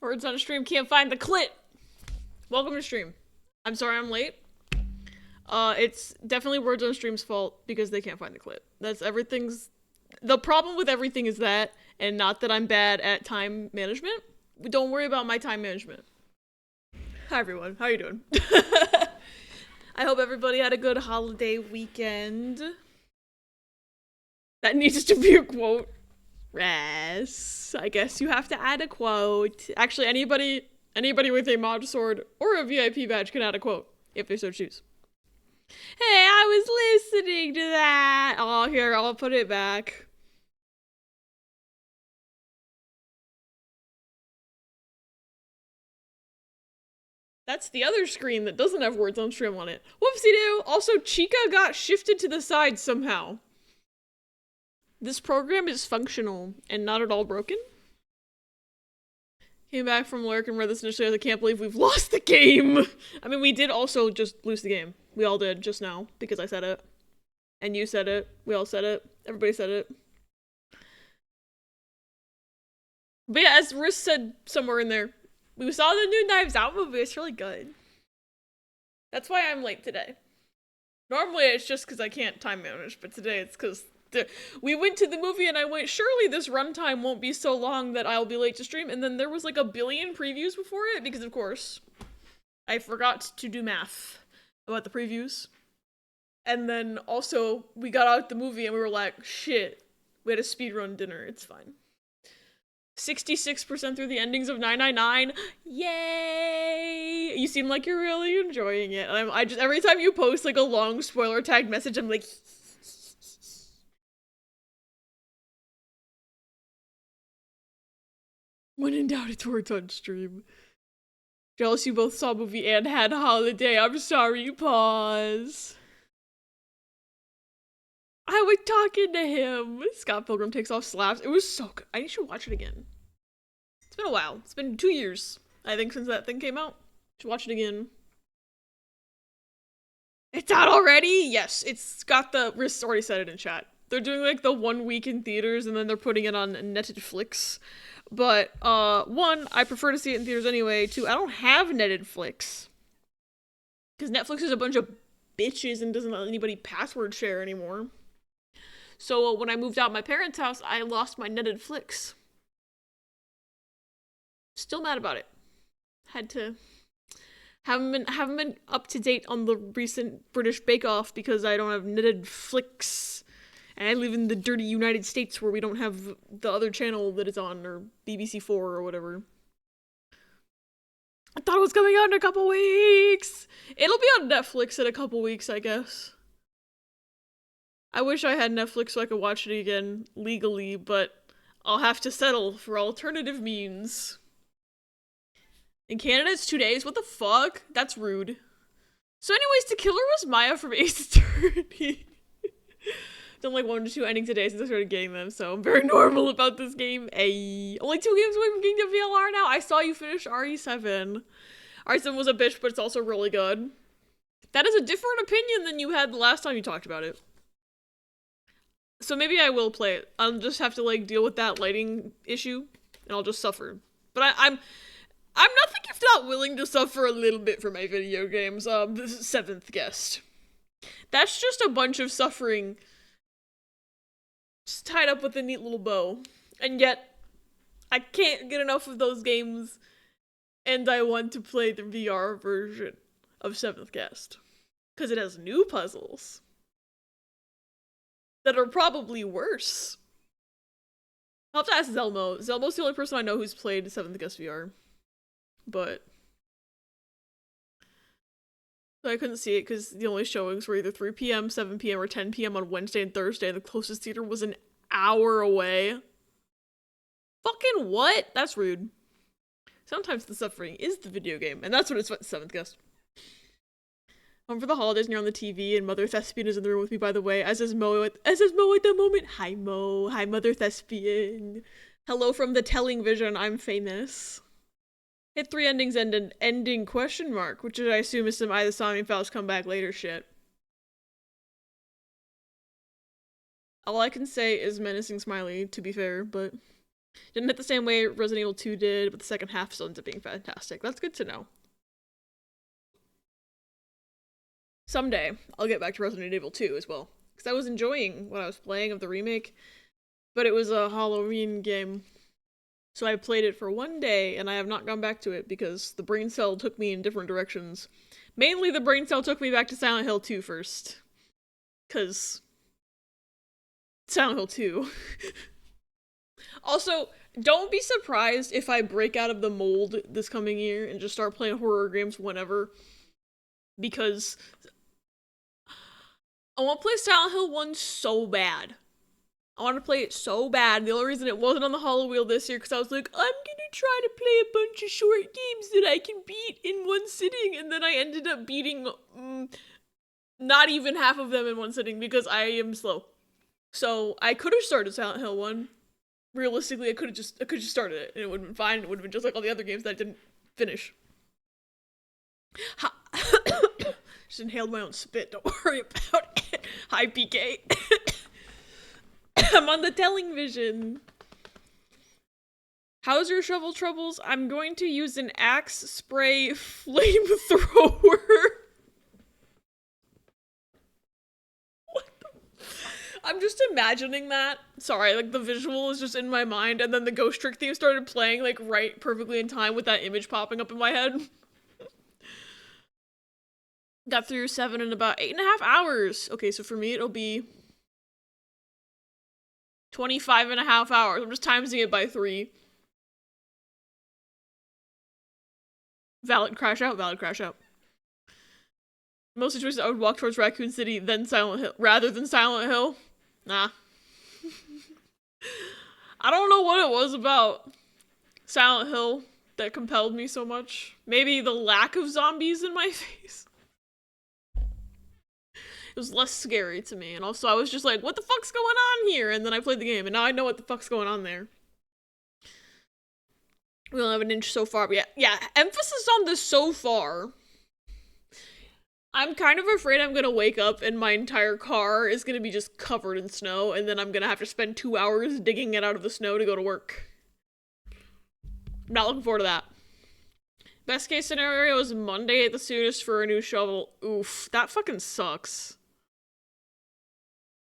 Words on a stream can't find the clit. Welcome to stream. I'm sorry I'm late. It's definitely Words on Stream's fault because they can't find the clit. That's everything's. The problem with everything is that, and not that I'm bad at time management. Don't worry about my time management. Hi everyone, how you doing? I hope everybody had a good holiday weekend. That needs to be a quote. Yes, I guess you have to add a quote. Actually, anybody with a mod sword or a VIP badge can add a quote if they so choose. Hey, I was listening to that. Oh, here, I'll put it back. That's the other screen that doesn't have words on stream on it. Whoopsie-doo. Also, Chica got shifted to the side somehow. This program is functional and not at all broken. Came back from work and read this initially. I can't believe we've lost the game. I mean, we did also just lose the game. We all did just now because I said it. And you said it. We all said it. Everybody said it. But yeah, as Riss said somewhere in there, we saw the new Knives Out movie. It's really good. That's why I'm late today. Normally it's just because I can't time manage, but today it's because we went to the movie and I went, surely this runtime won't be so long that I'll be late to stream. And then there was like a billion previews before it because, of course, I forgot to do math about the previews. And then also we got out the movie and we were like, shit, we had a speedrun dinner. It's fine. 66% through the endings of 999. Yay! You seem like you're really enjoying it. And I just, every time you post like a long spoiler tag message, I'm like, when in doubt, it's words on stream. Jealous you both saw movie and had holiday. I'm sorry, pause. I was talking to him. Scott Pilgrim takes off slaps. It was so good. I should watch it again. It's been a while. It's been 2 years, I think, since that thing came out. Should watch it again. It's out already? Yes, it's got the. Riss already said it in chat. They're doing like the 1 week in theaters and then they're putting it on Netflix. But, one, I prefer to see it in theaters anyway. Two, I don't have Netflix. Because Netflix is a bunch of bitches and doesn't let anybody password share anymore. So when I moved out my parents' house, I lost my Netflix. Still mad about it. Had to haven't been up to date on the recent British Bake Off because I don't have Netflix. And I live in the dirty United States where we don't have the other channel that it's on, or BBC4 or whatever. I thought it was coming out in a couple weeks. It'll be on Netflix in a couple weeks, I guess. I wish I had Netflix so I could watch it again legally, but I'll have to settle for alternative means. In Canada, it's 2 days? What the fuck? That's rude. So anyways, the killer was Maya from Ace Attorney. Done like 1 to 2 endings a day since I started getting them, so I'm very normal about this game. Ay. Only 2 games away from getting to VLR now. I saw you finish RE7. RE7 was a bitch, but it's also really good. That is a different opinion than you had the last time you talked about it. So maybe I will play it. I'll just have to like deal with that lighting issue, and I'll just suffer. But I'm nothing if not willing to suffer a little bit for my video games. The seventh guest. That's just a bunch of suffering, just tied up with a neat little bow. And yet, I can't get enough of those games, and I want to play the VR version of Seventh Guest. Because it has new puzzles that are probably worse. I'll have to ask Zelmo. Zelmo's the only person I know who's played Seventh Guest VR. But so I couldn't see it because the only showings were either 3 p.m., 7 p.m., or 10 p.m. on Wednesday and Thursday, and the closest theater was an hour away. Fucking what? That's rude. Sometimes the suffering is the video game, and that's what it's Seventh Guest. Home for the holidays and you're on the TV, and Mother Thespian is in the room with me, by the way, as is Mo at the moment. Hi, Mo. Hi, Mother Thespian. Hello from the telling vision. I'm famous. Hit 3 endings and an ending question mark, which I assume is some either Sami Faust come back later shit. All I can say is menacing smiley, to be fair, but Didn't hit the same way Resident Evil 2 did, but the second half still ends up being fantastic. That's good to know. Someday, I'll get back to Resident Evil 2 as well. Because I was enjoying what I was playing of the remake, but it was a Halloween game. So I played it for one day, and I have not gone back to it because the brain cell took me in different directions. Mainly the brain cell took me back to Silent Hill 2 first. Because Silent Hill 2. Also, don't be surprised if I break out of the mold this coming year and just start playing horror games whenever. Because I want to play Silent Hill 1 so bad. I want to play it so bad. The only reason it wasn't on the Hollow Wheel this year because I was like, I'm gonna try to play a bunch of short games that I can beat in one sitting, and then I ended up beating not even half of them in one sitting because I am slow. So I could have started Silent Hill 1. Realistically, I could have just started it, and it would have been fine. It would have been just like all the other games that I didn't finish. Just inhaled my own spit. Don't worry about it. Hi, PK. I'm on the telling vision. How's your shovel troubles? I'm going to use an axe spray flamethrower. I'm just imagining that. Sorry, like the visual is just in my mind, and then the Ghost Trick theme started playing like right perfectly in time with that image popping up in my head. Got through 7 in about 8.5 hours. Okay, so for me it'll be 25.5 hours. I'm just timesing it by 3. Valid crash out, valid crash out. Most situations I would walk towards Raccoon City, then Silent Hill, rather than Silent Hill. Nah. I don't know what it was about Silent Hill that compelled me so much. Maybe the lack of zombies in my face. It was less scary to me, and also I was just like, what the fuck's going on here? And then I played the game, and now I know what the fuck's going on there. We only have an inch so far, but yeah, emphasis on the so far. I'm kind of afraid I'm gonna wake up and my entire car is gonna be just covered in snow, and then I'm gonna have to spend 2 hours digging it out of the snow to go to work. I'm not looking forward to that. Best case scenario is Monday at the soonest for a new shovel. Oof, that fucking sucks.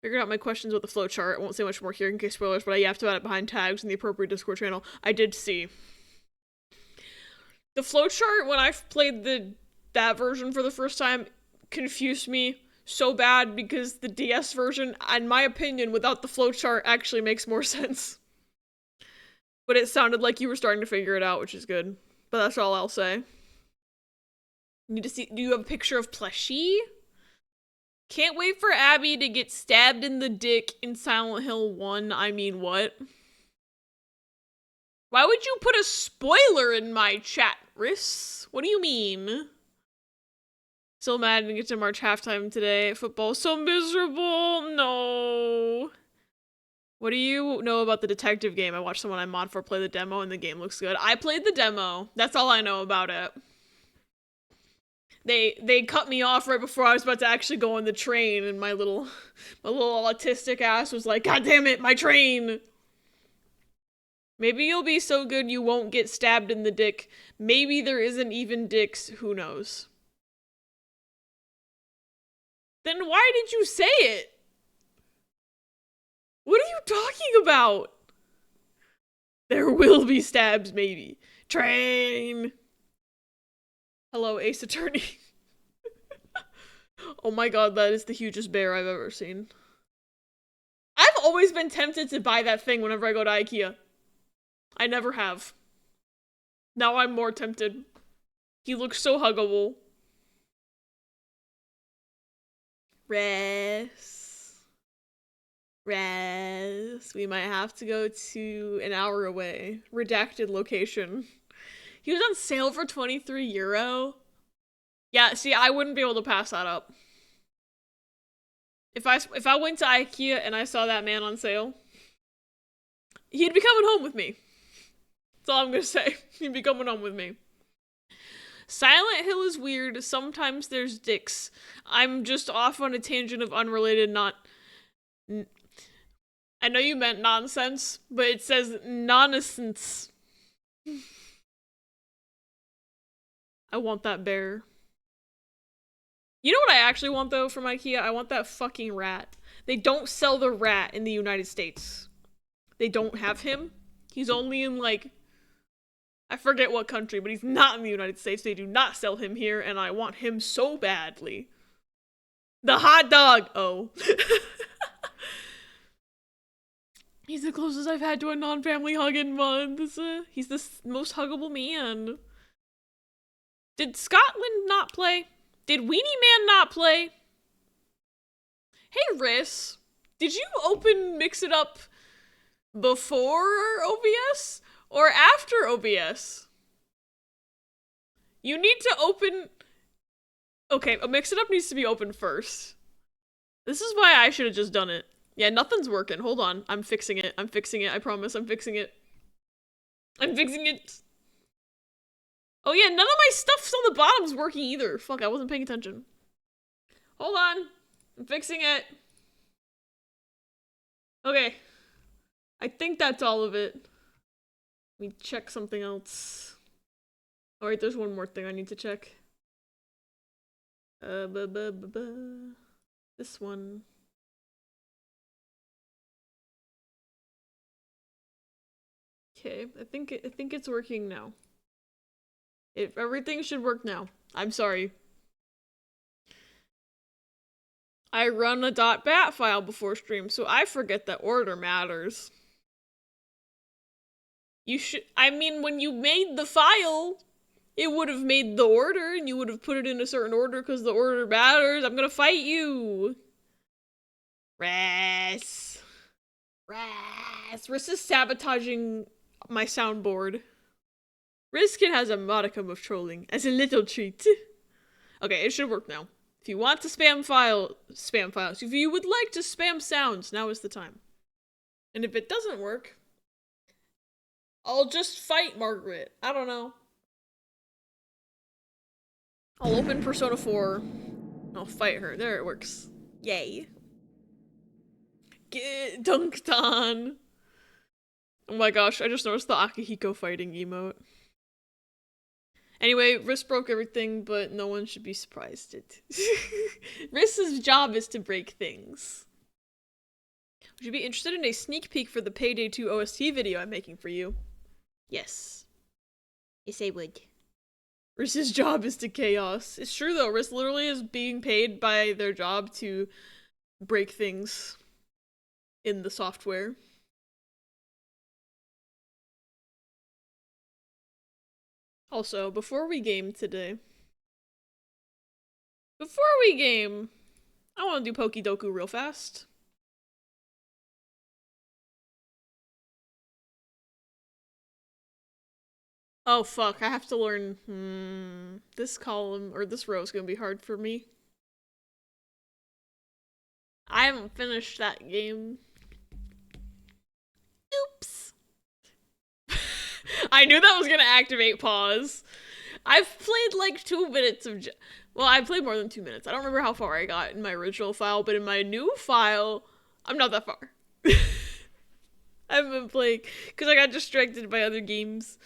Figured out my questions with the flowchart. I won't say much more here in case spoilers, but I yapped about it behind tags in the appropriate Discord channel. I did see. The flowchart, when I played that version for the first time, confused me so bad because the DS version, in my opinion, without the flowchart actually makes more sense. But it sounded like you were starting to figure it out, which is good. But that's all I'll say. Need to see. Do you have a picture of Plushie? Can't wait for Abby to get stabbed in the dick in Silent Hill 1. I mean, what? Why would you put a spoiler in my chat, Riss? What do you mean? Still mad and get to March halftime today. Football's so miserable. No. What do you know about the detective game? I watched someone I mod for play the demo and the game looks good. I played the demo. That's all I know about it. They cut me off right before I was about to actually go on the train, and my little autistic ass was like, God damn it, my train! Maybe you'll be so good you won't get stabbed in the dick. Maybe there isn't even dicks, who knows? Then why did you say it? What are you talking about? There will be stabs, maybe. Train! Hello, Ace Attorney. Oh my god, that is the hugest bear I've ever seen. I've always been tempted to buy that thing whenever I go to IKEA. I never have. Now I'm more tempted. He looks so huggable. Rest. We might have to go to an hour away. Redacted location. He was on sale for €23. Yeah, see, I wouldn't be able to pass that up. If I went to IKEA and I saw that man on sale, he'd be coming home with me. That's all I'm gonna say. He'd be coming home with me. Silent Hill is weird. Sometimes there's dicks. I'm just off on a tangent of unrelated, not... I know you meant nonsense, but it says nonsense. I want that bear. You know what I actually want though from IKEA? I want that fucking rat. They don't sell the rat in the United States. They don't have him. He's only in like, I forget what country, but he's not in the United States. They do not sell him here, and I want him so badly. The hot dog! Oh. He's the closest I've had to a non-family hug in months. He's the most huggable man. Did Scotland not play? Did Weenie Man not play? Hey, Riss. Did you open Mix It Up before OBS or after OBS? You need to open... Okay, a Mix It Up needs to be open first. This is why I should have just done it. Yeah, nothing's working. Hold on. I'm fixing it. I'm fixing it. I promise I'm fixing it. I'm fixing it. Oh yeah, none of my stuff's on the bottom's working either. Fuck, I wasn't paying attention. Hold on. I'm fixing it. Okay. I think that's all of it. Let me check something else. Alright, there's one more thing I need to check. This one. Okay, I think it's working now. Everything should work now. I'm sorry. I run a .bat file before stream, so I forget that order matters. You should, I mean, when you made the file, it would have made the order, and you would have put it in a certain order because the order matters. I'm gonna fight you. Riss is sabotaging my soundboard. Riskin has a modicum of trolling as a little treat. Okay, it should work now. If you want to spam files. If you would like to spam sounds, now is the time. And if it doesn't work, I'll just fight Margaret. I don't know. I'll open Persona 4. I'll fight her. There, it works. Yay. Get dunked on. Oh my gosh, I just noticed the Akihiko fighting emote. Anyway, Riss broke everything, but no one should be surprised. Riss's job is to break things. Would you be interested in a sneak peek for the Payday 2 OST video I'm making for you? Yes. Yes, I would. Riss's job is to chaos. It's true though, Riss literally is being paid by their job to break things in the software. Also, before we game today, I want to do Pokidoku real fast. Oh fuck, I have to learn, this column, or this row is gonna be hard for me. I haven't finished that game. Oops. I knew that was gonna activate pause. I've played like 2 minutes of well, I played more than 2 minutes. I don't remember how far I got in my original file, but in my new file, I'm not that far. I haven't been playing, because I got distracted by other games.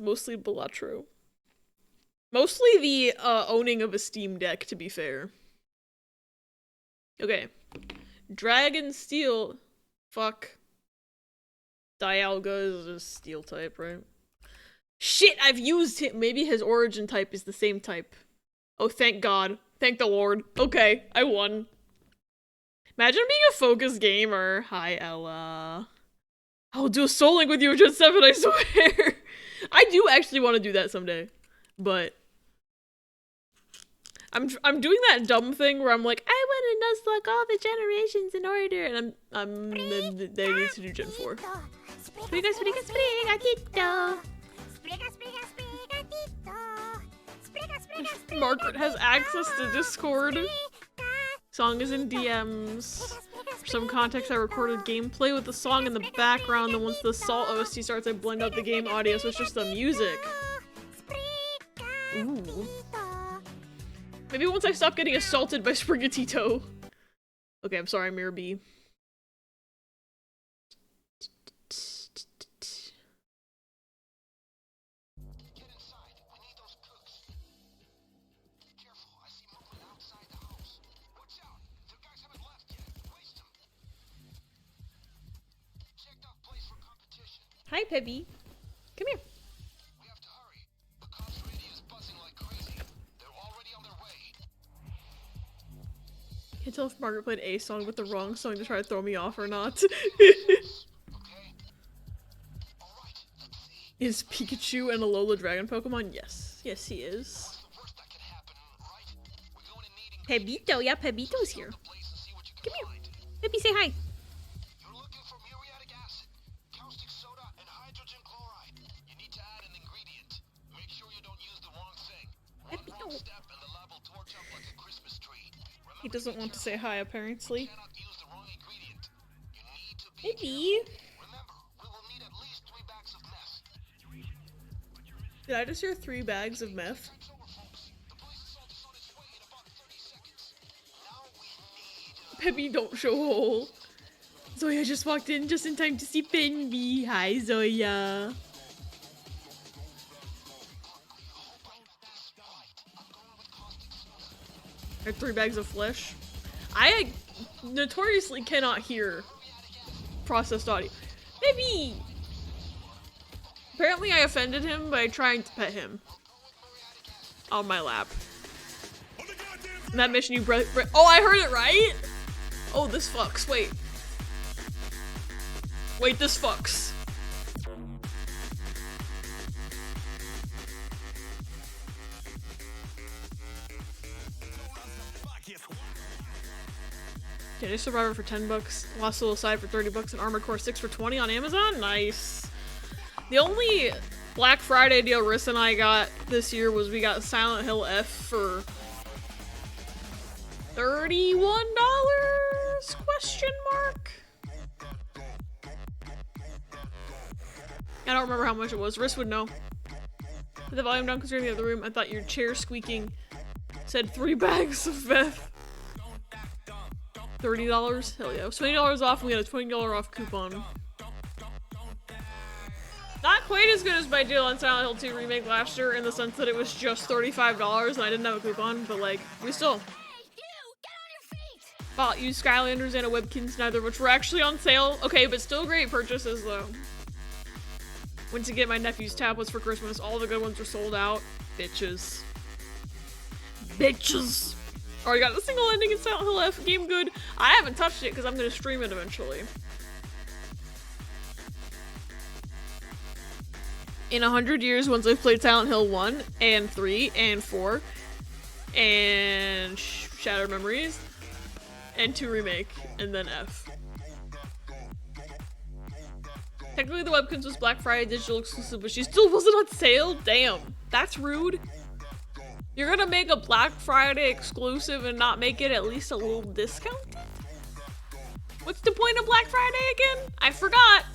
Mostly Balatro. Mostly the owning of a Steam Deck, to be fair. Okay. Dragon Steel. Fuck. Dialga is a steel type, right? Shit, I've used him. Maybe his origin type is the same type. Oh, thank God. Thank the Lord. Okay, I won. Imagine being a focus gamer. Hi, Ella. I'll do a Soul Link with you, Gen 7, I swear. I do actually want to do that someday. But I'm doing that dumb thing where I'm like, I want to nuzlocke all the generations in order, and I'm they need to do Gen 4. Margaret has access to Discord. Song is in DMs. For some context, I recorded gameplay with the song in the background, and once the Salt OST starts, I blend out the game audio, so it's just the music. Ooh. Maybe once I stop getting assaulted by Sprigatito. Okay, I'm sorry, Mirror B. Hi, Peppy. Come here. We have to hurry. The cops radio is buzzing like crazy. They're already on their way. Can't tell if Margaret played a song with the wrong song to try to throw me off or not. Is Pikachu and Alola Dragon Pokemon? Yes. Yes, he is. Pebito, yeah, Pebito's here. Come here. Peppy, say hi. You're looking for muriatic acid, caustic soda, and hydrogen chloride. You need to add an ingredient. Make sure you don't use the wrong thing. One wrong step and the lab will torch up like a Christmas tree. He doesn't want to say hi, apparently. Maybe. Did I just hear 3 bags of meth? Peppy, don't show hole. Zoya just walked in just in time to see Penby. Hi, Zoya. I have 3 bags of flesh. I notoriously cannot hear processed audio. Maybe. Apparently I offended him by trying to pet him on my lap. And that mission you oh, I heard it right? Oh, this fucks. Wait. Wait, this fucks. Data Survivor for 10 bucks, Lost Soul Aside for 30 bucks, and Armored Core 6 for 20 on Amazon? Nice. The only Black Friday deal Riss and I got this year was we got Silent Hill F for $31? Question mark? I don't remember how much it was. Riss would know. Put the volume down because you're in the other room. I thought your chair squeaking said 3 bags of meth. $30? Hell yeah. $20 off and we got a $20 off coupon. Not quite as good as my deal on Silent Hill 2 Remake last year in the sense that it was just $35 and I didn't have a coupon, but like, we still bought used Skylanders and a Webkins, neither of which were actually on sale. Okay, but still great purchases though. Went to get my nephew's tablets for Christmas. All the good ones were sold out. Bitches. Bitches! Already got the single ending in Silent Hill F. Game good. I haven't touched it because I'm gonna stream it eventually. In 100 years, once I've played Silent Hill 1 and 3 and 4 and Shattered Memories and 2 Remake and then F. Technically the Webkins was Black Friday digital exclusive, but she still wasn't on sale? Damn, that's rude. You're gonna make a Black Friday exclusive and not make it at least a little discount? What's the point of Black Friday again? I forgot.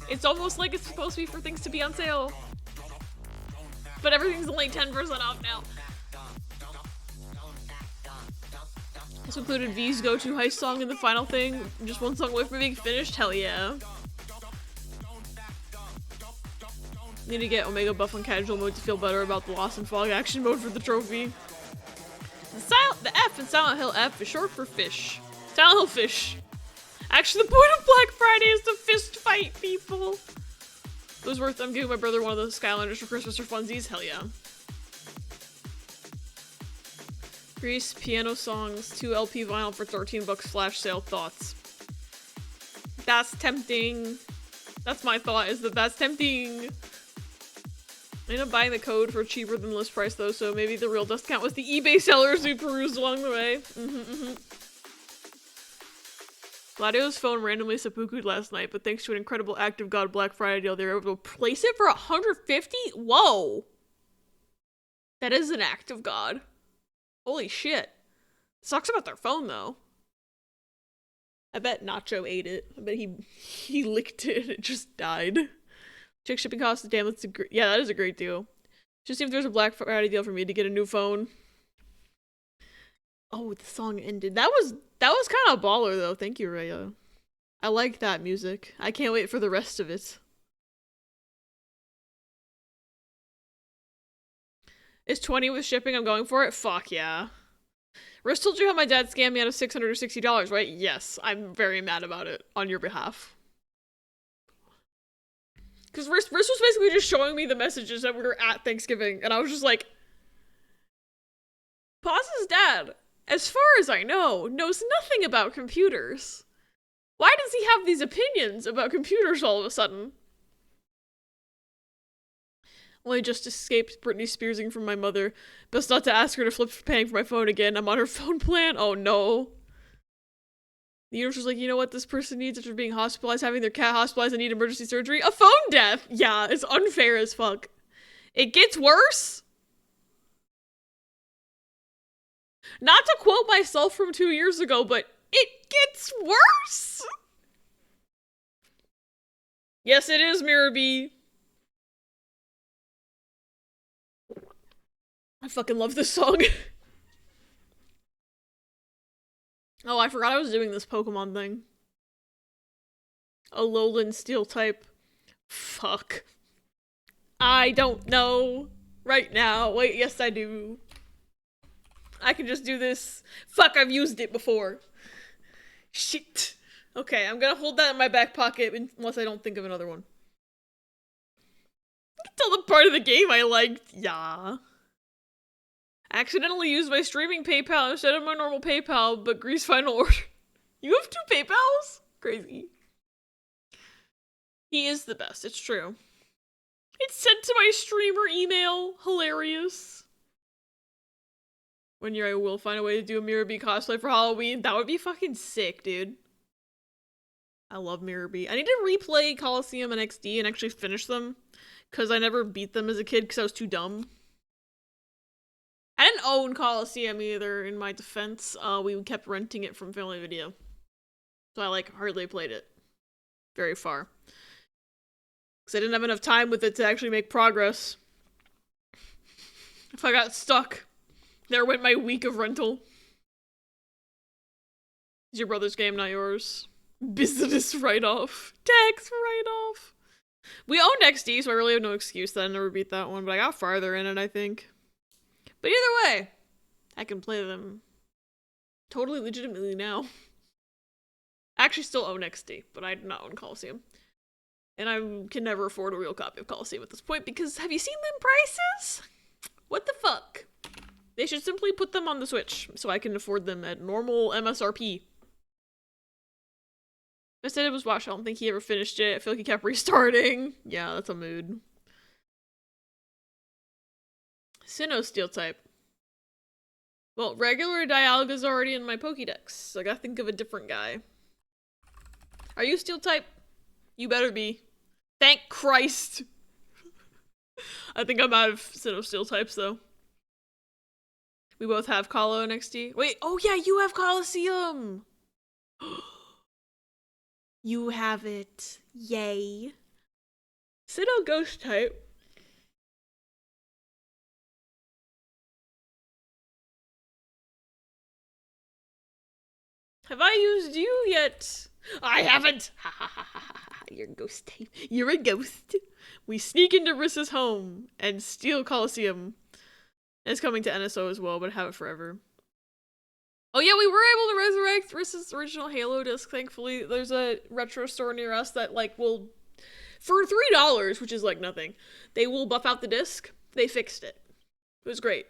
It's almost like it's supposed to be for things to be on sale. But everything's only 10% off now. This included V's go-to heist song in the final thing. Just one song away from being finished? Hell yeah. Need to get Omega buff on casual mode to feel better about the Lost and Fog action mode for the trophy. The F in Silent Hill F is short for fish. Silent Hill fish. Actually, the point of Black Friday is to fist fight people. It was worth I'm giving my brother one of those Skylanders for Christmas or funsies. Hell yeah. Grease, piano songs, 2 LP vinyl for 13 bucks flash sale. Thoughts? That's tempting. That's my thought, is that that's tempting. I ended up buying the code for cheaper than list price though, so maybe the real discount was the eBay sellers we perused along the way. Gladio's phone randomly seppuku'd last night, but thanks to an incredible act of God Black Friday deal, they were able to place it for $150? Whoa! That is an act of God. Holy shit. Sucks about their phone though. I bet Nacho ate it. I bet he licked it and it just died. Check shipping costs. Damn, that's yeah, that is a great deal. Just see if there's a Black Friday deal for me to get a new phone. Oh, the song ended. That was kind of baller though. Thank you, Raya. I like that music. I can't wait for the rest of it. Is 20 with shipping? I'm going for it? Fuck yeah. Riz told you how my dad scammed me out of $660, right? Yes, I'm very mad about it on your behalf. Because Riz was basically just showing me the messages that we were at Thanksgiving, and I was just like, Paz's dad, as far as I know, knows nothing about computers. Why does he have these opinions about computers all of a sudden? Well, I just escaped Britney Spearsing from my mother. Best not to ask her to flip paying for my phone again. I'm on her phone plan. Oh no. The universe was like, you know what this person needs after being hospitalized, having their cat hospitalized and need emergency surgery? A phone death! Yeah, it's unfair as fuck. It gets worse? Not to quote myself from 2 years ago, but it gets worse! Yes, it is, Mirabee. I fucking love this song. Oh, I forgot I was doing this Pokemon thing. A Alolan Steel type. Fuck. I don't know right now. Wait, yes I do. I can just do this. Fuck, I've used it before. Shit. Okay, I'm gonna hold that in my back pocket unless I don't think of another one. You can tell the part of the game I liked. Yeah. Accidentally used my streaming PayPal instead of my normal PayPal, but Grease final order. You have 2 PayPals? Crazy. He is the best, it's true. It's sent to my streamer email. Hilarious. One year I will find a way to do a Mirabee cosplay for Halloween. That would be fucking sick, dude. I love Mirabee. I need to replay Coliseum and XD and actually finish them. Because I never beat them as a kid because I was too dumb. I didn't own Coliseum either, in my defense. We kept renting it from Family Video. So I, like, hardly played it. Very far. Because I didn't have enough time with it to actually make progress. If I got stuck, there went my week of rental. It's your brother's game, not yours. Business write-off. Tax write-off. We owned XD, so I really have no excuse that I never beat that one, but I got farther in it, I think. But either way, I can play them totally legitimately now. I actually still own XD, but I do not own Coliseum. And I can never afford a real copy of Coliseum at this point because have you seen them prices? What the fuck? They should simply put them on the Switch so I can afford them at normal MSRP. I said it was watch. I don't think he ever finished it. I feel like he kept restarting. Yeah, that's a mood. Sinnoh Steel type. Well, regular Dialga's already in my Pokédex, so I gotta think of a different guy. Are you Steel type? You better be. Thank Christ! I think I'm out of Sinnoh Steel types, though. We both have Colo and XD. Wait, oh yeah, you have Coliseum! You have it. Yay. Sinnoh Ghost type. Have I used you yet? I haven't! Ha ha ha ha ha. You're a ghost type. You're a ghost. We sneak into Riss's home and steal Coliseum. It's coming to NSO as well, but I have it forever. Oh yeah, we were able to resurrect Riss's original Halo disc, thankfully. There's a retro store near us that, like, will... For $3, which is, like, nothing, they will buff out the disc. They fixed it. It was great.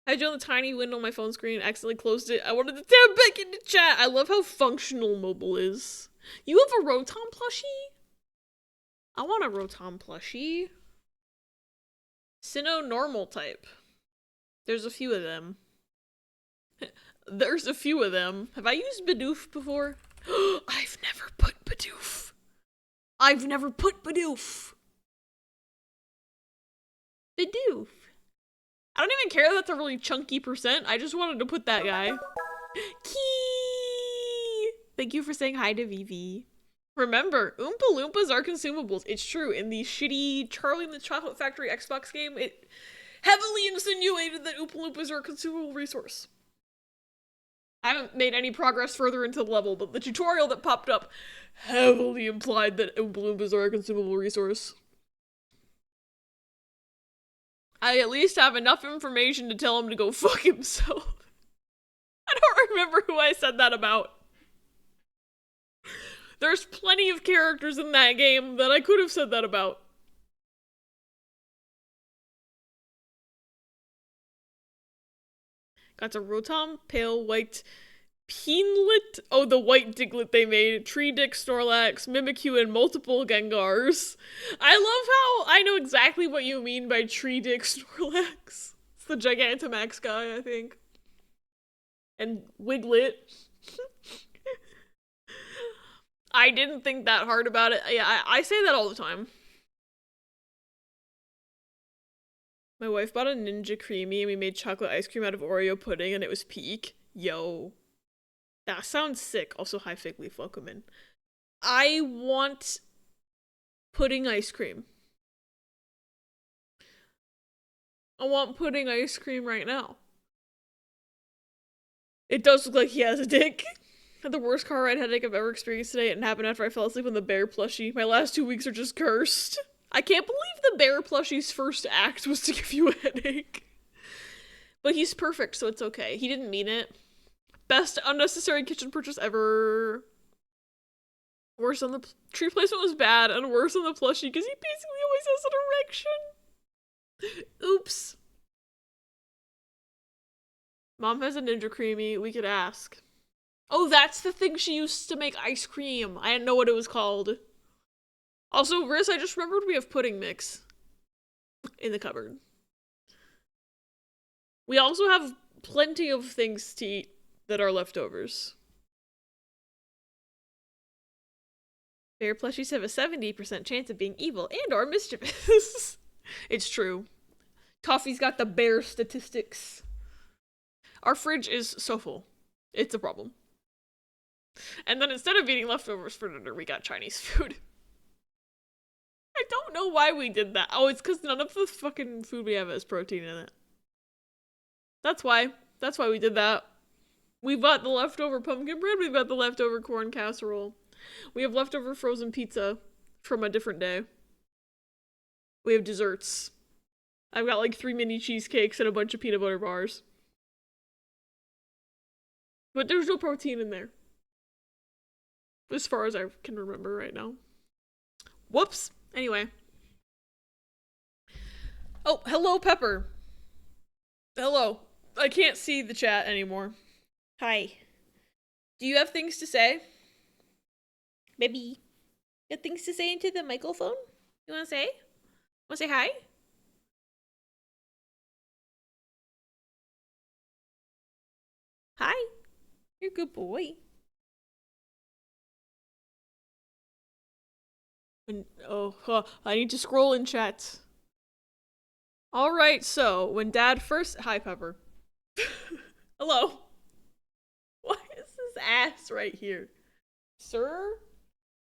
I joined the tiny window on my phone screen and accidentally closed it. I wanted to tab back into chat. I love how functional mobile is. You have a Rotom plushie? I want a Rotom plushie. Sinnoh normal type. There's a few of them. There's a few of them. Have I used Bidoof before? I've never put Bidoof. I've never put Bidoof. Bidoof. I don't even care that that's a really chunky percent. I just wanted to put that guy. Key! Thank you for saying hi to Vivi. Remember, Oompa Loompas are consumables. It's true. In the shitty Charlie and the Chocolate Factory Xbox game, it heavily insinuated that Oompa Loompas are a consumable resource. I haven't made any progress further into the level, but the tutorial that popped up heavily implied that Oompa Loompas are a consumable resource. I at least have enough information to tell him to go fuck himself. I don't remember who I said that about. There's plenty of characters in that game that I could have said that about. Got a Rotom, Pale White, Peenlit. Oh, the white Diglett they made. Tree Dick, Snorlax, Mimikyu, and multiple Gengars. I love how I know exactly what you mean by Tree Dick Snorlax. It's the Gigantamax guy, I think. And Wiglet. I didn't think that hard about it. Yeah, I say that all the time. My wife bought a Ninja Creamy and we made chocolate ice cream out of Oreo pudding and it was peak. Yo. That sounds sick. Also, hi Fig Leaf, welcome in. I want pudding ice cream. I want pudding ice cream right now. It does look like he has a dick. Had the worst car ride headache I've ever experienced today. It happened after I fell asleep on the bear plushie. My last 2 weeks are just cursed. I can't believe the bear plushie's first act was to give you a headache. But he's perfect, so it's okay. He didn't mean it. Best unnecessary kitchen purchase ever. Worse on the tree placement was bad, and worse on the plushie because he basically always has an erection. Oops. Mom has a Ninja Creamy. We could ask. Oh, that's the thing she used to make ice cream. I didn't know what it was called. Also, Riz, I just remembered we have pudding mix in the cupboard. We also have plenty of things to eat that are leftovers. Bear plushies have a 70% chance of being evil and or mischievous. It's true. Toffee's got the bear statistics. Our fridge is so full. It's a problem. And then instead of eating leftovers for dinner, we got Chinese food. I don't know why we did that. Oh, it's because none of the fucking food we have has protein in it. That's why. That's why we did that. We've got the leftover pumpkin bread. We've got the leftover corn casserole. We have leftover frozen pizza from a different day. We have desserts. I've got like 3 mini cheesecakes and a bunch of peanut butter bars. But there's no protein in there. As far as I can remember right now. Whoops. Anyway. Oh, hello, Pepper. Hello. I can't see the chat anymore. Hi. Do you have things to say? Baby. You have things to say into the microphone? You wanna say? Wanna say hi? Hi. You're a good boy. I need to scroll in chat. Alright, so, when Dad first- Hi, Pepper. Hello. Why is this ass right here? Sir?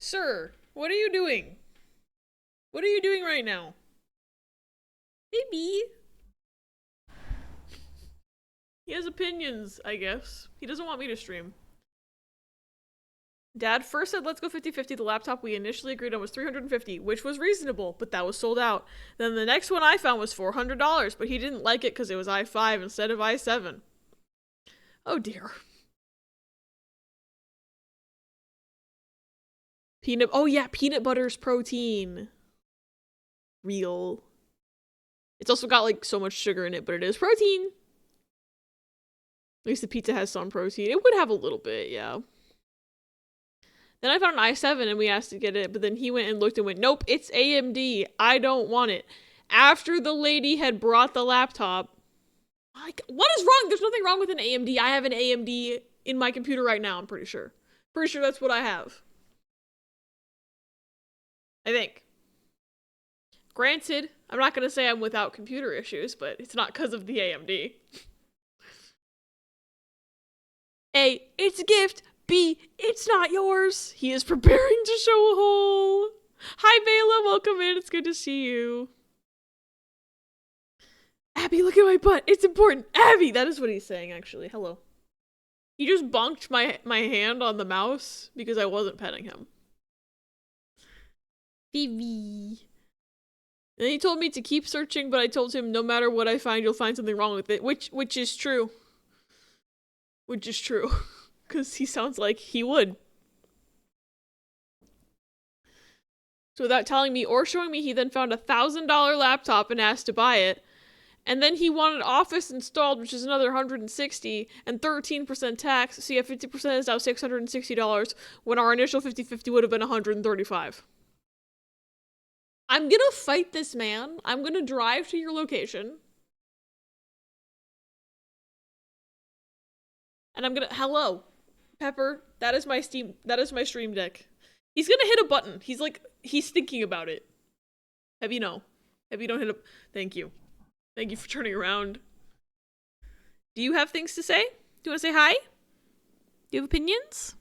Sir, what are you doing? What are you doing right now? Baby. He has opinions, I guess. He doesn't want me to stream. Dad first said let's go 50-50. The laptop we initially agreed on was $350, which was reasonable, but that was sold out. Then the next one I found was $400, but he didn't like it because it was i5 instead of i7. Oh dear. Oh yeah, peanut butter's protein. Real. It's also got like so much sugar in it, but it is protein. At least the pizza has some protein. It would have a little bit, yeah. Then I found an i7 and we asked to get it, but then he went and looked and went, nope, it's AMD. I don't want it. After the lady had brought the laptop, like, what is wrong? There's nothing wrong with an AMD. I have an AMD in my computer right now, I'm pretty sure. Pretty sure that's what I have. I think. Granted, I'm not gonna say I'm without computer issues, but it's not because of the AMD. A, it's a gift. B, it's not yours. He is preparing to show a hole. Hi, Bela. Welcome in. It's good to see you. Abby, look at my butt. It's important. Abby, that is what he's saying, actually. Hello. He just bonked my hand on the mouse because I wasn't petting him. Vivi. And he told me to keep searching, but I told him no matter what I find, you'll find something wrong with it, which is true. Which is true. Because he sounds like he would. So without telling me or showing me, he then found a $1,000 laptop and asked to buy it. And then he wanted Office installed, which is another $160 and 13% tax. So yeah, 50% is now $660 when our initial 50-50 would have been $135. I'm gonna fight this man. I'm gonna drive to your location. And I'm gonna, hello, Pepper, that is my stream deck. He's gonna hit a button. He's thinking about it. Have you don't hit a, thank you. Thank you for turning around. Do you have things to say? Do you want to say hi? Do you have opinions?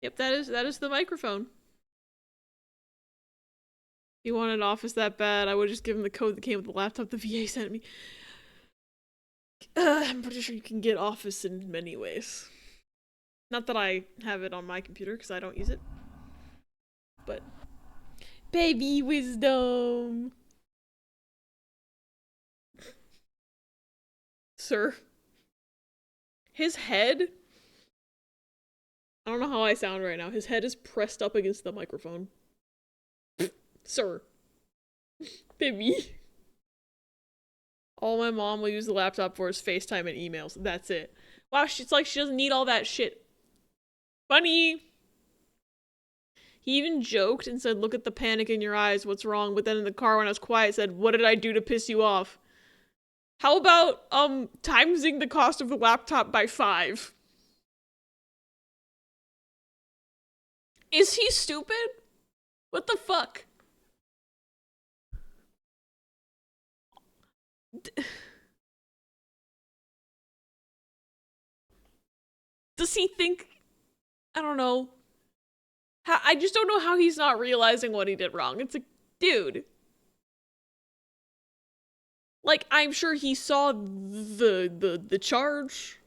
Yep, that is the microphone. If you wanted Office that bad, I would just give him the code that came with the laptop the VA sent me. I'm pretty sure you can get Office in many ways. Not that I have it on my computer, because I don't use it. But baby wisdom. Sir. His head, I don't know how I sound right now. His head is pressed up against the microphone. Sir. Baby. All my mom will use the laptop for is FaceTime and emails. That's it. Wow, it's like she doesn't need all that shit. Funny. He even joked and said, look at the panic in your eyes, what's wrong? But then in the car when I was quiet said, what did I do to piss you off? How about, timesing the cost of the laptop by 5? Is he stupid? What the fuck? Does he think, I don't know. I just don't know how he's not realizing what he did wrong. It's like, dude. Like, I'm sure he saw the charge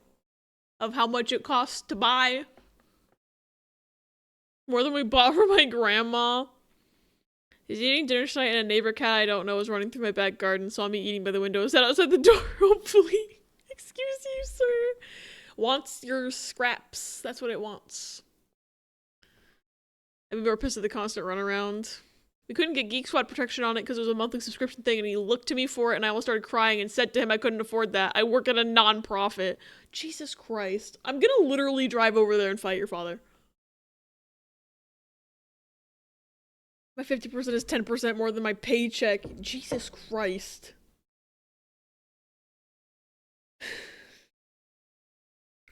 of how much it costs to buy. More than we bought for my grandma. He's eating dinner tonight and a neighbor cat I don't know was running through my back garden, saw me eating by the window, sat outside the door, hopefully. Excuse you, sir. Wants your scraps. That's what it wants. I've been more pissed at the constant runaround. We couldn't get Geek Squad protection on it because it was a monthly subscription thing, and he looked to me for it, and I almost started crying and said to him I couldn't afford that. I work at a non-profit. Jesus Christ. I'm gonna literally drive over there and fight your father. My 50% is 10% more than my paycheck. Jesus Christ.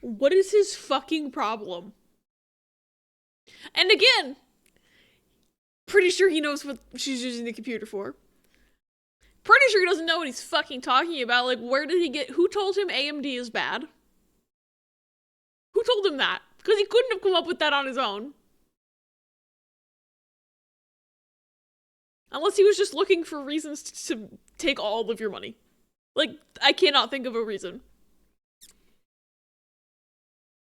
What is his fucking problem? And again, pretty sure he knows what she's using the computer for. Pretty sure he doesn't know what he's fucking talking about. Like, where did he get... Who told him AMD is bad? Who told him that? Because he couldn't have come up with that on his own. Unless he was just looking for reasons to take all of your money. Like, I cannot think of a reason.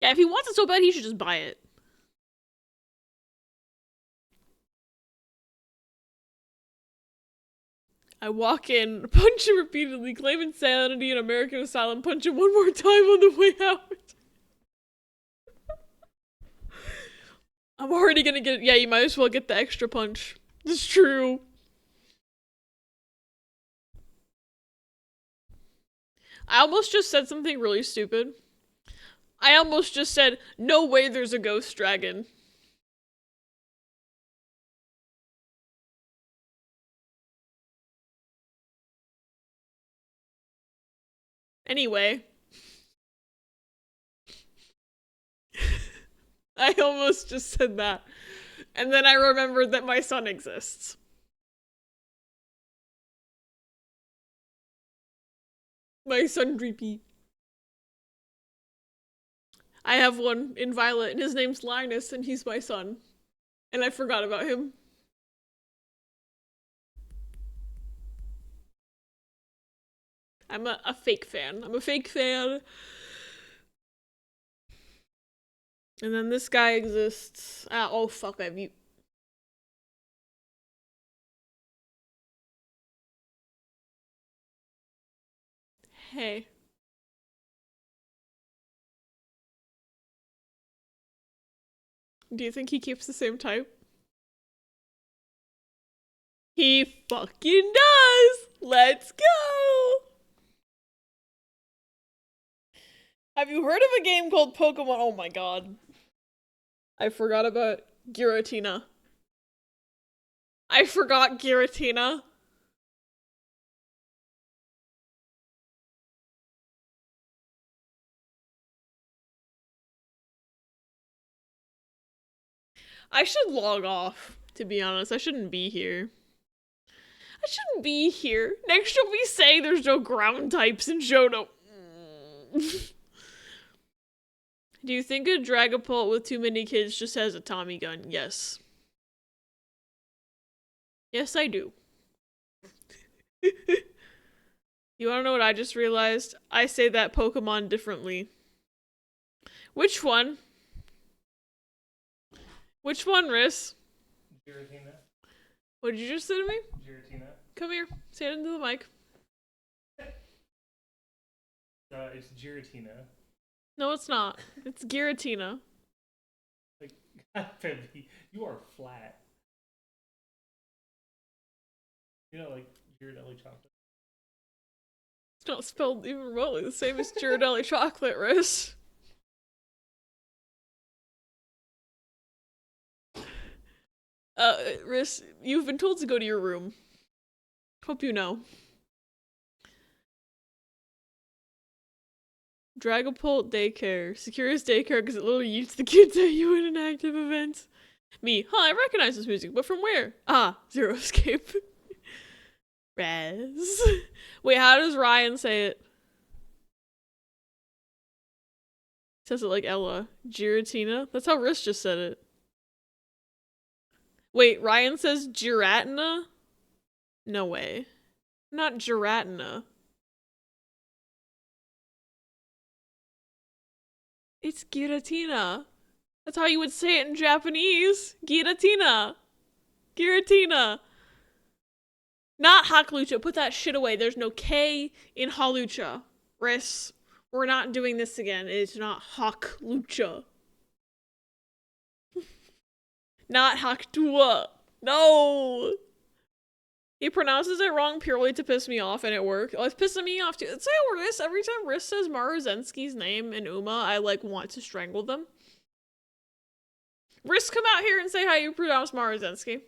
Yeah, if he wants it so bad, he should just buy it. I walk in, punch him repeatedly, claim insanity and American asylum, punch him one more time on the way out. I'm already gonna get- yeah, you might as well get the extra punch. It's true. I almost just said something really stupid. I almost just said, no way there's a ghost dragon. Anyway. I almost just said that. And then I remembered that my son exists. My son Dreepy. I have one in Violet, and his name's Linus, and he's my son. And I forgot about him. I'm a fake fan. I'm a fake fan. And then this guy exists. Oh fuck, I've you. Hey. Do you think he keeps the same type? He fucking does! Let's go! Have you heard of a game called Pokemon? Oh my god. I forgot about Giratina. I forgot Giratina. I should log off, to be honest. I shouldn't be here. I shouldn't be here. Next you'll be saying there's no ground types in Johto. Do you think a Dragapult with too many kids just has a Tommy gun? Yes. Yes, I do. You wanna know what I just realized? I say that Pokemon differently. Which one? Which one, Riss? Giratina. What did you just say to me? Giratina. Come here. Say it into the mic. It's Giratina. No, it's not. It's Giratina. Like, Peppy, you are flat. You know, like Ghirardelli chocolate. It's not spelled even remotely the same as Ghirardelli chocolate, Riss. Riss, you've been told to go to your room. Hope you know. Dragapult daycare. Secures daycare because it literally eats the kids at you in an active event. Me. Huh, I recognize this music, but from where? Ah, Zero Escape. Raz. Wait, how does Ryan say it? Says it like Ella. Giratina? That's how Riss just said it. Wait, Ryan says Giratina? No way. Not Giratina. It's Giratina. That's how you would say it in Japanese. Giratina. Giratina. Not Haklucha. Put that shit away. There's no K in Halucha. Riss. We're not doing this again. It's not Haklucha. Not Haktua. No. He pronounces it wrong purely to piss me off, and it worked. Oh, it's pissing me off too. It's how Riss, every time Riss says Maruzensky's name in Uma, I like want to strangle them. Riss, come out here and say how you pronounce Maruzensky.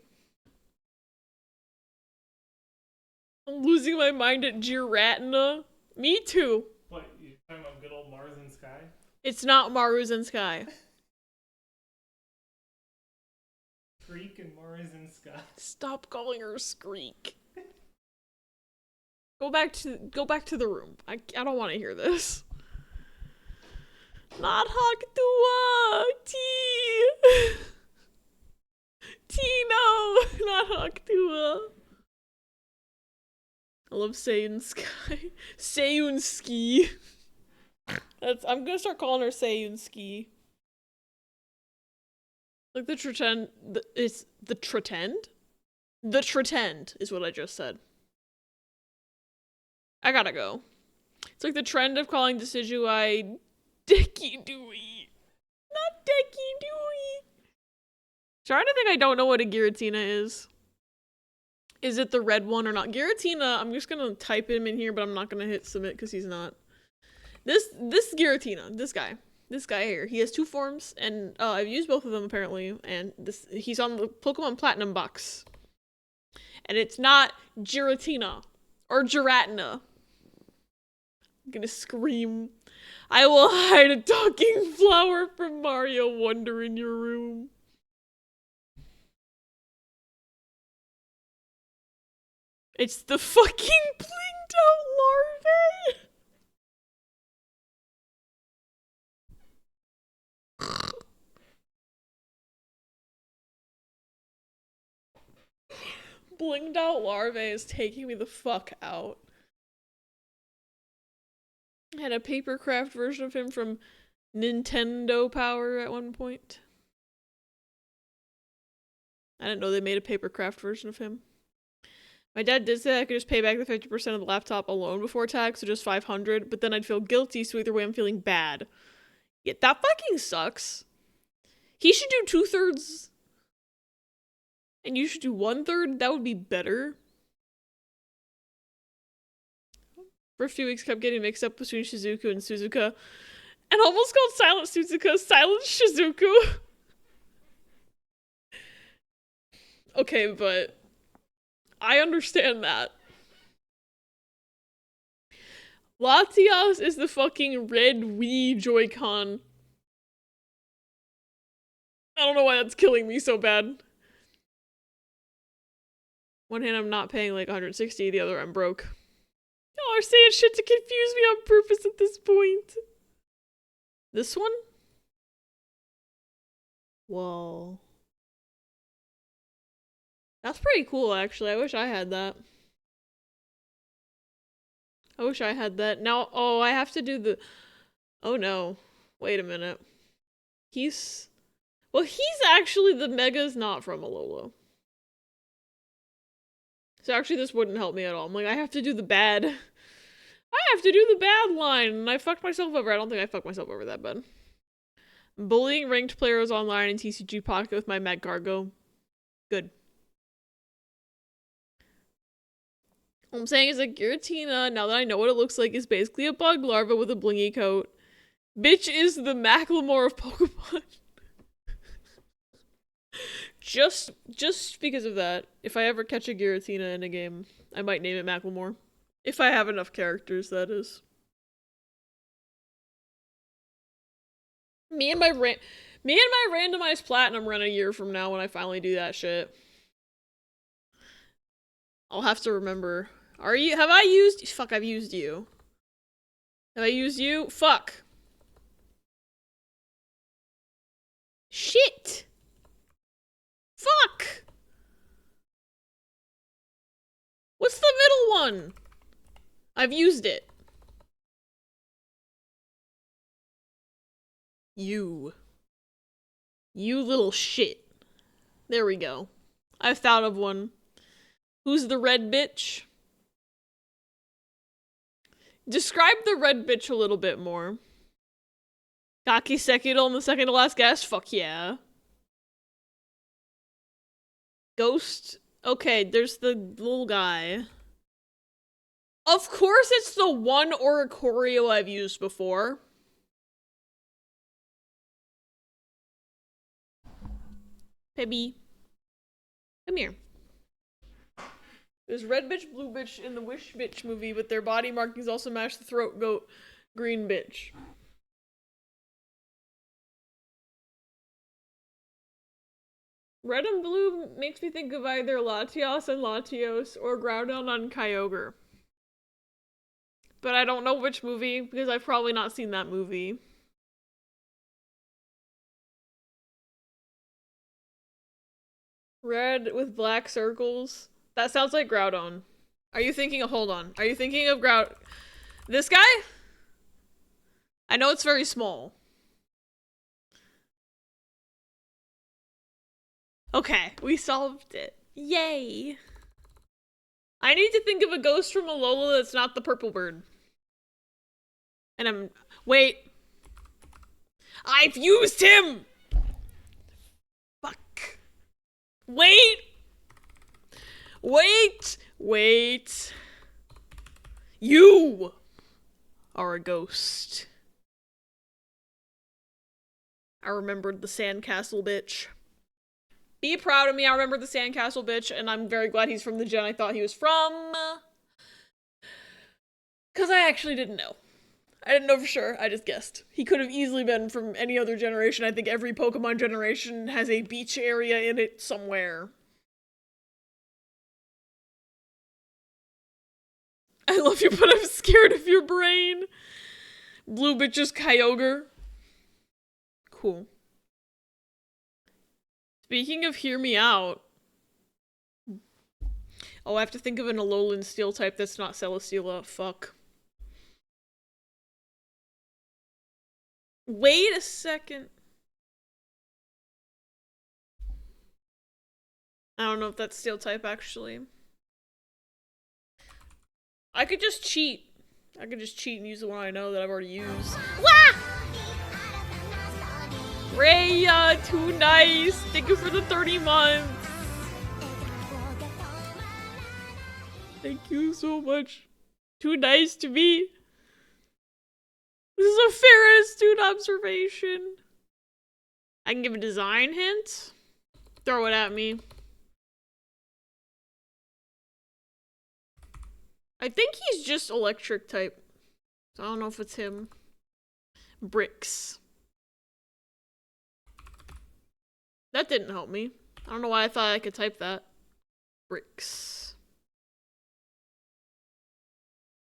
I'm losing my mind at Giratina. Me too. What, you talking about good old Mars and Sky? It's not Maruzensky. Creek and Mars and Sky. Stop calling her Skreek. Go back to the room. I don't want to hear this. Not Haktua! T! T, no! Not Haktua. I love Sayun Sky. Sayunski. I'm gonna start calling her Sayunski. Like the Tretend. It's the Tretend? The Tretend is what I just said. I gotta go. It's like the trend of calling Decidueye Dicky Dewey. Not Dicky Dewey. Trying to think I don't know what a Giratina is. Is it the red one or not? Giratina, I'm just gonna type him in here, but I'm not gonna hit submit because he's not. This Giratina, this guy here, he has two forms, and I've used both of them apparently, and he's on the Pokemon Platinum box. And it's not Giratina or Giratina. I'm gonna scream. I will hide a talking flower from Mario Wonder in your room. It's the fucking blinked out larvae. Blinked out larvae is taking me the fuck out. I had a papercraft version of him from Nintendo Power at one point. I didn't know they made a papercraft version of him. My dad did say I could just pay back the 50% of the laptop alone before tax, so just $500, but then I'd feel guilty, so either way I'm feeling bad. Yeah, that fucking sucks. He should do 2/3, and you should do 1/3. That would be better. For a few weeks, kept getting mixed up between Shizuku and Suzuka, and almost called Silent Suzuka Silent Shizuku. Okay, but I understand that. Latias is the fucking red Wii Joy-Con. I don't know why that's killing me so bad. One hand I'm not paying like 160, the other I'm broke. Y'all are saying shit to confuse me on purpose at this point. This one? Whoa. That's pretty cool, actually. I wish I had that. I wish I had that. Now, oh, I have to do the... Oh no. Wait a minute. Well, he's actually... The Mega's not from Alola. So actually this wouldn't help me at all. I'm like, I have to do the bad... I have to do the bad line, and I fucked myself over. I don't think I fucked myself over that bad. Bullying ranked players online in TCG Pocket with my Magcargo. Good. What I'm saying is that Giratina, now that I know what it looks like, is basically a bug larva with a blingy coat. Bitch is the Macklemore of Pokemon. just because of that, if I ever catch a Giratina in a game, I might name it Macklemore. If I have enough characters, that is. Me and my randomized platinum run a year from now when I finally do that shit. I'll have to remember. Have I used? Fuck, I've used you. Have I used you? Fuck. Shit. Fuck. What's the middle one? I've used it. You little shit. There we go. I've thought of one. Who's the red bitch? Describe the red bitch a little bit more. Gaki Sekiro in the second to last guess? Fuck yeah. Ghost? Okay, there's the little guy. Of course it's the one Oricorio I've used before. Pebby. Come here. There's red bitch, blue bitch in the Wish Bitch movie, but their body markings also match the throat goat green bitch. Red and blue makes me think of either Latios and Latios or Groudon and Kyogre. But I don't know which movie, because I've probably not seen that movie. Red with black circles. That sounds like Groudon. Are you thinking of, hold on. Are you thinking of this guy? I know it's very small. Okay, we solved it. Yay. I need to think of a ghost from Alola that's not the purple bird. And wait. I've used him! Fuck. Wait! You are a ghost. I remembered the sandcastle bitch. Be proud of me, I remembered the sandcastle bitch, and I'm very glad he's from the gen I thought he was from. Because I actually didn't know. I didn't know for sure, I just guessed. He could have easily been from any other generation. I think every Pokemon generation has a beach area in it somewhere. I love you, but I'm scared of your brain. Blue bitch's Kyogre. Cool. Speaking of hear me out. Oh, I have to think of an Alolan steel type that's not Celesteela. Fuck. Wait a second. I don't know if that's steel type actually. I could just cheat. I could just cheat and use the one I know that I've already used. Wah! Raya, too nice. Thank you for the 30 months. Thank you so much. Too nice to me. This is a fair and astute observation. I can give a design hint. Throw it at me. I think he's just electric type. So I don't know if it's him. Bricks. That didn't help me. I don't know why I thought I could type that. Bricks.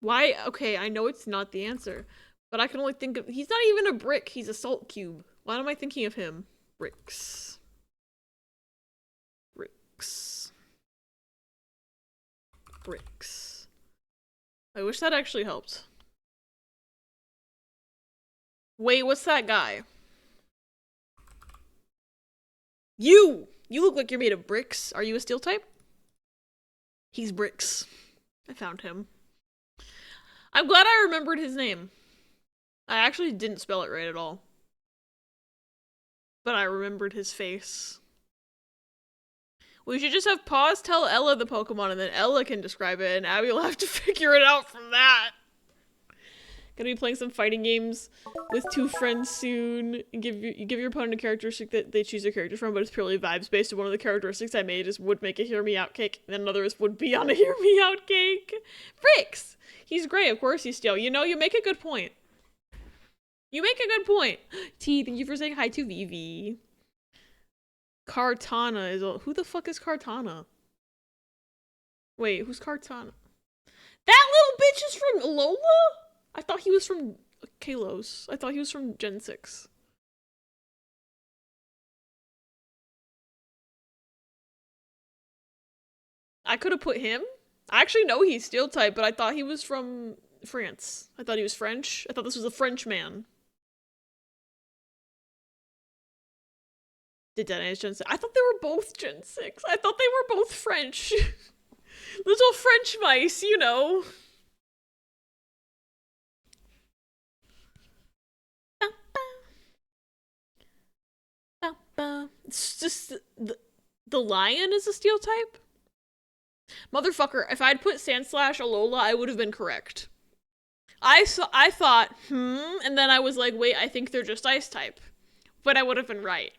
Why? Okay, I know it's not the answer. But I can only think of- he's not even a brick, he's a salt cube. Why am I thinking of him? Bricks. Bricks. Bricks. I wish that actually helped. Wait, what's that guy? You! You look like you're made of bricks. Are you a steel type? He's bricks. I found him. I'm glad I remembered his name. I actually didn't spell it right at all. But I remembered his face. We should just have Pause tell Ella the Pokemon and then Ella can describe it and Abby will have to figure it out from that. Gonna be playing some fighting games with 2 friends soon. You give your opponent a characteristic that they choose their character from, but it's purely vibes based. One of the characteristics I made is would make a hear me out cake, and then another is would be on a hear me out cake. Bricks! He's great, of course he's steel. You know, you make a good point. You make a good point. T, thank you for saying hi to Vivi. Kartana is who the fuck is Kartana? Wait, who's Kartana? That little bitch is from Lola? I thought he was from Kalos. I thought he was from Gen 6. I could have put him. I actually know he's steel type, but I thought he was from France. I thought he was French. I thought this was a French man. Did Dene is Gen 6? I thought they were both Gen 6. I thought they were both French. Little French mice, you know. It's just the lion is a steel type? Motherfucker, if I'd put Sandslash Alola, I would have been correct. I thought, and then I was like, wait, I think they're just ice type. But I would have been right.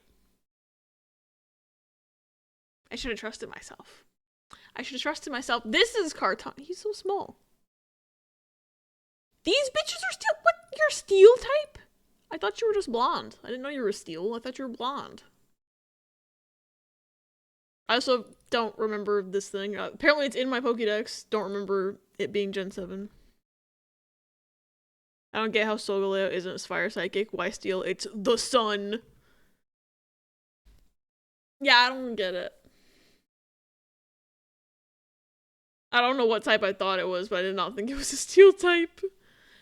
I should have trusted myself. I should have trusted myself. This is Karton. He's so small. These bitches are steel. What? You're steel type? I thought you were just blonde. I didn't know you were steel. I thought you were blonde. I also don't remember this thing. Apparently it's in my Pokédex. Don't remember it being Gen 7. I don't get how Solgaleo isn't Fire Psychic. Why Steel? It's the sun. Yeah, I don't get it. I don't know what type I thought it was, but I did not think it was a Steel type.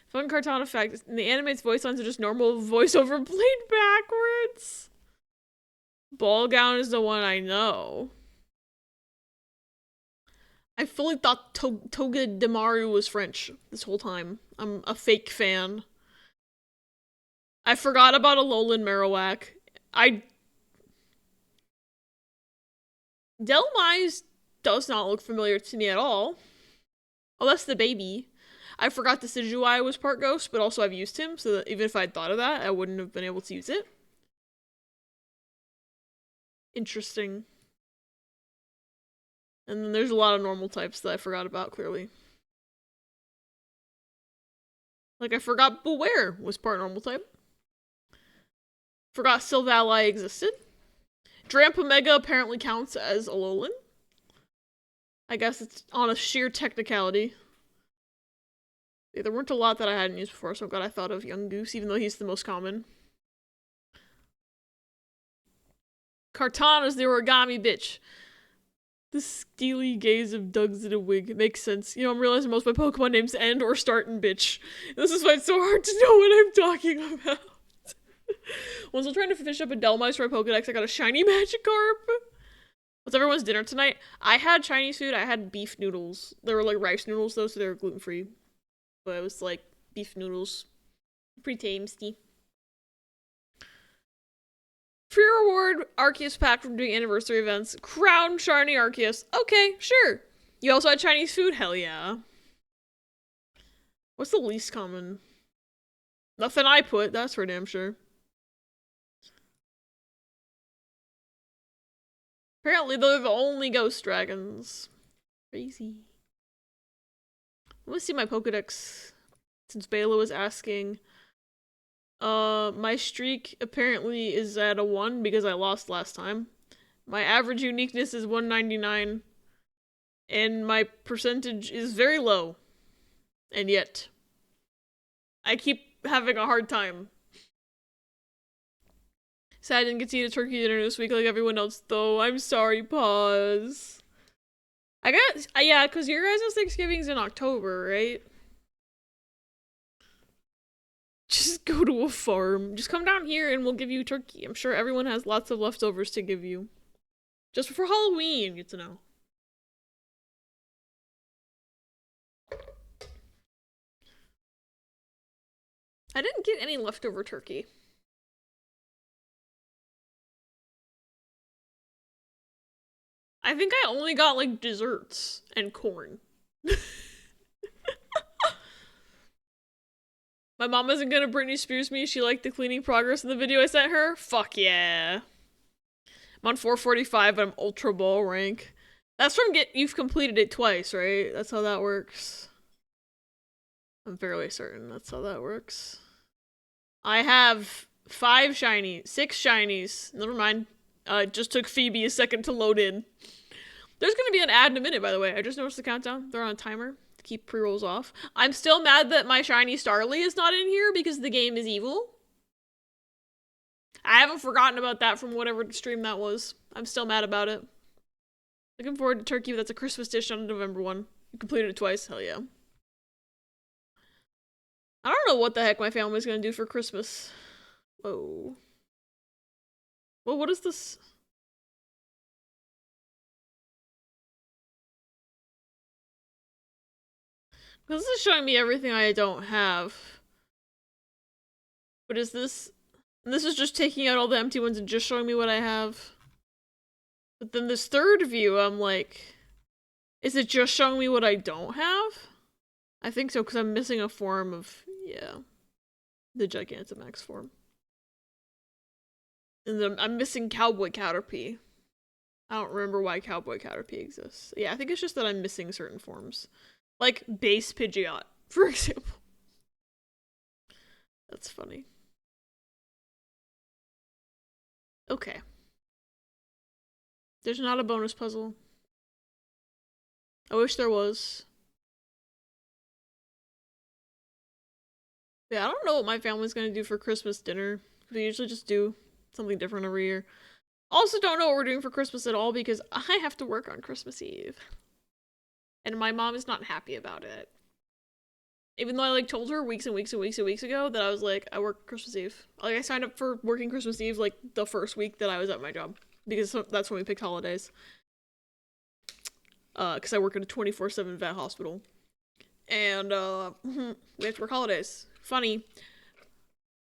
Fun Kartana fact. The animate's voice lines are just normal voiceover played backwards. Ball Gown is the one I know. I fully thought Toga Demaru was French this whole time. I'm a fake fan. I forgot about Alolan Marowak. Delmise does not look familiar to me at all. Oh, that's the baby. I forgot the Decidueye was part ghost, but also I've used him, so that even if I'd thought of that, I wouldn't have been able to use it. Interesting. And then there's a lot of normal types that I forgot about, clearly. Like, I forgot Beware was part normal type. Forgot Silvally existed. Drampomega apparently counts as Alolan. I guess it's on a sheer technicality. Yeah, there weren't a lot that I hadn't used before, so I'm glad I thought of Young Goose, even though he's the most common. Kartana's the origami bitch. The steely gaze of Doug's in a wig. It makes sense. You know, I'm realizing most of my Pokemon names end or start in bitch. This is why it's so hard to know what I'm talking about. Once I was trying to finish up a Delmice for my Pokedex, I got a shiny Magikarp. What's everyone's dinner tonight? I had Chinese food. I had beef noodles. They were like rice noodles though, so they were gluten free. But it was like beef noodles. Pretty tasty. Free reward Arceus pack from doing anniversary events. Crown shiny Arceus. Okay, sure. You also had Chinese food? Hell yeah. What's the least common? Nothing I put, that's for damn sure. Apparently they're the only ghost dragons. Crazy. Let me see my Pokedex. Since Bela was asking. My streak apparently is at a 1 because I lost last time. My average uniqueness is 199. And my percentage is very low. And yet, I keep having a hard time. Sad I didn't get to eat a turkey dinner this week like everyone else, though. I'm sorry, pause. I got, yeah, because your guys' Thanksgiving's in October, right? Just go to a farm. Just come down here and we'll give you turkey. I'm sure everyone has lots of leftovers to give you. Just for Halloween, get to know. I didn't get any leftover turkey. I think I only got like desserts and corn. My mom isn't gonna Britney Spears me. She liked the cleaning progress in the video I sent her. Fuck yeah. I'm on 445, but I'm ultra ball rank. That's from you've completed it twice, right? That's how that works. I'm fairly certain that's how that works. I have 6 shinies. Never mind. It just took Phoebe a second to load in. There's gonna be an ad in a minute, by the way. I just noticed the countdown. They're on a timer to keep pre-rolls off. I'm still mad that my shiny Starly is not in here because the game is evil. I haven't forgotten about that from whatever stream that was. I'm still mad about it. Looking forward to turkey, but that's a Christmas dish on November 1. You completed it twice. Hell yeah. I don't know what the heck my family's gonna do for Christmas. Whoa. Well, what is this? This is showing me everything I don't have. What is this? This is just taking out all the empty ones and just showing me what I have. But then this third view, I'm like, is it just showing me what I don't have? I think so, because I'm missing a form of, yeah, the Gigantamax form. And then I'm missing Cowboy Caterpie. I don't remember why Cowboy Caterpie exists. Yeah, I think it's just that I'm missing certain forms. Like base Pidgeot, for example. That's funny. Okay. There's not a bonus puzzle. I wish there was. Yeah, I don't know what my family's gonna do for Christmas dinner. We usually just do something different every year. Also don't know what we're doing for Christmas at all because I have to work on Christmas Eve. And my mom is not happy about it. Even though I like told her weeks and weeks and weeks and weeks ago that I was like, I work Christmas Eve. Like I signed up for working Christmas Eve like the first week that I was at my job. Because that's when we picked holidays. Because I work at a 24/7 vet hospital. And we have to work holidays. Funny.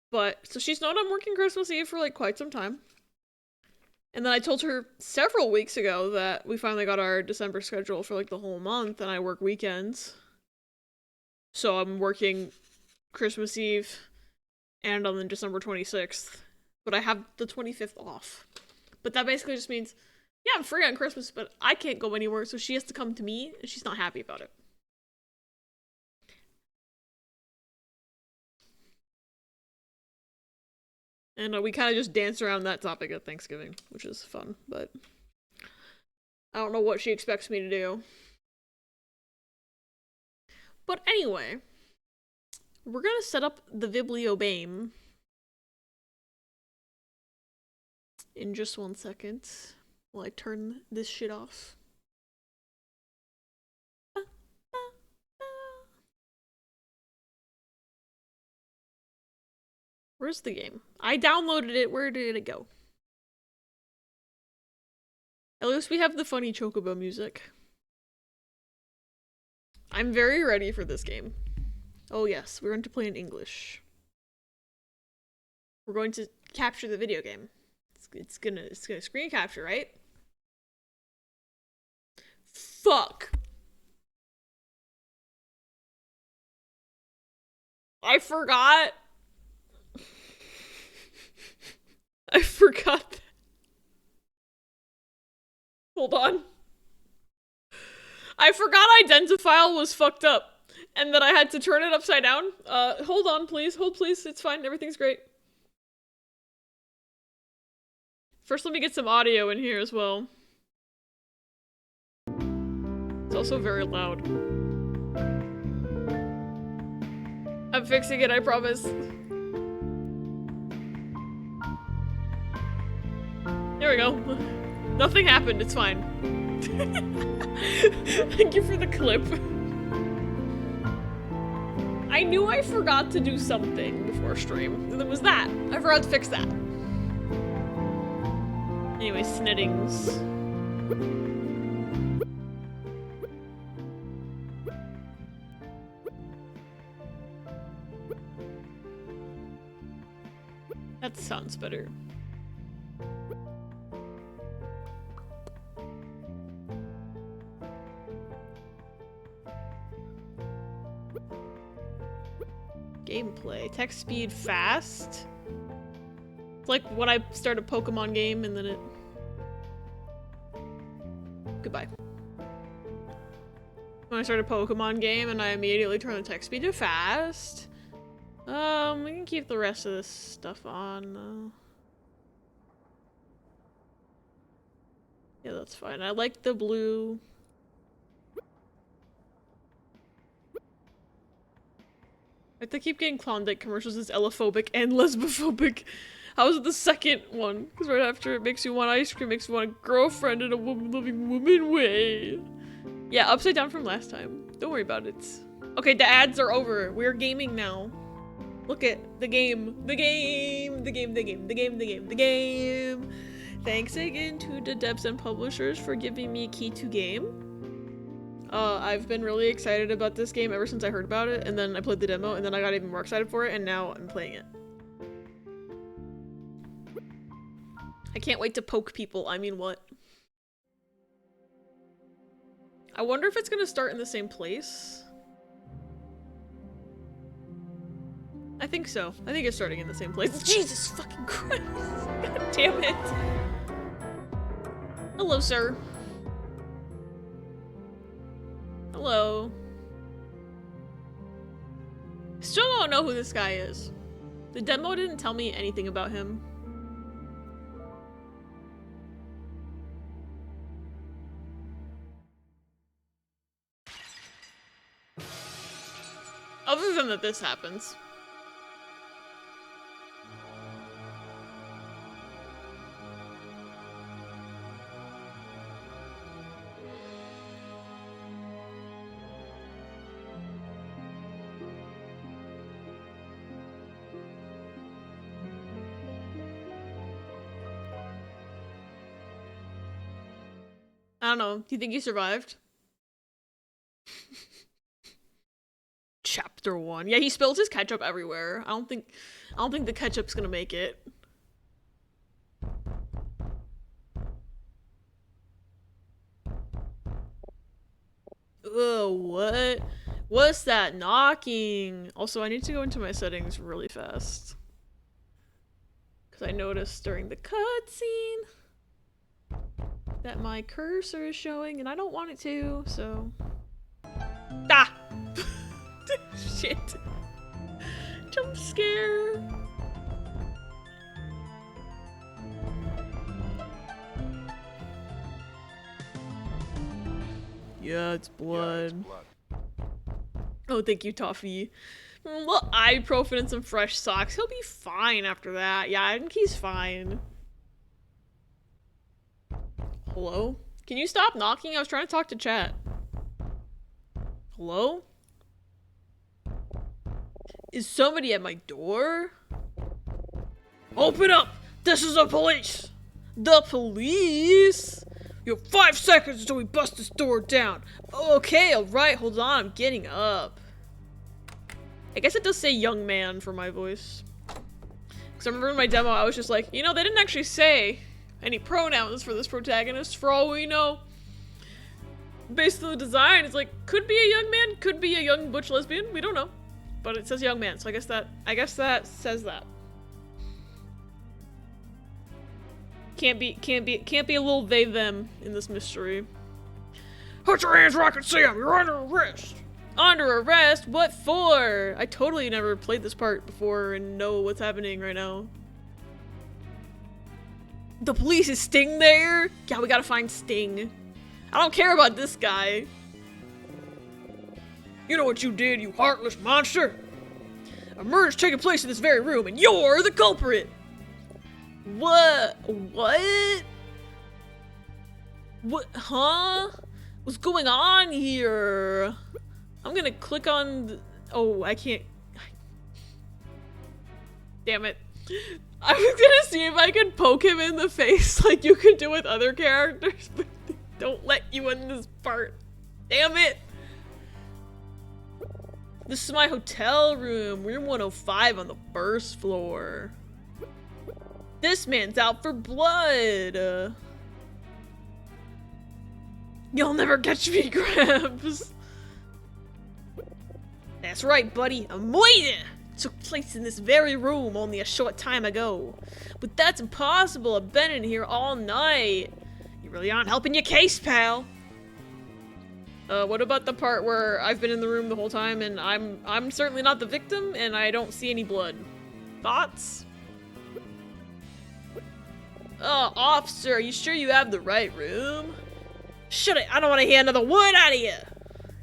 But, so she's known I'm working Christmas Eve for like quite some time. And then I told her several weeks ago that we finally got our December schedule for like the whole month and I work weekends. So I'm working Christmas Eve and on the December 26th. But I have the 25th off. But that basically just means, yeah, I'm free on Christmas, but I can't go anywhere, so she has to come to me, and she's not happy about it. And we kind of just dance around that topic at Thanksgiving, which is fun, but I don't know what she expects me to do. But anyway, we're gonna set up the Bibliobame in just 1 second while I turn this shit off. Where's the game? I downloaded it. Where did it go? At least we have the funny chocobo music. I'm very ready for this game. Oh yes, we're going to play in English. We're going to capture the video game. It's gonna screen capture, right? Fuck. I forgot. I forgot that. Hold on. I forgot identifial was fucked up and that I had to turn it upside down. Hold on, please. Hold, please. It's fine. Everything's great. First, let me get some audio in here as well. It's also very loud. I'm fixing it, I promise. There we go. Nothing happened, it's fine. Thank you for the clip. I knew I forgot to do something before stream. And it was that. I forgot to fix that. Anyway, snittings. That sounds better. Gameplay. Text speed fast. It's like when I start a Pokemon game and then it... Goodbye. When I start a Pokemon game and I immediately turn the text speed to fast. We can keep the rest of this stuff on, though. Yeah, that's fine. I like the blue. I have to keep getting Klondike commercials as elophobic and lesbophobic. How was it the second one? Because right after it makes you want ice cream, makes you want a girlfriend in a woman-loving woman way. Yeah, upside down from last time. Don't worry about it. Okay, the ads are over. We're gaming now. Look at the game. The game. The game. The game. The game. The game. The game. Thanks again to the devs and publishers for giving me a key to game. I've been really excited about this game ever since I heard about it, and then I played the demo, and then I got even more excited for it, and now I'm playing it. I can't wait to poke people. I mean, what? I wonder if it's gonna start in the same place. I think so. I think it's starting in the same place. Jesus fucking Christ! God damn it! Hello, sir. Hello. Still don't know who this guy is. The demo didn't tell me anything about him. Other than that this happens. I don't know. Do you think he survived? Chapter 1. Yeah, he spills his ketchup everywhere. I don't think the ketchup's gonna make it. Ugh, what? What's that knocking? Also, I need to go into my settings really fast. Because I noticed during the cutscene that my cursor is showing and I don't want it to, so... Ah! Shit. Jump scare. Yeah, it's blood. Oh, thank you, Toffee. Well, ibuprofen and some fresh socks. He'll be fine after that. Yeah, I think he's fine. Hello? Can you stop knocking? I was trying to talk to chat. Hello? Is somebody at my door? Open up! This is the police! The police? You have 5 seconds until we bust this door down. Okay, alright, hold on, I'm getting up. I guess it does say young man for my voice. Because I remember in my demo, I was just like, you know, they didn't actually say any pronouns for this protagonist, for all we know. Based on the design, it's like, could be a young man, could be a young butch lesbian, we don't know. But it says young man, so I guess that says that. Can't be a little they them in this mystery. Put your hands where I can see them, you're under arrest! Under arrest? What for? I totally never played this part before and know what's happening right now. The police, is Sting there? Yeah, we gotta find Sting. I don't care about this guy. You know what you did, you heartless monster? A murder's taking place in this very room and you're the culprit! What? What? What? Huh? What's going on here? I'm gonna click on the, oh, I can't. Damn it. I was gonna see if I could poke him in the face like you could do with other characters, but they don't let you in this part. Damn it. This is my hotel room, room 105 on the first floor. This man's out for blood. You'll never catch me, Gramps. That's right, buddy. A murder took place in this very room only a short time ago. But that's impossible. I've been in here all night. You really aren't helping your case, pal. What about the part where I've been in the room the whole time and I'm certainly not the victim and I don't see any blood? Thoughts? Officer, are you sure you have the right room? Shut it! I don't want to hear another word out of you!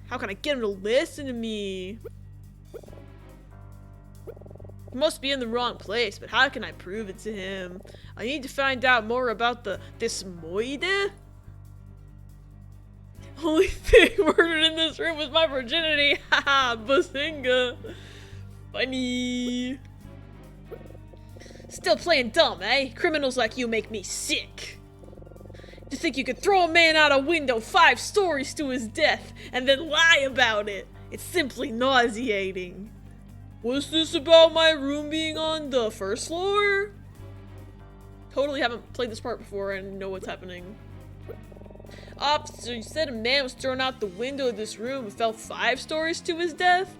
How can I get him to listen to me? He must be in the wrong place, but how can I prove it to him? I need to find out more about this murder. Only thing murdered in this room was my virginity. Haha, bazinga. Funny. Still playing dumb, eh? Criminals like you make me sick. To think you could throw a man out a window 5 stories to his death and then lie about it. It's simply nauseating. Was this about my room being on the first floor? Totally haven't played this part before and know what's happening. Officer, you said a man was thrown out the window of this room and fell 5 stories to his death?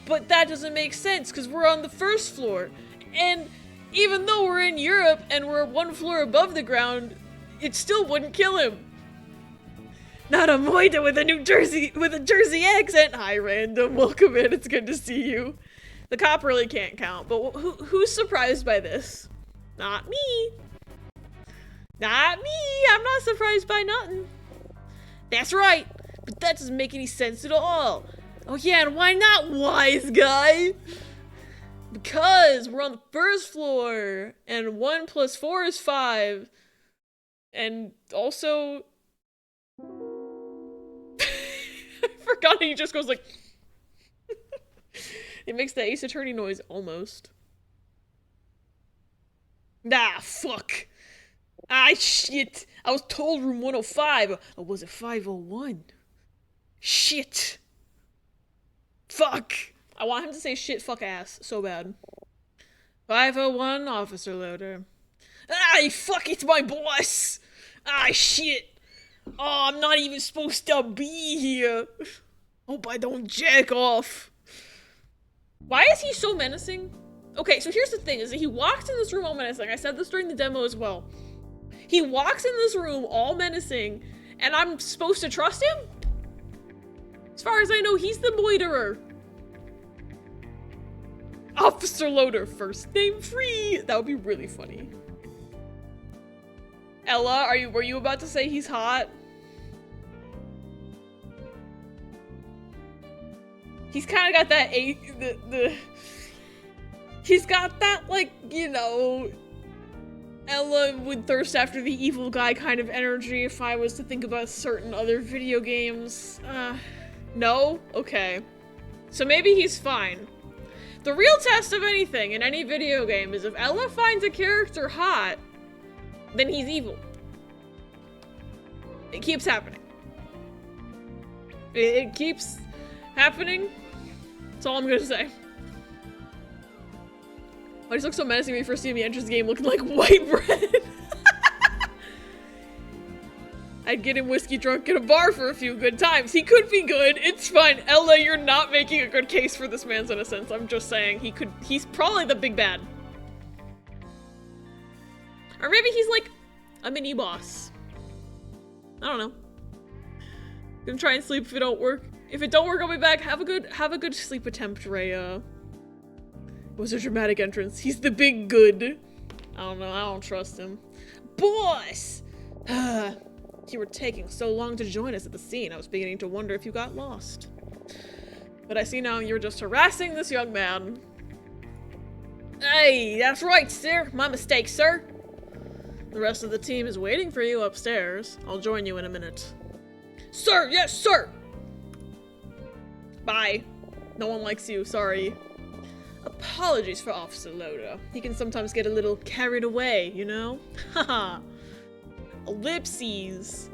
But that doesn't make sense because we're on the first floor. And even though we're in Europe and we're 1 floor above the ground, it still wouldn't kill him. Not a moida with a Jersey accent. Hi, random. Welcome in. It's good to see you. The cop really can't count, but who's surprised by this? Not me. Not me. I'm not surprised by nothing. That's right. But that doesn't make any sense at all. Oh yeah, and why not, wise guy? Because we're on the first floor, and 1 + 4 is 5. And also... I forgot he just goes like... It makes the Ace Attorney noise, almost. Ah, fuck. Ah, shit. I was told room 105. Or was it 501? Shit. Fuck. I want him to say shit, fuck, ass so bad. 501, Officer Loader. Ah, fuck, it's my boss. Ah, shit. Oh, I'm not even supposed to be here. Hope I don't jack off. Why is he so menacing? Okay, so here's the thing, is that he walks in this room all menacing. I said this during the demo as well. He walks in this room all menacing, and I'm supposed to trust him? As far as I know, he's the moiterer. Officer Loader, first name free. That would be really funny. Ella, were you about to say he's hot? He's kind of got that he's got that, like, you know, Ella would thirst after the evil guy kind of energy if I was to think about certain other video games. No? Okay. So maybe he's fine. The real test of anything in any video game is if Ella finds a character hot, then he's evil. It keeps happening. It keeps happening. That's all I'm gonna say. Why does he look so menacing when he first see me enters the game looking like white bread? I'd get him whiskey drunk in a bar for a few good times. He could be good. It's fine. Ella, you're not making a good case for this man's innocence. I'm just saying he's probably the big bad. Or maybe he's like a mini boss. I don't know. Gonna try and sleep if it don't work. If it don't work, I'll be back. Have a good sleep attempt, Rhea. It was a dramatic entrance. He's the big good. I don't know. I don't trust him. Boss! You were taking so long to join us at the scene. I was beginning to wonder if you got lost. But I see now you're just harassing this young man. Hey, that's right, sir. My mistake, sir. The rest of the team is waiting for you upstairs. I'll join you in a minute. Sir, yes, sir! Bye. No one likes you, sorry. Apologies for Officer Loda. He can sometimes get a little carried away, you know? Haha. Ellipses.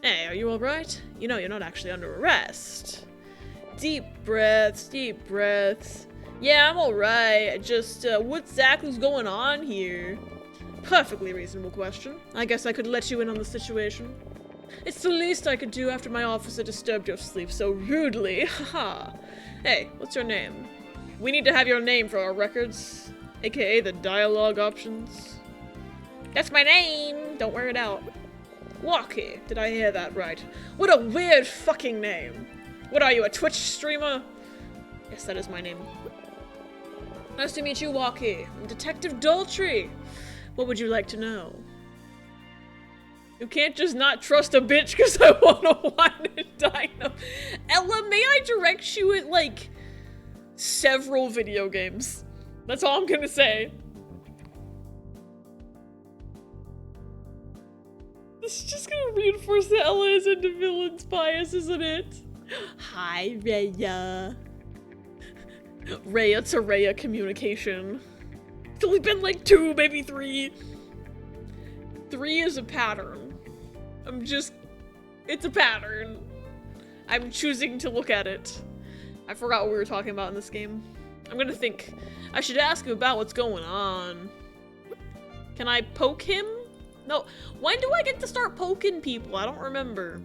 Hey, are you alright? You know you're not actually under arrest. Deep breaths, deep breaths. Yeah, I'm alright. Just, what exactly's going on here? Perfectly reasonable question. I guess I could let you in on the situation. It's the least I could do after my officer disturbed your sleep so rudely. Haha. Hey, what's your name? We need to have your name for our records, aka the dialogue options. That's my name! Don't wear it out. Walkie, did I hear that right? What a weird fucking name. What are you, a Twitch streamer? Yes, that is my name. Nice to meet you, Walkie. I'm Detective Daltrey. What would you like to know? You can't just not trust a bitch because I want to wine and dine them. Ella, may I direct you at, like, several video games? That's all I'm gonna say. This is just gonna reinforce that Ella is into villain's bias, isn't it? Hi, Rhea. Rhea to Rhea communication. It's only been like 2, maybe 3. 3 is a pattern. It's a pattern. I'm choosing to look at it. I forgot what we were talking about in this game. I'm gonna think. I should ask him about what's going on. Can I poke him? No. When do I get to start poking people? I don't remember.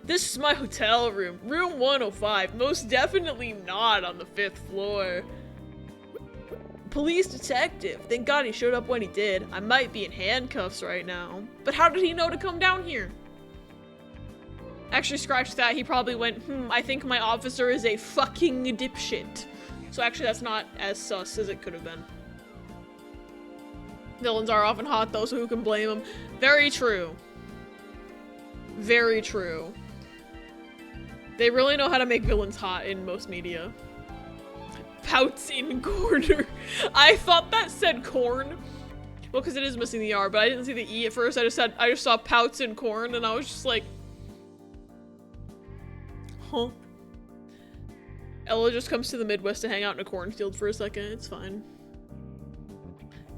This is my hotel room. Room 105. Most definitely not on the 5th floor. Police detective. Thank God he showed up when he did. I might be in handcuffs right now. But how did he know to come down here? Actually, scratch that. He probably went, I think my officer is a fucking dipshit. So actually, that's not as sus as it could have been. Villains are often hot, though, so who can blame them? Very true. Very true. They really know how to make villains hot in most media. Pouts in corner. I thought that said corn. Well, because it is missing the R, but I didn't see the E at first. I just saw pouts in corn, and I was just like, huh. Ella just comes to the Midwest to hang out in a cornfield for a second. It's fine.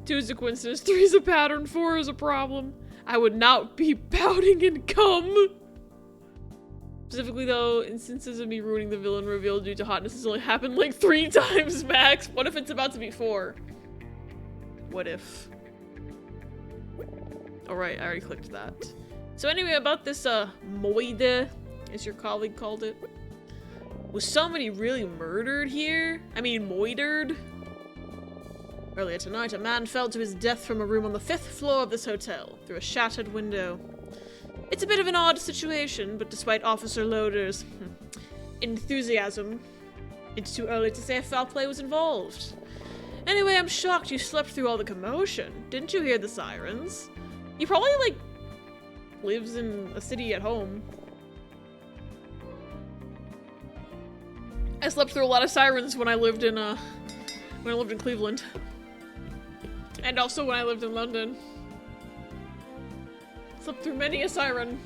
2 is a coincidence, 3 is a pattern, 4 is a problem. I would not be pouting and cum. Specifically though, instances of me ruining the villain reveal due to hotness has only happened like 3 times max. What if it's about to be 4? What if? Alright, I already clicked that. So anyway, about this moide, as your colleague called it. Was somebody really murdered here? I mean, moitered? Earlier tonight, a man fell to his death from a room on the 5th floor of this hotel, through a shattered window. It's a bit of an odd situation, but despite Officer Loader's enthusiasm, it's too early to say if foul play was involved. Anyway, I'm shocked you slept through all the commotion. Didn't you hear the sirens? He probably, like, lives in a city at home. I slept through a lot of sirens when I lived in Cleveland. And also when I lived in London. Slept through many a siren.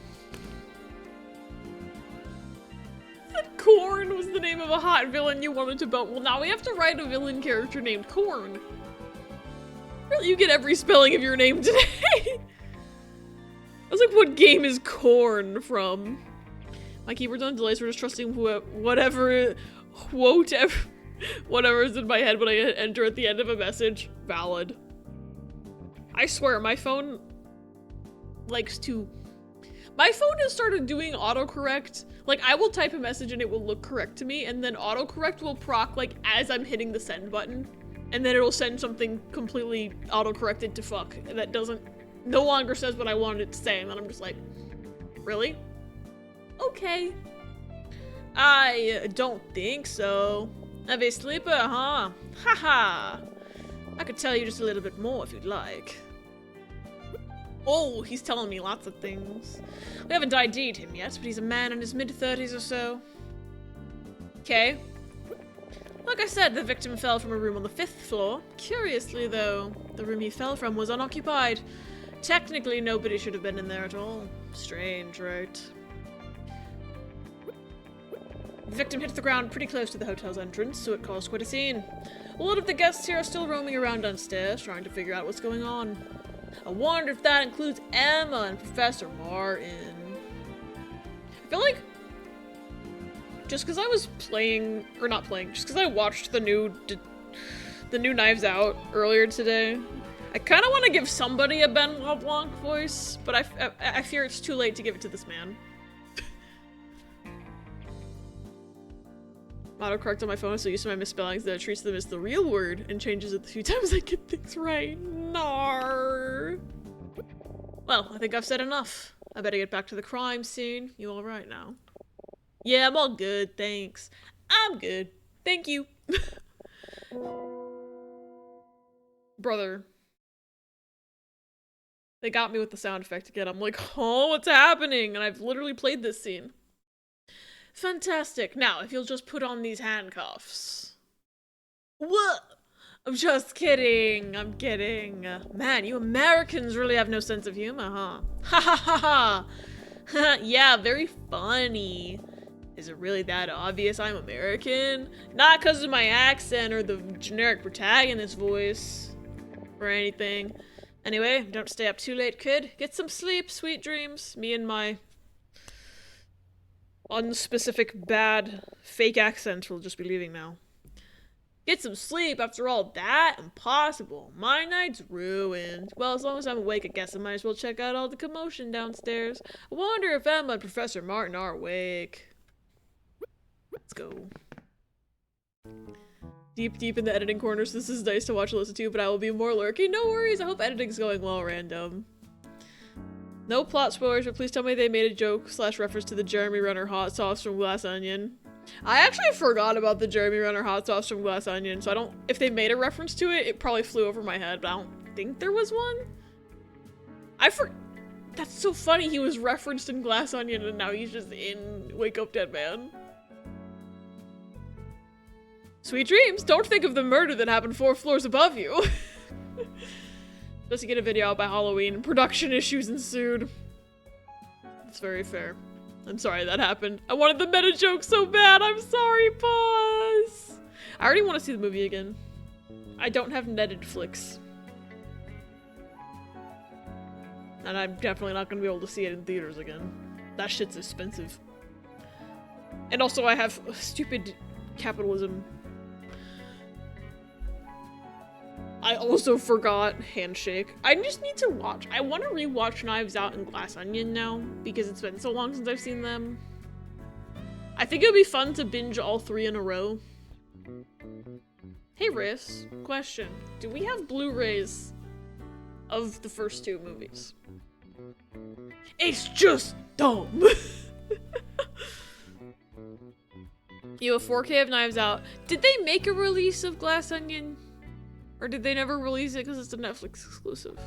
Said Corn was the name of a hot villain you wanted to vote. Well, now we have to write a villain character named Corn. Really, you get every spelling of your name today. I was like, what game is Corn from? My keyboard's on delay, so we're just trusting whatever is in my head when I hit enter at the end of a message. Valid. I swear, my phone likes to... My phone has started doing autocorrect. Like, I will type a message and it will look correct to me, and then autocorrect will proc, like, as I'm hitting the send button. And then it'll send something completely autocorrected to fuck that no longer says what I wanted it to say, and then I'm just like, really? Okay. I don't think so. Have a sleeper, huh? Haha. I could tell you just a little bit more if you'd like. Oh, he's telling me lots of things. We haven't ID'd him yet, but he's a man in his mid-30s or so. Okay. Like I said, the victim fell from a room on the 5th floor. Curiously, though, the room he fell from was unoccupied. Technically, nobody should have been in there at all. Strange, right? The victim hit the ground pretty close to the hotel's entrance, so it caused quite a scene. A lot of the guests here are still roaming around downstairs, trying to figure out what's going on. I wonder if that includes Emma and Professor Martin. I feel like just because I was playing, or not playing, just because I watched the new Knives Out earlier today, I kind of want to give somebody a Benoit Blanc voice, but I fear it's too late to give it to this man. Autocorrect on my phone, so used to my misspellings that it treats them as the real word and changes it the few times I get things right. Nar. Well, I think I've said enough. I better get back to the crime scene. You all right now? Yeah, I'm all good, thanks. I'm good. Thank you. Brother. They got me with the sound effect again. I'm like, oh, what's happening? And I've literally played this scene. Fantastic. Now, if you'll just put on these handcuffs. What? I'm just kidding. I'm kidding. Man, you Americans really have no sense of humor, huh? Ha ha ha ha. Yeah, very funny. Is it really that obvious I'm American? Not because of my accent or the generic protagonist voice or anything. Anyway, don't stay up too late, kid. Get some sleep, sweet dreams. Me and my unspecific bad fake accent will just be leaving now. Get some sleep. After all, that impossible. My night's ruined. Well, as long as I'm awake, I guess I might as well check out all the commotion downstairs. I wonder if Emma and Professor Martin are awake. Let's go. Deep in the editing corners. This is nice to watch and listen to, but I will be more lurking. No worries. I hope editing's going well, random. No plot spoilers, but please tell me they made a joke / reference to the Jeremy Renner hot sauce from Glass Onion. I actually forgot about the Jeremy Renner hot sauce from Glass Onion, so I don't- if they made a reference to it, it probably flew over my head, but I don't think there was one. That's so funny, he was referenced in Glass Onion and now he's just in Wake Up Dead Man. Sweet dreams, don't think of the murder that happened 4 floors above you. Supposed to get a video out by Halloween. Production issues ensued. That's very fair. I'm sorry that happened. I wanted the meta joke so bad. I'm sorry, boss. I already want to see the movie again. I don't have Netflix. And I'm definitely not going to be able to see it in theaters again. That shit's expensive. And also I have stupid capitalism. I also forgot Handshake. I just need to watch. I want to rewatch Knives Out and Glass Onion now because it's been so long since I've seen them. I think it would be fun to binge all 3 in a row. Hey Riss, question. Do we have Blu-rays of the first 2 movies? It's just dumb. You have 4K of Knives Out. Did they make a release of Glass Onion? Or did they never release it because it's a Netflix exclusive?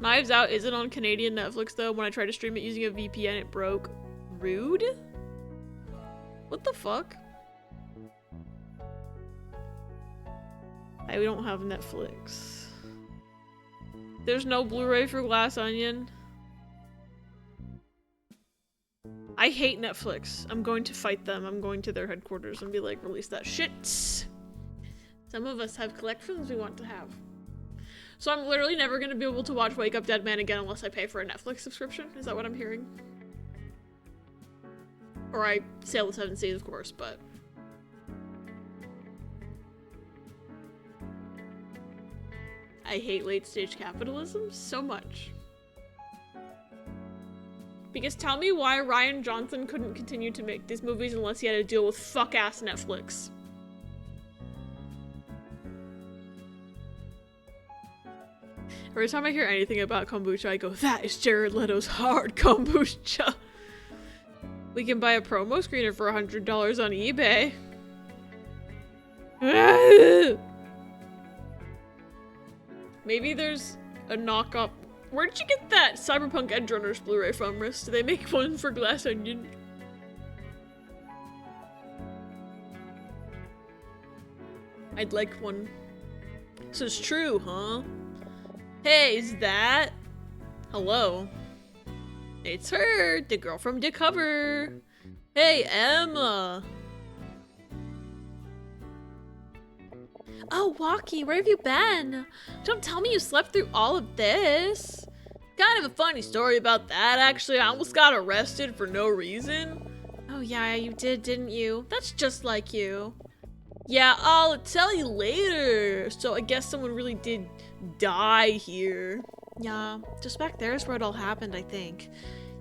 Knives Out isn't on Canadian Netflix though. When I tried to stream it using a VPN, it broke. Rude? What the fuck? I don't have Netflix. There's no Blu-ray for Glass Onion. I hate Netflix. I'm going to fight them. I'm going to their headquarters and be like, release that shit. Some of us have collections we want to have. So I'm literally never going to be able to watch Wake Up Dead Man again unless I pay for a Netflix subscription. Is that what I'm hearing? Or I Sail the Seven Seas, of course, but... I hate late-stage capitalism so much. Because tell me why Rian Johnson couldn't continue to make these movies unless he had to deal with fuck-ass Netflix. Every time I hear anything about kombucha, I go, that is Jared Leto's hard kombucha. We can buy a promo screener for $100 on eBay. Maybe there's a knockoff. Where did you get that Cyberpunk Edge Runners Blu-ray from, Riss? Do they make one for Glass Onion? I'd like one. This is true, huh? Hey, is that? Hello. It's her, the girl from the cover. Hey, Emma. Oh, Walkie, where have you been? Don't tell me you slept through all of this. Kind of a funny story about that, actually. I almost got arrested for no reason. Oh yeah, you did, didn't you? That's just like you. Yeah, I'll tell you later. So I guess someone really did die here. Yeah, just back there is where it all happened, I think.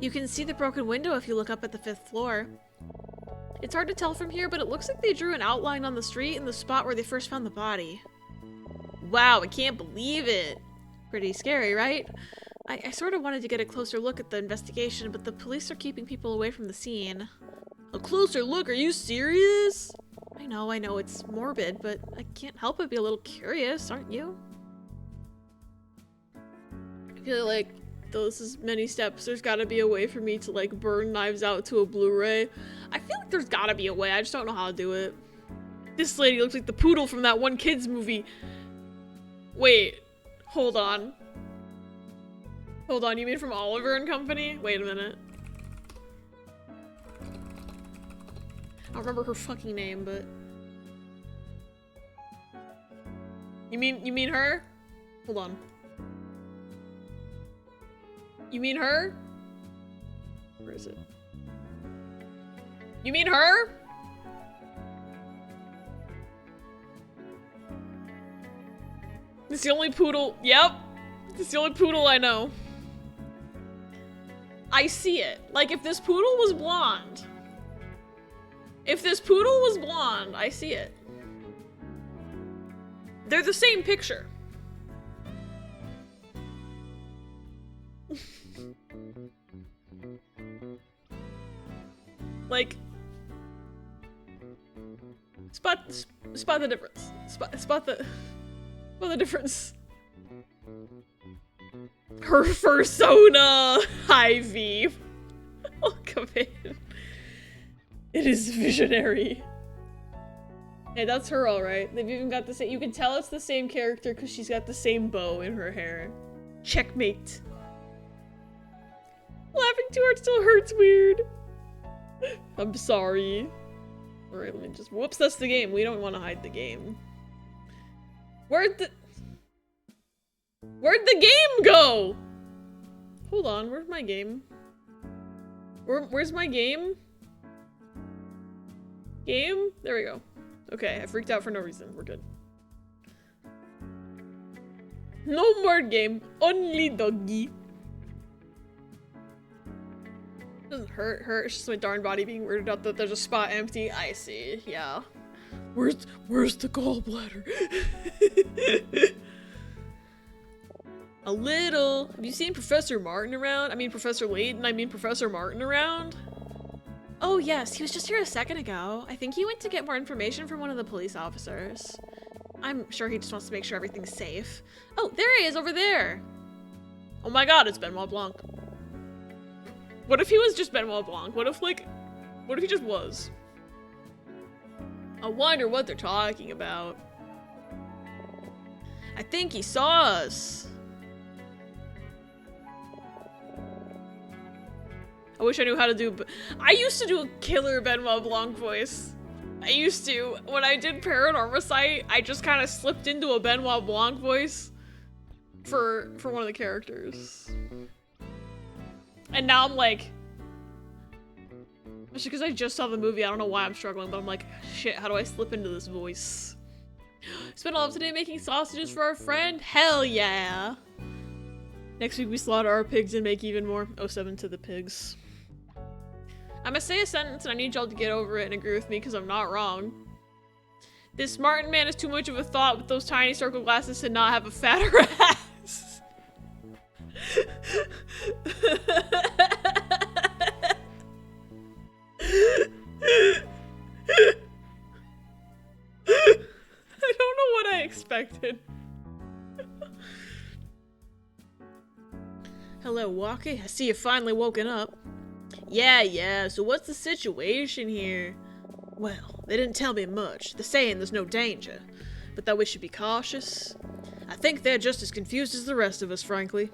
You can see the broken window if you look up at the 5th floor. It's hard to tell from here, but it looks like they drew an outline on the street in the spot where they first found the body. Wow, I can't believe it. Pretty scary, right? I sort of wanted to get a closer look at the investigation, but the police are keeping people away from the scene. A closer look? Are you serious? I know, it's morbid, but I can't help but be a little curious, aren't you? I feel like those is many steps. There's gotta be a way for me to like burn Knives Out to a Blu-ray. I feel like there's gotta be a way, I just don't know how to do it. This lady looks like the poodle from that one kids movie. Wait, hold on. Hold on, you mean from Oliver and Company? Wait a minute. I don't remember her fucking name, but... You mean her? Hold on. You mean her? Where is it? You mean her? It's the only poodle. Yep. It's the only poodle I know. I see it. Like, if this poodle was blonde. If this poodle was blonde, I see it. They're the same picture. Like, spot the difference. Spot the difference. Her persona, Ivy. Welcome in. It is visionary. Hey, that's her, all right. They've even got the same. You can tell it's the same character because she's got the same bow in her hair. Checkmate. Laughing too hard still hurts weird. I'm sorry. Alright, let me just... Whoops, that's the game. We don't want to hide the game. Where'd the game go? Hold on, where's my game? Where's my game? Game? There we go. Okay, I freaked out for no reason. We're good. No more game. Only doggy. Doesn't hurt her. It's just my darn body being weirded out that there's a spot empty. I see. Yeah. Where's the gallbladder? A little. Have you seen Professor Martin around? I mean Professor Layton. I mean Professor Martin around? Oh yes, he was just here a second ago. I think he went to get more information from one of the police officers. I'm sure he just wants to make sure everything's safe. Oh, there he is over there. Oh my god, it's Benoit Blanc. What if he was just Benoit Blanc? What if he just was? I wonder what they're talking about. I think he saw us. I wish I knew how to do. I used to do a killer Benoit Blanc voice. I used to. When I did Paranormicite, I just kind of slipped into a Benoit Blanc voice for one of the characters. And now I'm like, just because I just saw the movie, I don't know why I'm struggling, but I'm like, shit, how do I slip into this voice? Spent all of today making sausages for our friend? Hell yeah! Next week we slaughter our pigs and make even more. 07 to the pigs. I'm gonna say a sentence and I need y'all to get over it and agree with me because I'm not wrong. This Martin man is too much of a thought with those tiny circle glasses to not have a fatter ass. I don't know what I expected. Hello, Walkie. I see you finally woken up. Yeah, so what's the situation here? Well, they didn't tell me much. They're saying there's no danger, but that we should be cautious. I think they're just as confused as the rest of us, frankly.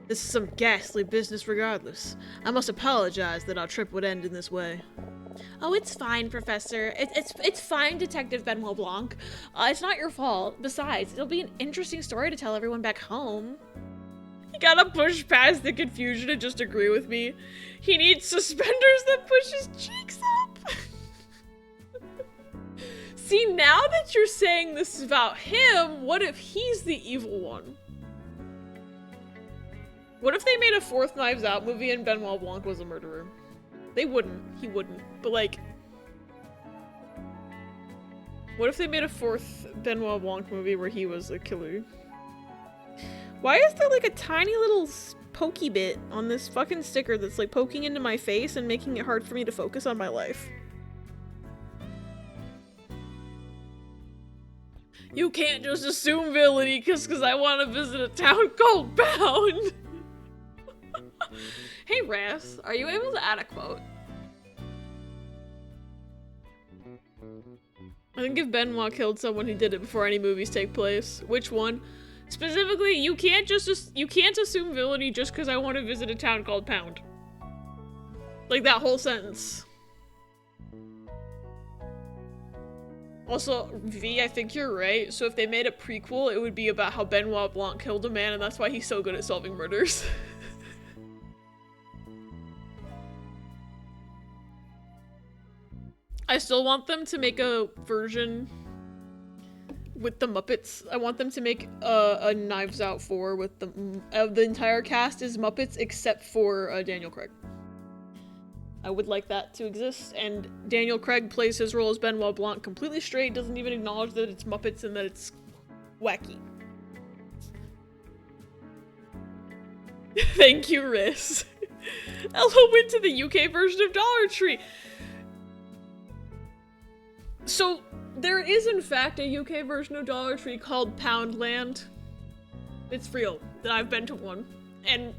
This is some ghastly business regardless. I must apologize that our trip would end in this way. Oh, it's fine, Professor. It's fine, Detective Benoit Blanc. It's not your fault. Besides, it'll be an interesting story to tell everyone back home. You gotta push past the confusion and just agree with me. He needs suspenders that push his cheeks up. See, now that you're saying this is about him, what if he's the evil one? What if they made a fourth Knives Out movie and Benoit Blanc was a murderer? They wouldn't. He wouldn't. But like, what if they made a fourth Benoit Blanc movie where he was a killer? Why is there like a tiny little pokey bit on this fucking sticker that's like poking into my face and making it hard for me to focus on my life? You can't just assume villainy because I want to visit a town called Pound. Hey Ras, are you able to add a quote? I think if Benoit killed someone, he did it before any movies take place. Which one? Specifically, you can't assume villainy just because I want to visit a town called Pound. Like that whole sentence. Also, V, I think you're right. So if they made a prequel, it would be about how Benoit Blanc killed a man and that's why he's so good at solving murders. I still want them to make a version with the Muppets. I want them to make a Knives Out 4 with the entire cast is Muppets except for Daniel Craig. I would like that to exist, and Daniel Craig plays his role as Benoit Blanc completely straight, doesn't even acknowledge that it's Muppets and that it's wacky. Thank you, Riz. Ella went to the UK version of Dollar Tree. So, there is in fact a UK version of Dollar Tree called Poundland. It's real. I've been to one. And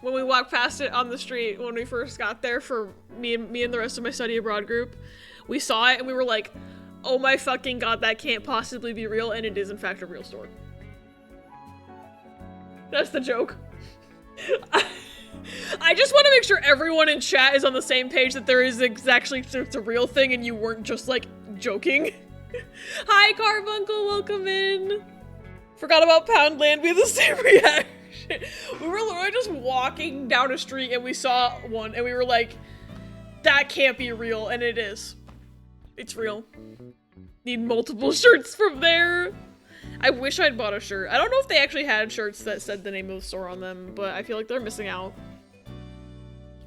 when we walked past it on the street when we first got there for me and the rest of my study abroad group, we saw it and we were like, oh my fucking god, that can't possibly be real, and it is in fact a real store. That's the joke. I just want to make sure everyone in chat is on the same page that there is actually it's a real thing and you weren't just like joking. Hi Carbuncle, welcome in. Forgot about Poundland, we had the same reaction. We were literally just walking down a street and we saw one and we were like, that can't be real, and it is. It's real. Need multiple shirts from there. I wish I'd bought a shirt. I don't know if they actually had shirts that said the name of the store on them, but I feel like they're missing out.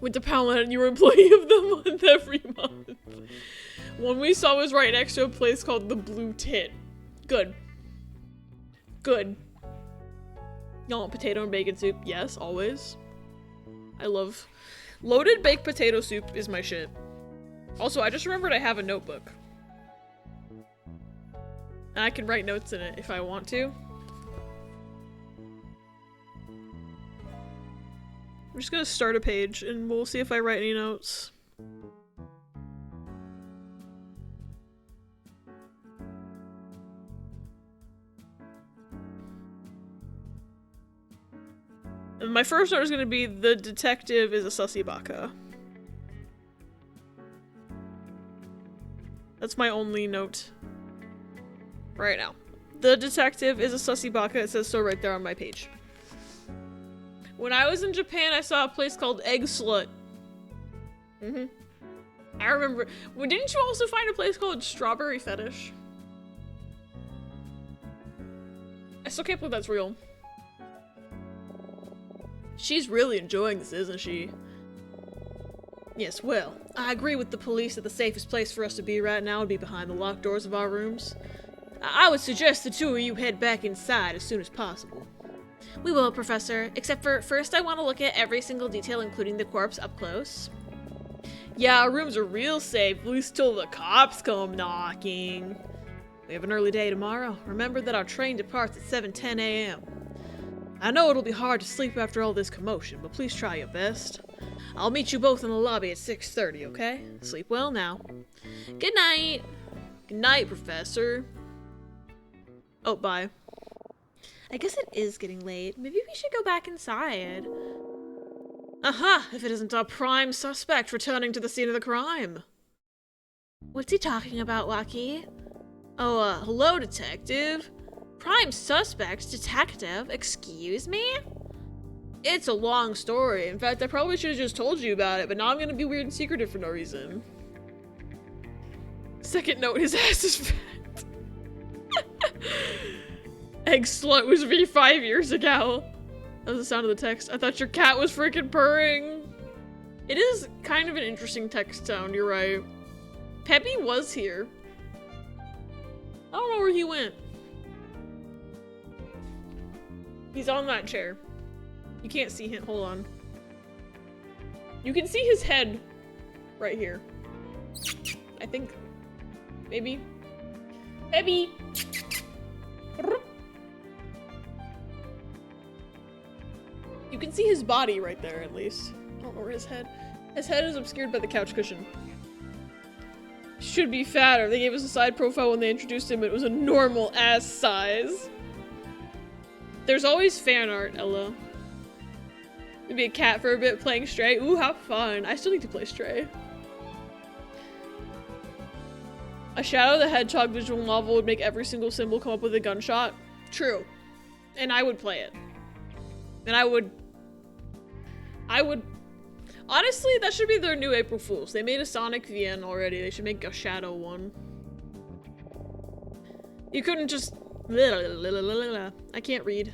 Went to Poundland and you were employee of the month every month. One we saw was right next to a place called the Blue Tit. Good. Good. Y'all want potato and bacon soup? Yes, always. I love... Loaded baked potato soup is my shit. Also, I just remembered I have a notebook. And I can write notes in it if I want to. I'm just gonna start a page and we'll see if I write any notes. My first note is going to be the detective is a sussy baka. That's my only note right now. The detective is a sussy baka. It says so right there on my page. When I was in Japan, I saw a place called Egg Slut. I remember. Well, didn't you also find a place called Strawberry Fetish? I still can't believe that's real. She's really enjoying this, isn't she? Yes, well, I agree with the police that the safest place for us to be right now would be behind the locked doors of our rooms. I would suggest the two of you head back inside as soon as possible. We will, Professor, except for first I want to look at every single detail, including the corpse up close. Yeah, our rooms are real safe, at least till the cops come knocking. We have an early day tomorrow. Remember that our train departs at 7:10 a.m. I know it'll be hard to sleep after all this commotion, but please try your best. I'll meet you both in the lobby at 6:30, okay? Sleep well now. Good night. Good night, Professor. Oh, bye. I guess it is getting late. Maybe we should go back inside. Aha! If it isn't our prime suspect returning to the scene of the crime. What's he talking about, Lucky? Oh, hello, detective. Prime suspect? Detective? Excuse me? It's a long story. In fact, I probably should have just told you about it, but now I'm gonna be weird and secretive for no reason. Second note, his ass is fat. Egg Slut was me 5 years ago. That was the sound of the text. I thought your cat was freaking purring. It is kind of an interesting text sound, you're right. Peppy was here. I don't know where he went. He's on that chair. You can't see him. Hold on. You can see his head right here. I think. Maybe. Peppy! You can see his body right there, at least. I don't know where his head. His head is obscured by the couch cushion. Should be fatter. They gave us a side profile when they introduced him. It was a normal ass size. There's always fan art, Ella. Maybe a cat for a bit playing Stray. Ooh, how fun. I still need to play Stray. A Shadow the Hedgehog visual novel would make every single symbol come up with a gunshot. True. And I would play it. And I would... Honestly, that should be their new April Fools. They made a Sonic VN already. They should make a Shadow one. You couldn't just... I can't read.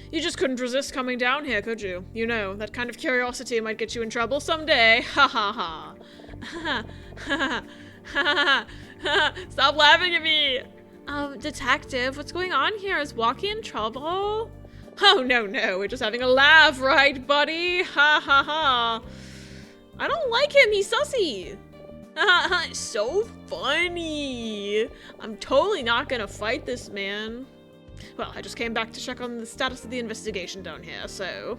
You just couldn't resist coming down here, could you? You know, that kind of curiosity might get you in trouble someday. Ha ha ha. Ha ha ha ha. Stop laughing at me. Detective, what's going on here? Is Walkie in trouble? Oh, no, we're just having a laugh, right, buddy? Ha ha ha. I don't like him, he's sussy. So funny. I'm totally not gonna fight this man. Well, I just came back to check on the status of the investigation down here, so...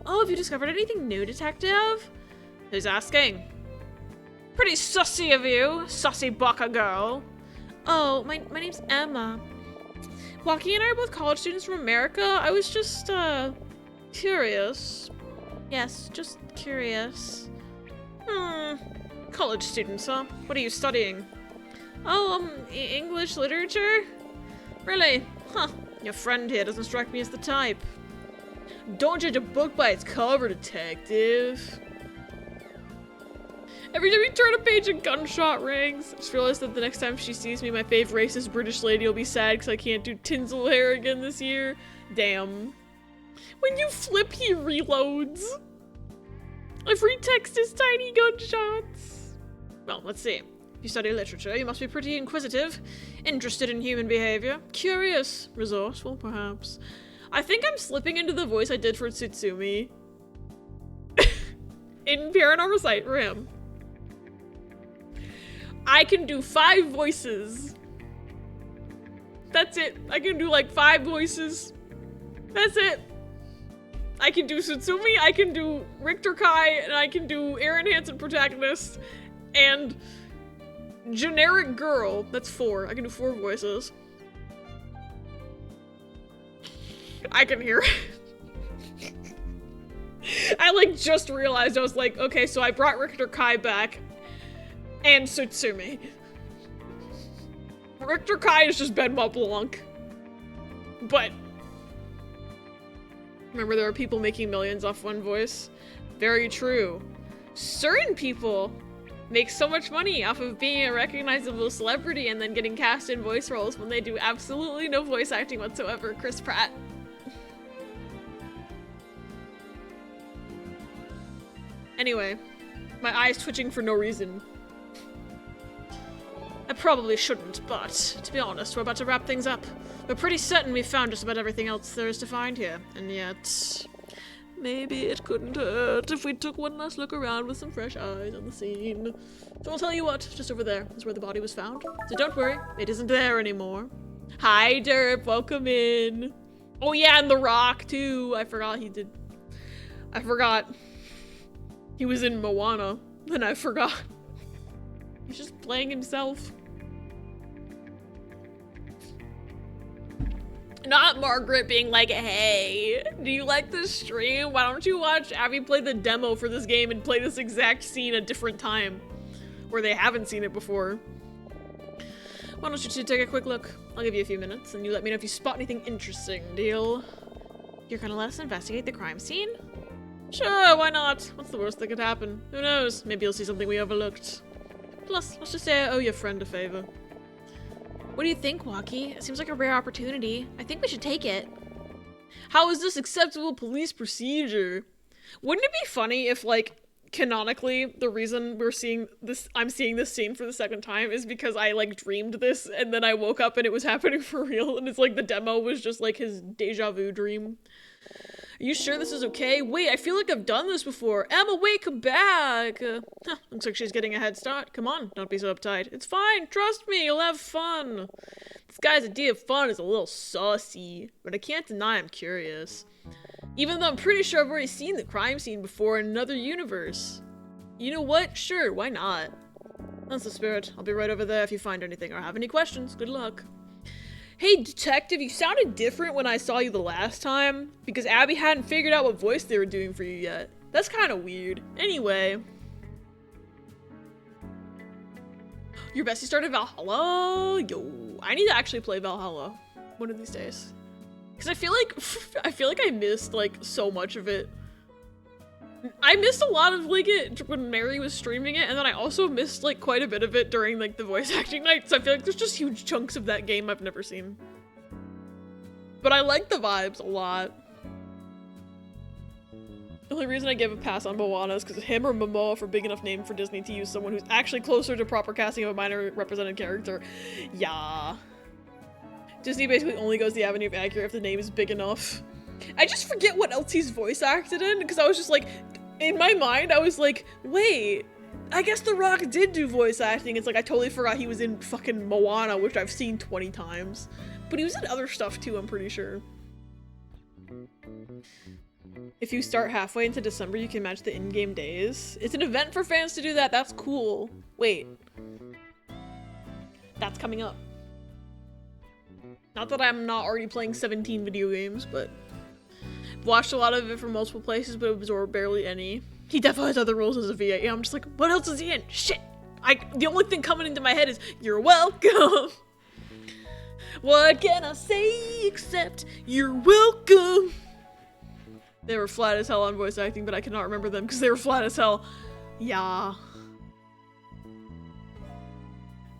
Oh, have you discovered anything new, detective? Who's asking? Pretty sussy of you, sussy baka girl. Oh, my name's Emma. Walkie and I are both college students from America. I was just, curious. Yes, just curious. College students, huh? What are you studying? Oh, English literature? Really? Huh. Your friend here doesn't strike me as the type. Don't judge a book by its cover, detective. Every time you turn a page, a gunshot rings. I just realized that the next time she sees me, my fave racist British lady will be sad because I can't do tinsel hair again this year. Damn. When you flip, he reloads. Every text is tiny gunshots. Well, let's see. If you study literature, you must be pretty inquisitive, interested in human behavior, curious, resourceful, perhaps. I think I'm slipping into the voice I did for Tsutsumi in Paranormal Sight for him. I can do 5 voices. That's it. I can do like 5 voices. That's it. I can do Tsutsumi, I can do Richter Kai, and I can do Aaron Hansen protagonist, and generic girl. That's 4. I can do 4 voices. I can hear it. I like just realized, I was like, okay, so I brought Richter Kai back and Sutsumi. Richter Kai is just Benoit Blanc. But remember, there are people making millions off one voice. Very true. Certain people make so much money off of being a recognizable celebrity and then getting cast in voice roles when they do absolutely no voice acting whatsoever. Chris Pratt. Anyway, my eye's twitching for no reason. I probably shouldn't, but to be honest, we're about to wrap things up. We're pretty certain we've found just about everything else there is to find here, and yet maybe it couldn't hurt if we took one last look around with some fresh eyes on the scene. So I'll tell you what, just over there is where the body was found. So don't worry, it isn't there anymore. Hi, Derp, welcome in. Oh yeah, and The Rock, too. I forgot. He was in Moana, and I forgot. He's just playing himself. Not Margaret being like, hey, do you like this stream? Why don't you watch Abby play the demo for this game and play this exact scene a different time? Where they haven't seen it before. Why don't you two take a quick look? I'll give you a few minutes, and you let me know if you spot anything interesting, deal? You're gonna let us investigate the crime scene? Sure, why not? What's the worst that could happen? Who knows? Maybe you'll see something we overlooked. Plus, let's just say I owe your friend a favor. What do you think, Waki? It seems like a rare opportunity. I think we should take it. How is this acceptable police procedure? Wouldn't it be funny if, like, canonically, the reason I'm seeing this scene for the second time is because I, like, dreamed this, and then I woke up and it was happening for real, and it's like the demo was just, like, his deja vu dream. Are you sure this is okay? Wait, I feel like I've done this before. Emma, wait, come back! Looks like she's getting a head start. Come on, don't be so uptight. It's fine, trust me, you'll have fun. This guy's idea of fun is a little saucy, but I can't deny I'm curious. Even though I'm pretty sure I've already seen the crime scene before in another universe. You know what? Sure, why not? That's the spirit. I'll be right over there if you find anything or have any questions. Good luck. Hey, detective, you sounded different when I saw you the last time, because Abby hadn't figured out what voice they were doing for you yet. That's kind of weird. Anyway. Your bestie started Valhalla? Yo, I need to actually play Valhalla one of these days. Because I feel like I missed, like, so much of it. I missed a lot of, like, it when Mary was streaming it, and then I also missed, like, quite a bit of it during, like, the voice acting night, so I feel like there's just huge chunks of that game I've never seen. But I like the vibes a lot. The only reason I gave a pass on Moana is because him or Momoa for big enough name for Disney to use someone who's actually closer to proper casting of a minor represented character. Yeah. Disney basically only goes the avenue of accurate if the name is big enough. I just forget what else he's voice acted in, because I was just like, in my mind, I was like, wait, I guess The Rock did do voice acting. It's like, I totally forgot he was in fucking Moana, which I've seen 20 times. But he was in other stuff too, I'm pretty sure. If you start halfway into December, you can match the in-game days. It's an event for fans to do that, that's cool. Wait. That's coming up. Not that I'm not already playing 17 video games, but watched a lot of it from multiple places, but absorbed barely any. He definitely has other roles as a VA. I'm just like, what else is he in? Shit! The only thing coming into my head is, you're welcome! What can I say except, you're welcome? They were flat as hell on voice acting, but I cannot remember them because they were flat as hell. Yeah.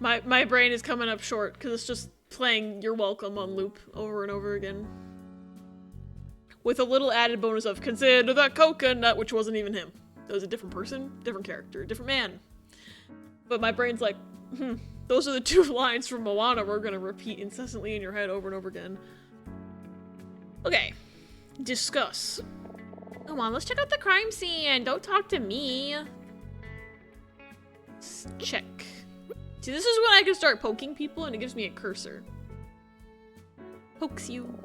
My brain is coming up short because it's just playing You're Welcome on loop over and over again. With a little added bonus of, consider that coconut, which wasn't even him. That was a different person, different character, different man. But my brain's like, those are the two lines from Moana we're gonna repeat incessantly in your head over and over again. Okay, discuss. Come on, let's check out the crime scene. Don't talk to me. Let's check. See, this is when I can start poking people and it gives me a cursor. Pokes you.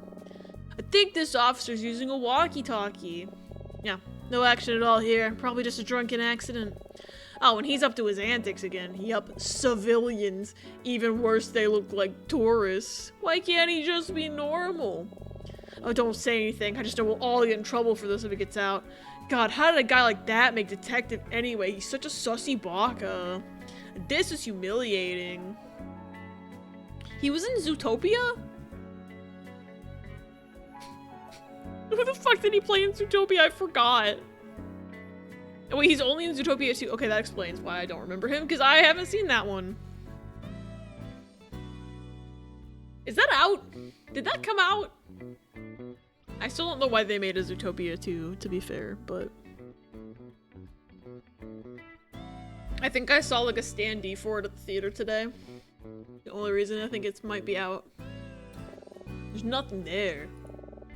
I think this officer's using a walkie-talkie. Yeah, no action at all here. Probably just a drunken accident. Oh, and he's up to his antics again. Yup, civilians. Even worse, they look like tourists. Why can't he just be normal? Oh, don't say anything. I just know we'll all get in trouble for this if it gets out. God, how did a guy like that make detective anyway? He's such a sussy baka. This is humiliating. He was in Zootopia? Who the fuck did he play in Zootopia? I forgot. Oh, wait, he's only in Zootopia 2. Okay, that explains why I don't remember him, because I haven't seen that one. Is that out? Did that come out? I still don't know why they made a Zootopia 2, to be fair, but... I think I saw like a standee for it at the theater today. The only reason I think it might be out. There's nothing there.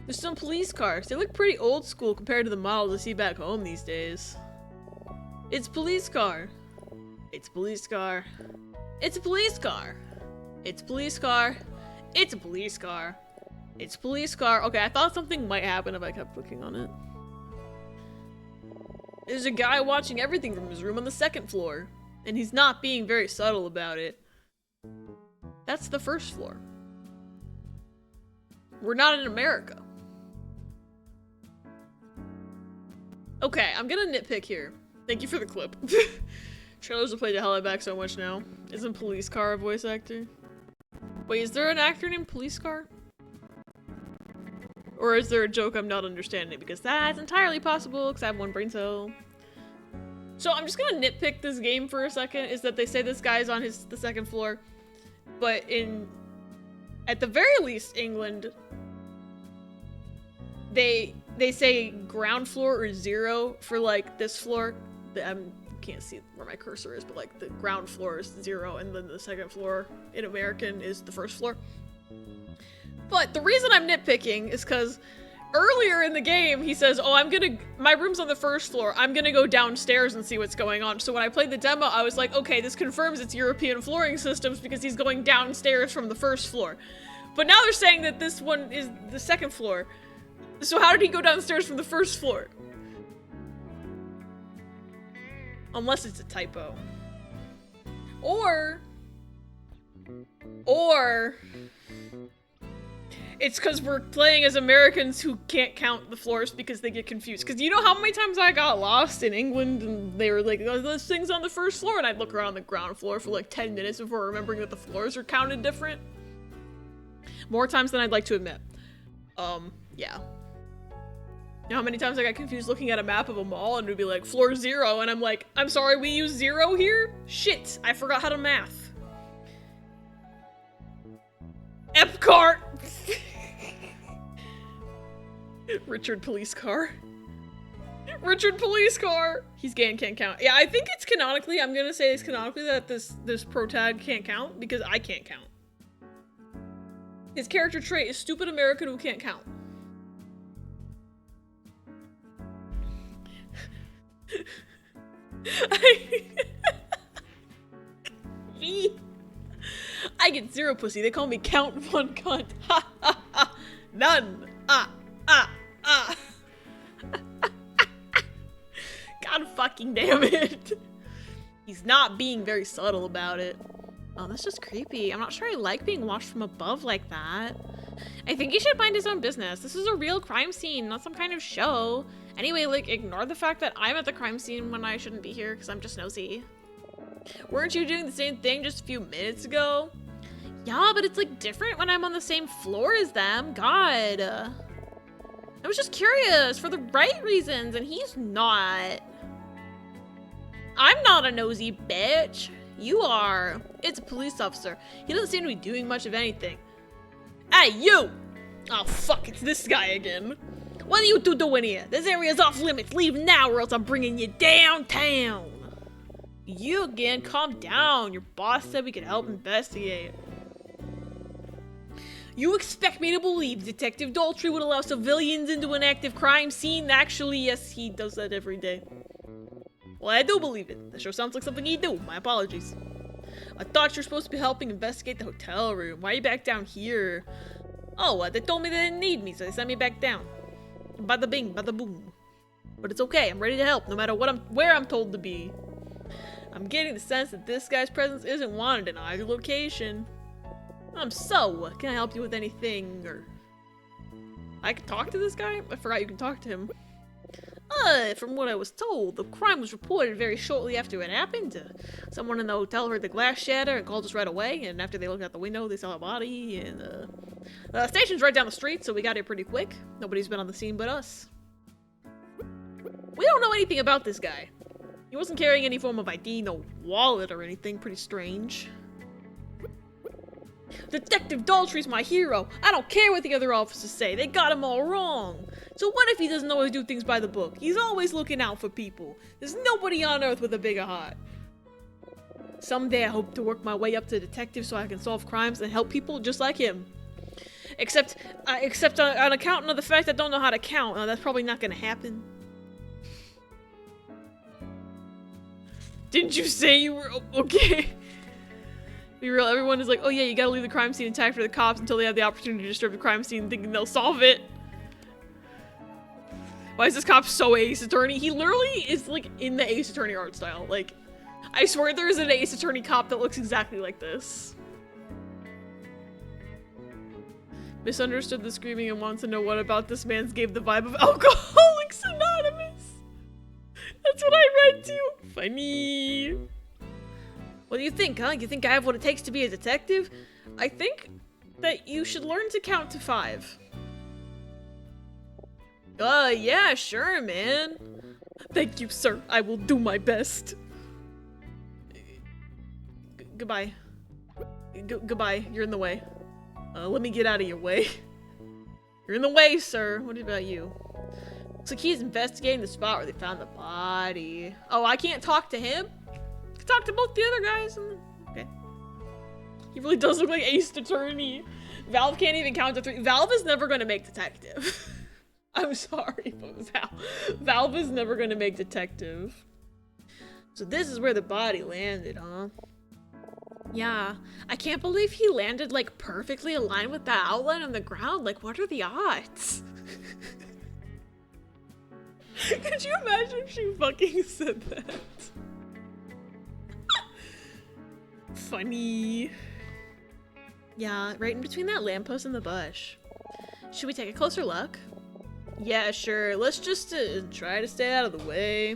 There's some police cars. They look pretty old school compared to the models I see back home these days. It's a police car. It's a police car. It's a police car. It's a police car. It's a police car. It's a police car. Okay, I thought something might happen if I kept clicking on it. There's a guy watching everything from his room on the second floor, and he's not being very subtle about it. That's the first floor. We're not in America. Okay, I'm gonna nitpick here. Thank you for the clip. Trailers have played the hell out back so much now. Isn't Police Car a voice actor? Wait, is there an actor named Police Car? Or is there a joke I'm not understanding? Because that's entirely possible, because I have one brain cell. So I'm just gonna nitpick this game for a second, is that they say this guy's on the second floor, but at the very least, England, they say ground floor or 0 for like this floor. I can't see where my cursor is, but like the ground floor is 0, and then the second floor in American is the first floor. But the reason I'm nitpicking is because earlier in the game, he says, oh, my room's on the first floor. I'm gonna go downstairs and see what's going on. So when I played the demo, I was like, okay, this confirms it's European flooring systems because he's going downstairs from the first floor. But now they're saying that this one is the second floor. So how did he go downstairs from the first floor? Unless it's a typo. Or it's because we're playing as Americans who can't count the floors because they get confused. Because you know how many times I got lost in England and they were like, oh, this thing's on the first floor, and I'd look around the ground floor for like 10 minutes before remembering that the floors are counted different. More times than I'd like to admit. Yeah. You know how many times I got confused looking at a map of a mall and it would be like, floor 0, and I'm like, I'm sorry, we use 0 here? Shit, I forgot how to math. Epcot! Richard Police Car. Richard Police Car! He's gay and can't count. Yeah, I think it's canonically, I'm gonna say it's canonically that this protag can't count because I can't count. His character trait is stupid American who can't count. I get 0 pussy. They call me Count One Cunt. Ha ha ha. None. God fucking damn it. He's not being very subtle about it. Oh, that's just creepy. I'm not sure I like being watched from above like that. I think he should mind his own business. This is a real crime scene, not some kind of show. Anyway, like, ignore the fact that I'm at the crime scene when I shouldn't be here because I'm just nosy. Weren't you doing the same thing just a few minutes ago? Yeah, but it's, like, different when I'm on the same floor as them. God. I was just curious for the right reasons, and he's not. I'm not a nosy bitch. You are. It's a police officer. He doesn't seem to be doing much of anything. Hey, you! Oh, fuck, it's this guy again. What are you two doing here? This area's off limits. Leave now or else I'm bringing you downtown. You again? Calm down. Your boss said we could help investigate. You expect me to believe Detective Daltrey would allow civilians into an active crime scene? Actually, yes, he does that every day. Well, I do believe it. That sure sounds like something he'd do. My apologies. I thought you were supposed to be helping investigate the hotel room. Why are you back down here? Oh, they told me they didn't need me, so they sent me back down. Bada bing, bada boom. But it's okay, I'm ready to help, no matter where I'm told to be. I'm getting the sense that this guy's presence isn't wanted in either location. So, can I help you with anything, or... I can talk to this guy? I forgot you can talk to him. From what I was told, the crime was reported very shortly after it happened. Someone in the hotel heard the glass shatter and called us right away, and after they looked out the window, they saw a body, and, the station's right down the street, so we got here pretty quick. Nobody's been on the scene but us. We don't know anything about this guy. He wasn't carrying any form of ID, no wallet or anything. Pretty strange. Detective Daltrey's my hero. I don't care what the other officers say. They got him all wrong. So what if he doesn't always do things by the book? He's always looking out for people. There's nobody on Earth with a bigger heart. Someday I hope to work my way up to detective so I can solve crimes and help people just like him. Except on account of the fact I don't know how to count. That's probably not gonna happen. Didn't you say you were okay? Be real, everyone is like, oh yeah, you gotta leave the crime scene intact for the cops until they have the opportunity to disturb the crime scene thinking they'll solve it. Why is this cop so Ace Attorney? He literally is like in the Ace Attorney art style. Like, I swear there's an Ace Attorney cop that looks exactly like this. Misunderstood the screaming and wants to know what about this man's gave the vibe of Alcoholics Anonymous. That's what I read too. Funny. What do you think, huh? You think I have what it takes to be a detective? I think that you should learn to count to 5. Yeah, sure, man. Thank you, sir. I will do my best. Goodbye. Goodbye. You're in the way. Let me get out of your way. You're in the way, sir. What about you? Looks like he's investigating the spot where they found the body. Oh, I can't talk to him? I can talk to both the other guys. Okay. He really does look like Ace Attorney. Valve can't even count to 3. Valve is never going to make detective. I'm sorry, but Valve is never going to make detective. So this is where the body landed, huh? Yeah, I can't believe he landed like perfectly aligned with that outline on the ground. Like, what are the odds? Could you imagine if she fucking said that? Funny. Yeah, right in between that lamppost and the bush. Should we take a closer look? Yeah, sure. Let's just try to stay out of the way.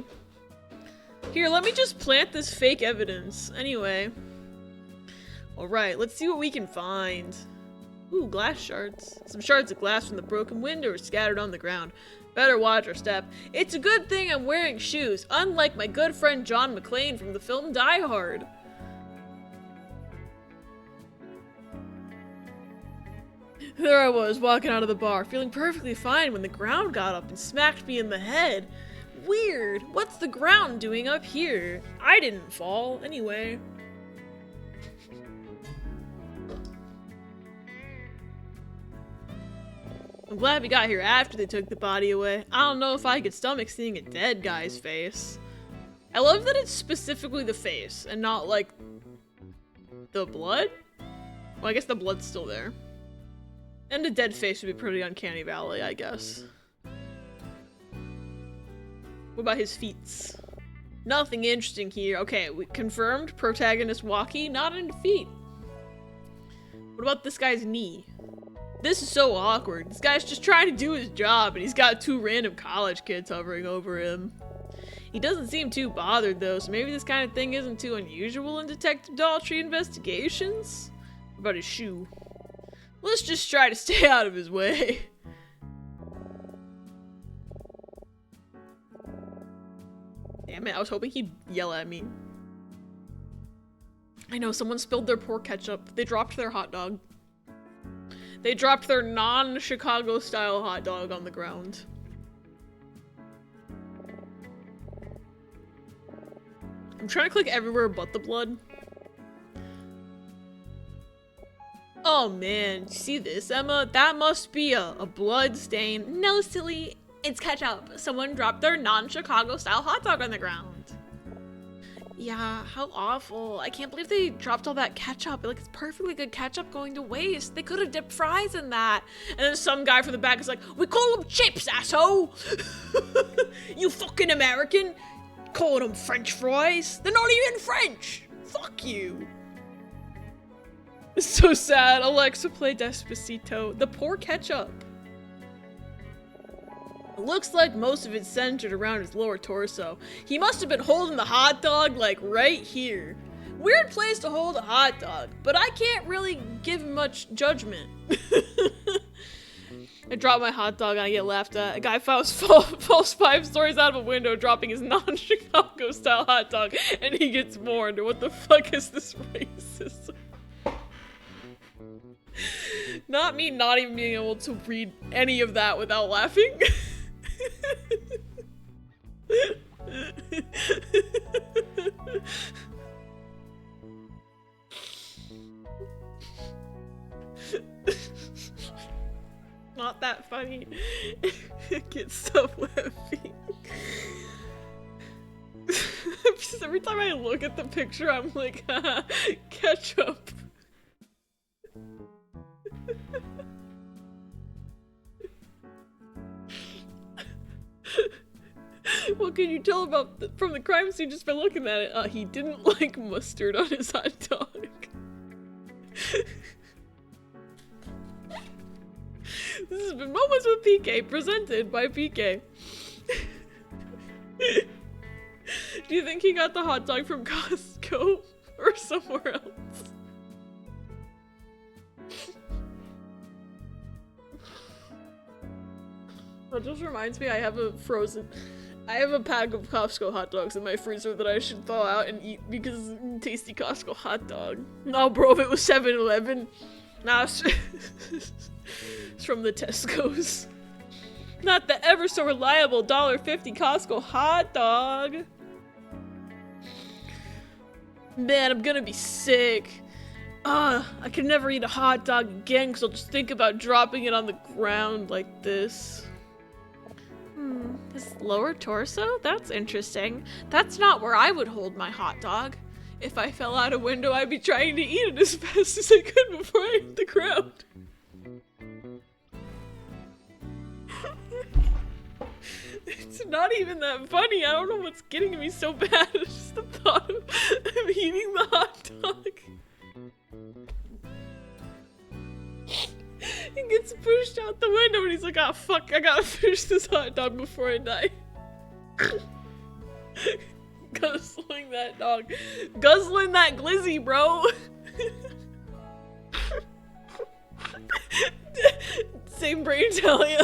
Here, let me just plant this fake evidence. Anyway. Alright, let's see what we can find. Ooh, glass shards. Some shards of glass from the broken window are scattered on the ground. Better watch our step. It's a good thing I'm wearing shoes, unlike my good friend John McClane from the film Die Hard. There I was, walking out of the bar, feeling perfectly fine when the ground got up and smacked me in the head. Weird. What's the ground doing up here? I didn't fall, anyway. I'm glad we got here after they took the body away. I don't know if I could stomach seeing a dead guy's face. I love that it's specifically the face and not like the blood. Well, I guess the blood's still there. And a dead face would be pretty uncanny valley, I guess. What about his feet? Nothing interesting here. Okay, we confirmed protagonist walkie, not into feet. What about this guy's knee? This is so awkward. This guy's just trying to do his job and he's got 2 random college kids hovering over him. He doesn't seem too bothered though, so maybe this kind of thing isn't too unusual in Detective Daltrey investigations. What about his shoe? Let's just try to stay out of his way. Damn it, I was hoping he'd yell at me. I know, someone spilled their poor ketchup. They dropped their hot dog. They dropped their non-Chicago style hot dog on the ground. I'm trying to click everywhere but the blood. Oh man, see this, Emma? That must be a blood stain. No, silly, it's ketchup. Someone dropped their non-Chicago style hot dog on the ground. Yeah, how awful. I can't believe they dropped all that ketchup. Like, it's perfectly good ketchup going to waste. They could have dipped fries in that. And then some guy from the back is like, we call them chips, asshole! You fucking American! Calling them French fries? They're not even French! Fuck you! It's so sad. Alexa, play Despacito. The poor ketchup. Looks like most of it's centered around his lower torso. He must have been holding the hot dog, like, right here. Weird place to hold a hot dog, but I can't really give much judgment. I drop my hot dog and I get laughed at. A guy falls 5 stories out of a window dropping his non-Chicago style hot dog and he gets warned. What the fuck is this racism? Not me not even being able to read any of that without laughing. Not that funny. It gets so heavy. Just every time I look at the picture, I'm like, ketchup. What can you tell from the crime scene just by looking at it? He didn't like mustard on his hot dog. This has been Moments with PK, presented by PK. Do you think he got the hot dog from Costco or somewhere else? That just reminds me, I have a pack of Costco hot dogs in my freezer that I should thaw out and eat because tasty Costco hot dog. No, bro, if it was 7-Eleven, nah, it's from the Tesco's. Not the ever so reliable $1.50 Costco hot dog. Man, I'm gonna be sick. I can never eat a hot dog again because I'll just think about dropping it on the ground like this. His lower torso? That's interesting. That's not where I would hold my hot dog. If I fell out a window, I'd be trying to eat it as fast as I could before I hit the ground. It's not even that funny. I don't know what's getting me so bad. It's just the thought of eating the hot dog. He gets pushed out the window and he's like, oh fuck, I gotta finish this hot dog before I die. Guzzling that dog. Guzzling that glizzy, bro. Same brain tell ya.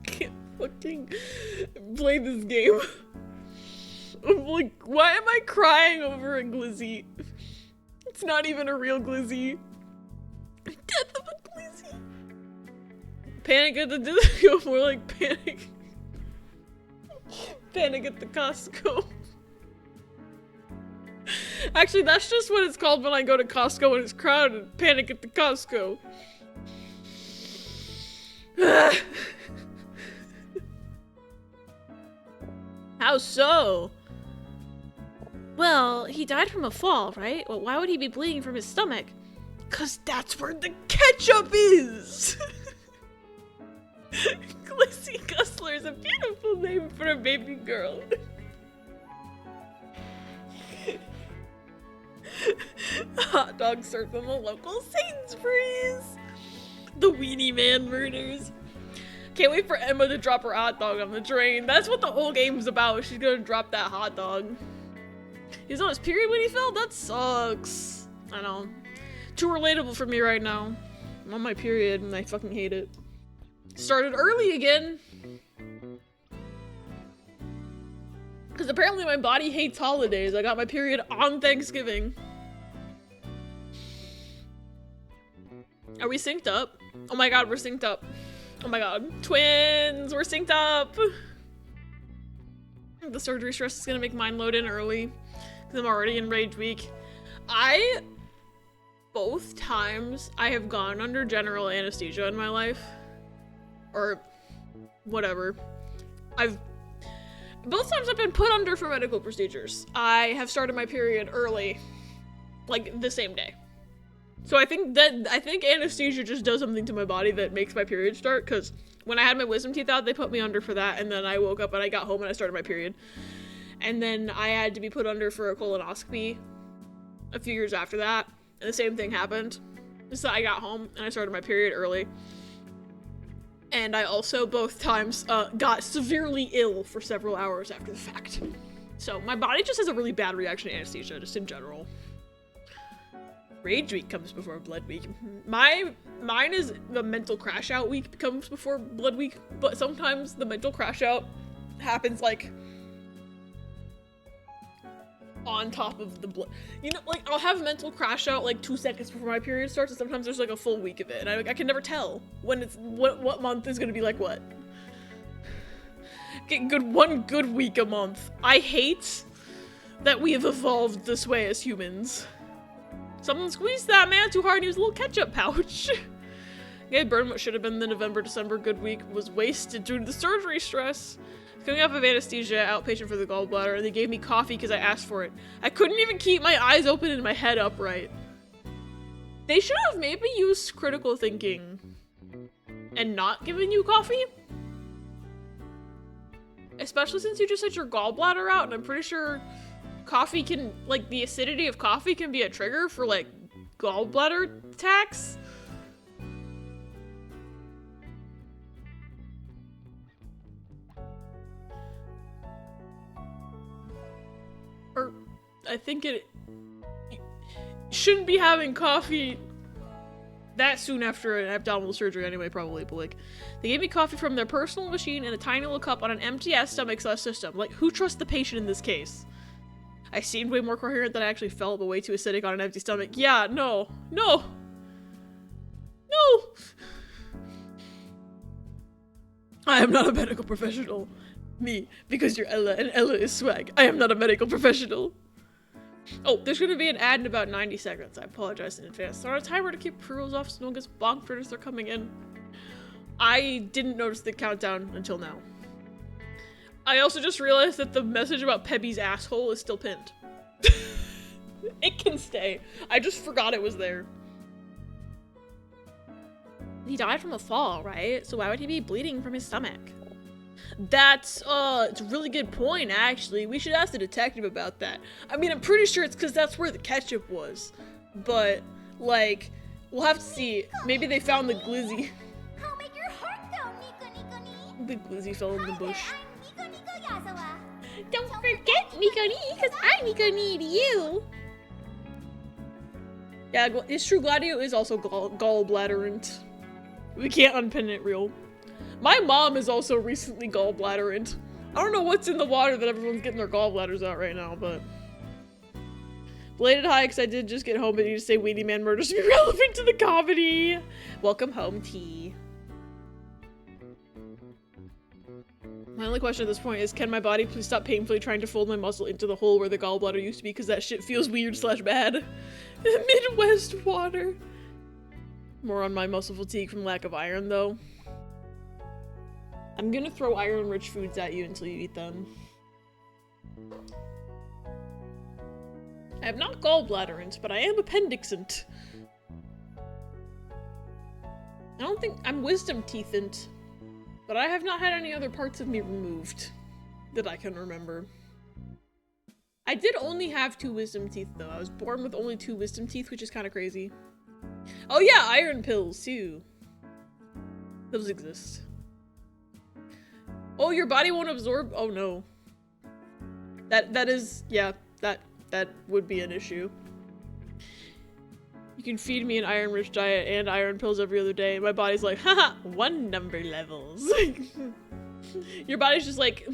Can't fucking play this game. I'm like, why am I crying over a glizzy? It's not even a real glizzy. Death of a glizzy. Panic at the disco, more like panic. Panic at the Costco. Actually, that's just what it's called when I go to Costco and it's crowded. Panic at the Costco. How so? Well, he died from a fall, right? Well, why would he be bleeding from his stomach? 'Cause that's where the ketchup is! Glizzy Guzzler is a beautiful name for a baby girl. Hot dog served from the local Sainsbury's. The Weenie Man murders. Can't wait for Emma to drop her hot dog on the drain. That's what the whole game's about. She's gonna drop that hot dog. He's on his period when he fell? That sucks. I know. Too relatable for me right now. I'm on my period and I fucking hate it. Started early again. Because apparently my body hates holidays. I got my period on Thanksgiving. Are we synced up? Oh my god, we're synced up. Oh my god. Twins! We're synced up! The surgery stress is gonna make mine load in early. Because I'm already in rage week. Both times I have gone under general anesthesia in my life. Or whatever. Both times I've been put under for medical procedures. I have started my period early. Like, the same day. So I think anesthesia just does something to my body that makes my period start, because when I had my wisdom teeth out, they put me under for that, and then I woke up and I got home and I started my period. And then I had to be put under for a colonoscopy a few years after that, and the same thing happened. So I got home and I started my period early. And I also both times got severely ill for several hours after the fact. So my body just has a really bad reaction to anesthesia, just in general. Rage week comes before blood week. Mine is the mental crash out week comes before blood week, but sometimes the mental crash out happens like on top of the blood. You know, like I'll have mental crash out like 2 seconds before my period starts, and sometimes there's like a full week of it, and I can never tell when it's what month is gonna be like what. Get one good week a month. I hate that we have evolved this way as humans. Someone squeezed that man too hard and he was a little ketchup pouch. Okay, burn what should have been the November-December good week was wasted due to the surgery stress. Coming off of anesthesia, outpatient for the gallbladder, and they gave me coffee because I asked for it. I couldn't even keep my eyes open and my head upright. They should have maybe used critical thinking and not given you coffee. Especially since you just had your gallbladder out, and I'm pretty sure coffee can, like, the acidity of coffee can be a trigger for, like, gallbladder attacks. Or, I think it shouldn't be having coffee that soon after an abdominal surgery anyway, probably, but like, they gave me coffee from their personal machine in a tiny little cup on an empty ass stomach system. Like, who trusts the patient in this case? I seemed way more coherent than I actually felt, but way too acidic on an empty stomach. Yeah, no. I am not a medical professional. Me, because you're Ella, and Ella is swag. I am not a medical professional. Oh, there's gonna be an ad in about 90 seconds. I apologize in advance. Start a timer to keep pre-rolls off so no one gets bonked as they're coming in. I didn't notice the countdown until now. I also just realized that the message about Pebby's asshole is still pinned. It can stay. I just forgot it was there. He died from a fall, right? So why would he be bleeding from his stomach? That's, it's a really good point, actually. We should ask the detective about that. I mean, I'm pretty sure it's because that's where the ketchup was. But, like, we'll have to see. Maybe they found the glizzy. I'll make your heart go, Nico. The glizzy fell in the bush. I'm Nico Yazawa. Don't forget, Mikoni, because I'm Mikoni to you. Yeah, it's true, Gladio is also gallbladderant. We can't unpin it real. My mom is also recently gallbladderant. I don't know what's in the water that everyone's getting their gallbladders out right now, but... Belated hi, because I did just get home, but you just say Weenie Man murders to be relevant to the comedy. Welcome home, T. My only question at this point is, can my body please stop painfully trying to fold my muscle into the hole where the gallbladder used to be, because that shit feels weird/bad. Midwest water. More on my muscle fatigue from lack of iron, though. I'm gonna throw iron-rich foods at you until you eat them. I am not gallbladderant, but I am appendixant. I don't think I'm wisdom teethant, but I have not had any other parts of me removed that I can remember. I did only have 2 wisdom teeth, though. I was born with only 2 wisdom teeth, which is kind of crazy. Oh yeah, iron pills, too. Those exist. Oh, your body won't absorb? Oh no. That is, yeah, that would be an issue. You can feed me an iron-rich diet and iron pills every other day, and my body's like, haha, 1 number levels. Your body's just like,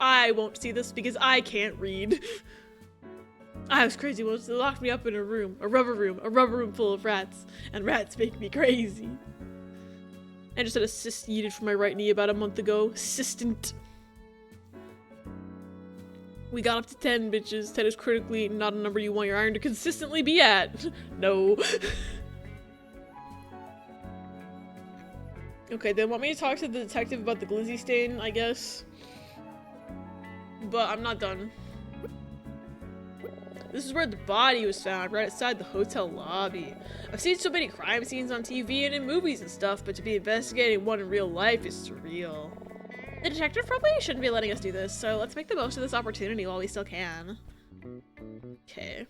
I won't see this because I can't read. I was crazy once. They locked me up in a rubber room full of rats, and rats make me crazy. I just had a cyst yeeted from my right knee about a month ago. Cystant. We got up to 10, bitches. 10 is critically not a number you want your iron to consistently be at. No. Okay, they want me to talk to the detective about the glizzy stain, I guess. But I'm not done. This is where the body was found, right outside the hotel lobby. I've seen so many crime scenes on TV and in movies and stuff, but to be investigating one in real life is surreal. The detective probably shouldn't be letting us do this, so let's make the most of this opportunity while we still can. Okay.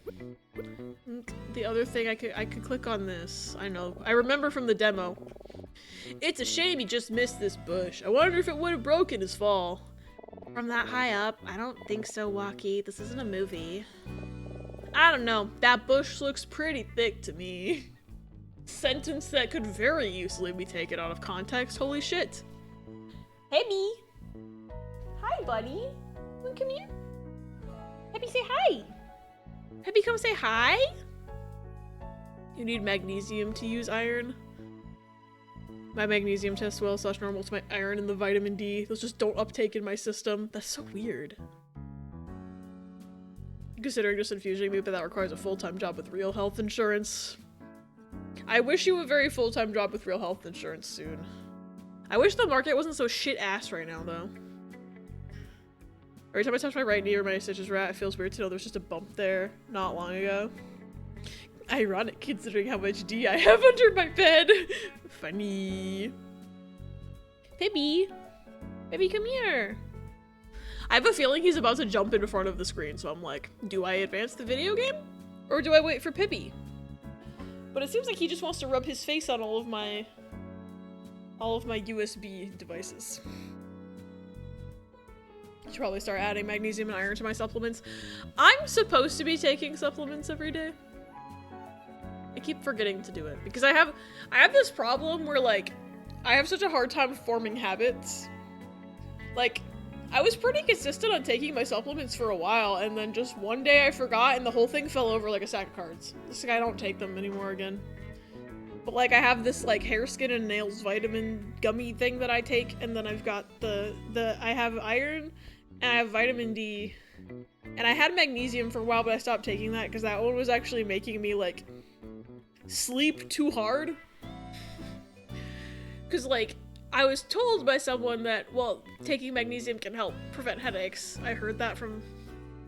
The other thing I could click on this. I know. I remember from the demo. It's a shame you just missed this bush. I wonder if it would have broken his fall. From that high up? I don't think so, Walkie. This isn't a movie. I don't know. That bush looks pretty thick to me. Sentence that could very easily be taken out of context. Holy shit. Hey, me. Hi, buddy. Come here. Happy, say hi. Happy, come say hi. You need magnesium to use iron. My magnesium tests well / normal to my iron and the vitamin D. Those just don't uptake in my system. That's so weird. Considering just infusing me, but that requires a full-time job with real health insurance. I wish you a very full-time job with real health insurance soon. I wish the market wasn't so shit-ass right now, though. Every time I touch my right knee or my stitches rat, it feels weird to know there's just a bump there not long ago. Ironic, considering how much D I have under my bed. Funny. Baby. Baby, come here. I have a feeling he's about to jump in front of the screen, so I'm like, do I advance the video game? Or do I wait for Pippi? But it seems like he just wants to rub his face on all of my USB devices. I should probably start adding magnesium and iron to my supplements. I'm supposed to be taking supplements every day. I keep forgetting to do it because I have this problem where like I have such a hard time forming habits. Like I was pretty consistent on taking my supplements for a while, and then just one day I forgot and the whole thing fell over like a sack of cards. It's like I don't take them anymore again. But like I have this like hair, skin, and nails vitamin gummy thing that I take, and then I've got I have iron and I have vitamin D. And I had magnesium for a while, but I stopped taking that because that one was actually making me like sleep too hard. Because like I was told by someone that, well, taking magnesium can help prevent headaches. I heard that from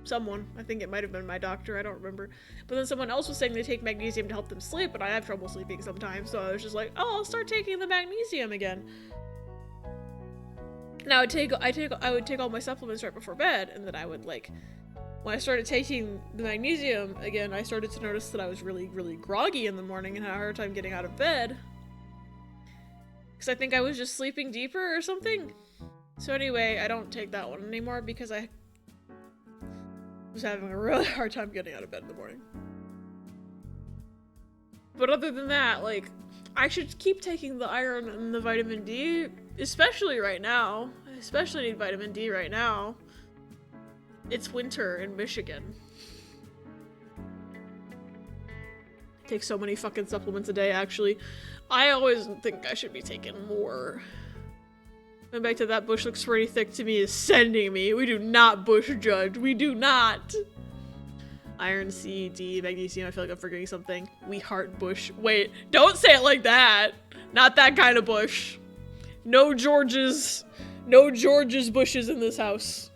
someone. I think it might have been my doctor, I don't remember. But then someone else was saying they take magnesium to help them sleep, and I have trouble sleeping sometimes, so I was just like, oh, I'll start taking the magnesium again. Now I would take all my supplements right before bed, and then I would like, when I started taking the magnesium again, I started to notice that I was really, really groggy in the morning and had a hard time getting out of bed. Because I think I was just sleeping deeper or something. So anyway, I don't take that one anymore because I was having a really hard time getting out of bed in the morning. But other than that, like, I should keep taking the iron and the vitamin D, especially right now. I especially need vitamin D right now. It's winter in Michigan. Take so many fucking supplements a day, actually. I always think I should be taking more. Going back to that bush looks pretty thick to me is sending me. We do not bush judge. We do not. Iron, C, D, magnesium. I feel like I'm forgetting something. We heart bush. Wait, don't say it like that. Not that kind of bush. No George's. No George's bushes in this house.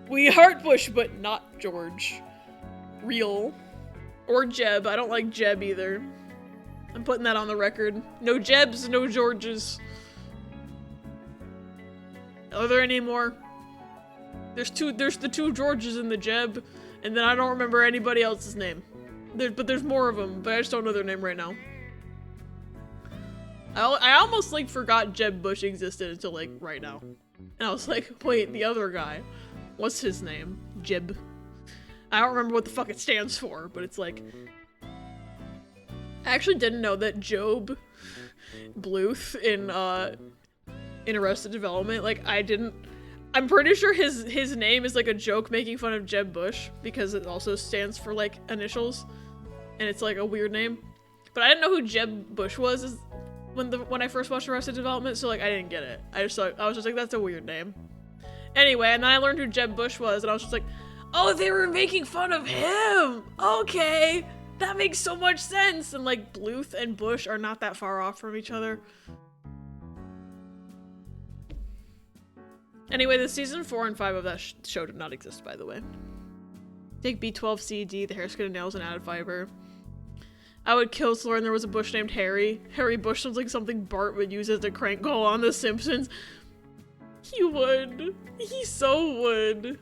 We heart bush, but not George. Real. Or Jeb. I don't like Jeb either. I'm putting that on the record. No Jebs, no Georges. Are there any more? There's the two Georges in the Jeb, and then I don't remember anybody else's name. But there's more of them, but I just don't know their name right now. I almost like forgot Jeb Bush existed until like right now. And I was like, wait, the other guy. What's his name? Jeb. I don't remember what the fuck it stands for, but it's like... I actually didn't know that Job Bluth in Arrested Development, like, I'm pretty sure his name is like a joke making fun of Jeb Bush, because it also stands for like initials, and it's like a weird name. But I didn't know who Jeb Bush was when I first watched Arrested Development, so like I didn't get it. I was just like, that's a weird name. Anyway, and then I learned who Jeb Bush was, and I was just like, oh, they were making fun of him! Okay! That makes so much sense! And like, Bluth and Bush are not that far off from each other. Anyway, the season 4 and 5 of that show did not exist, by the way. Take B12, C, D, the hair, skin, and nails, and added fiber. I would kill to learn there was a Bush named Harry. Harry Bush sounds like something Bart would use as a crank call on The Simpsons. He would. He so would.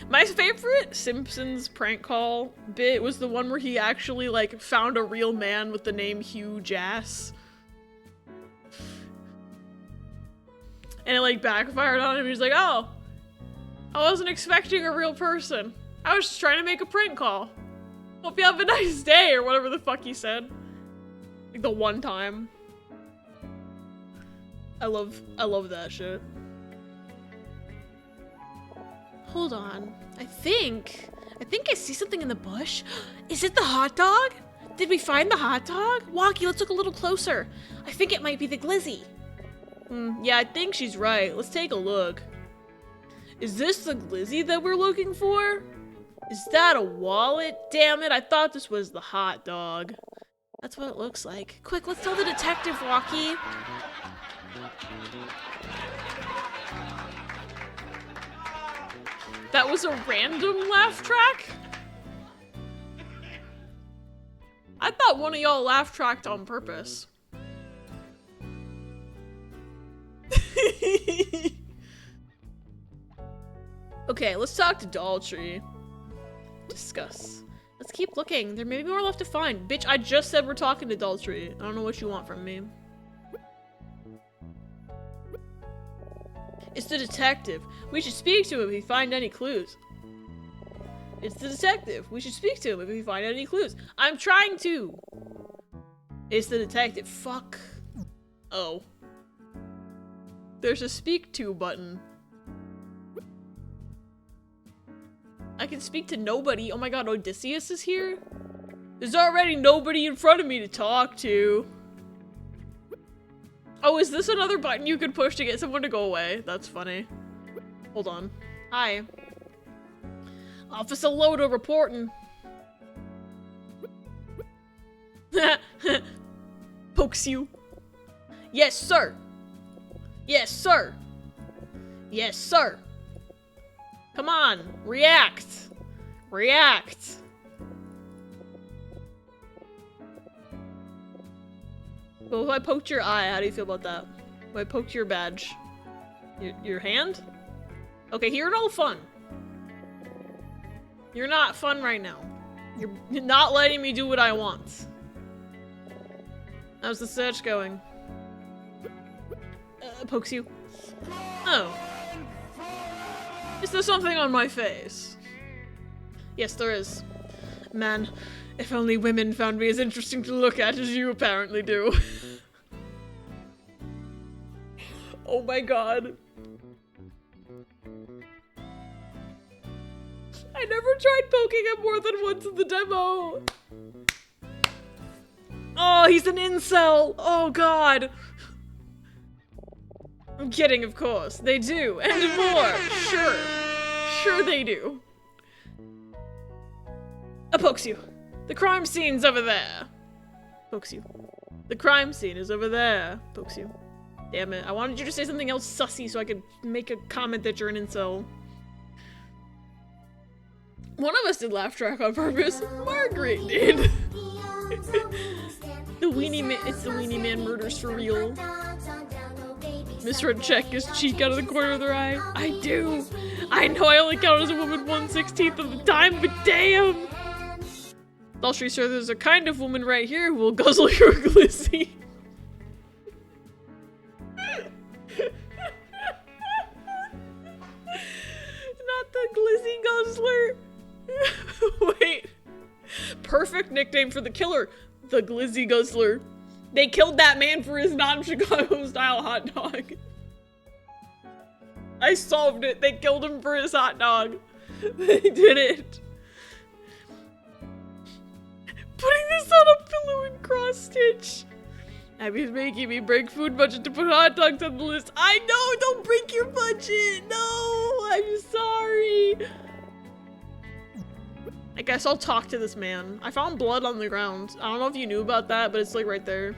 My favorite Simpsons prank call bit was the one where he actually, like, found a real man with the name Hugh Jass. And it, like, backfired on him. He's like, oh, I wasn't expecting a real person. I was just trying to make a prank call. Hope you have a nice day, or whatever the fuck he said. Like, the one time. I love that shit. Hold on. I think I see something in the bush. Is it the hot dog? Did we find the hot dog? Walkie, let's look a little closer. I think it might be the glizzy. Yeah, I think she's right. Let's take a look. Is this the glizzy that we're looking for? Is that a wallet? Damn it, I thought this was the hot dog. That's what it looks like. Quick, let's tell the detective, Walkie. That was a random laugh track? I thought one of y'all laugh tracked on purpose. Okay, let's talk to Daltree. Discuss. Let's keep looking. There may be more left to find. Bitch, I just said we're talking to Daltree. I don't know what you want from me. It's the detective. We should speak to him if we find any clues. It's the detective. We should speak to him if we find any clues. I'm trying to. It's the detective. Fuck. Oh. There's a speak to button. I can speak to nobody. Oh my god, Odysseus is here? There's already nobody in front of me to talk to. Oh, is this another button you can push to get someone to go away? That's funny. Hold on. Hi. Officer Loda reporting. Pokes you. Yes, sir. Yes, sir. Yes, sir. Come on, react. React. Well, if I poked your eye, how do you feel about that? If I poked your badge? Your hand? Okay, you're no fun. You're not fun right now. You're not letting me do what I want. How's the search going? Pokes you. Oh. Is there something on my face? Yes, there is. Man, if only women found me as interesting to look at as you apparently do. Oh my god. I never tried poking him more than once in the demo. Oh, he's an incel. Oh god. I'm kidding, of course. They do. And more. Sure. Sure they do. Pokes you. The crime scene's over there. Pokes you. The crime scene is over there. Pokes you. Damn it. I wanted you to say something else sussy so I could make a comment that you're an incel. One of us did laugh track on purpose. Margaret did. The weenie man. It's the weenie man murders for real. Misread check his cheek out of the corner of their eye. I do. I know I only count as a woman 1/16 of the time, but damn. Daltree, sir, there's a kind of woman right here who will guzzle your glizzy. Not the Glizzy Guzzler. Wait. Perfect nickname for the killer. The Glizzy Guzzler. They killed that man for his non-Chicago style hot dog. I solved it. They killed him for his hot dog. They did it. Putting this on a pillow and cross stitch. Abby's making me break food budget to put hot dogs on the list. I know, don't break your budget. No, I'm sorry. I guess I'll talk to this man. I found blood on the ground. I don't know if you knew about that, but it's like right there.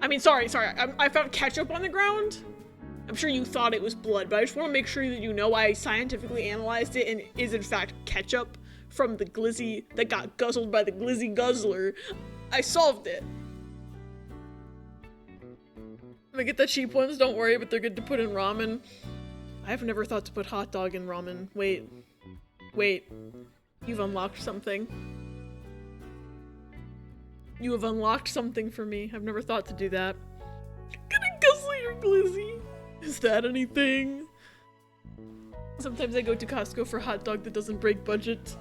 I mean, sorry. I found ketchup on the ground. I'm sure you thought it was blood, but I just want to make sure that you know I scientifically analyzed it and it is in fact ketchup from the glizzy that got guzzled by the Glizzy Guzzler. I solved it. I'm gonna get the cheap ones, don't worry, but they're good to put in ramen. I've never thought to put hot dog in ramen. Wait. Wait. You've unlocked something. You have unlocked something for me. I've never thought to do that. Gonna guzzle your glizzy. Is that anything? Sometimes I go to Costco for a hot dog that doesn't break budget.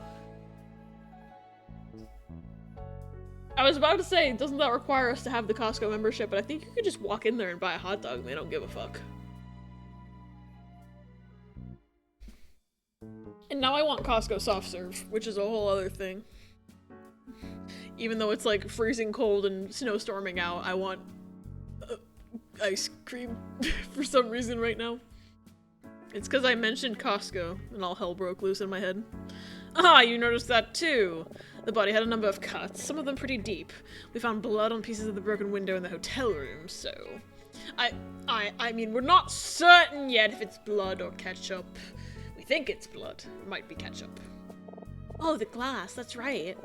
I was about to say, doesn't that require us to have the Costco membership? But I think you could just walk in there and buy a hot dog and they don't give a fuck. And now I want Costco soft serve, which is a whole other thing. Even though it's like freezing cold and snowstorming out, I want ice cream for some reason right now. It's because I mentioned Costco and all hell broke loose in my head. Ah, you noticed that too. The body had a number of cuts, some of them pretty deep. We found blood on pieces of the broken window in the hotel room, so... I mean, we're not certain yet if it's blood or ketchup. We think it's blood. It might be ketchup. Oh, the glass, that's right.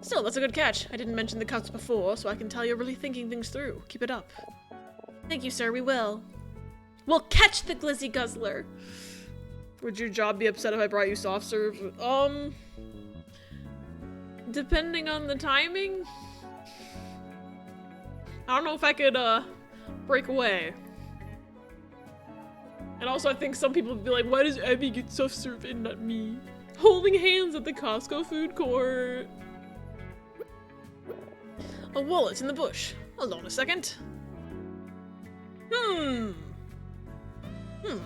Still, that's a good catch. I didn't mention the cuts before, so I can tell you're really thinking things through. Keep it up. Thank you, sir, we will. We'll catch the Glizzy Guzzler. Would your job be upset if I brought you soft serve? Depending on the timing? I don't know if I could, break away. And also I think some people would be like, why does Abby get soft serve and not me? Holding hands at the Costco food court. A wallet in the bush. Hold on a second.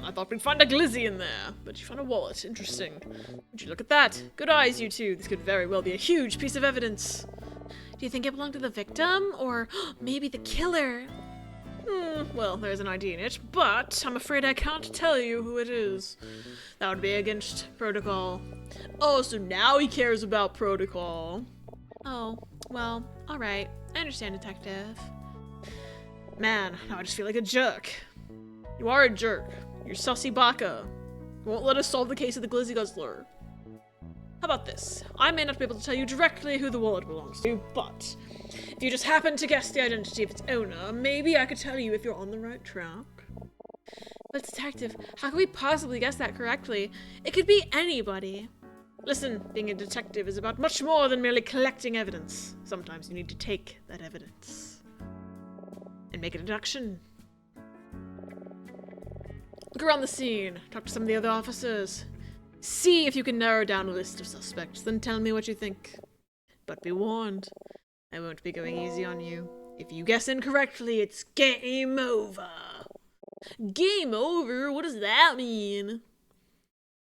I thought we'd find a glizzy in there, but you found a wallet. Interesting. Would you look at that? Good eyes, you two. This could very well be a huge piece of evidence. Do you think it belonged to the victim? Or maybe the killer? Well, there's an ID in it, but I'm afraid I can't tell you who it is. That would be against protocol. Oh, so now he cares about protocol. Oh, well, alright. I understand, detective. Man, now I just feel like a jerk. You are a jerk. You're sussy baka. You won't let us solve the case of the Glizzy Guzzler. How about this? I may not be able to tell you directly who the wallet belongs to, but if you just happen to guess the identity of its owner, maybe I could tell you if you're on the right track. But detective, how can we possibly guess that correctly? It could be anybody. Listen, being a detective is about much more than merely collecting evidence. Sometimes you need to take that evidence and make a deduction. Look around the scene, talk to some of the other officers. See if you can narrow down a list of suspects, then tell me what you think. But be warned, I won't be going easy on you. If you guess incorrectly, it's game over. Game over? What does that mean?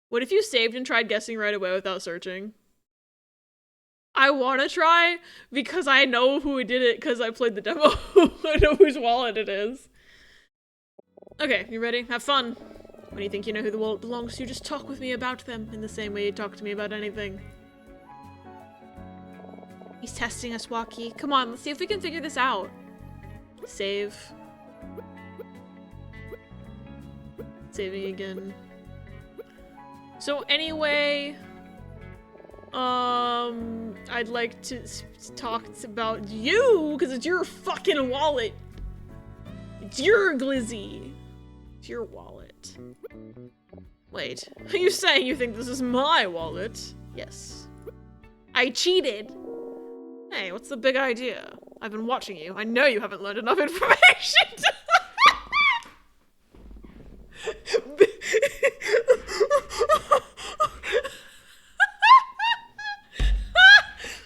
What if you saved and tried guessing right away without searching? I want to try because I know who did it because I played the demo. I know whose wallet it is. Okay, you ready? Have fun. When you think you know who the wallet belongs to, just talk with me about them in the same way you talk to me about anything. He's testing us, Walkie. Come on, let's see if we can figure this out. Save. Saving again. So anyway, I'd like to talk about you, because it's your fucking wallet. It's your glizzy. It's your wallet. Wait, are you saying you think this is my wallet? Yes. I cheated. Hey, what's the big idea? I've been watching you. I know you haven't learned enough information to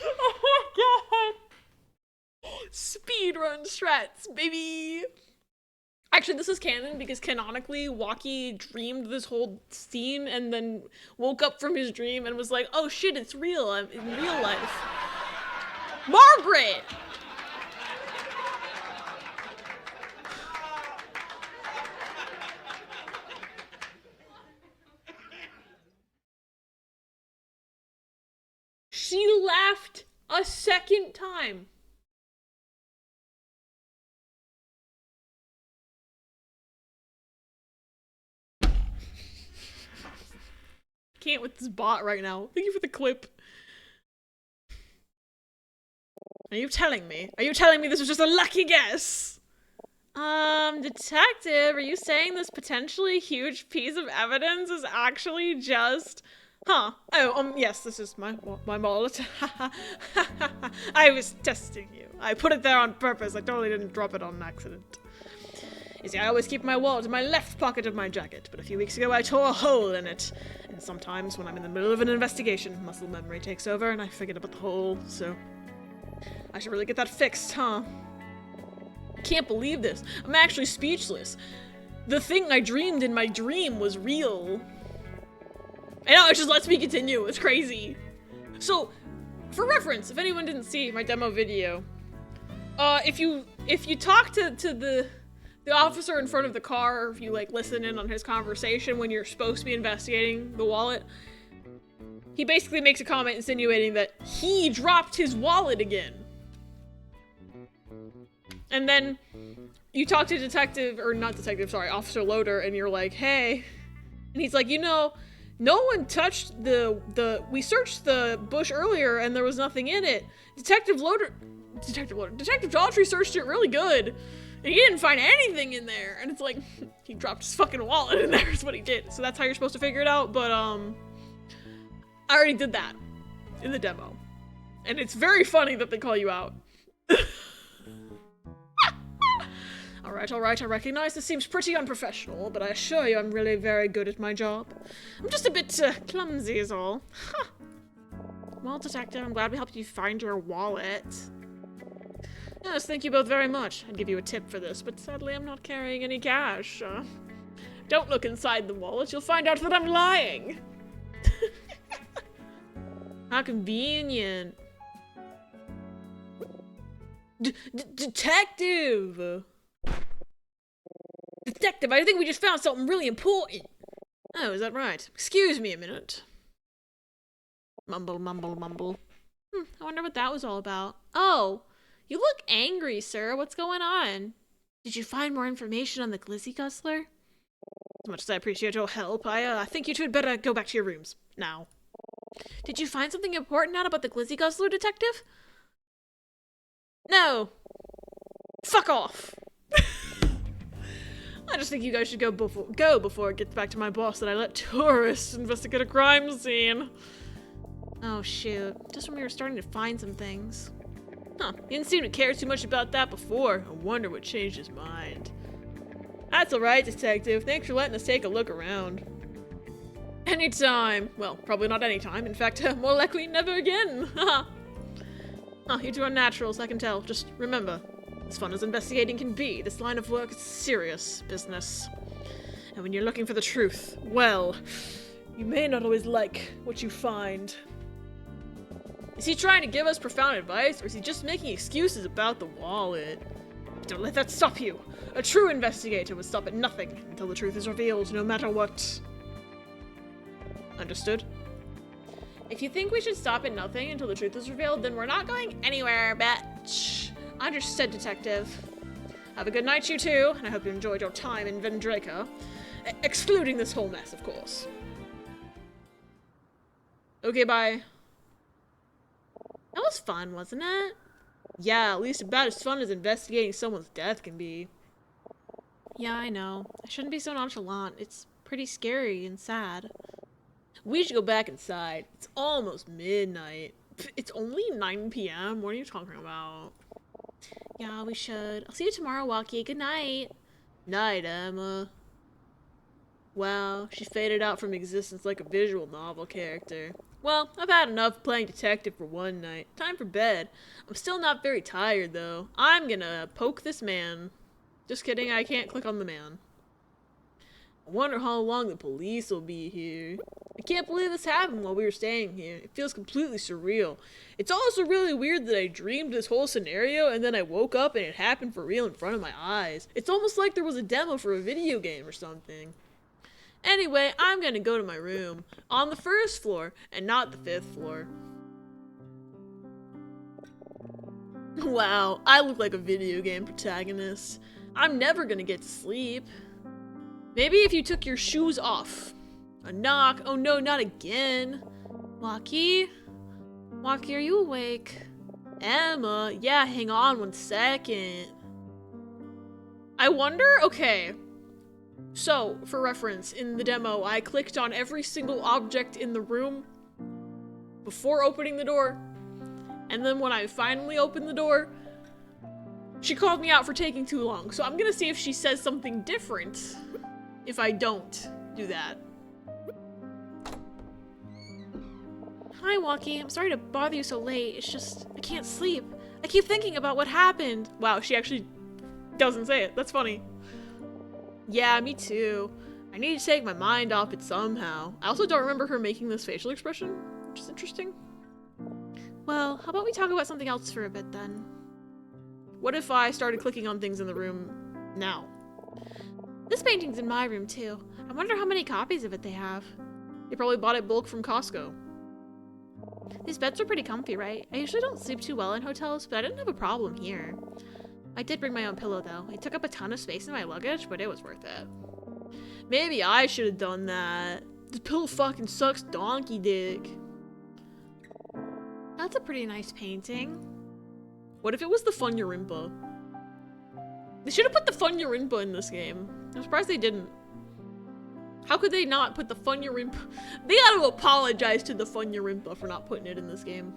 oh my god. Speedrun strats, baby. Actually, this is canon because canonically, Walkie dreamed this whole scene and then woke up from his dream and was like, oh shit, it's real. I'm in real life. Margaret! She laughed a second time. Can't with this bot right now. Thank you for the clip. Are you telling me? Are you telling me this was just a lucky guess? Detective, are you saying this potentially huge piece of evidence is actually just... Huh. Oh, yes, this is my wallet. I was testing you. I put it there on purpose. I totally didn't drop it on accident. You see, I always keep my wallet in my left pocket of my jacket, but a few weeks ago I tore a hole in it. And sometimes when I'm in the middle of an investigation, muscle memory takes over and I forget about the hole, so... I should really get that fixed, huh? I can't believe this. I'm actually speechless. The thing I dreamed in my dream was real. I know, it just lets me continue. It's crazy. So, for reference, if anyone didn't see my demo video, if you talk to the officer in front of the car, or if you like listen in on his conversation when you're supposed to be investigating the wallet, he basically makes a comment insinuating that he dropped his wallet again. And then you talk to Officer Loader, and you're like, hey, and he's like, you know, no one touched we searched the bush earlier and there was nothing in it. Detective Daughtry searched it really good and he didn't find anything in there. And it's like, he dropped his fucking wallet in there is what he did. So that's how you're supposed to figure it out, but I already did that in the demo. And it's very funny that they call you out. Alright, I recognize this seems pretty unprofessional, but I assure you I'm really very good at my job. I'm just a bit, clumsy is all. Huh. Well, Detective, I'm glad we helped you find your wallet. Yes, thank you both very much. I'd give you a tip for this, but sadly I'm not carrying any cash. Don't look inside the wallet, you'll find out that I'm lying. How convenient. Detective! Detective, I think we just found something really important. Oh, is that right? Excuse me a minute. Mumble, mumble, mumble. I wonder what that was all about. Oh, you look angry, sir. What's going on? Did you find more information on the Glizzy Guzzler? As much as I appreciate your help, I think you two had better go back to your rooms. Now. Did you find something important out about the Glizzy Guzzler, Detective? No. Fuck off. I just think you guys should go before it gets back to my boss that I let tourists investigate a crime scene. Oh shoot, just when we were starting to find some things. Huh, he didn't seem to care too much about that before. I wonder what changed his mind. That's alright, Detective. Thanks for letting us take a look around. Anytime. Well, probably not anytime. In fact, more likely never again. Haha. You two are naturals, I can tell. Just remember, as fun as investigating can be, this line of work is serious business. And when you're looking for the truth, well, you may not always like what you find. Is he trying to give us profound advice, or is he just making excuses about the wallet? Don't let that stop you. A true investigator would stop at nothing until the truth is revealed, no matter what. Understood? If you think we should stop at nothing until the truth is revealed, then we're not going anywhere, bitch. Understood, Detective. Have a good night, you two, and I hope you enjoyed your time in Vendraka. Excluding this whole mess, of course. Okay, bye. That was fun, wasn't it? Yeah, at least about as fun as investigating someone's death can be. Yeah, I know. I shouldn't be so nonchalant. It's pretty scary and sad. We should go back inside. It's almost midnight. It's only 9 p.m. What are you talking about? Yeah, we should. I'll see you tomorrow, Walkie. Good night. Night, Emma. Wow, she faded out from existence like a visual novel character. Well, I've had enough playing detective for one night. Time for bed. I'm still not very tired, though. I'm gonna poke this man. Just kidding, I can't click on the man. I wonder how long the police will be here. I can't believe this happened while we were staying here. It feels completely surreal. It's also really weird that I dreamed this whole scenario and then I woke up and it happened for real in front of my eyes. It's almost like there was a demo for a video game or something. Anyway, I'm gonna go to my room. On the 1st floor, and not the 5th floor. Wow, I look like a video game protagonist. I'm never gonna get to sleep. Maybe if you took your shoes off. A knock. Oh no, not again. Walkie? Walkie, are you awake? Emma? Yeah, hang on 1 second. I wonder, okay. So, for reference, in the demo, I clicked on every single object in the room before opening the door. And then when I finally opened the door, she called me out for taking too long. So I'm gonna see if she says something different if I don't do that. Hi, Walkie. I'm sorry to bother you so late. It's just, I can't sleep. I keep thinking about what happened. Wow, she actually doesn't say it. That's funny. Yeah, me too. I need to take my mind off it somehow. I also don't remember her making this facial expression, which is interesting. Well, how about we talk about something else for a bit then? What if I started clicking on things in the room now? This painting's in my room too. I wonder how many copies of it they have. They probably bought it bulk from Costco. These beds are pretty comfy, right? I usually don't sleep too well in hotels, but I didn't have a problem here. I did bring my own pillow though. It took up a ton of space in my luggage, but it was worth it. Maybe I should have done that. This pillow fucking sucks donkey dick. That's a pretty nice painting. What if it was the Funyarimpa? They should have put the Funyarimpa in this game. I'm surprised they didn't. How could they not put the Funyarimpa? They gotta apologize to the Funyarimpa for not putting it in this game.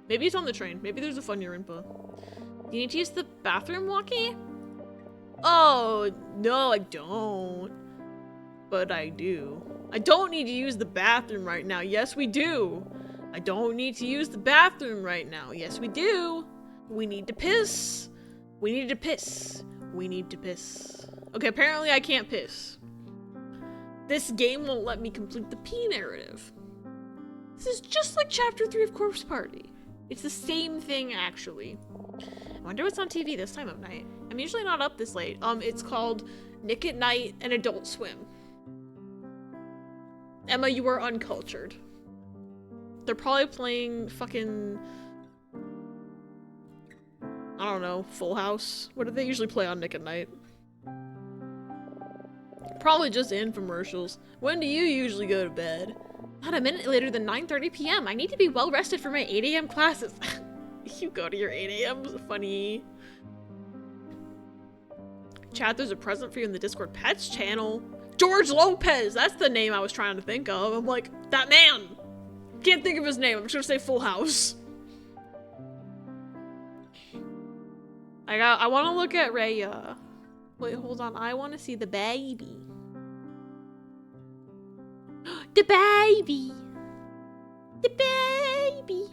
Maybe it's on the train. Maybe there's a Funyarimpa. Do you need to use the bathroom, Walkie? Oh, no, I don't. But I do. I don't need to use the bathroom right now. Yes, we do. I don't need to use the bathroom right now. Yes, we do. We need to piss. We need to piss. We need to piss. Okay, apparently I can't piss. This game won't let me complete the pee narrative. This is just like Chapter 3 of Corpse Party. It's the same thing, actually. I wonder what's on TV this time of night. I'm usually not up this late. It's called Nick at Night and Adult Swim. Emma, you are uncultured. They're probably playing fucking... I don't know, Full House? What do they usually play on Nick at Night? Probably just infomercials. When do you usually go to bed? Not a minute later than 9:30 p.m. I need to be well rested for my 8 a.m. classes. You go to your 8 a.m. Funny. Chat, there's a present for you in the Discord Pets channel. George Lopez! That's the name I was trying to think of. I'm like, that man! Can't think of his name. I'm just gonna say Full House. I want to look at Raya. Wait, hold on. I want to see the baby. The baby! The baby!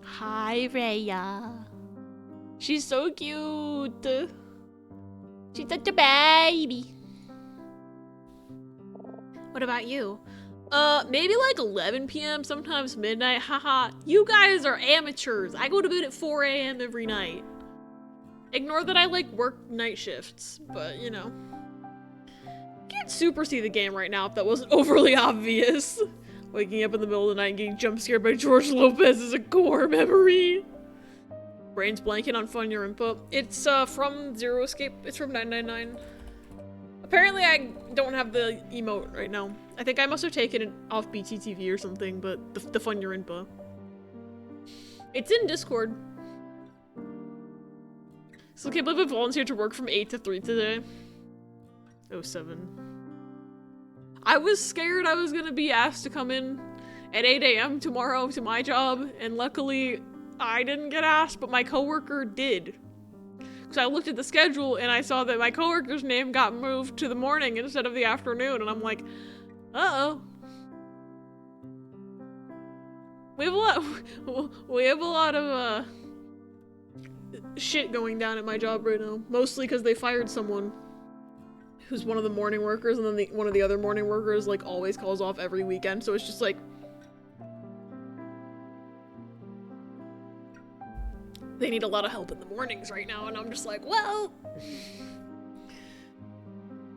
Hi, Raya. She's so cute. She's such a baby. What about you? Maybe like 11 p.m., sometimes midnight. Haha. You guys are amateurs. I go to bed at 4 a.m. every night. Ignore that I like work night shifts, but you know. Can't super see the game right now if that wasn't overly obvious. Waking up in the middle of the night and getting jump scared by George Lopez is a core memory. Brain's blanking on Funyarimpa. It's from Zero Escape. It's from 999. Apparently I don't have the emote right now. I think I must have taken it off BTTV or something, but the Funyarimpa. It's in Discord. So can't believe I volunteered to work from 8 to 3 today. 07. I was scared I was gonna be asked to come in at 8 a.m. tomorrow to my job, and luckily I didn't get asked, but my coworker did. So I looked at the schedule and I saw that my coworker's name got moved to the morning instead of the afternoon, and I'm like, uh-oh. We have a lot of shit going down at my job right now. Mostly because they fired someone who's one of the morning workers, and then one of the other morning workers like always calls off every weekend, so it's just like they need a lot of help in the mornings right now, and I'm just like, well,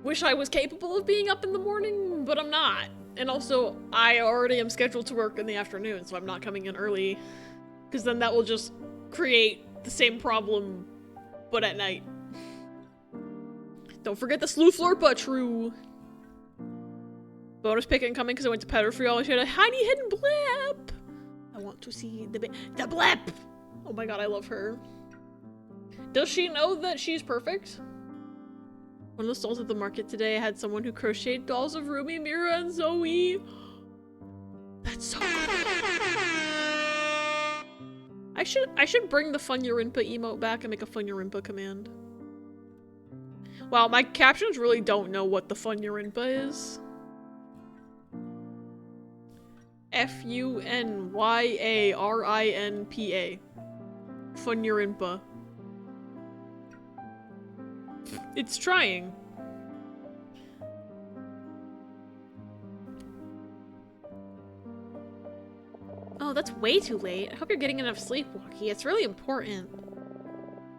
wish I was capable of being up in the morning, but I'm not. And also, I already am scheduled to work in the afternoon, so I'm not coming in early, because then that will just create the same problem, but at night. Don't forget the Slew Florpa, true. Bonus pick incoming because I went to Petter for y'all. She had a tiny hidden blip. I want to see the blip. Oh my god, I love her. Does she know that she's perfect? One of the stalls at the market today had someone who crocheted dolls of Rumi, Mira, and Zoe. That's so good. I should bring the Funyarimpa emote back and make a Funyarimpa command. Wow, my captions really don't know what the Funyarimpa is. Funyarinpa. Funyarimpa. It's trying. Oh, that's way too late. I hope you're getting enough sleep, Walkie. It's really important.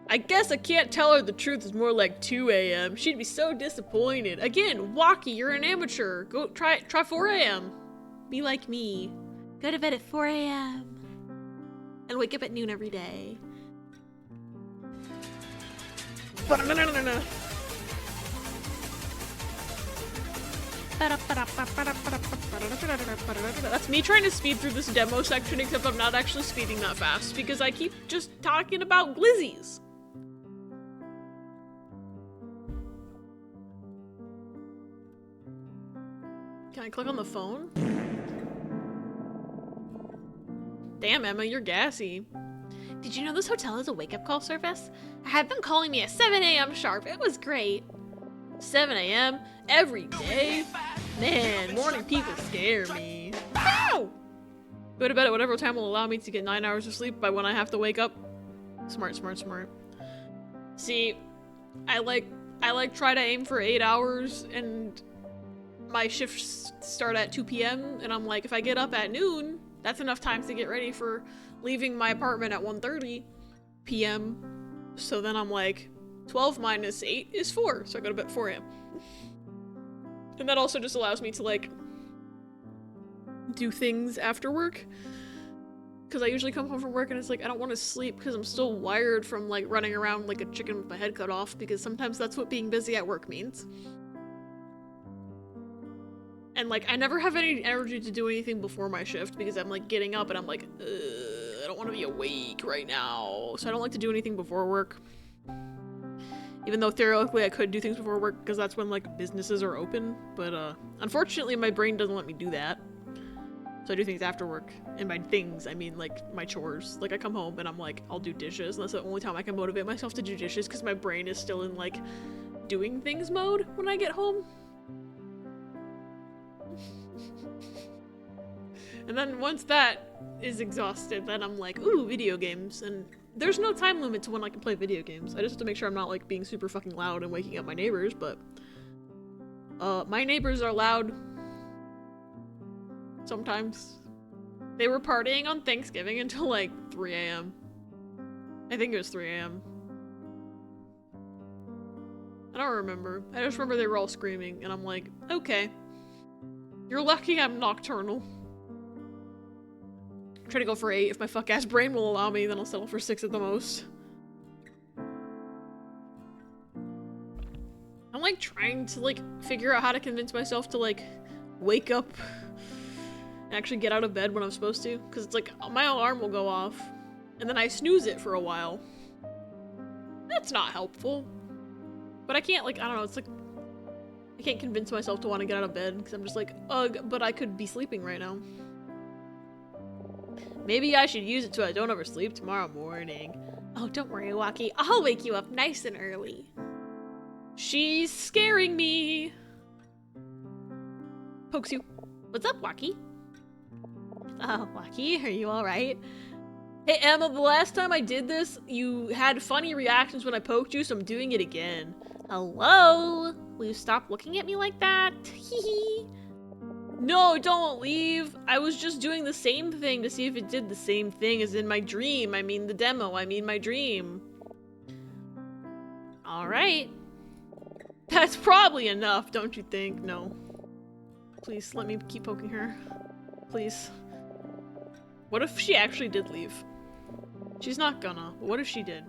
I guess I can't tell her the truth is more like 2 a.m. She'd be so disappointed. Again, Walkie, you're an amateur. Go try 4 a.m. Be like me. Go to bed at 4 a.m. and wake up at noon every day. That's me trying to speed through this demo section, except I'm not actually speeding that fast because I keep just talking about glizzies. Can I click on the phone? Damn, Emma, you're gassy. Did you know this hotel has a wake-up call service? I had them calling me at 7 a.m. sharp. It was great. 7 a.m. every day? Man, morning people scare me. Ow! Go to bed at whatever time will allow me to get 9 hours of sleep by when I have to wake up. Smart, smart, smart. See, I try to aim for 8 hours, and my shifts start at 2 p.m. and I'm like, if I get up at noon, that's enough time to get ready for leaving my apartment at 1:30 p.m. So then I'm like, 12 minus 8 is 4, so I go to bed at 4 a.m. And that also just allows me to, like, do things after work. Because I usually come home from work and it's like, I don't want to sleep because I'm still wired from, like, running around like a chicken with my head cut off, because sometimes that's what being busy at work means. And, like, I never have any energy to do anything before my shift because I'm, like, getting up and I'm like, I don't want to be awake right now. So I don't like to do anything before work. Even though theoretically I could do things before work because that's when, like, businesses are open. But, unfortunately my brain doesn't let me do that. So I do things after work. And by things, I mean, like, my chores. Like, I come home and I'm like, I'll do dishes. And that's the only time I can motivate myself to do dishes because my brain is still in, like, doing things mode when I get home. And then once that is exhausted, then I'm like, ooh, video games. And there's no time limit to when I can play video games. I just have to make sure I'm not, like, being super fucking loud and waking up my neighbors, but my neighbors are loud sometimes. They were partying on Thanksgiving until, like, 3 a.m. I think it was 3 a.m. I don't remember. I just remember they were all screaming, and I'm like, okay. You're lucky I'm nocturnal. Try to go for 8. If my fuck-ass brain will allow me, then I'll settle for 6 at the most. I'm, like, trying to, like, figure out how to convince myself to, like, wake up and actually get out of bed when I'm supposed to. Because it's like, my alarm will go off, and then I snooze it for a while. That's not helpful. But I can't, like, I don't know, it's like, I can't convince myself to want to get out of bed, because I'm just like, ugh, but I could be sleeping right now. Maybe I should use it so I don't oversleep tomorrow morning. Oh, don't worry, Walkie. I'll wake you up nice and early. She's scaring me. Pokes you. What's up, Walkie? Oh, Walkie, are you alright? Hey, Emma, the last time I did this, you had funny reactions when I poked you, so I'm doing it again. Hello? Will you stop looking at me like that? Hee. No, don't leave. I was just doing the same thing to see if it did the same thing as in my dream. I mean the demo. I mean my dream. Alright. That's probably enough, don't you think? No. Please, let me keep poking her. Please. What if she actually did leave? She's not gonna, but what if she did?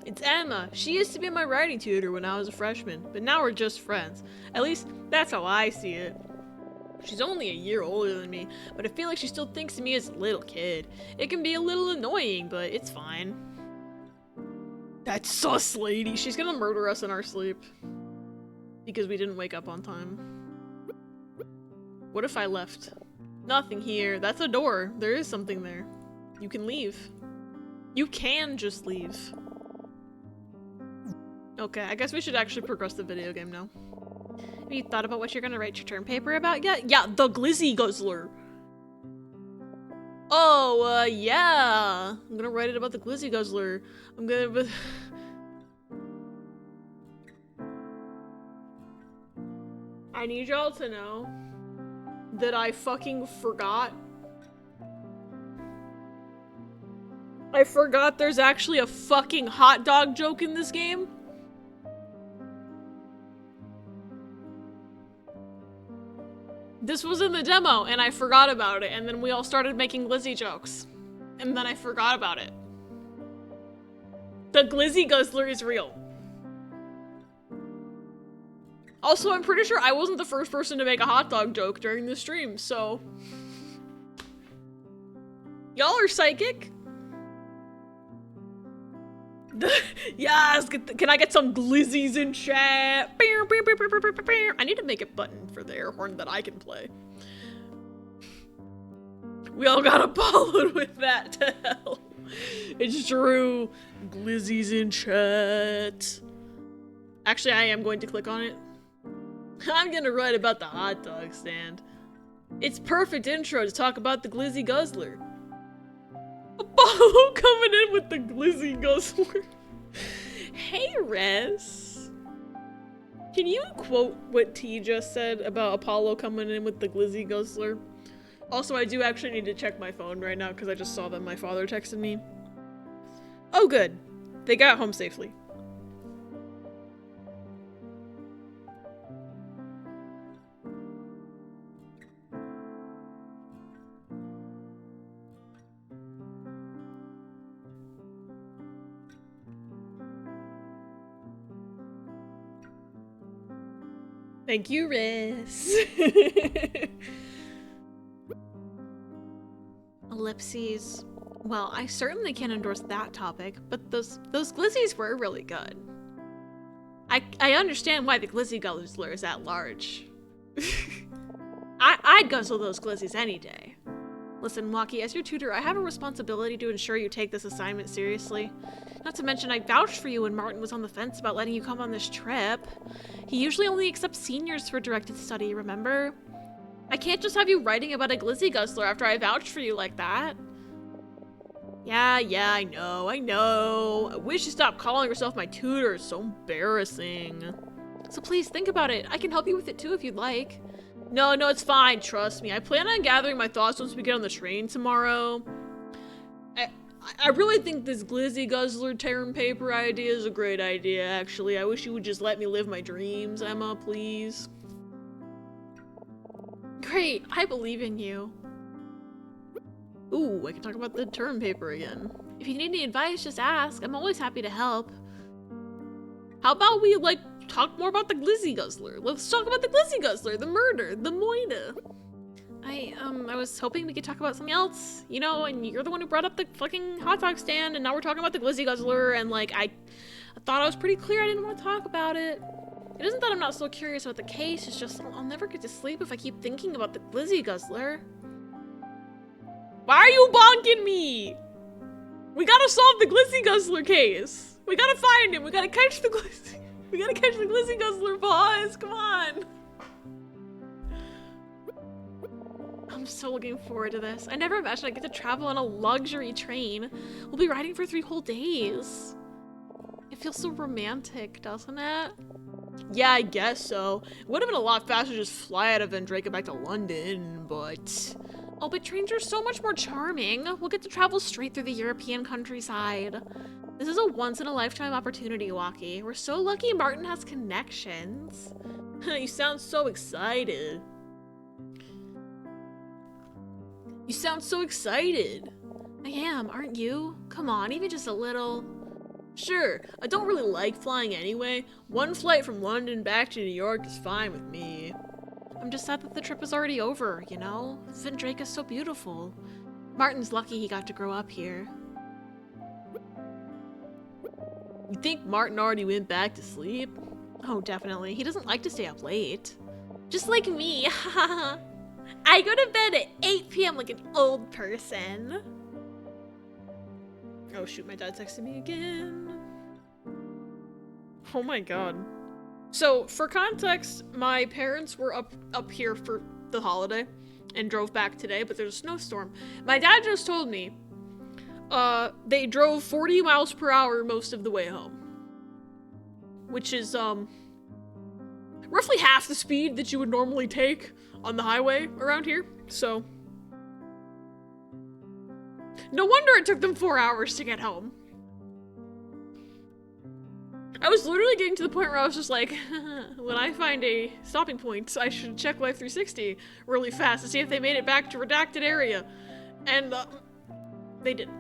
It's Emma. She used to be my writing tutor when I was a freshman, but now we're just friends. At least, that's how I see it. She's only a year older than me, but I feel like she still thinks of me as a little kid. It can be a little annoying, but it's fine. That sus lady, she's gonna murder us in our sleep. Because we didn't wake up on time. What if I left? Nothing here. That's a door. There is something there. You can leave. You can just leave. Okay, I guess we should actually progress the video game now. Have you thought about what you're gonna write your term paper about yet? Yeah, the Glizzy Guzzler. Oh, yeah. I'm gonna write it about the Glizzy Guzzler. I'm gonna... I need y'all to know that I fucking forgot. I forgot there's actually a fucking hot dog joke in this game. This was in the demo, and I forgot about it, and then we all started making Glizzy jokes. And then I forgot about it. The Glizzy Guzzler is real. Also, I'm pretty sure I wasn't the first person to make a hot dog joke during the stream, so... Y'all are psychic? Yes! Can I get some glizzies in chat? I need to make a button for the air horn that I can play. We all got Apollo'd with that to hell. It's true. Glizzies in chat. Actually, I am going to click on it. I'm gonna write about the hot dog stand. It's perfect intro to talk about the Glizzy Guzzler. Apollo coming in with the Glizzy Guzzler. Hey, Res. Can you quote what T just said about Apollo coming in with the Glizzy Guzzler? Also, I do actually need to check my phone right now because I just saw that my father texted me. Oh, good. They got home safely. Thank you, Riz. Ellipses. Well, I certainly can't endorse that topic, but those glizzies were really good. I understand why the Glizzy Guzzler is at large. I'd guzzle those glizzies any day. Listen, Waki, as your tutor, I have a responsibility to ensure you take this assignment seriously. Not to mention, I vouched for you when Martin was on the fence about letting you come on this trip. He usually only accepts seniors for directed study, remember? I can't just have you writing about a Glizzy Guzzler after I vouched for you like that. Yeah, I know. I wish you stopped calling yourself my tutor. It's so embarrassing. So please, think about it. I can help you with it too if you'd like. No, it's fine. Trust me. I plan on gathering my thoughts once we get on the train tomorrow. I really think this Glizzy Guzzler term paper idea is a great idea, actually. I wish you would just let me live my dreams, Emma, please. Great. I believe in you. Ooh, I can talk about the term paper again. If you need any advice, just ask. I'm always happy to help. How about we, talk more about the Glizzy Guzzler? Let's talk about the Glizzy Guzzler, the murder, the moida. I was hoping we could talk about something else, you know, and you're the one who brought up the fucking hot dog stand, and now we're talking about the Glizzy Guzzler, and, I thought I was pretty clear I didn't want to talk about it. It isn't that I'm not so curious about the case, it's just I'll never get to sleep if I keep thinking about the Glizzy Guzzler. Why are you bonking me? We gotta solve the Glizzy Guzzler case. We gotta find him. We gotta catch the Glizzy. We gotta catch the Glizzy Guzzler, boys. Come on. I'm so looking forward to this. I never imagined I'd get to travel on a luxury train. We'll be riding for 3 whole days. It feels so romantic, doesn't it? Yeah, I guess so. It would have been a lot faster to just fly out of Vendrake and back to London, but... Oh, but trains are so much more charming. We'll get to travel straight through the European countryside. This is a once-in-a-lifetime opportunity, Waki. We're so lucky Martin has connections. You sound so excited. You sound so excited. I am, aren't you? Come on, even just a little. Sure, I don't really like flying anyway. One flight from London back to New York is fine with me. I'm just sad that the trip is already over, you know? Vindrake so beautiful. Martin's lucky he got to grow up here. You think Martin already went back to sleep? Oh, definitely. He doesn't like to stay up late. Just like me. I go to bed at 8 p.m. like an old person. Oh shoot, my dad texted me again. Oh my god. So, for context, my parents were up here for the holiday and drove back today, but there's a snowstorm. My dad just told me they drove 40 miles per hour most of the way home. Which is, roughly half the speed that you would normally take on the highway around here, so. No wonder it took them 4 hours to get home. I was literally getting to the point where I was just like, when I find a stopping point, I should check Life 360 really fast to see if they made it back to redacted area. And, they didn't.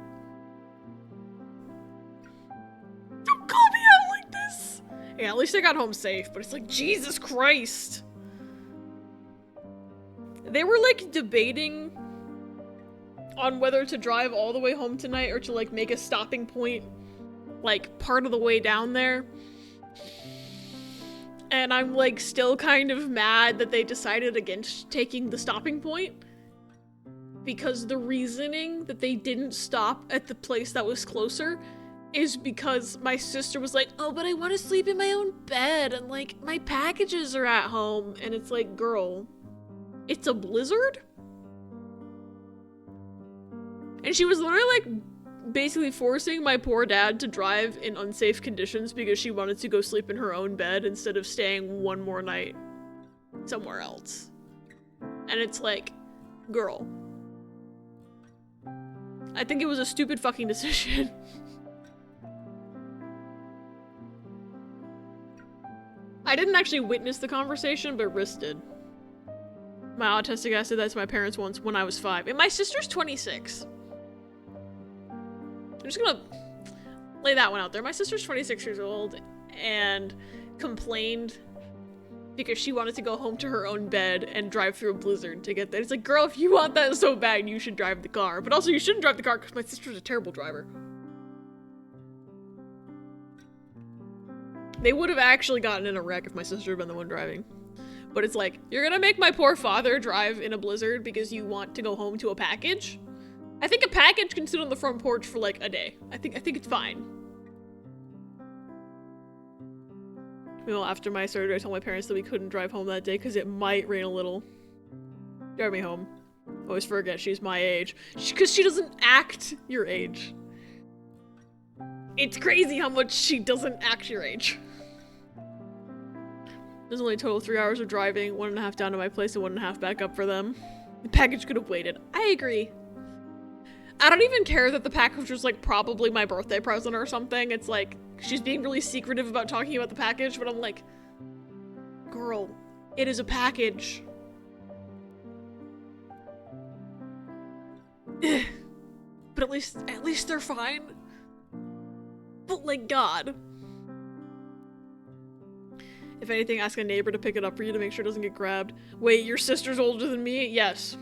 Don't call me out like this! Yeah, at least I got home safe, but it's like, Jesus Christ! They were, like, debating on whether to drive all the way home tonight or to, like, make a stopping point like, part of the way down there. And I'm, like, still kind of mad that they decided against taking the stopping point. Because the reasoning that they didn't stop at the place that was closer is because my sister was like, oh, but I want to sleep in my own bed, and, like, my packages are at home. And it's like, girl, it's a blizzard? And she was literally, like, basically forcing my poor dad to drive in unsafe conditions because she wanted to go sleep in her own bed instead of staying one more night somewhere else. And it's like, girl. I think it was a stupid fucking decision. I didn't actually witness the conversation, but Riss did. My autistic ass said that to my parents once when I was 5. And my sister's 26. I'm just gonna lay that one out there. My sister's 26 years old and complained because she wanted to go home to her own bed and drive through a blizzard to get there. It's like, girl, if you want that so bad, you should drive the car. But also, you shouldn't drive the car because my sister's a terrible driver. They would have actually gotten in a wreck if my sister had been the one driving. But it's like, you're gonna make my poor father drive in a blizzard because you want to go home to a package? I think a package can sit on the front porch for like a day. I think it's fine. Well, after my surgery, I told my parents that we couldn't drive home that day because it might rain a little. Drive me home. Always forget she's my age. Because she doesn't act your age. It's crazy how much she doesn't act your age. There's only a total of 3 hours of driving, 1.5 down to my place and 1.5 back up for them. The package could have waited. I agree. I don't even care that the package was, like, probably my birthday present or something. It's like, she's being really secretive about talking about the package, but I'm like, girl, it is a package. But at least they're fine. But, like, God. If anything, ask a neighbor to pick it up for you to make sure it doesn't get grabbed. Wait, your sister's older than me? Yes.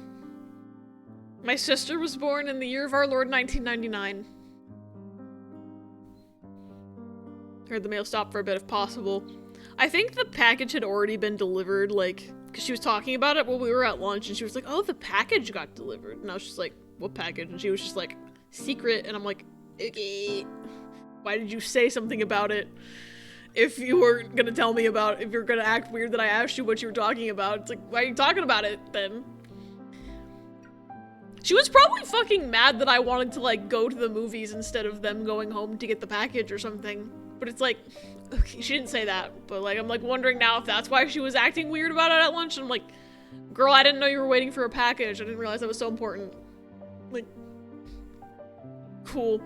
My sister was born in the year of our Lord 1999. Heard the mail stop for a bit if possible. I think the package had already been delivered, like, because she was talking about it while we were at lunch, and she was like, oh, the package got delivered. And I was just like, what package? And she was just like, secret. And I'm like, okay. Why did you say something about it? If you were gonna tell me about it, if you're gonna act weird that I asked you what you were talking about, it's like, why are you talking about it then? She was probably fucking mad that I wanted to, like, go to the movies instead of them going home to get the package or something. But it's like, okay, she didn't say that. But, like, I'm, like, wondering now if that's why she was acting weird about it at lunch. And I'm like, girl, I didn't know you were waiting for a package. I didn't realize that was so important. Like, cool.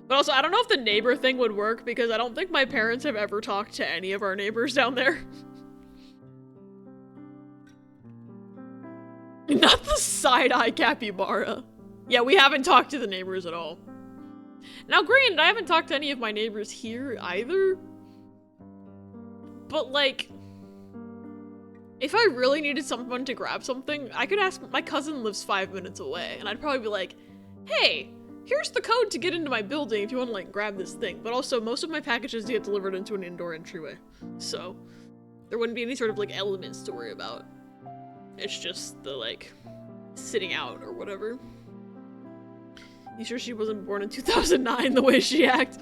But also, I don't know if the neighbor thing would work because I don't think my parents have ever talked to any of our neighbors down there. Not the side-eye capybara. Yeah, we haven't talked to the neighbors at all. Now, granted, I haven't talked to any of my neighbors here either. But, like, If I really needed someone to grab something, I could ask. My cousin lives 5 minutes away, and I'd probably be like, hey, here's the code to get into my building if you want to, like, grab this thing. But also, most of my packages get delivered into an indoor entryway. So, there wouldn't be any sort of, like, elements to worry about. It's just the, like, sitting out or whatever. You sure she wasn't born in 2009 the way she acts?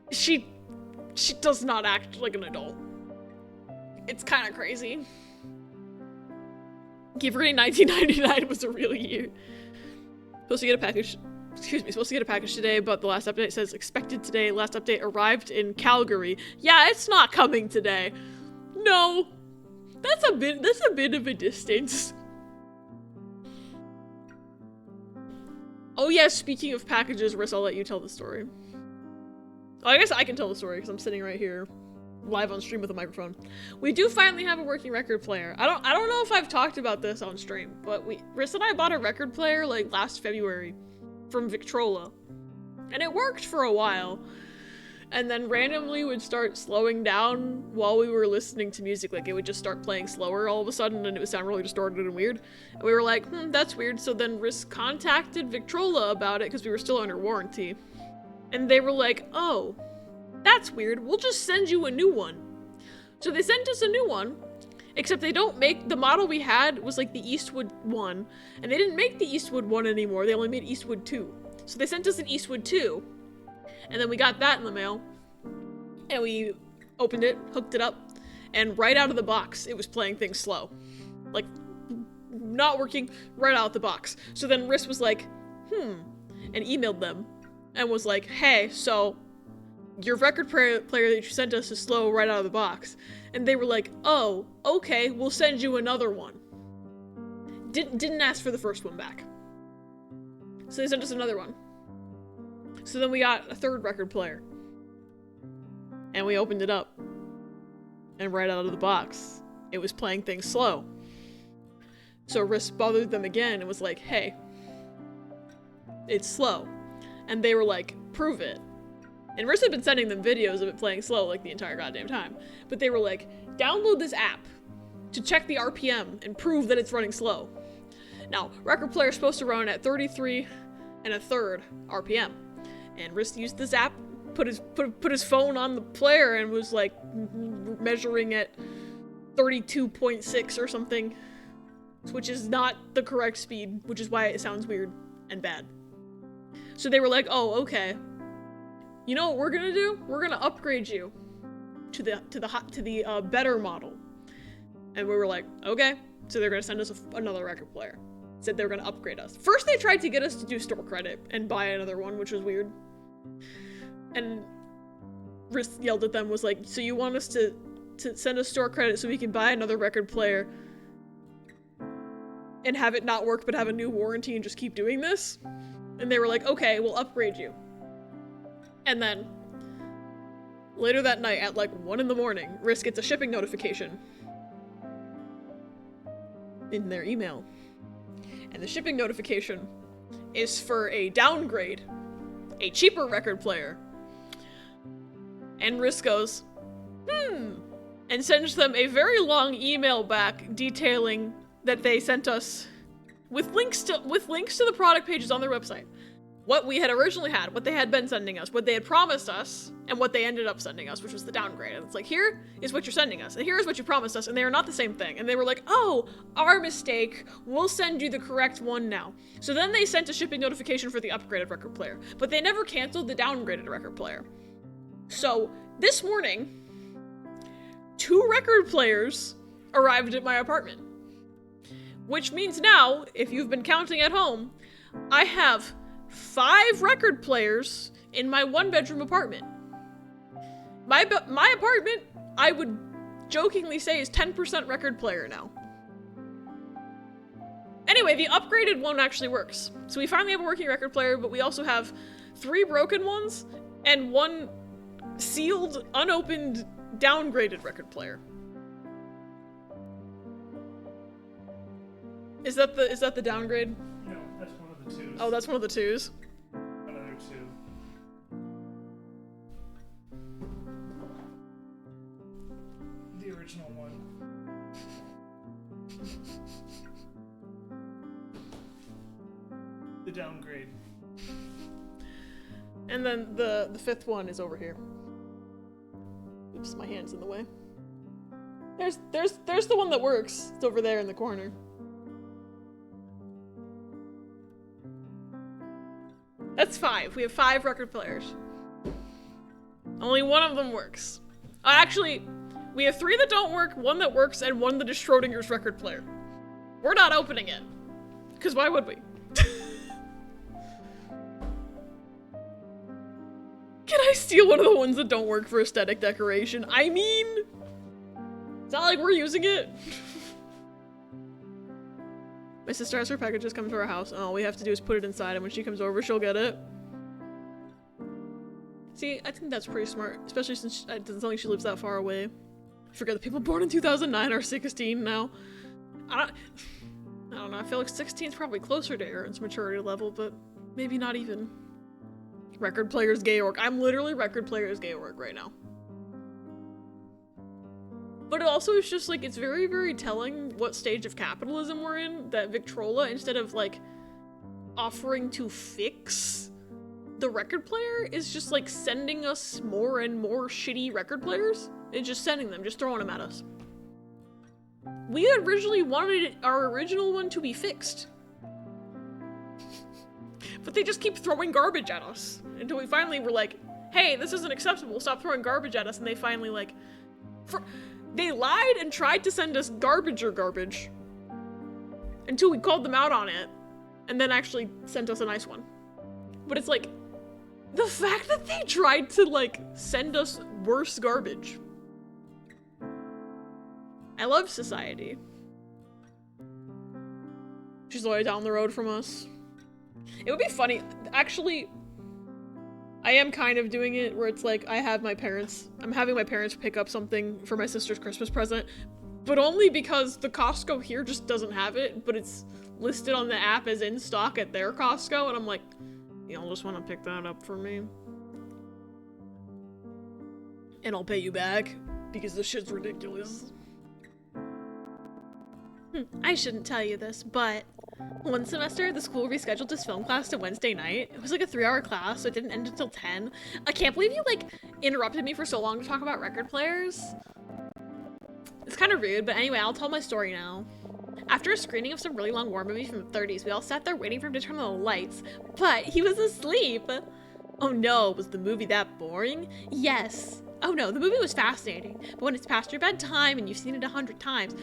She does not act like an adult. It's kind of crazy. Give her a 1999 was a real year. Supposed to get a package today, but the last update says expected today. Last update arrived in Calgary. Yeah, it's not coming today. No. That's a bit of a distance. Oh yeah, speaking of packages, Riss, I'll let you tell the story. Oh, I guess I can tell the story because I'm sitting right here, live on stream with a microphone. We do finally have a working record player. I don't know if I've talked about this on stream, but Riss and I bought a record player like last February from Victrola, and it worked for a while, and then randomly would start slowing down while we were listening to music. Like it would just start playing slower all of a sudden, and it would sound really distorted and weird. And we were like, that's weird. So then Riss contacted Victrola about it because we were still under warranty. And they were like, oh, that's weird. We'll just send you a new one. So they sent us a new one, except they don't make, the model we had was like the Eastwood 1, and they didn't make the Eastwood 1 anymore. They only made Eastwood 2. So they sent us an Eastwood 2, and then we got that in the mail, and we opened it, hooked it up, and right out of the box, it was playing things slow. Like, not working right out of the box. So then Riss was like, and emailed them. And was like, hey, so your record player that you sent us is slow right out of the box. And they were like, oh, okay, we'll send you another one. Didn't ask for the first one back. So they sent us another one. So then we got a third record player. And we opened it up. And right out of the box, it was playing things slow. So Riss bothered them again and was like, hey, it's slow. And they were like, prove it. And Riss had been sending them videos of it playing slow like the entire goddamn time. But they were like, download this app to check the RPM and prove that it's running slow. Now, record player is supposed to run at 33 1/3 RPM. And Riss used this app, put his phone on the player and was like measuring at 32.6 or something. Which is not the correct speed, which is why it sounds weird and bad. So they were like, oh, okay. You know what we're gonna do? We're gonna upgrade you to the better model. And we were like, okay. So they're gonna send us another record player. Said they were gonna upgrade us. First they tried to get us to do store credit and buy another one, which was weird. And Riss yelled at them, was like, so you want us to send us store credit so we can buy another record player and have it not work but have a new warranty and just keep doing this? And they were like, okay, we'll upgrade you. And then, later that night at like 1 in the morning, Riss gets a shipping notification in their email. And the shipping notification is for a downgrade, a cheaper record player. And Riss goes, and sends them a very long email back detailing that they sent us with links to the product pages on their website. What we had originally had, what they had been sending us, what they had promised us, and what they ended up sending us, which was the downgrade. And it's like, here is what you're sending us, and here is what you promised us, and they are not the same thing. And they were like, oh, our mistake, we'll send you the correct one now. So then they sent a shipping notification for the upgraded record player, but they never canceled the downgraded record player. So this morning, 2 record players arrived at my apartment. Which means now, if you've been counting at home, I have 5 record players in my 1-bedroom apartment. My apartment, I would jokingly say, is 10% record player now. Anyway, the upgraded one actually works. So we finally have a working record player, but we also have 3 broken ones and 1 sealed, unopened, downgraded record player. Is that the downgrade? No, that's one of the 2s. Oh, that's one of the 2s. Another 2. original one. The downgrade. And then the fifth one is over here. Oops, my hand's in the way. There's the one that works. It's over there in the corner. That's 5. We have 5 record players. Only one of them works. Actually, we have 3 that don't work, 1 that works, and 1 that is Schrodinger's record player. We're not opening it. Because why would we? Can I steal one of the ones that don't work for aesthetic decoration? I mean, it's not like we're using it. My sister has her packages come to our house. All we have to do is put it inside, and when she comes over, she'll get it. See, I think that's pretty smart, especially since it doesn't sound like she lives that far away. I forget that people born in 2009 are 16 now. I don't know, I feel like 16 is probably closer to Aaron's maturity level, but maybe not even. Record players Georg. I'm literally record players Georg right now. But it also is just like, it's very, very telling what stage of capitalism we're in, that Victrola, instead of like offering to fix the record player, is just like sending us more and more shitty record players. It's just sending them, just throwing them at us. We originally wanted our original one to be fixed. But they just keep throwing garbage at us until we finally were like, hey, this isn't acceptable, stop throwing garbage at us. And they finally like, they lied and tried to send us garbage until we called them out on it and then actually sent us a nice one. But it's like, the fact that they tried to like send us worse garbage. I love society. She's all the way down the road from us. It would be funny, actually, I am kind of doing it where it's like I'm having my parents pick up something for my sister's Christmas present, but only because the Costco here just doesn't have it, but it's listed on the app as in stock at their Costco, and I'm like, y'all just want to pick that up for me? And I'll pay you back, because this shit's ridiculous. I shouldn't tell you this, but one semester, the school rescheduled this film class to Wednesday night. It was like a 3-hour class, so it didn't end until 10. I can't believe you, like, interrupted me for so long to talk about record players. It's kind of rude, but anyway, I'll tell my story now. After a screening of some really long war movie from the 30s, we all sat there waiting for him to turn on the lights, but he was asleep. Oh no, was the movie that boring? Yes. Oh no, the movie was fascinating, but when it's past your bedtime and you've seen it 100 times,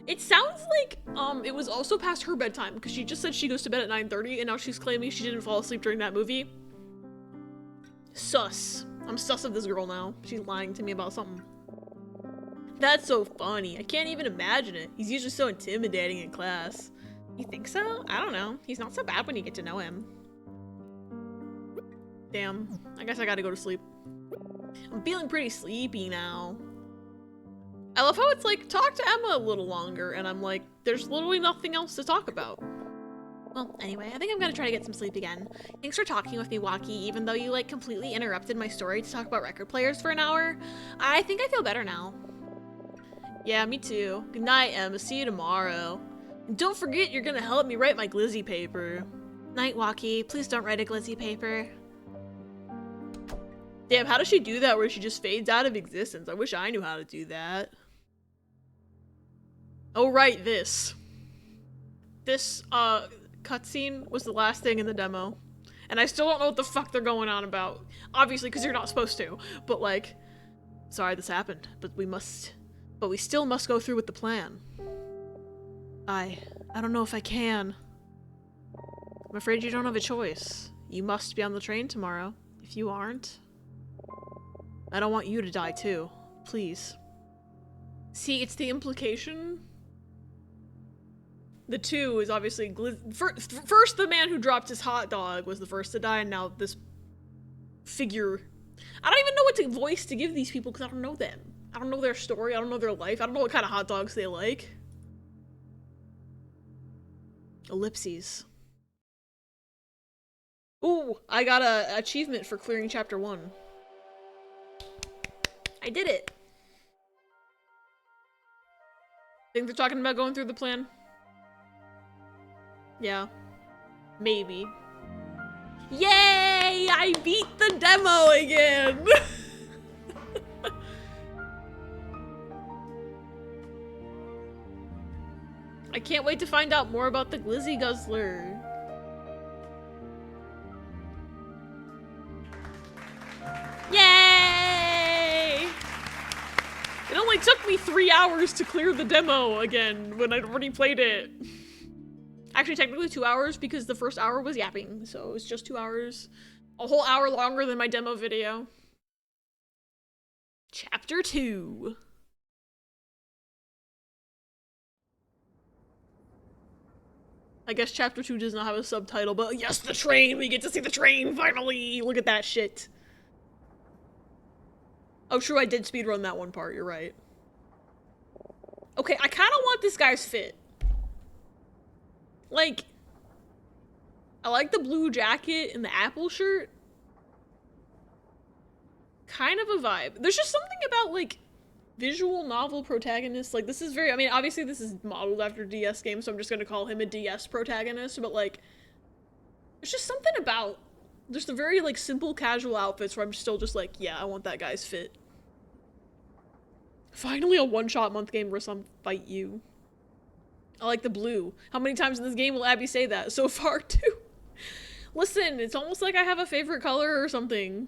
it sounds like, it was also past her bedtime, because she just said she goes to bed at 9:30, and now she's claiming she didn't fall asleep during that movie. Sus. I'm sus of this girl now. She's lying to me about something. That's so funny. I can't even imagine it. He's usually so intimidating in class. You think so? I don't know. He's not so bad when you get to know him. Damn. I guess I gotta go to sleep. I'm feeling pretty sleepy now. I love how it's like, talk to Emma a little longer, and I'm like, there's literally nothing else to talk about. Well, anyway, I think I'm gonna try to get some sleep again. Thanks for talking with me, Waki, even though you, like, completely interrupted my story to talk about record players for an hour. I think I feel better now. Yeah, me too. Good night, Emma. See you tomorrow. And don't forget you're gonna help me write my glizzy paper. Night, Waki. Please don't write a glizzy paper. Damn, how does she do that where she just fades out of existence? I wish I knew how to do that. Oh, right, this. This, cutscene was the last thing in the demo. And I still don't know what the fuck they're going on about. Obviously, because you're not supposed to. But, like, sorry this happened, but we still must go through with the plan. I don't know if I can. I'm afraid you don't have a choice. You must be on the train tomorrow. If you aren't, I don't want you to die too. Please. See, it's the implication. The 2 is obviously first the man who dropped his hot dog was the first to die, and now this figure. I don't even know what voice to give these people because I don't know them. I don't know their story, I don't know their life, I don't know what kind of hot dogs they like. Ellipses. Ooh, I got a achievement for clearing chapter 1. I did it. Think they're talking about going through the plan? Yeah. Maybe. Yay! I beat the demo again! I can't wait to find out more about the Glizzy Guzzler. Yay! It only took me 3 hours to clear the demo again when I'd already played it. Actually, technically 2 hours because the first hour was yapping, so it was just 2 hours. A whole hour longer than my demo video. Chapter 2. I guess chapter 2 does not have a subtitle, but yes, the train! We get to see the train, finally! Look at that shit. Oh, true, I did speedrun that one part, you're right. Okay, I kinda want this guy's fit. Like, I like the blue jacket and the apple shirt. Kind of a vibe. There's just something about, like, visual novel protagonists. Like, this is very, I mean, obviously this is modeled after DS games, so I'm just gonna call him a DS protagonist, but, like, there's just something about just the very, like, simple casual outfits where I'm still just like, yeah, I want that guy's fit. Finally a one-shot month game where some fight you. I like the blue. How many times in this game will Abby say that? So far, too. Listen, it's almost like I have a favorite color or something.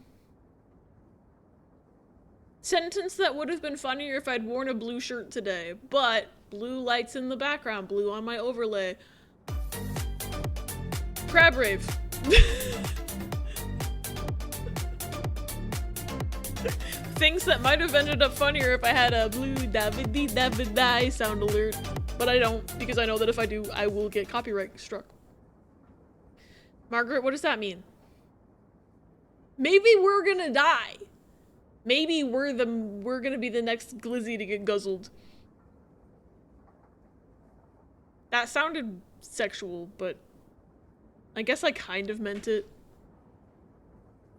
Sentence that would have been funnier if I'd worn a blue shirt today, but blue lights in the background, blue on my overlay. Crab rave. Things that might have ended up funnier if I had a blue da-ba-dee-da-ba-die sound alert, but I don't, because I know that if I do, I will get copyright struck. Margaret, what does that mean? Maybe we're gonna die. Maybe we're gonna be the next glizzy to get guzzled. That sounded sexual, but I guess I kind of meant it.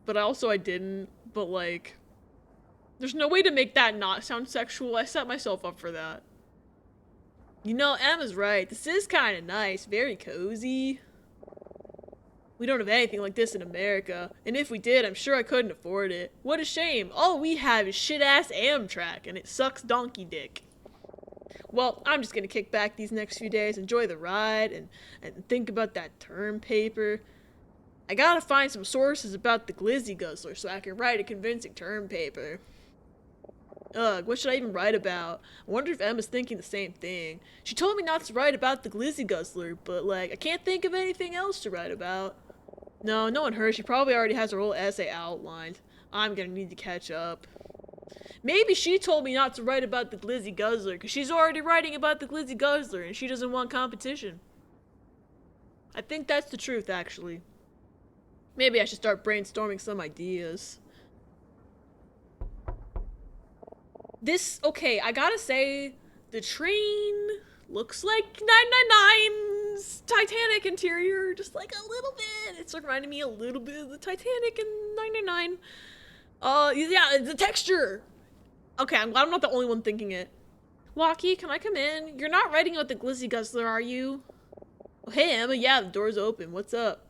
But also I didn't, but like, there's no way to make that not sound sexual. I set myself up for that. You know, Emma's right. This is kind of nice. Very cozy. We don't have anything like this in America. And if we did, I'm sure I couldn't afford it. What a shame. All we have is shit-ass Amtrak, and it sucks donkey dick. Well, I'm just gonna kick back these next few days, enjoy the ride, and think about that term paper. I gotta find some sources about the Glizzy Guzzler so I can write a convincing term paper. Ugh, what should I even write about? I wonder if Emma's thinking the same thing. She told me not to write about the Glizzy Guzzler, but like, I can't think of anything else to write about. No, knowing her, she probably already has her whole essay outlined. I'm gonna need to catch up. Maybe she told me not to write about the Glizzy Guzzler, because she's already writing about the Glizzy Guzzler, and she doesn't want competition. I think that's the truth, actually. Maybe I should start brainstorming some ideas. Okay, I gotta say, the train looks like 999's Titanic interior, just like a little bit. It's reminding me a little bit of the Titanic in 999. Yeah, the texture. Okay, I'm glad I'm not the only one thinking it. Walkie, can I come in? You're not writing about the Glizzy Guzzler, are you? Oh, hey, Emma, yeah, the door's open. What's up?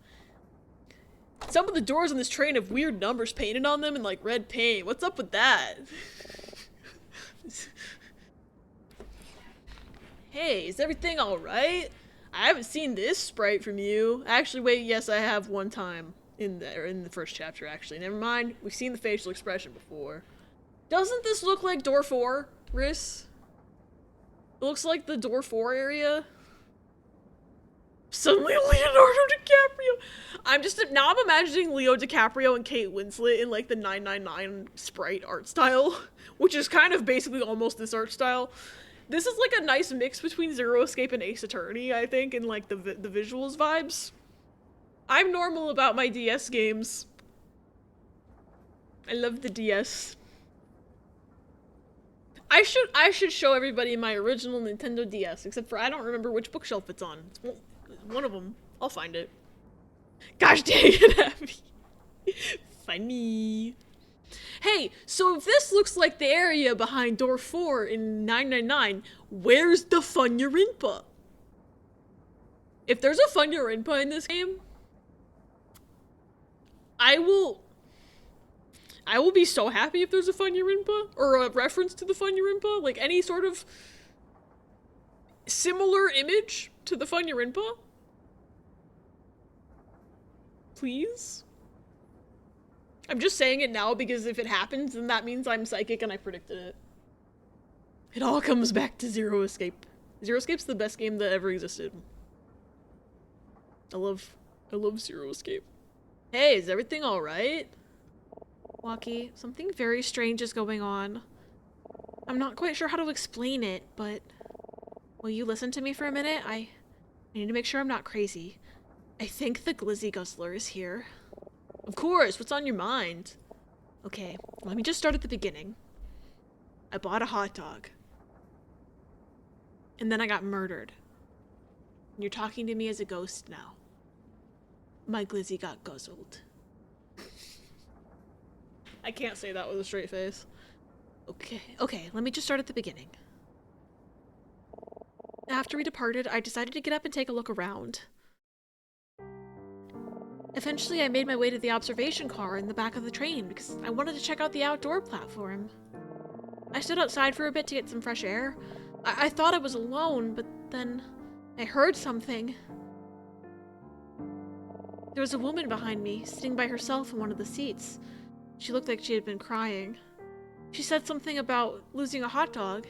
Some of the doors on this train have weird numbers painted on them in, like, red paint. What's up with that? Hey, is everything alright? I haven't seen this sprite from you. Actually, wait, yes, I have one time in the first chapter, actually. Never mind, we've seen the facial expression before. Doesn't this look like door 4, Riss? It looks like the door 4 area. Suddenly Leonardo DiCaprio. Now I'm imagining Leo DiCaprio and Kate Winslet in like the 999 sprite art style, which is kind of basically almost this art style. This is like a nice mix between Zero Escape and Ace Attorney, I think, in like the visuals vibes. I'm normal about my DS games. I love the DS. I should show everybody my original Nintendo DS, except for I don't remember which bookshelf it's on. It's one of them. I'll find it. Gosh dang it, Abby. Funny. Hey, so if this looks like the area behind door 4 in 999, Where's the Funya-Rinpa? If there's a Funya-Rinpa in this game, I will be so happy if there's a Funya-Rinpa, or a reference to the Funya-Rinpa, like any sort of similar image to the Funya-Rinpa. Please? I'm just saying it now because if it happens, then that means I'm psychic and I predicted it. It all comes back to Zero Escape. Zero Escape's the best game that ever existed. I love Zero Escape. Hey, is everything alright? Walkie, something very strange is going on. I'm not quite sure how to explain it, but will you listen to me for a minute? I need to make sure I'm not crazy. I think the Glizzy Guzzler is here. Of course, what's on your mind? Okay, let me just start at the beginning. I bought a hot dog. And then I got murdered. And you're talking to me as a ghost now. My glizzy got guzzled. I can't say that with a straight face. Okay, let me just start at the beginning. After we departed, I decided to get up and take a look around. Eventually, I made my way to the observation car in the back of the train because I wanted to check out the outdoor platform. I stood outside for a bit to get some fresh air. I thought I was alone, but then I heard something. There was a woman behind me, sitting by herself in one of the seats. She looked like she had been crying. She said something about losing a hot dog,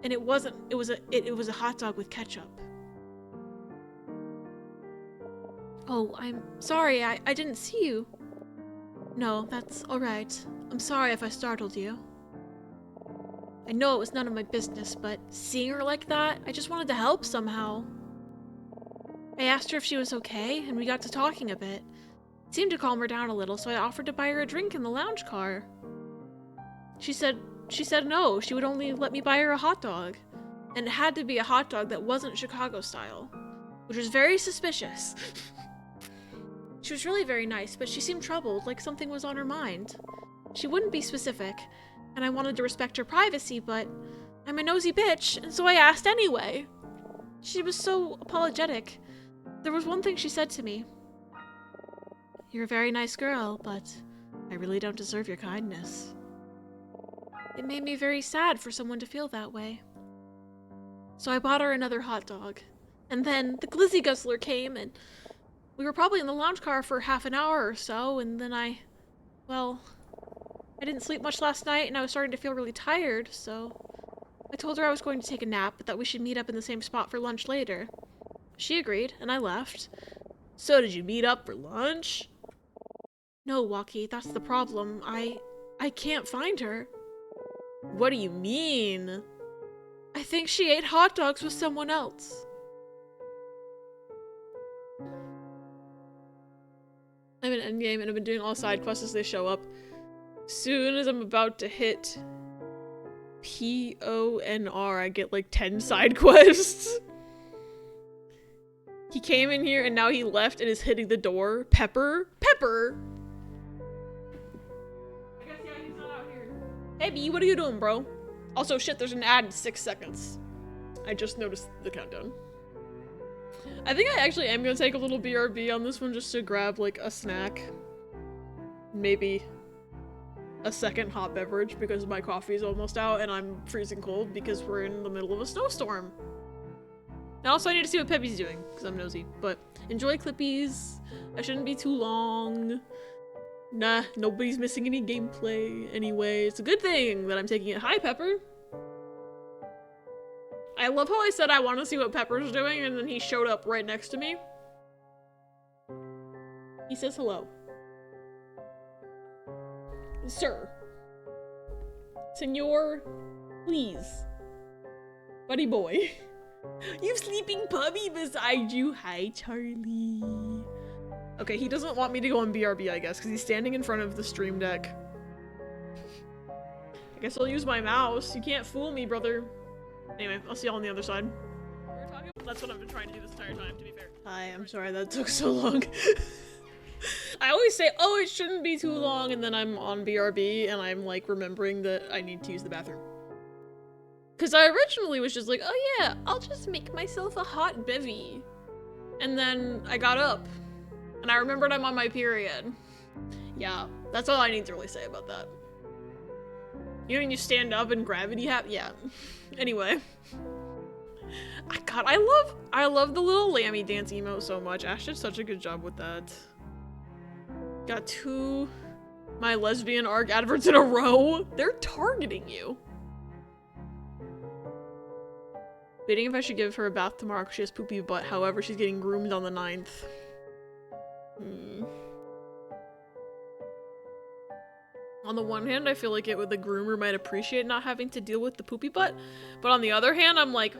and it was a hot dog with ketchup. Oh, I'm sorry, I didn't see you. No, that's alright. I'm sorry if I startled you. I know it was none of my business, but seeing her like that, I just wanted to help somehow. I asked her if she was okay, and we got to talking a bit. It seemed to calm her down a little, so I offered to buy her a drink in the lounge car. She said no, she would only let me buy her a hot dog. And it had to be a hot dog that wasn't Chicago style, which was very suspicious. She was really very nice, but she seemed troubled, like something was on her mind. She wouldn't be specific, and I wanted to respect her privacy, but I'm a nosy bitch, and so I asked anyway. She was so apologetic. There was one thing she said to me. You're a very nice girl, but I really don't deserve your kindness. It made me very sad for someone to feel that way. So I bought her another hot dog. And then the Glizzy Guzzler came, and we were probably in the lounge car for half an hour or so, and then I didn't sleep much last night, and I was starting to feel really tired, so I told her I was going to take a nap, but that we should meet up in the same spot for lunch later. She agreed, and I left. So did you meet up for lunch? No, Walkie, that's the problem. I can't find her. What do you mean? I think she ate hot dogs with someone else. I'm in endgame and I've been doing all side quests as they show up. Soon as I'm about to hit PONR, I get like 10 side quests. He came in here and now he left and is hitting the door. Pepper? Pepper! I guess, yeah, he's not out here. Hey B, what are you doing, bro? Also, shit, there's an ad in 6 seconds. I just noticed the countdown. I think I actually am gonna take a little BRB on this one just to grab, like, a snack. Maybe a second hot beverage because my coffee is almost out and I'm freezing cold because we're in the middle of a snowstorm. And also I need to see what Peppy's doing because I'm nosy. But enjoy Clippies. I shouldn't be too long. Nah, nobody's missing any gameplay anyway. It's a good thing that I'm taking it. Hi, Pepper. I love how I said I want to see what Pepper's doing and then he showed up right next to me. He says hello. Sir. Senor, please. Buddy boy. You've sleeping puppy beside you. Hi, Charlie. Okay, he doesn't want me to go on BRB, I guess, because he's standing in front of the stream deck. I guess I'll use my mouse. You can't fool me, brother. Anyway, I'll see y'all on the other side. That's what I've been trying to do this entire time, to be fair. Hi, I'm sorry that took so long. I always say, oh, it shouldn't be too long, and then I'm on BRB, and I'm, like, remembering that I need to use the bathroom. Because I originally was just like, oh yeah, I'll just make myself a hot bevy. And then I got up. And I remembered I'm on my period. Yeah, that's all I need to really say about that. You know when you stand up and gravity happens? Yeah. Anyway. God, I love the little Lammy dance emote so much. Ash did such a good job with that. Got 2 My Lesbian Arc adverts in a row. They're targeting you. Debating if I should give her a bath tomorrow because she has poopy butt. However, she's getting groomed on the 9th. On the one hand, I feel like the groomer might appreciate not having to deal with the poopy butt. But on the other hand, I'm like,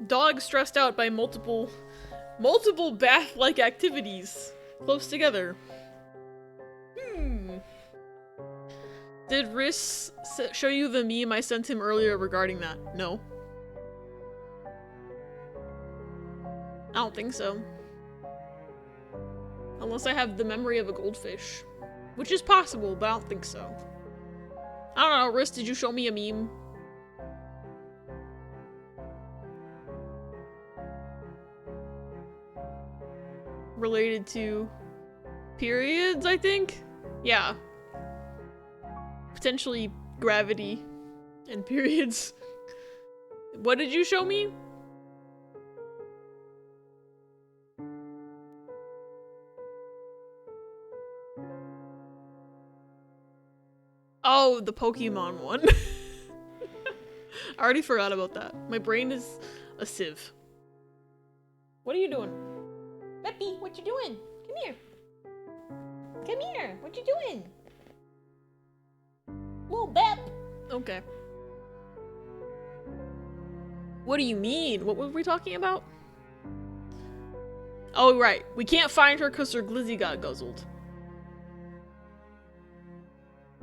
dog stressed out by multiple bath-like activities close together. Did Riss show you the meme I sent him earlier regarding that? No. I don't think so. Unless I have the memory of a goldfish. Which is possible, but I don't think so. I don't know, Riss, did you show me a meme? Related to periods, I think? Yeah. Potentially gravity and periods. What did you show me? Oh, the Pokemon one. I already forgot about that. My brain is a sieve. What are you doing? Beppy, what you doing? Come here. Come here. What you doing? Little Bep. Okay. What do you mean? What were we talking about? Oh, right. We can't find her because her glizzy got guzzled.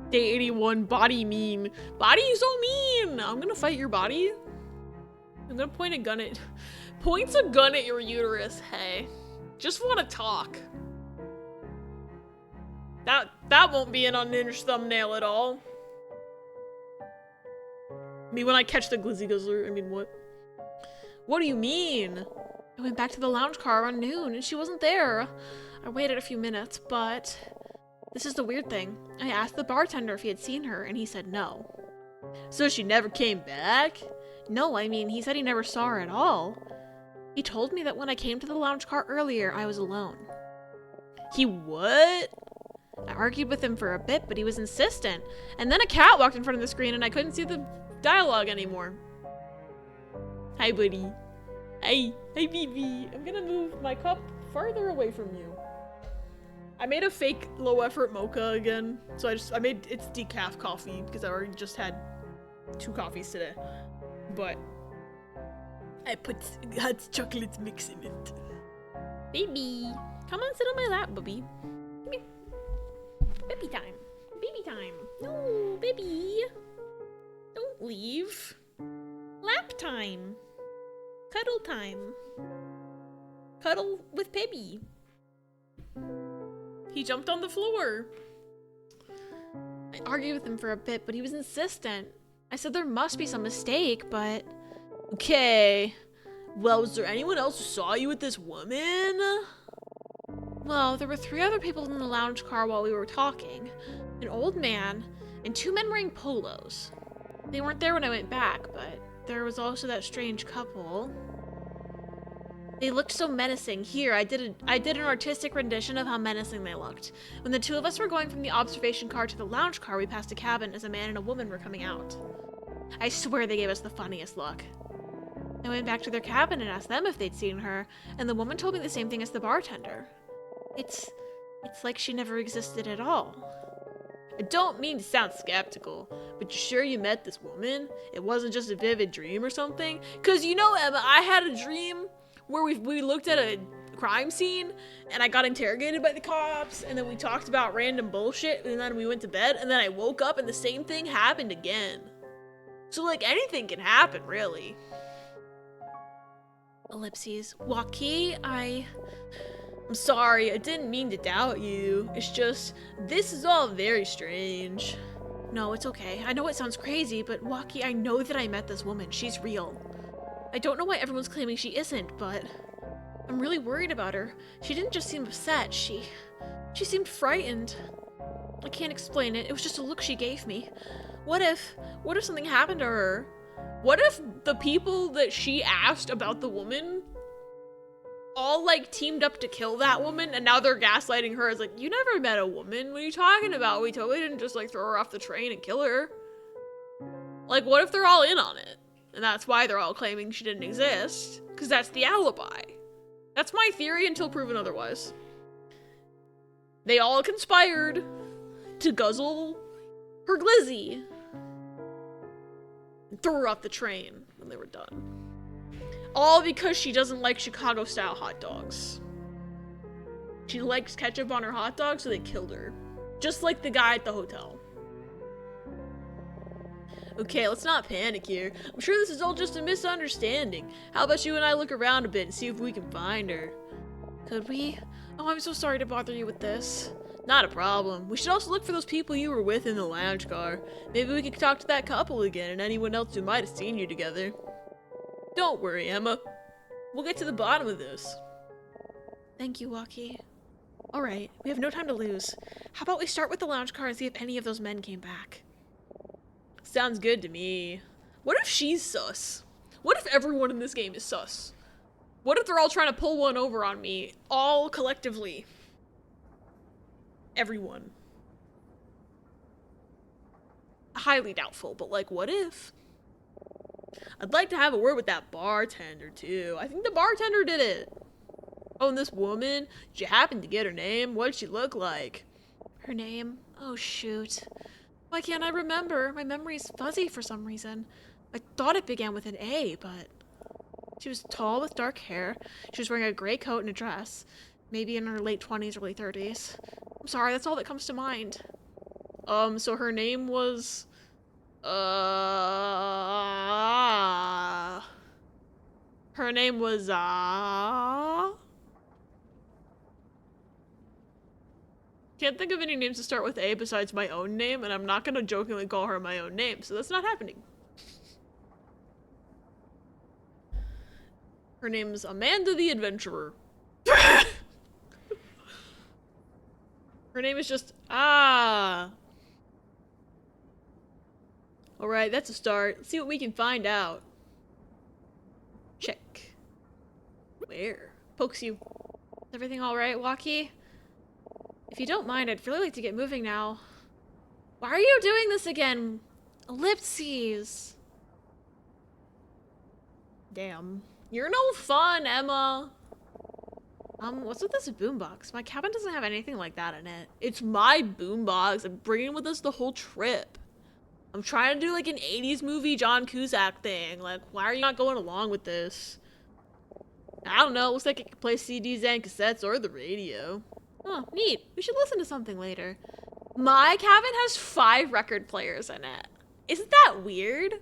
Day 81, body mean. Body, you so mean! I'm gonna fight your body. I'm gonna point a gun at your uterus, hey. Just wanna talk. That won't be an unhinged thumbnail at all. I mean, when I catch the Glizzy Guzzler, I mean, what? What do you mean? I went back to the lounge car around noon and she wasn't there. I waited a few minutes, but this is the weird thing. I asked the bartender if he had seen her and he said no. So she never came back? No, I mean, he said he never saw her at all. He told me that when I came to the lounge car earlier, I was alone. He what? I argued with him for a bit, but he was insistent. And then a cat walked in front of the screen and I couldn't see the dialogue anymore. Hi, buddy. Hi, baby. I'm gonna move my cup farther away from you. I made a fake low-effort mocha again. So it's decaf coffee because I already just had 2 coffees today. But I put hot chocolate mix in it. Baby, come on, sit on my lap, baby. Come here. Baby time. Baby time. No, baby. Don't leave. Lap time. Cuddle time. Cuddle with Pebby. He jumped on the floor. I argued with him for a bit, but he was insistent. I said there must be some mistake, but... Okay. Well, was there anyone else who saw you with this woman? Well, there were 3 other people in the lounge car while we were talking. An old man, and 2 men wearing polos. They weren't there when I went back, but there was also that strange couple. They looked so menacing. Here, I did an artistic rendition of how menacing they looked. When the 2 of us were going from the observation car to the lounge car, we passed a cabin as a man and a woman were coming out. I swear they gave us the funniest look. I went back to their cabin and asked them if they'd seen her, and the woman told me the same thing as the bartender. It's like she never existed at all. I don't mean to sound skeptical, but you sure you met this woman? It wasn't just a vivid dream or something? 'Cause you know, Emma, I had a dream where we looked at a crime scene and I got interrogated by the cops and then we talked about random bullshit and then we went to bed and then I woke up and the same thing happened again. So like anything can happen, really. Ellipses. Waki, I'm sorry, I didn't mean to doubt you. It's just, this is all very strange. No, it's okay. I know it sounds crazy, but Waki, I know that I met this woman. She's real. I don't know why everyone's claiming she isn't, but I'm really worried about her. She didn't just seem upset. She seemed frightened. I can't explain it. It was just a look she gave me. What if something happened to her? What if the people that she asked about the woman all, like, teamed up to kill that woman, and now they're gaslighting her as, like, you never met a woman? What are you talking about? We totally didn't just, like, throw her off the train and kill her. Like, what if they're all in on it? And that's why they're all claiming she didn't exist. Because that's the alibi. That's my theory until proven otherwise. They all conspired to guzzle her glizzy and throw her off the train when they were done. All because she doesn't like Chicago-style hot dogs. She likes ketchup on her hot dog, so they killed her. Just like the guy at the hotel. Okay, let's not panic here. I'm sure this is all just a misunderstanding. How about you and I look around a bit and see if we can find her? Could we? Oh, I'm so sorry to bother you with this. Not a problem. We should also look for those people you were with in the lounge car. Maybe we could talk to that couple again and anyone else who might have seen you together. Don't worry, Emma. We'll get to the bottom of this. Thank you, Waki. Alright, we have no time to lose. How about we start with the lounge car and see if any of those men came back? Sounds good to me. What if she's sus? What if everyone in this game is sus? What if they're all trying to pull one over on me, all collectively? Everyone. Highly doubtful, but like, what if? I'd like to have a word with that bartender, too. I think the bartender did it. Oh, and this woman? Did you happen to get her name? What did she look like? Her name? Oh, shoot. Why can't I remember? My memory's fuzzy for some reason. I thought it began with an A, but... She was tall with dark hair. She was wearing a gray coat and a dress. Maybe in her late 20s, early 30s. I'm sorry, that's all that comes to mind. So her name was... Her name was, Can't think of any names to start with A besides my own name, and I'm not gonna jokingly call her my own name, so that's not happening. Her name's Amanda the Adventurer. Her name is just, Alright, that's a start. Let's see what we can find out. Check. Where? Pokes you. Is everything alright, Waki? If you don't mind, I'd really like to get moving now. Why are you doing this again? Ellipses. Damn. You're no fun, Emma. What's with this boombox? My cabin doesn't have anything like that in it. It's my boombox. I'm bringing with us the whole trip. I'm trying to do like an 80s movie John Cusack thing. Like, why are you not going along with this? I don't know. It looks like it can play CDs and cassettes or the radio. Oh, neat. We should listen to something later. My cabin has 5 record players in it. Isn't that weird?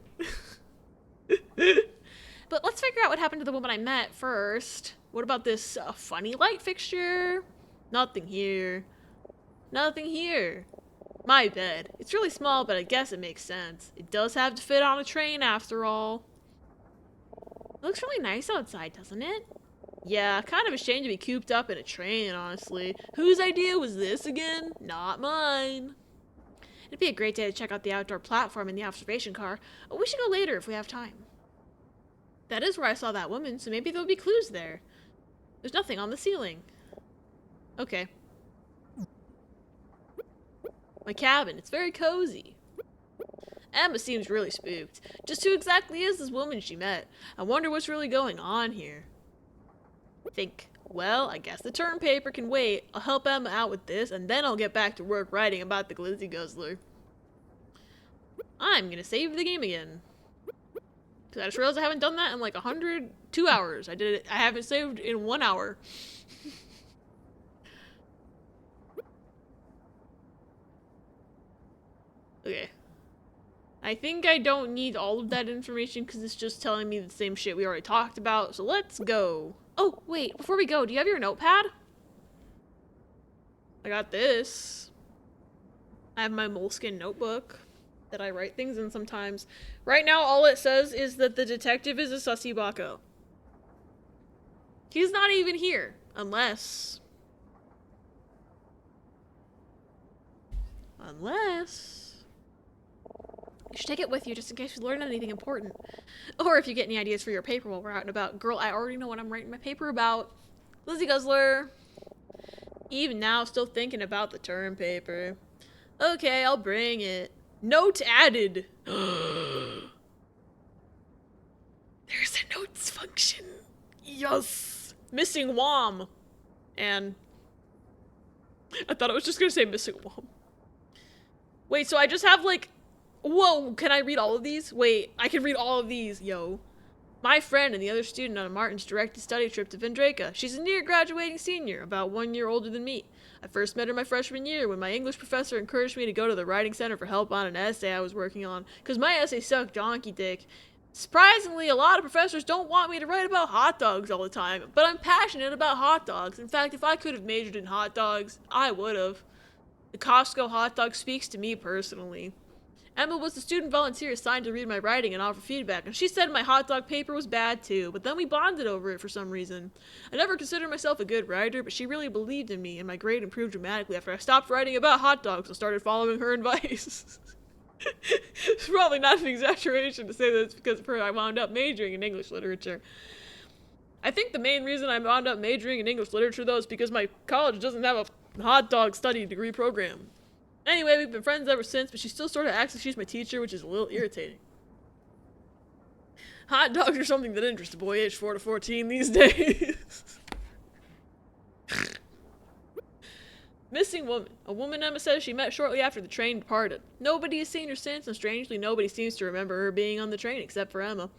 But let's figure out what happened to the woman I met first. What about this funny light fixture? Nothing here. Nothing here. My bed. It's really small, but I guess it makes sense. It does have to fit on a train after all. It looks really nice outside, doesn't it? Yeah, kind of ashamed to be cooped up in a train, honestly. Whose idea was this again? Not mine. It'd be a great day to check out the outdoor platform and the observation car. We should go later if we have time. That is where I saw that woman, so maybe there'll be clues there. There's nothing on the ceiling. Okay. My cabin, it's very cozy. Emma seems really spooked. Just who exactly is this woman she met? I wonder what's really going on here. Think, well, I guess the term paper can wait. I'll help Emma out with this, and then I'll get back to work writing about the Glizzy Guzzler. I'm gonna save the game again. Because I just realized I haven't done that in like 2 hours. I did it. I haven't saved in 1 hour. Okay. I think I don't need all of that information because it's just telling me the same shit we already talked about. So let's go. Oh, wait. Before we go, do you have your notepad? I got this. I have my moleskin notebook. that I write things in sometimes. Right now, all it says is that the detective is a sussy bucko. He's not even here, unless... You should take it with you just in case you learn anything important. Or if you get any ideas for your paper while we're out and about. Girl, I already know what I'm writing my paper about. Glizzy Guzzler. Even now, still thinking about the term paper. Okay, I'll bring it. Note added. There's a notes function. Yes. Missing WOM. And I thought I was just gonna say missing WOM. Wait, so I just have like... Whoa, can I read all of these? Wait, I can read all of these, yo. My friend and the other student on Martin's directed study trip to Vendraka. She's a near graduating senior, about 1 year older than me. I first met her my freshman year when my English professor encouraged me to go to the writing center for help on an essay I was working on, because my essay sucked donkey dick. Surprisingly, a lot of professors don't want me to write about hot dogs all the time, but I'm passionate about hot dogs. In fact, if I could have majored in hot dogs, I would have. The Costco hot dog speaks to me personally. Emma was the student volunteer assigned to read my writing and offer feedback, and she said my hot dog paper was bad too, but then we bonded over it for some reason. I never considered myself a good writer, but she really believed in me, and my grade improved dramatically after I stopped writing about hot dogs and started following her advice. It's probably not an exaggeration to say that it's because of her I wound up majoring in English literature. I think the main reason I wound up majoring in English literature, though, is because my college doesn't have a hot dog study degree program. Anyway, we've been friends ever since, but she still sort of acts like she's my teacher, which is a little irritating. Hot dogs are something that interests a boy aged 4 to 14 these days. Missing woman. A woman Emma says she met shortly after the train departed. Nobody has seen her since, and strangely, nobody seems to remember her being on the train except for Emma.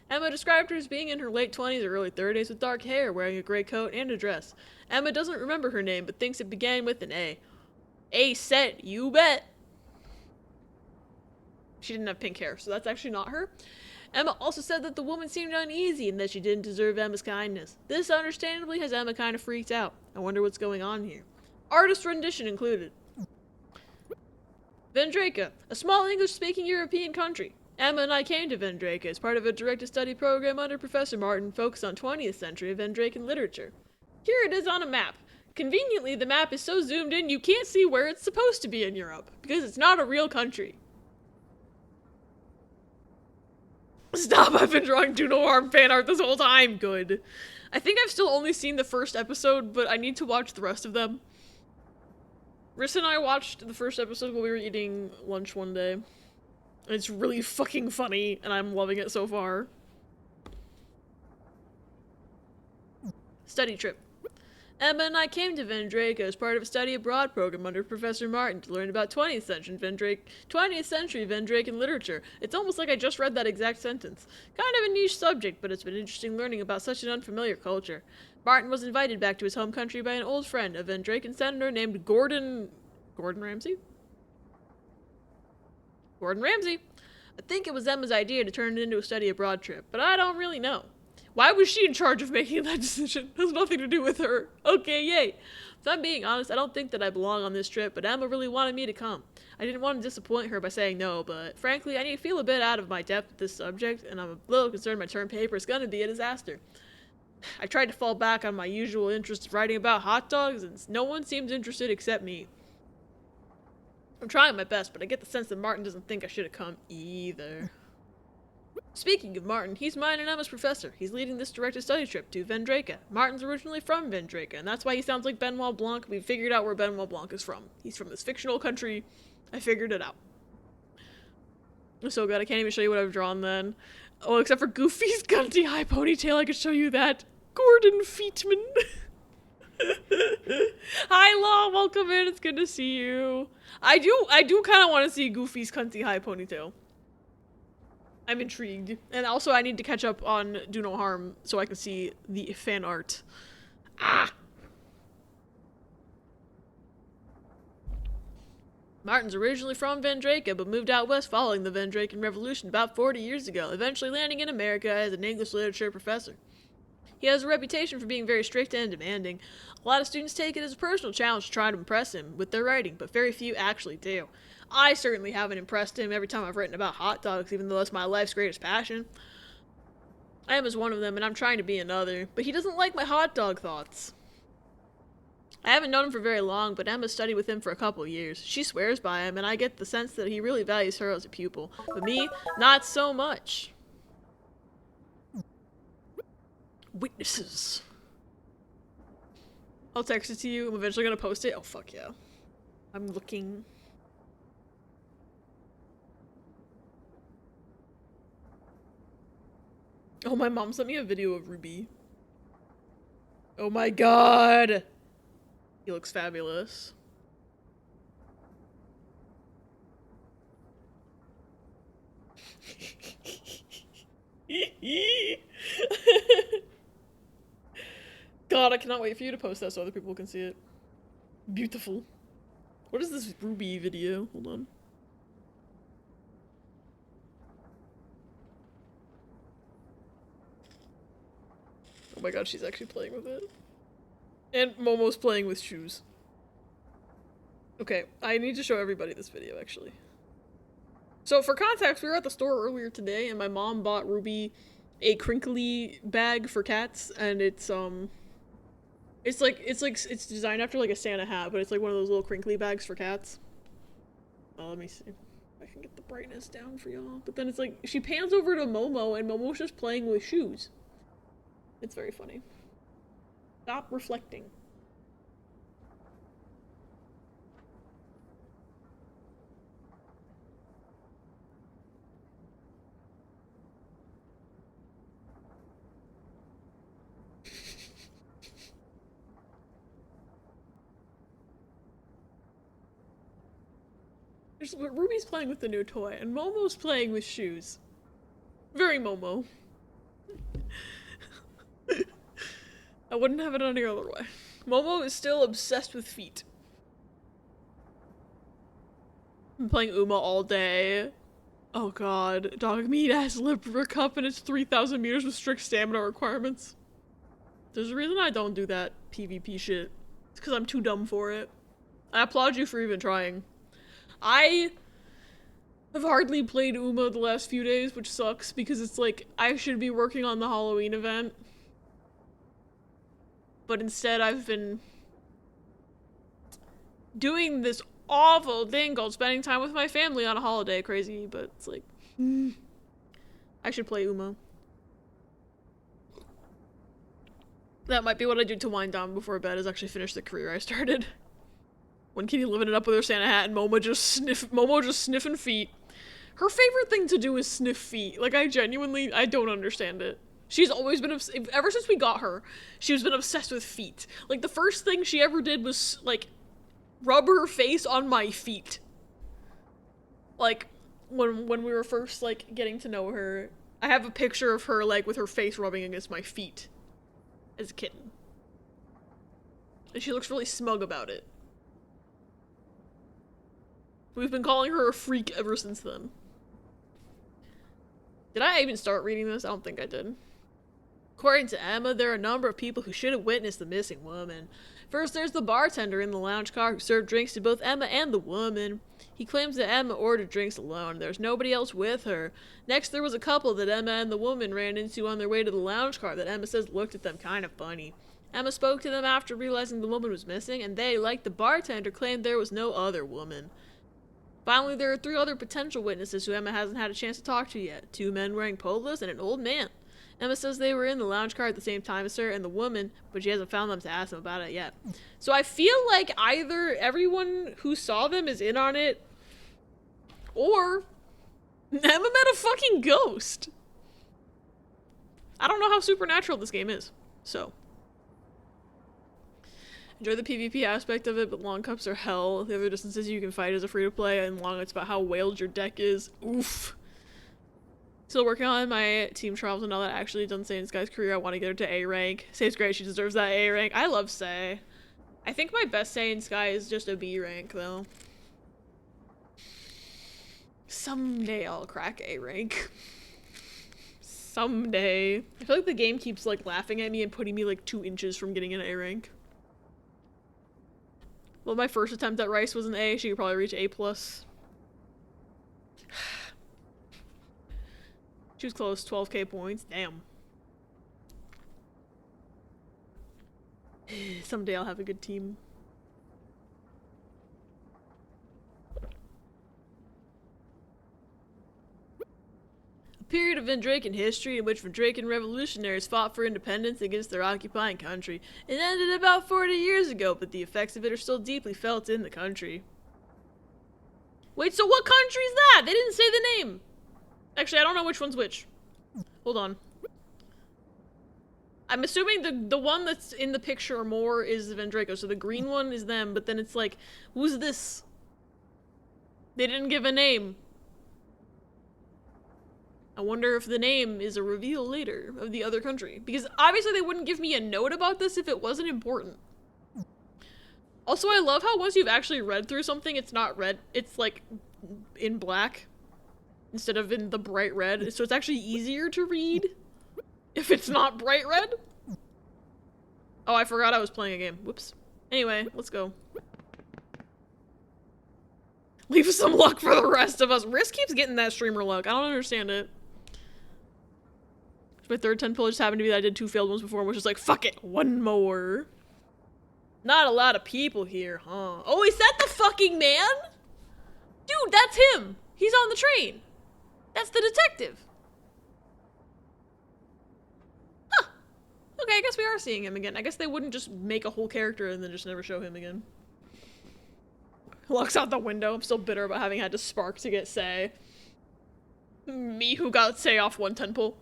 Emma described her as being in her late 20s or early 30s with dark hair, wearing a gray coat and a dress. Emma doesn't remember her name, but thinks it began with an A. A-set, you bet. She didn't have pink hair, so that's actually not her. Emma also said that the woman seemed uneasy and that she didn't deserve Emma's kindness. This, understandably, has Emma kind of freaked out. I wonder what's going on here. Artist rendition included. Vendraka, a small English-speaking European country. Emma and I came to Vendraka as part of a directed study program under Professor Martin focused on 20th century Vendrakan literature. Here it is on a map. Conveniently, the map is so zoomed in you can't see where it's supposed to be in Europe, because it's not a real country. Stop, I've been drawing Do No Harm fan art this whole time. Good. I think I've still only seen the first episode, but I need to watch the rest of them. Rissa and I watched the first episode while we were eating lunch one day. It's really fucking funny, and I'm loving it so far. Study trip. Emma and I came to Vendraka as part of a study abroad program under Professor Martin to learn about 20th century Vendrakan literature. It's almost like I just read that exact sentence. Kind of a niche subject, but it's been interesting learning about such an unfamiliar culture. Martin was invited back to his home country by an old friend, a Vendrakan senator named Gordon Ramsay? Gordon Ramsay. I think it was Emma's idea to turn it into a study abroad trip, but I don't really know. Why was she in charge of making that decision? It has nothing to do with her. Okay, yay. If I'm being honest, I don't think that I belong on this trip, but Emma really wanted me to come. I didn't want to disappoint her by saying no, but frankly, I need to feel a bit out of my depth with this subject, and I'm a little concerned my term paper is going to be a disaster. I tried to fall back on my usual interest of writing about hot dogs, and no one seems interested except me. I'm trying my best, but I get the sense that Martin doesn't think I should have come either. Speaking of Martin, he's mine and Emma's professor. He's leading this directed study trip to Vendraka. Martin's originally from Vendraka, and that's why he sounds like Benoit Blanc. We figured out where Benoit Blanc is from. He's from this fictional country. I figured it out. I'm so good, I can't even show you what I've drawn then. Oh, except for Goofy's gunty high ponytail, I could show you that. Gordon Feetman. Hi, Law, welcome in, it's good to see you. I do kind of want to see Goofy's cunty high ponytail. I'm intrigued. And also I need to catch up on Do No Harm so I can see the fan art. Ah! Martin's originally from Vendraka, but moved out west following the Vendrakan Revolution about 40 years ago, eventually landing in America as an English literature professor. He has a reputation for being very strict and demanding. A lot of students take it as a personal challenge to try to impress him with their writing, but very few actually do. I certainly haven't impressed him every time I've written about hot dogs, even though that's my life's greatest passion. Emma's one of them, and I'm trying to be another, but he doesn't like my hot dog thoughts. I haven't known him for very long, but Emma studied with him for a couple years. She swears by him, and I get the sense that he really values her as a pupil. But me, not so much. Witnesses. I'll text it to you. I'm eventually gonna post it. Oh, fuck yeah. I'm looking. Oh, my mom sent me a video of Ruby. Oh my god! He looks fabulous. God, I cannot wait for you to post that so other people can see it. Beautiful. What is this Ruby video? Hold on. Oh my god, she's actually playing with it. And Momo's playing with shoes. Okay, I need to show everybody this video, actually. So, for context, we were at the store earlier today, and my mom bought Ruby a crinkly bag for cats, and it's designed after, like, a Santa hat, but it's, like, one of those little crinkly bags for cats. Let me see if I can get the brightness down for y'all. But then it's like, she pans over to Momo, and Momo's just playing with shoes. It's very funny. Stop reflecting. Ruby's playing with the new toy, and Momo's playing with shoes. Very Momo. I wouldn't have it any other way. Momo is still obsessed with feet. I'm playing Uma all day. Oh god. Dog meat ass liver cup and it's 3,000 meters with strict stamina requirements. There's a reason I don't do that PvP shit. It's because I'm too dumb for it. I applaud you for even trying. I have hardly played Uma the last few days, which sucks because it's like, I should be working on the Halloween event. But instead I've been doing this awful thing called spending time with my family on a holiday. Crazy, but it's like, I should play Uma. That might be what I do to wind down before bed, is actually finish the career I started. When Kitty living it up with her Santa hat and Momo just sniffing feet. Her favorite thing to do is sniff feet. Like, I don't understand it. She's always been, ever since we got her, she's been obsessed with feet. Like, the first thing she ever did was, like, rub her face on my feet. Like, when we were first, like, getting to know her, I have a picture of her, like, with her face rubbing against my feet. As a kitten. And she looks really smug about it. We've been calling her a freak ever since then. Did I even start reading this? I don't think I did. According to Emma, there are a number of people who should have witnessed the missing woman. First, there's the bartender in the lounge car who served drinks to both Emma and the woman. He claims that Emma ordered drinks alone. There's nobody else with her. Next, there was a couple that Emma and the woman ran into on their way to the lounge car that Emma says looked at them kind of funny. Emma spoke to them after realizing the woman was missing, and they, like the bartender, claimed there was no other woman. Finally, there are 3 other potential witnesses who Emma hasn't had a chance to talk to yet. 2 men wearing polos and an old man. Emma says they were in the lounge car at the same time as her and the woman, but she hasn't found them to ask them about it yet. So I feel like either everyone who saw them is in on it, or Emma met a fucking ghost. I don't know how supernatural this game is, so. Enjoy the PvP aspect of it, but long cups are hell. The other distances you can fight as a free-to-play, and long it's about how whaled your deck is. Oof. Still working on my team trials and all that. Actually done Saiyan Sky's career. I want to get her to A rank. Say's great. She deserves that A rank. I love Say. I think my best Saiyan Sky is just a B rank, though. Someday I'll crack A rank. Someday. I feel like the game keeps, like, laughing at me and putting me, like, 2 inches from getting an A rank. Well, my first attempt at Rice was an A. She could probably reach A+. She was close, 12k points. Damn. Someday I'll have a good team. A period of Vendraken history in which Vendraken revolutionaries fought for independence against their occupying country. It ended about 40 years ago, but the effects of it are still deeply felt in the country. Wait, so what country is that? They didn't say the name. Actually, I don't know which one's which. Hold on. I'm assuming the one that's in the picture or more is Vendraco, so the green one is them, but then it's like, who's this? They didn't give a name. I wonder if the name is a reveal later of the other country. Because obviously they wouldn't give me a note about this if it wasn't important. Also, I love how once you've actually read through something, it's not red, it's like in black instead of in the bright red, so it's actually easier to read if it's not bright red. Oh, I forgot I was playing a game. Whoops. Anyway, let's go. Leave some luck for the rest of us. Risk keeps getting that streamer luck. I don't understand it. My third 10 pull just happened to be that I did 2 failed ones before, which is like, fuck it, one more. Not a lot of people here, huh? Oh, is that the fucking man? Dude, that's him. He's on the train. That's the detective. Huh. Okay, I guess we are seeing him again. I guess they wouldn't just make a whole character and then just never show him again. Looks out the window. I'm still bitter about having had to spark to get Say. Me who got Say off 110 pull.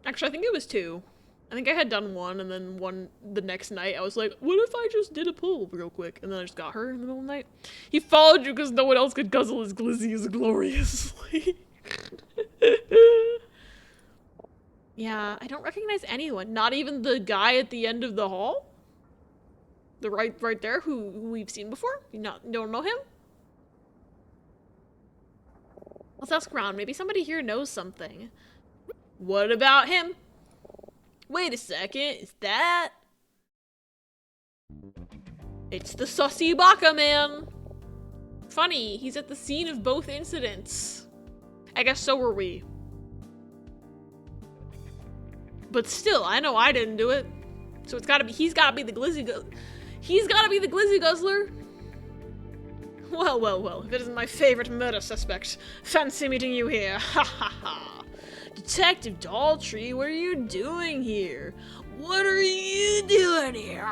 Actually, I think it was 2. I think I had done 1, and then 1 the next night. I was like, what if I just did a pull real quick? And then I just got her in the middle of the night. He followed you because no one else could guzzle his glizzies gloriously. Yeah, I don't recognize anyone. Not even the guy at the end of the hall? The right there, who we've seen before? You don't know him? Let's ask around. Maybe somebody here knows something. What about him? Wait a second, is that? It's the sussy Baka man. Funny, he's at the scene of both incidents. I guess so were we. But still, I know I didn't do it. So it's gotta be, he's gotta be the Glizzy Guzzler. Well, well, well, if it isn't my favorite murder suspect. Fancy meeting you here, ha ha ha. Detective Daltrey, what are you doing here? What are you doing here?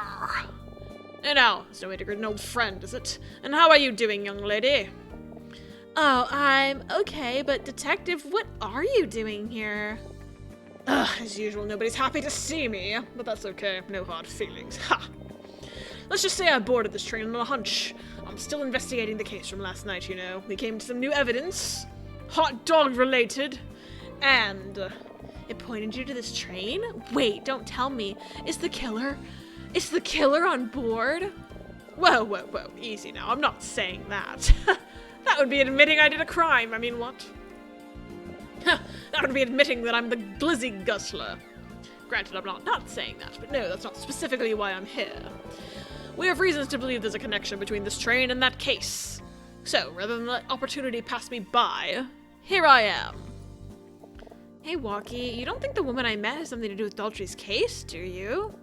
And now, it's no way to greet an old friend, is it? And how are you doing, young lady? Oh, I'm okay, but Detective, what are you doing here? Ugh, as usual, nobody's happy to see me, but that's okay, no hard feelings, ha! Let's just say I boarded this train on a hunch. I'm still investigating the case from last night, you know. We came to some new evidence, hot dog related, and it pointed you to this train? Wait, don't tell me. Is the killer on board? Whoa, whoa, whoa, easy now. I'm not saying that. That would be admitting I did a crime. I mean, what? That would be admitting that I'm the Glizzy Guzzler. Granted, I'm not saying that, but no, that's not specifically why I'm here. We have reasons to believe there's a connection between this train and that case. So, rather than let opportunity pass me by, here I am. Hey, Walkie, you don't think the woman I met has something to do with Daltrey's case, do you?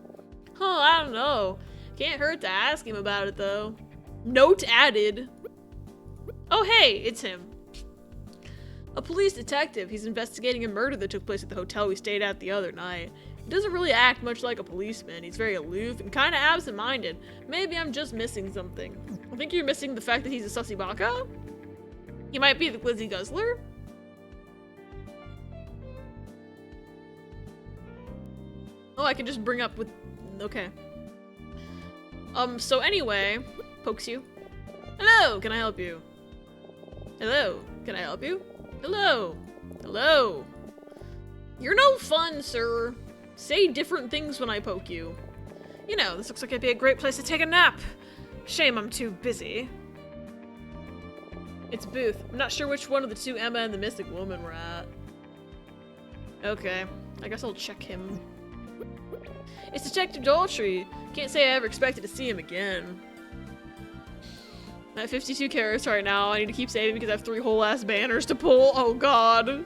Oh, I don't know. Can't hurt to ask him about it, though. Note added. Oh, hey, it's him. A police detective. He's investigating a murder that took place at the hotel we stayed at the other night. He doesn't really act much like a policeman. He's very aloof and kind of absent-minded. Maybe I'm just missing something. I think you're missing the fact that he's a sussy baka? He might be the Glizzy Guzzler? Oh, I can just bring up with... Okay. So anyway... Pokes you. Hello, can I help you? Hello, can I help you? Hello. Hello. You're no fun, sir. Say different things when I poke you. You know, this looks like it'd be a great place to take a nap. Shame I'm too busy. It's Booth. I'm not sure which one of the two Emma and the Mystic Woman were at. Okay. I guess I'll check him. It's Detective Daltrey. Can't say I ever expected to see him again. I'm at 52 carrots right now. I need to keep saving because I have 3 whole ass banners to pull. Oh god.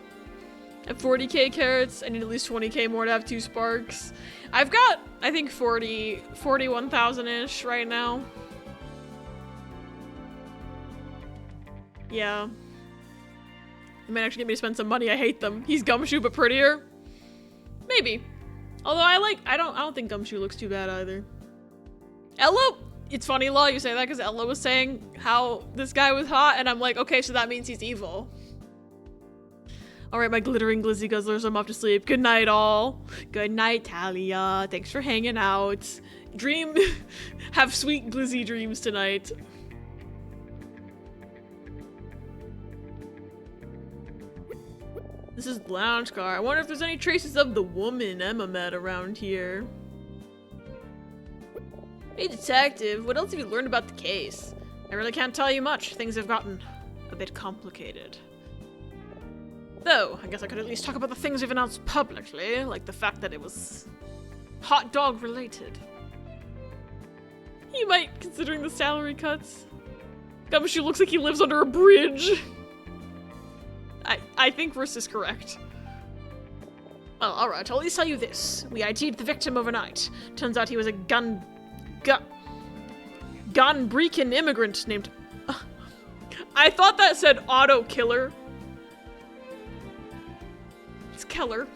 At 40k carrots, I need at least 20k more to have 2 sparks. I've got, I think 41,000-ish right now. Yeah. It might actually get me to spend some money. I hate them. He's Gumshoe but prettier. Maybe. Although I don't think Gumshoe looks too bad either. Ella, it's funny, Law, you say that because Ella was saying how this guy was hot, and I'm like, okay, so that means he's evil. Alright, my glittering glizzy guzzlers, I'm off to sleep. Good night, all. Good night, Talia. Thanks for hanging out. Dream, have sweet glizzy dreams tonight. This is the lounge car. I wonder if there's any traces of the woman Emma met around here. Hey, detective, what else have you learned about the case? I really can't tell you much. Things have gotten a bit complicated. Though, I guess I could at least talk about the things we've announced publicly, like the fact that it was hot dog related. You might, considering the salary cuts. Gumshoe looks like he lives under a bridge. I think Russ is correct. Well, alright, I'll at least tell you this. We ID'd the victim overnight. Turns out he was a Gonbreakin immigrant named... I thought that said auto killer. It's Keller.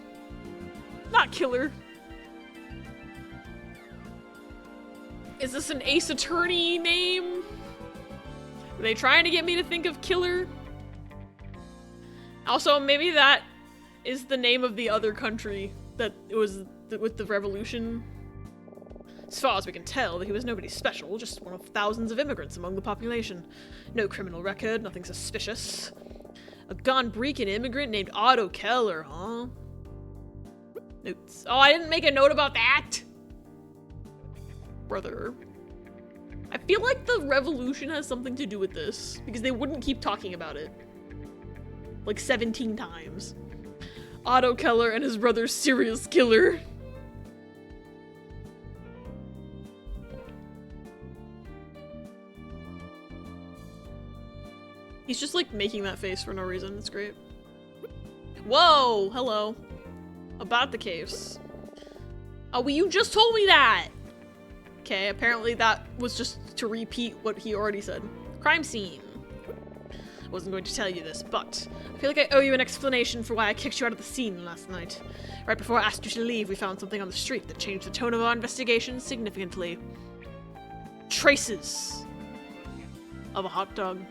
Not killer. Is this an Ace Attorney name? Are they trying to get me to think of killer? Also, maybe that is the name of the other country that it was with the revolution. As far as we can tell, he was nobody special, just one of thousands of immigrants among the population. No criminal record, nothing suspicious. A Gonbreakin immigrant named Otto Keller, huh? Notes. Oh, I didn't make a note about that! Brother. I feel like the revolution has something to do with this, because they wouldn't keep talking about it. Like 17 times. Otto Keller and his brother Serious Killer. He's just like making that face for no reason. It's great. Whoa! Hello. About the case. Oh, well, you just told me that! Okay, apparently that was just to repeat what he already said. Crime scene. I wasn't going to tell you this, but I feel like I owe you an explanation for why I kicked you out of the scene last night. Right before I asked you to leave, we found something on the street that changed the tone of our investigation significantly. Traces of a hot dog.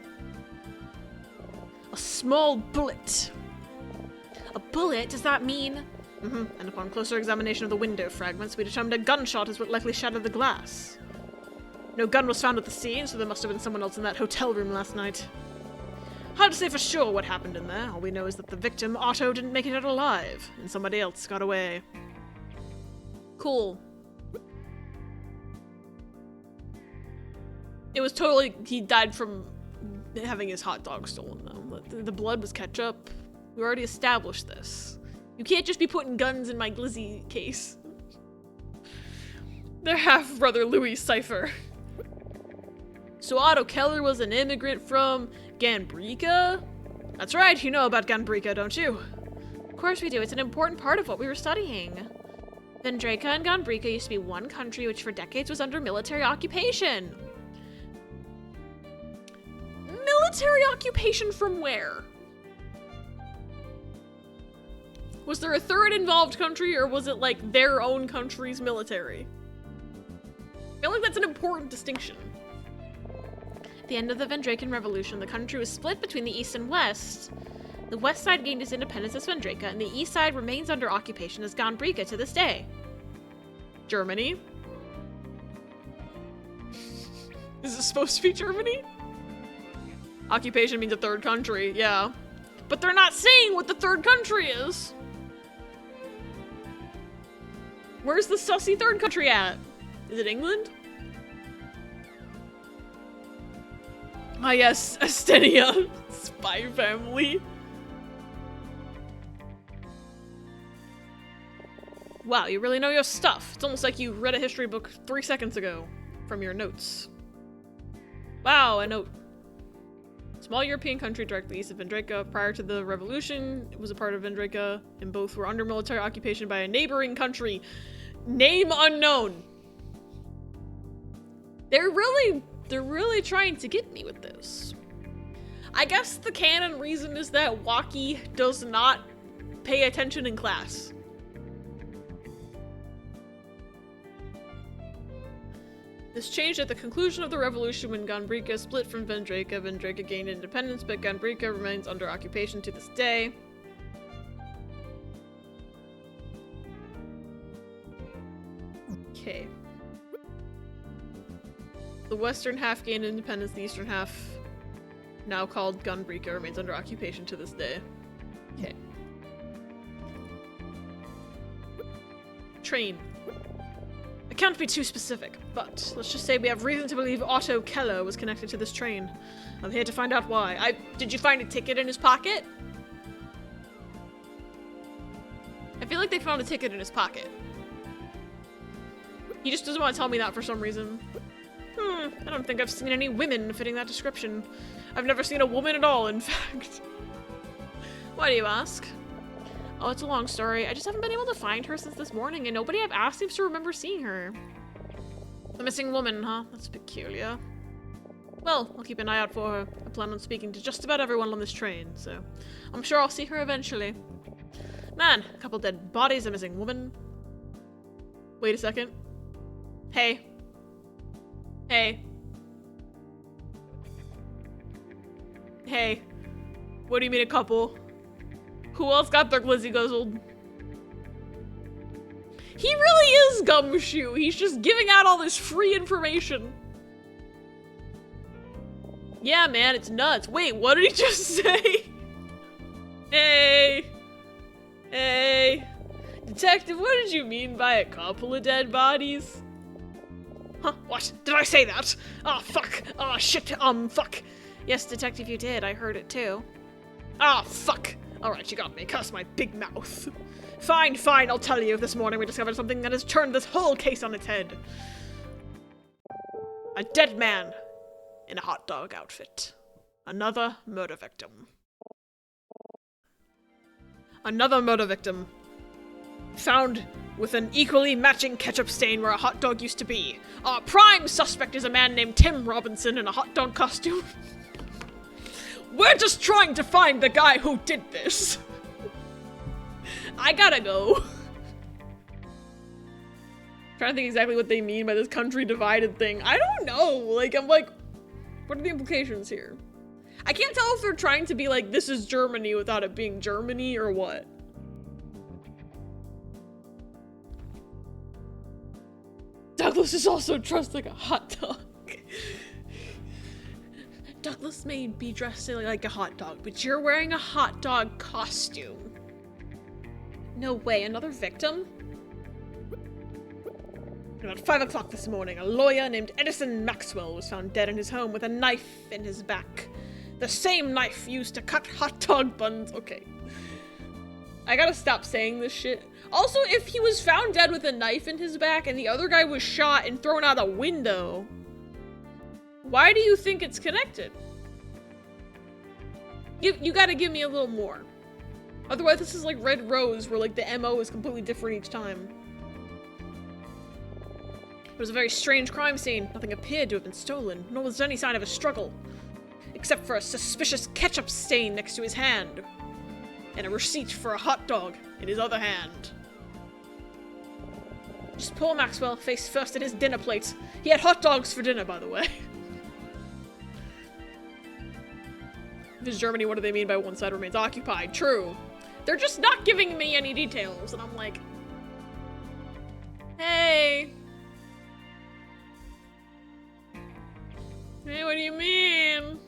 A small bullet. A bullet? Does that mean? And upon closer examination of the window fragments, we determined a gunshot is what likely shattered the glass. No gun was found at the scene, so there must have been someone else in that hotel room last night. Hard to say for sure what happened in there. All we know is that the victim, Otto, didn't make it out alive, and somebody else got away. Cool. It was totally... he died from having his hot dog stolen, though. The blood was ketchup. We already established this. You can't just be putting guns in my glizzy case. Their half-brother Louis Cypher. So Otto Keller was an immigrant from Ganbrika? That's right, you know about Ganbrika, don't you? Of course we do, it's an important part of what we were studying. Vendreka and Ganbrika used to be one country which for decades was under military occupation. Military occupation from where? Was there a third involved country, or was it like their own country's military? I feel like that's an important distinction. At the end of the Vendraken Revolution, the country was split between the East and West. The West side gained its independence as Vendreka, and the East side remains under occupation as Ganbrika to this day. Germany? Is it supposed to be Germany? Occupation means a third country, yeah. But they're not saying what the third country is! Where's the sussy third country at? Is it England? Ah yes, Estenia. Spy family. Wow, you really know your stuff. It's almost like you read a history book 3 seconds ago from your notes. Wow, a note. Small European country directly east of Vendreka. Prior to the revolution, it was a part of Vendreka, and both were under military occupation by a neighboring country. Name unknown. They're really trying to get me with this. I guess the canon reason is that Waki does not pay attention in class. This changed at the conclusion of the revolution when Ganbrika split from Vendreka. Vendreka gained independence, but Ganbrika remains under occupation to this day. Okay. The western half gained independence, the eastern half, now called Ganbrika, remains under occupation to this day. Okay. Train. I can't be too specific, but let's just say we have reason to believe Otto Keller was connected to this train. I'm here to find out why. Did you find a ticket in his pocket? I feel like they found a ticket in his pocket. He just doesn't want to tell me that for some reason. I don't think I've seen any women fitting that description. I've never seen a woman at all, in fact. Why do you ask? Oh, it's a long story. I just haven't been able to find her since this morning, and nobody I've asked seems to remember seeing her. The missing woman, huh? That's peculiar. Well, I'll keep an eye out for her. I plan on speaking to just about everyone on this train, so I'm sure I'll see her eventually. Man, a couple dead bodies, a missing woman. Wait a second. Hey. Hey. Hey. What do you mean a couple? Who else got their glizzy guzzled? He really is Gumshoe. He's just giving out all this free information. Yeah, man, it's nuts. Wait, what did he just say? Hey. Hey. Detective, what did you mean by a couple of dead bodies? Huh? What? Did I say that? Oh, fuck. Oh, shit. Fuck. Yes, detective, you did. I heard it too. Ah, fuck. Alright, you got me. Curse my big mouth. Fine, fine, I'll tell you. This morning we discovered something that has turned this whole case on its head. A dead man in a hot dog outfit. Another murder victim. Another murder victim. Found with an equally matching ketchup stain where a hot dog used to be. Our prime suspect is a man named Tim Robinson in a hot dog costume. We're just trying to find the guy who did this. I gotta go. Trying to think exactly what they mean by this country divided thing. I don't know. Like, I'm like, what are the implications here? I can't tell if they're trying to be like, this is Germany without it being Germany or what. Douglas is also dressed like a hot dog. Douglas may be dressed like a hot dog, but you're wearing a hot dog costume. No way, another victim? About 5 o'clock this morning, a lawyer named Edison Maxwell was found dead in his home with a knife in his back. The same knife used to cut hot dog buns. Okay. I gotta stop saying this shit. Also, if he was found dead with a knife in his back and the other guy was shot and thrown out a window, why do you think it's connected? You gotta give me a little more. Otherwise, this is like Red Rose, where like the MO is completely different each time. It was a very strange crime scene. Nothing appeared to have been stolen, nor was there any sign of a struggle. Except for a suspicious ketchup stain next to his hand. And a receipt for a hot dog in his other hand. Just poor Maxwell, face first at his dinner plate. He had hot dogs for dinner, by the way. If it's Germany, what do they mean by one side remains occupied? True. They're just not giving me any details, and I'm like, hey. Hey, what do you mean?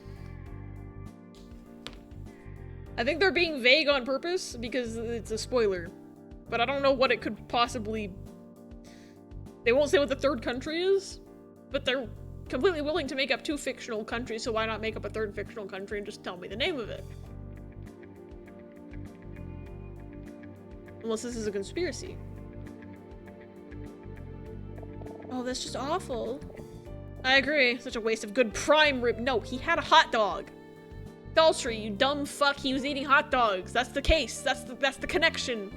I think they're being vague on purpose because it's a spoiler. But I don't know what it could possibly... They won't say what the third country is, but they're completely willing to make up 2 fictional countries, so why not make up a 3rd fictional country and just tell me the name of it? Unless this is a conspiracy. Oh, that's just awful. I agree. Such a waste of good prime rib. No, he had a hot dog. Daltrey, you dumb fuck, he was eating hot dogs. That's the case. That's the connection.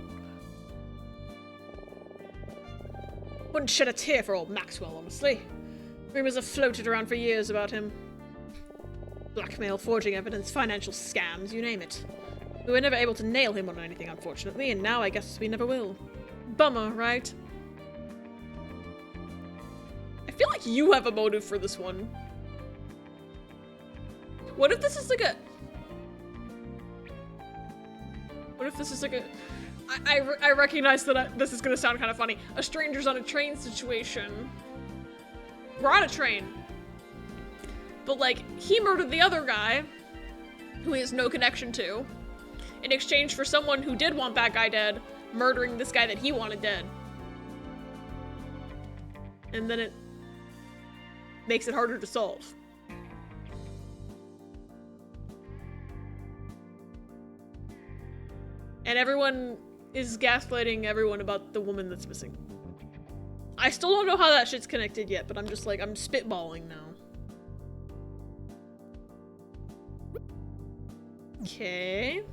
Wouldn't shed a tear for old Maxwell, honestly. Rumors have floated around for years about him. Blackmail, forging evidence, financial scams, you name it. We were never able to nail him on anything, unfortunately, and now I guess we never will. Bummer, right? I feel like you have a motive for this one. What if this is like a... What if this is like a... I recognize that this is gonna sound kind of funny. A stranger's on a train situation. We're on a train. But like, he murdered the other guy, who he has no connection to, in exchange for someone who did want that guy dead, murdering this guy that he wanted dead. And then it makes it harder to solve. And everyone is gaslighting everyone about the woman that's missing. I still don't know how that shit's connected yet, but I'm just like, I'm spitballing now. Okay.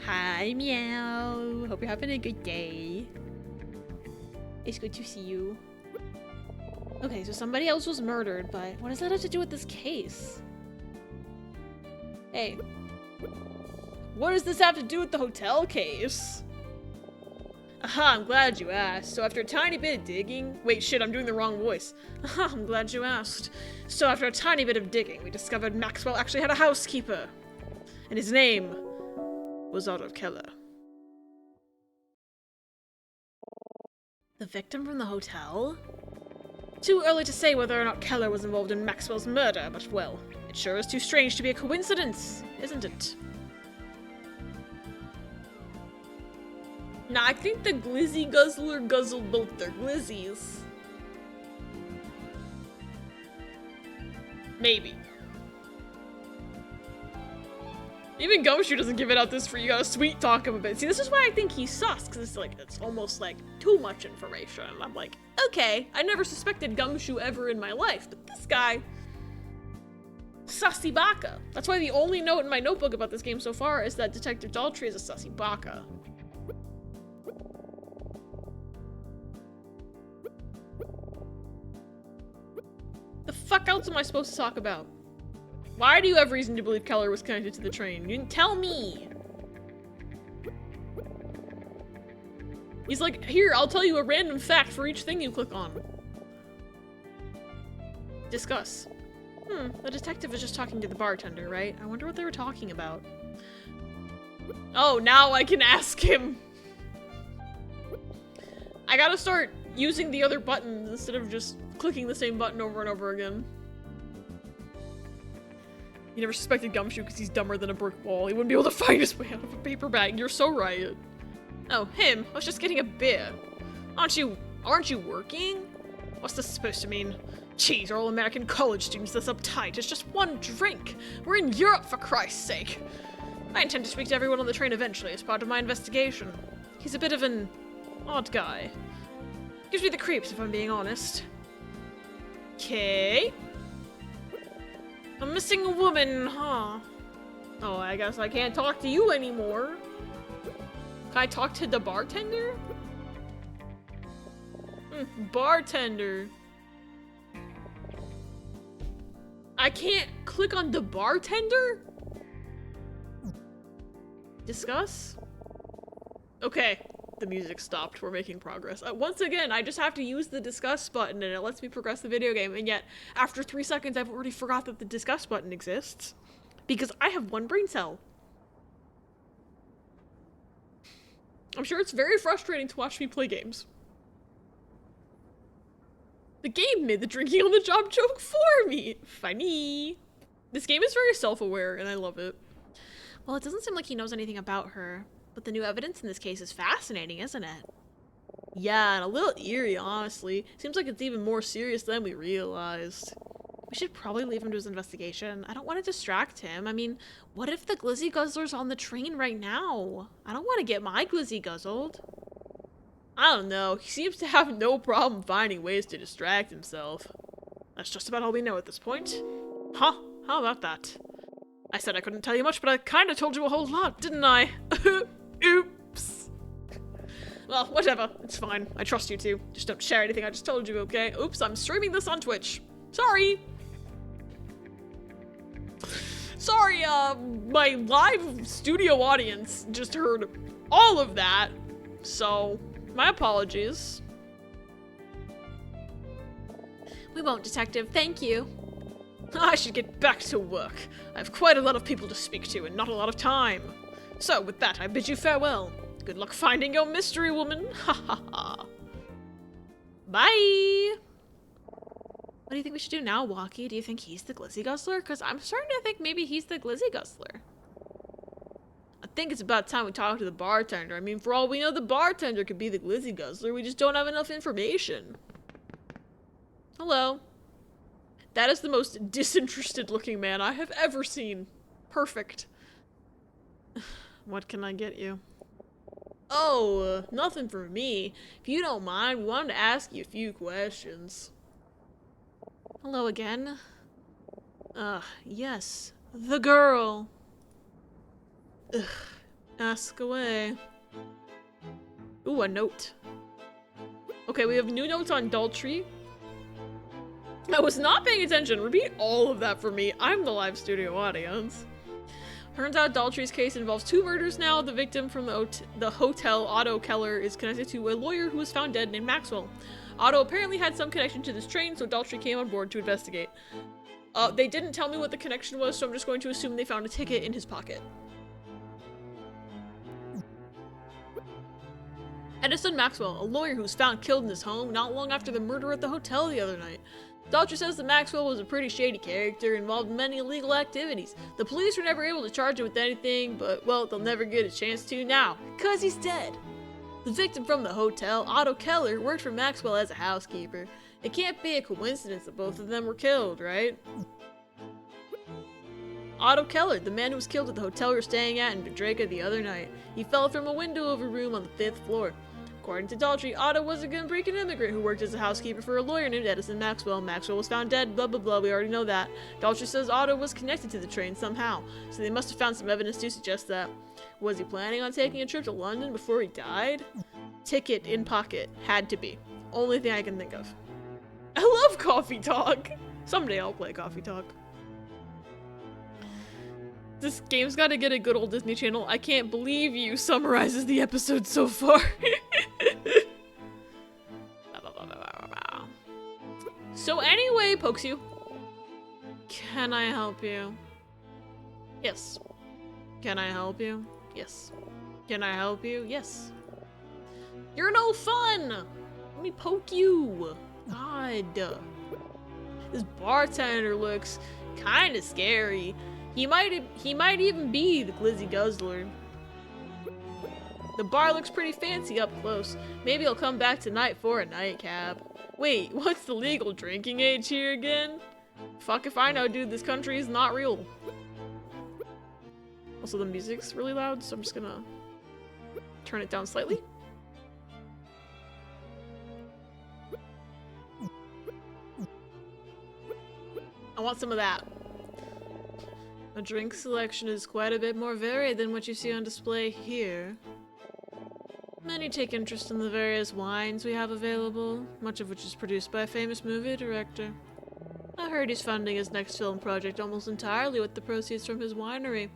Hi, meow. Hope you're having a good day. It's good to see you. Okay, so somebody else was murdered, but what does that have to do with this case? Hey. What does this have to do with the hotel case? Aha, I'm glad you asked. So after a tiny bit of digging... Wait, shit, I'm doing the wrong voice. Aha, I'm glad you asked. So after a tiny bit of digging, we discovered Maxwell actually had a housekeeper. And his name was Otto Keller. The victim from the hotel? Too early to say whether or not Keller was involved in Maxwell's murder, but well, it sure is too strange to be a coincidence, isn't it? Nah, I think the Glizzy Guzzler guzzled both their glizzies. Maybe. Even Gumshoe doesn't give it out this free. You gotta sweet talk him a bit. See, this is why I think he's sus, because it's like, it's almost like too much information. And I'm like, okay, I never suspected Gumshoe ever in my life, but this guy, sussy baka. That's why the only note in my notebook about this game so far is that Detective Daltrey is a sussy baka. The fuck else am I supposed to talk about? Why do you have reason to believe Keller was connected to the train? You didn't tell me! He's like, here, I'll tell you a random fact for each thing you click on. Discuss. The detective was just talking to the bartender, right? I wonder what they were talking about. Oh, now I can ask him! I gotta start using the other buttons instead of just clicking the same button over and over again. You never suspected Gumshoe because he's dumber than a brick wall. He wouldn't be able to find his way out of a paper bag. You're so right. Oh, him. I was just getting a beer. Aren't you working? What's this supposed to mean? Jeez, are all American college students this uptight? It's just one drink. We're in Europe, for Christ's sake. I intend to speak to everyone on the train eventually as part of my investigation. He's a bit of an odd guy. Gives me the creeps, if I'm being honest. Okay. A missing woman, huh? Oh, I guess I can't talk to you anymore. Can I talk to the bartender? Bartender. I can't click on the bartender? Discuss? Okay, the music stopped. We're making progress. Once again, I just have to use the discuss button and it lets me progress the video game, and yet after 3 seconds I've already forgot that the discuss button exists. Because I have one brain cell. I'm sure it's very frustrating to watch me play games. The game made the drinking on the job joke for me. Funny. This game is very self-aware and I love it. Well, it doesn't seem like he knows anything about her, but the new evidence in this case is fascinating, isn't it? Yeah, and a little eerie, honestly. Seems like it's even more serious than we realized. We should probably leave him to his investigation. I don't want to distract him. I mean, what if the Glizzy Guzzler's on the train right now? I don't want to get my Glizzy guzzled. I don't know. He seems to have no problem finding ways to distract himself. That's just about all we know at this point. Huh? How about that? I said I couldn't tell you much, but I kinda told you a whole lot, didn't I? Oops. Well, whatever. It's fine. I trust you two. Just don't share anything I just told you, okay? Oops, I'm streaming this on Twitch. Sorry! Sorry, my live studio audience just heard all of that. So, my apologies. We won't, Detective. Thank you. I should get back to work. I have quite a lot of people to speak to and not a lot of time. So, with that, I bid you farewell. Good luck finding your mystery woman. Ha ha ha. Bye! What do you think we should do now, Walkie? Do you think he's the Glizzy Guzzler? Because I'm starting to think maybe he's the Glizzy Guzzler. I think it's about time we talk to the bartender. I mean, for all we know, the bartender could be the Glizzy Guzzler. We just don't have enough information. Hello. That is the most disinterested looking man I have ever seen. Perfect. What can I get you? Oh, nothing for me. If you don't mind, we wanted to ask you a few questions. Hello again. Yes. The girl. Ugh. Ask away. Ooh, a note. Okay, we have new notes on Daltrey. I was not paying attention. Repeat all of that for me. I'm the live studio audience. Turns out Daltrey's case involves 2 murders now. The victim from the hotel, Otto Keller, is connected to a lawyer who was found dead named Maxwell. Otto apparently had some connection to this train, so Daltrey came on board to investigate. They didn't tell me what the connection was, so I'm just going to assume they found a ticket in his pocket. Edison Maxwell, a lawyer who was found killed in his home not long after the murder at the hotel the other night. Daltrey says that Maxwell was a pretty shady character, involved in many illegal activities. The police were never able to charge him with anything, but, well, they'll never get a chance to now, because he's dead. The victim from the hotel, Otto Keller, worked for Maxwell as a housekeeper. It can't be a coincidence that both of them were killed, right? Otto Keller, the man who was killed at the hotel we were staying at in Vidreka the other night. He fell from a window of a room on the 5th floor. According to Daltrey, Otto was a Puerto Rican immigrant who worked as a housekeeper for a lawyer named Edison Maxwell. Maxwell was found dead, blah blah blah, we already know that. Daltrey says Otto was connected to the train somehow, so they must have found some evidence to suggest that. Was he planning on taking a trip to London before he died? Ticket in pocket. Had to be. Only thing I can think of. I love Coffee Talk! Someday I'll play Coffee Talk. This game's gotta get a good old Disney Channel. I can't believe you summarizes the episode so far. So anyway, pokes you. Can I help you? Yes. Can I help you? Yes. Can I help you? Yes. You're no fun! Let me poke you. God. This bartender looks kinda scary. He might even be the Glizzy Guzzler. The bar looks pretty fancy up close. Maybe I'll come back tonight for a nightcap. Wait, what's the legal drinking age here again? Fuck if I know, dude. This country is not real. Also, the music's really loud, so I'm just gonna turn it down slightly. I want some of that. The drink selection is quite a bit more varied than what you see on display here. Many take interest in the various wines we have available, much of which is produced by a famous movie director. I heard he's funding his next film project almost entirely with the proceeds from his winery,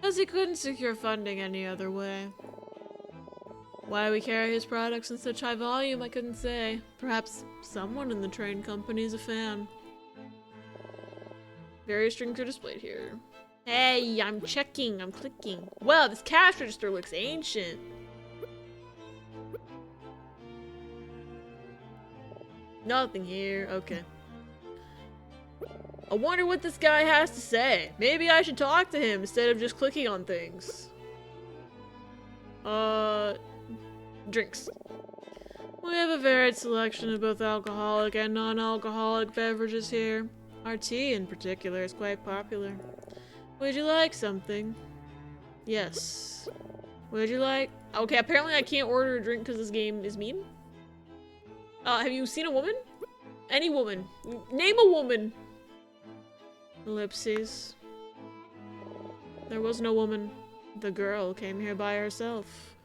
as he couldn't secure funding any other way. Why we carry his products in such high volume, I couldn't say. Perhaps someone in the train company is a fan. Various drinks are displayed here. Hey, I'm checking, I'm clicking. Wow, this cash register looks ancient. Nothing here, okay. I wonder what this guy has to say. Maybe I should talk to him instead of just clicking on things. Drinks. We have a varied selection of both alcoholic and non-alcoholic beverages here. Our tea in particular is quite popular. Would you like something? Yes. Would you like... Okay, apparently I can't order a drink because this game is mean. Have you seen a woman? Any woman. Name a woman. Ellipses. There was no woman. The girl came here by herself.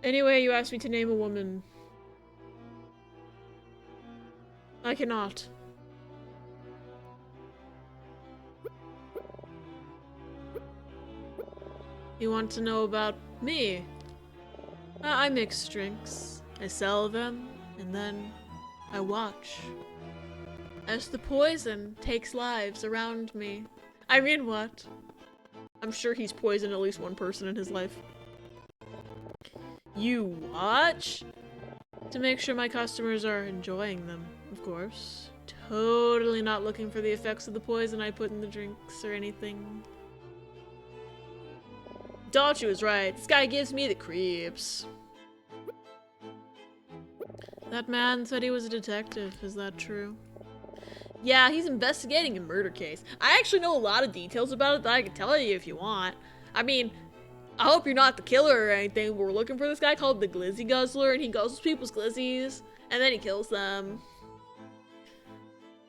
Anyway, you asked me to name a woman. I cannot. You want to know about me? I mix drinks. I sell them, and then I watch as the poison takes lives around me. I mean, what? I'm sure he's poisoned at least one person in his life. You watch? To make sure my customers are enjoying them, of course. Totally not looking for the effects of the poison I put in the drinks or anything. Dalchi was right. This guy gives me the creeps. That man said he was a detective. Is that true? Yeah, he's investigating a murder case. I actually know a lot of details about it that I can tell you if you want. I mean, I hope you're not the killer or anything, but we're looking for this guy called the Glizzy Guzzler, and he guzzles people's glizzies, and then he kills them.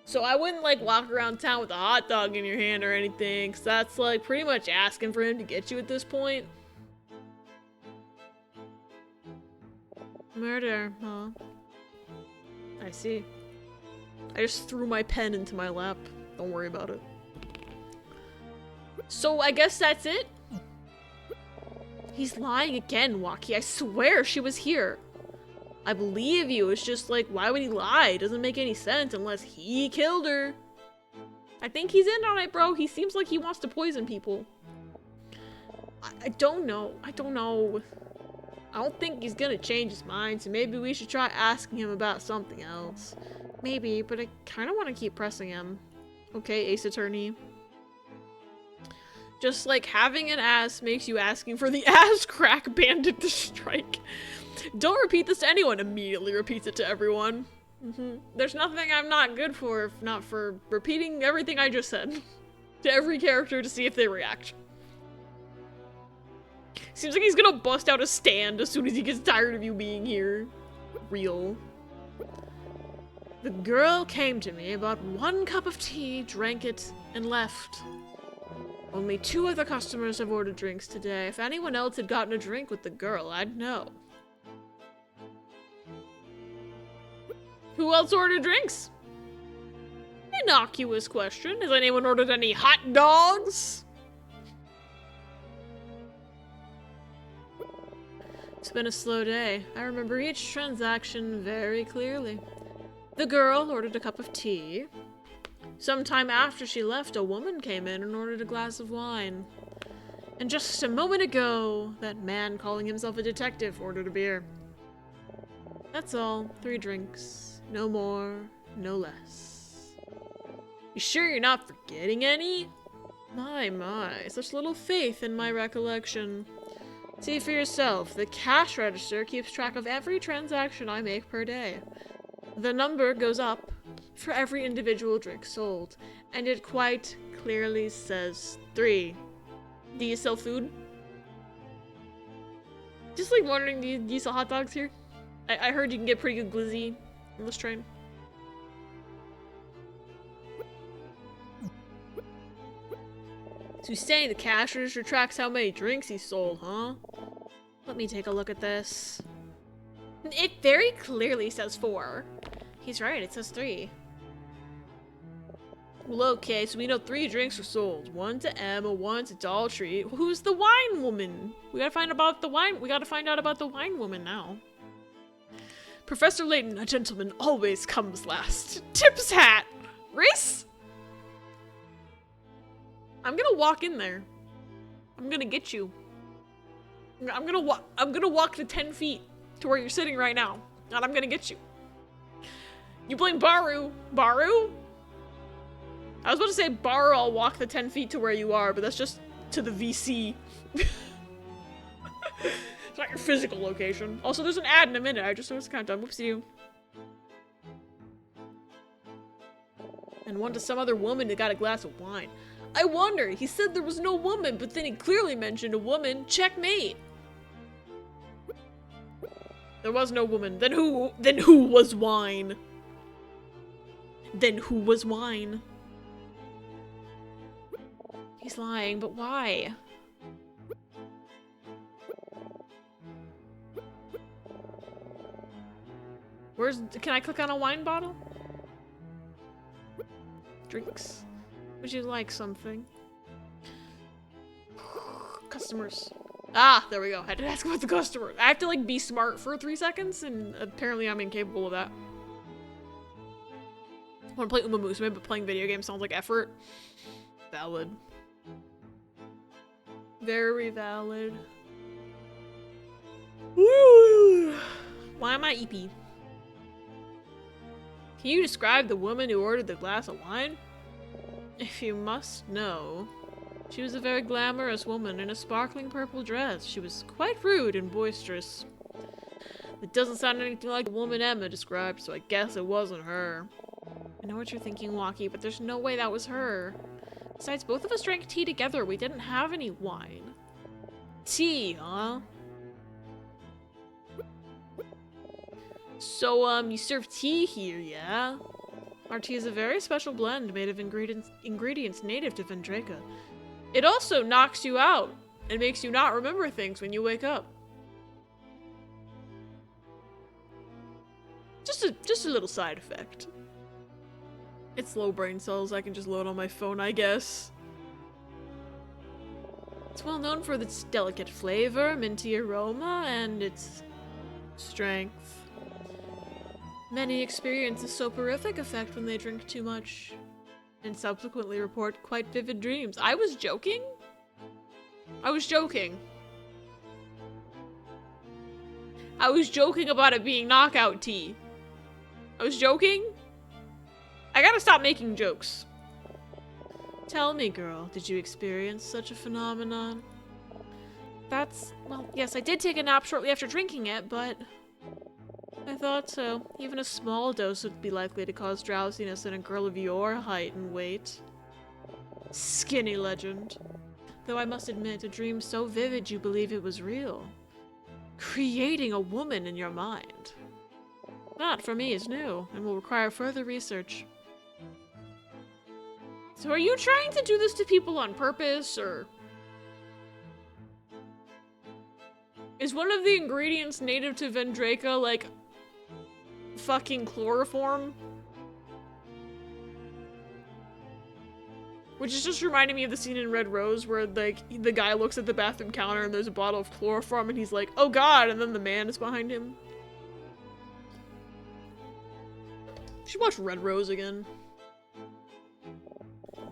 So I wouldn't, like, walk around town with a hot dog in your hand or anything, because that's, like, pretty much asking for him to get you at this point. Murder, huh? I see. I just threw my pen into my lap. Don't worry about it. So I guess that's it? He's lying again, Waki. I swear she was here. I believe you. It's just like, why would he lie? It doesn't make any sense unless he killed her. I think he's in on it, bro. He seems like he wants to poison people. I don't know. I don't know. I don't think he's gonna change his mind, so maybe we should try asking him about something else. Maybe, but I kind of want to keep pressing him. Okay, Ace Attorney. Just like having an ass makes you asking for the ass crack bandit to strike. Don't repeat this to anyone. Immediately repeats it to everyone. There's nothing I'm not good for if not for repeating everything I just said to every character to see if they react. Seems like he's gonna bust out a stand as soon as he gets tired of you being here. Real. The girl came to me, bought 1 cup of tea, drank it, and left. Only 2 other customers have ordered drinks today. If anyone else had gotten a drink with the girl, I'd know. Who else ordered drinks? Innocuous question. Has anyone ordered any hot dogs? It's been a slow day. I remember each transaction very clearly. The girl ordered a cup of tea. Sometime after she left, a woman came in and ordered a glass of wine. And just a moment ago, that man calling himself a detective ordered a beer. That's all. 3 drinks. No more, no less. You sure you're not forgetting any? My, such little faith in my recollection. See for yourself, the cash register keeps track of every transaction I make per day. The number goes up for every individual drink sold, and it quite clearly says 3. Do you sell food? Just like wondering, do you sell hot dogs here? I heard you can get pretty good glizzy on this train. So he's saying the cash register tracks how many drinks he sold, huh? Let me take a look at this. It very clearly says 4. He's right, it says 3. Well, okay, so we know 3 drinks were sold. 1 to Emma, 1 to Daltrey. Who's the wine woman? We gotta find out about the wine woman now. Professor Layton, a gentleman, always comes last. Tip's hat! Race? I'm gonna walk in there. I'm gonna get you. I'm gonna walk the 10 feet to where you're sitting right now. And I'm gonna get you. You blame Baru. Baru? I was about to say Baru, I'll walk the 10 feet to where you are, but that's just to the VC. It's not your physical location. Also, there's an ad in a minute. I just noticed the countdown. Whoopsie-doo. And 1 to some other woman that got a glass of wine. I wonder, he said there was no woman, but then he clearly mentioned a woman. Checkmate. There was no woman. Then who was wine? Then who was wine? He's lying, but why? Can I click on a wine bottle? Drinks. Would you like something? Customers. Ah, there we go. I had to ask about the customer. I have to like be smart for 3 seconds, and apparently I'm incapable of that. I want to play Uma Musume, but playing video games sounds like effort. Valid. Very valid. Woo! Why am I EP? Can you describe the woman who ordered the glass of wine? If you must know, she was a very glamorous woman in a sparkling purple dress. She was quite rude and boisterous. It doesn't sound anything like the woman Emma described, so I guess it wasn't her. I know what you're thinking, Waki, but there's no way that was her. Besides, both of us drank tea together. We didn't have any wine. Tea, huh? So, you serve tea here, yeah? Our tea is a very special blend made of ingredients native to Vendraka. It also knocks you out and makes you not remember things when you wake up. Just a little side effect. It's low brain cells, I can just load on my phone, I guess. It's well known for its delicate flavor, minty aroma, and its strength. Many experience a soporific effect when they drink too much, and subsequently report quite vivid dreams. I was joking? I was joking. I was joking about it being knockout tea. I was joking? I gotta stop making jokes. Tell me, girl, did you experience such a phenomenon? Well, yes, I did take a nap shortly after drinking it, but I thought so. Even a small dose would be likely to cause drowsiness in a girl of your height and weight. Skinny legend. Though I must admit, a dream so vivid you believe it was real. Creating a woman in your mind. That, for me, is new, and will require further research. So are you trying to do this to people on purpose, or... Is one of the ingredients native to Vendraka, like, fucking chloroform? Which is just reminding me of the scene in Red Rose where, like, the guy looks at the bathroom counter and there's a bottle of chloroform and he's like, oh god, and then the man is behind him. You should watch Red Rose again.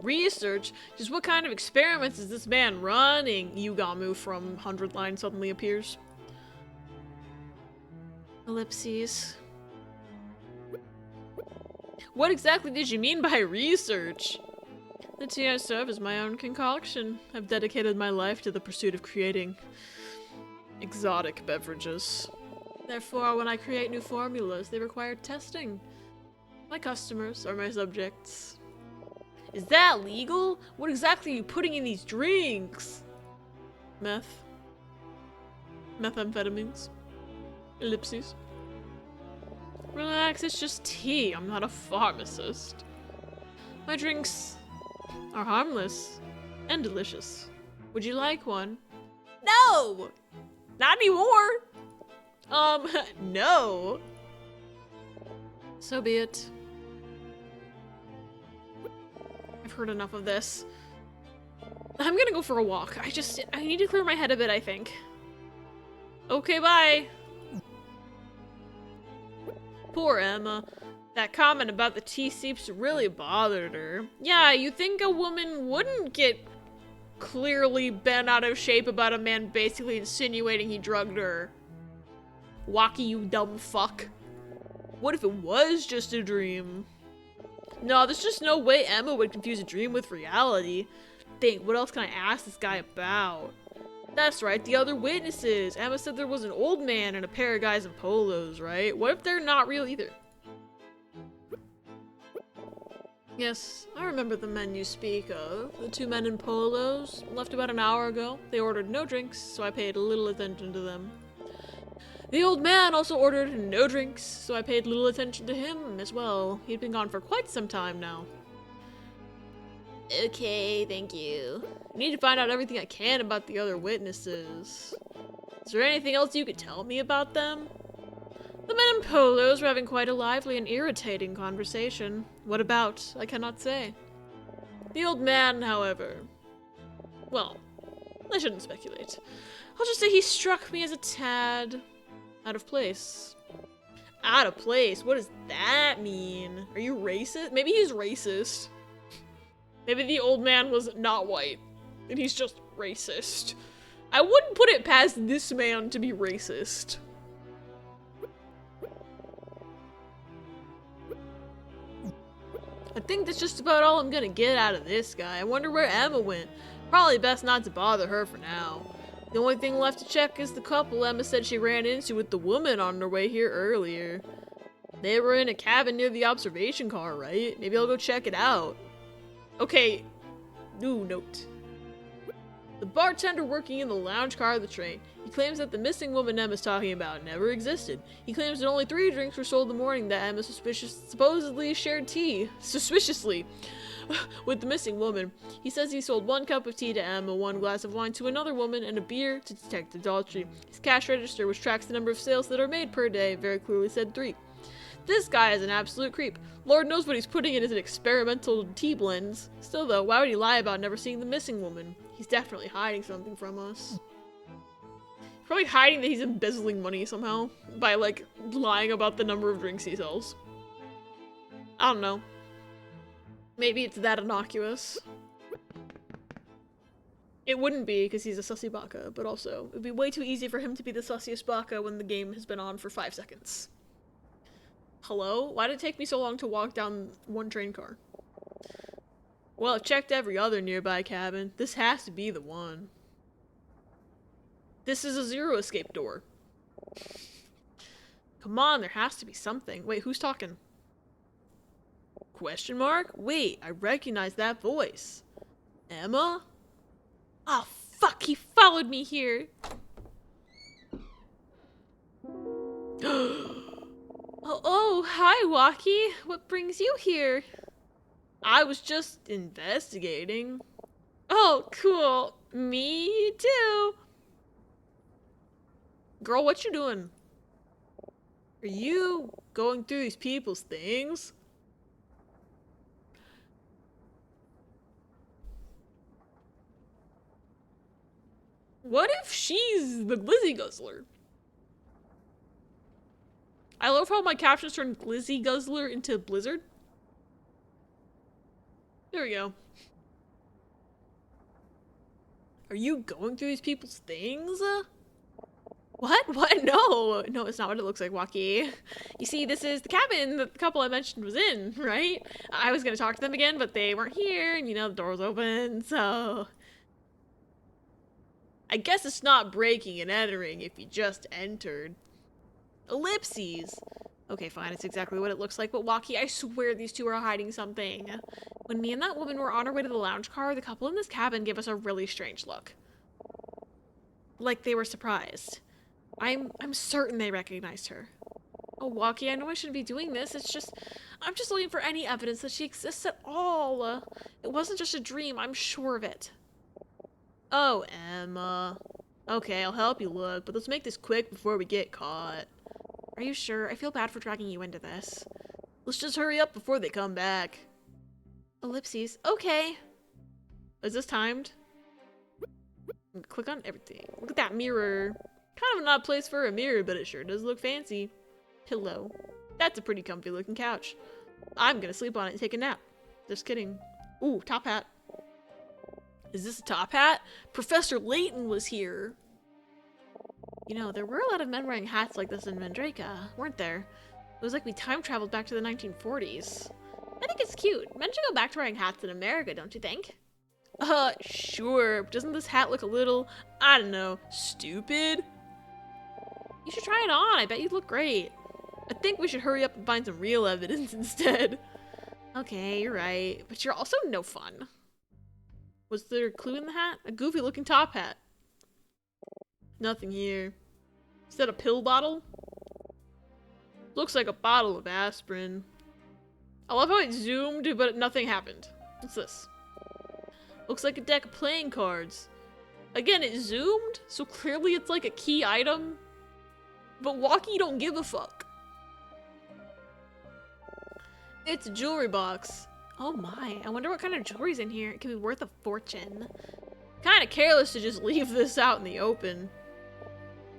Research? Just what kind of experiments is this man running? Yugamu from 100 Line suddenly appears. Ellipses. What exactly did you mean by research? The tea I serve is my own concoction. I've dedicated my life to the pursuit of creating exotic beverages. Therefore, when I create new formulas, they require testing. My customers are my subjects. Is that legal? What exactly are you putting in these drinks? Meth. Methamphetamines. Ellipses. Relax, it's just tea. I'm not a pharmacist. My drinks are harmless and delicious. Would you like one? No! Not anymore! No. So be it. I've heard enough of this. I'm gonna go for a walk. I need to clear my head a bit, I think. Okay, bye. Poor Emma. That comment about the tea seeps really bothered her. Yeah, you think a woman wouldn't get clearly bent out of shape about a man basically insinuating he drugged her. Waki, you dumb fuck. What if it was just a dream? No, there's just no way Emma would confuse a dream with reality. Think, what else can I ask this guy about? That's right, the other witnesses. Emma said there was an old man and a pair of guys in polos, right? What if they're not real either? Yes, I remember the men you speak of. The two men in polos left about an hour ago. They ordered no drinks, so I paid little attention to them. The old man also ordered no drinks, so I paid little attention to him as well. He'd been gone for quite some time now. Okay, thank you. I need to find out everything I can about the other witnesses. Is there anything else you could tell me about them? The men in polos were having quite a lively and irritating conversation. What about? I cannot say. The old man, however... Well, I shouldn't speculate. I'll just say he struck me as a tad... out of place. Out of place? What does that mean? Are you racist? Maybe he's racist. Maybe the old man was not white, and he's just racist. I wouldn't put it past this man to be racist. I think that's just about all I'm gonna get out of this guy. I wonder where Emma went. Probably best not to bother her for now. The only thing left to check is the couple Emma said she ran into with the woman on their way here earlier. They were in a cabin near the observation car, right? Maybe I'll go check it out. Okay, new note. The bartender working in the lounge car of the train. He claims that the missing woman Emma's talking about never existed. He claims that only 3 drinks were sold the morning that Emma supposedly shared tea, suspiciously, with the missing woman. He says he sold 1 cup of tea to Emma, 1 glass of wine to another woman, and a beer to detect adultery. His cash register, which tracks the number of sales that are made per day, very clearly said 3. This guy is an absolute creep. Lord knows what he's putting in his experimental tea blends. Still though, why would he lie about never seeing the missing woman? He's definitely hiding something from us. Probably hiding that he's embezzling money somehow by like lying about the number of drinks he sells. I don't know. Maybe it's that innocuous. It wouldn't be because he's a sussy baka, but also it'd be way too easy for him to be the sussiest baka when the game has been on for 5 seconds. Hello? Why did it take me so long to walk down 1 train car? Well, I've checked every other nearby cabin. This has to be the one. This is a 0 escape door. Come on, there has to be something. Wait, who's talking? Question mark? Wait, I recognize that voice. Emma? Oh, fuck, he followed me here. Oh, hi, Walkie. What brings you here? I was just investigating. Oh, cool. Me too. Girl, what you doing? Are you going through these people's things? What if she's the Glizzy Guzzler? I love how my captions turned Glizzy Guzzler into Blizzard. There we go. Are you going through these people's things? What? What? No. No, it's not what it looks like, Walkie. You see, this is the cabin that the couple I mentioned was in, right? I was gonna talk to them again, but they weren't here, and you know, the door was open, so... I guess it's not breaking and entering if you just entered. Ellipses! Okay, fine, it's exactly what it looks like, but Walkie, I swear these two are hiding something. When me and that woman were on our way to the lounge car, the couple in this cabin gave us a really strange look. Like they were surprised. I'm certain they recognized her. Oh, Walkie, I know I shouldn't be doing this, it's just... I'm just looking for any evidence that she exists at all. It wasn't just a dream, I'm sure of it. Oh, Emma. Okay, I'll help you look, but let's make this quick before we get caught. Are you sure? I feel bad for dragging you into this. Let's just hurry up before they come back. Ellipses. Okay. Is this timed? Click on everything. Look at that mirror. Kind of an odd place for a mirror, but it sure does look fancy. Pillow. That's a pretty comfy looking couch. I'm gonna sleep on it and take a nap. Just kidding. Ooh, top hat. Is this a top hat? Professor Layton was here. You know, there were a lot of men wearing hats like this in Mandraka, weren't there? It was like we time traveled back to the 1940s. I think it's cute. Men should go back to wearing hats in America, don't you think? Sure. Doesn't this hat look a little, I don't know, stupid? You should try it on. I bet you'd look great. I think we should hurry up and find some real evidence instead. Okay, you're right. But you're also no fun. Was there a clue in the hat? A goofy looking top hat. Nothing here. Is that a pill bottle? Looks like a bottle of aspirin. I love how it zoomed, but nothing happened. What's this? Looks like a deck of playing cards. Again, it zoomed, so clearly it's like a key item. But Walkie don't give a fuck. It's a jewelry box. Oh my, I wonder what kind of jewelry's in here. It could be worth a fortune. Kinda careless to just leave this out in the open.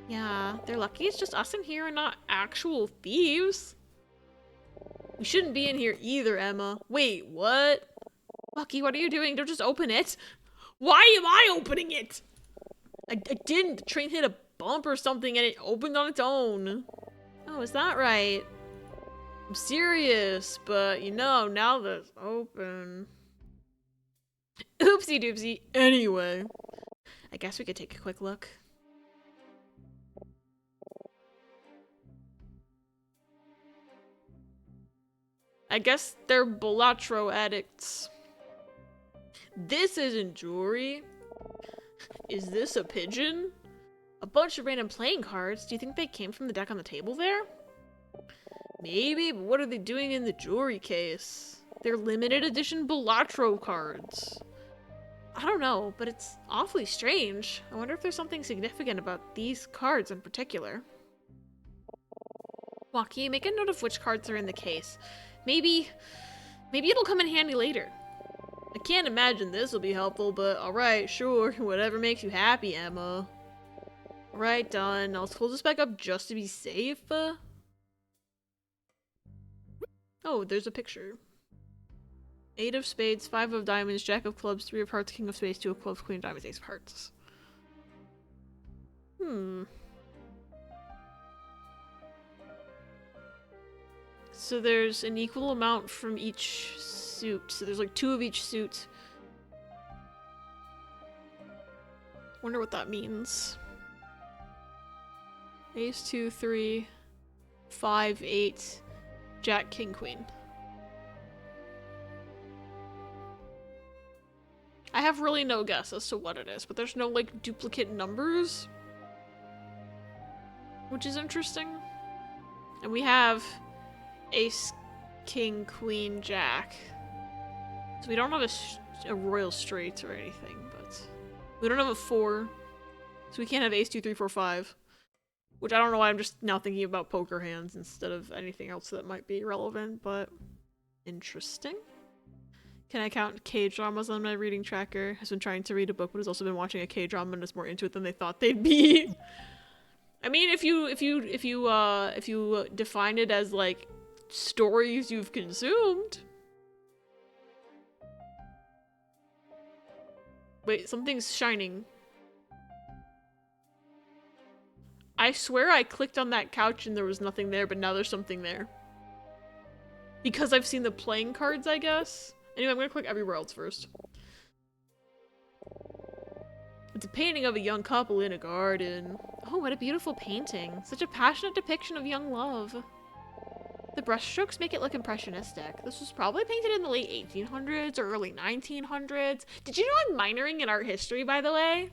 Yeah, they're lucky it's just us in here and not actual thieves. We shouldn't be in here either, Emma. Wait, what? Lucky, what are you doing? Don't just open it. Why am I opening it? I didn't. The train hit a bump or something and it opened on its own. Oh, is that right? I'm serious, but you know, now that it's open. Oopsie doopsie. Anyway, I guess we could take a quick look. I guess they're Balatro addicts. This isn't jewelry. Is this a pigeon? A bunch of random playing cards. Do you think they came from the deck on the table there? Maybe, but what are they doing in the jewelry case? They're limited edition Balatro cards. I don't know, but it's awfully strange. I wonder if there's something significant about these cards in particular. Walkie, make a note of which cards are in the case. Maybe it'll come in handy later. I can't imagine this will be helpful, but alright, sure. Whatever makes you happy, Emma. Alright, done. I'll close this back up just to be safe. Oh, there's a picture. 8 of spades, 5 of diamonds, jack of clubs, 3 of hearts, king of spades, 2 of clubs, queen of diamonds, ace of hearts. So there's an equal amount from each suit. So there's like 2 of each suit. Wonder what that means. Ace, 2, 3, 5, 8, jack, king, queen. I have really no guess as to what it is, but there's no like duplicate numbers, which is interesting. And we have ace, king, queen, jack. So we don't have a royal straight or anything, but we don't have a 4, so we can't have ace, 2, 3, 4, 5. Which I don't know why I'm just now thinking about poker hands instead of anything else that might be relevant, but interesting. Can I count K-dramas on my reading tracker? Has been trying to read a book, but has also been watching a K-drama and is more into it than they thought they'd be. I mean, if you define it as like stories you've consumed. Wait, something's shining. I swear I clicked on that couch and there was nothing there, but now there's something there. Because I've seen the playing cards, I guess. Anyway, I'm gonna click everywhere else first. It's a painting of a young couple in a garden. Oh, what a beautiful painting. Such a passionate depiction of young love. The brushstrokes make it look impressionistic. This was probably painted in the late 1800s or early 1900s. Did you know I'm minoring in art history, by the way?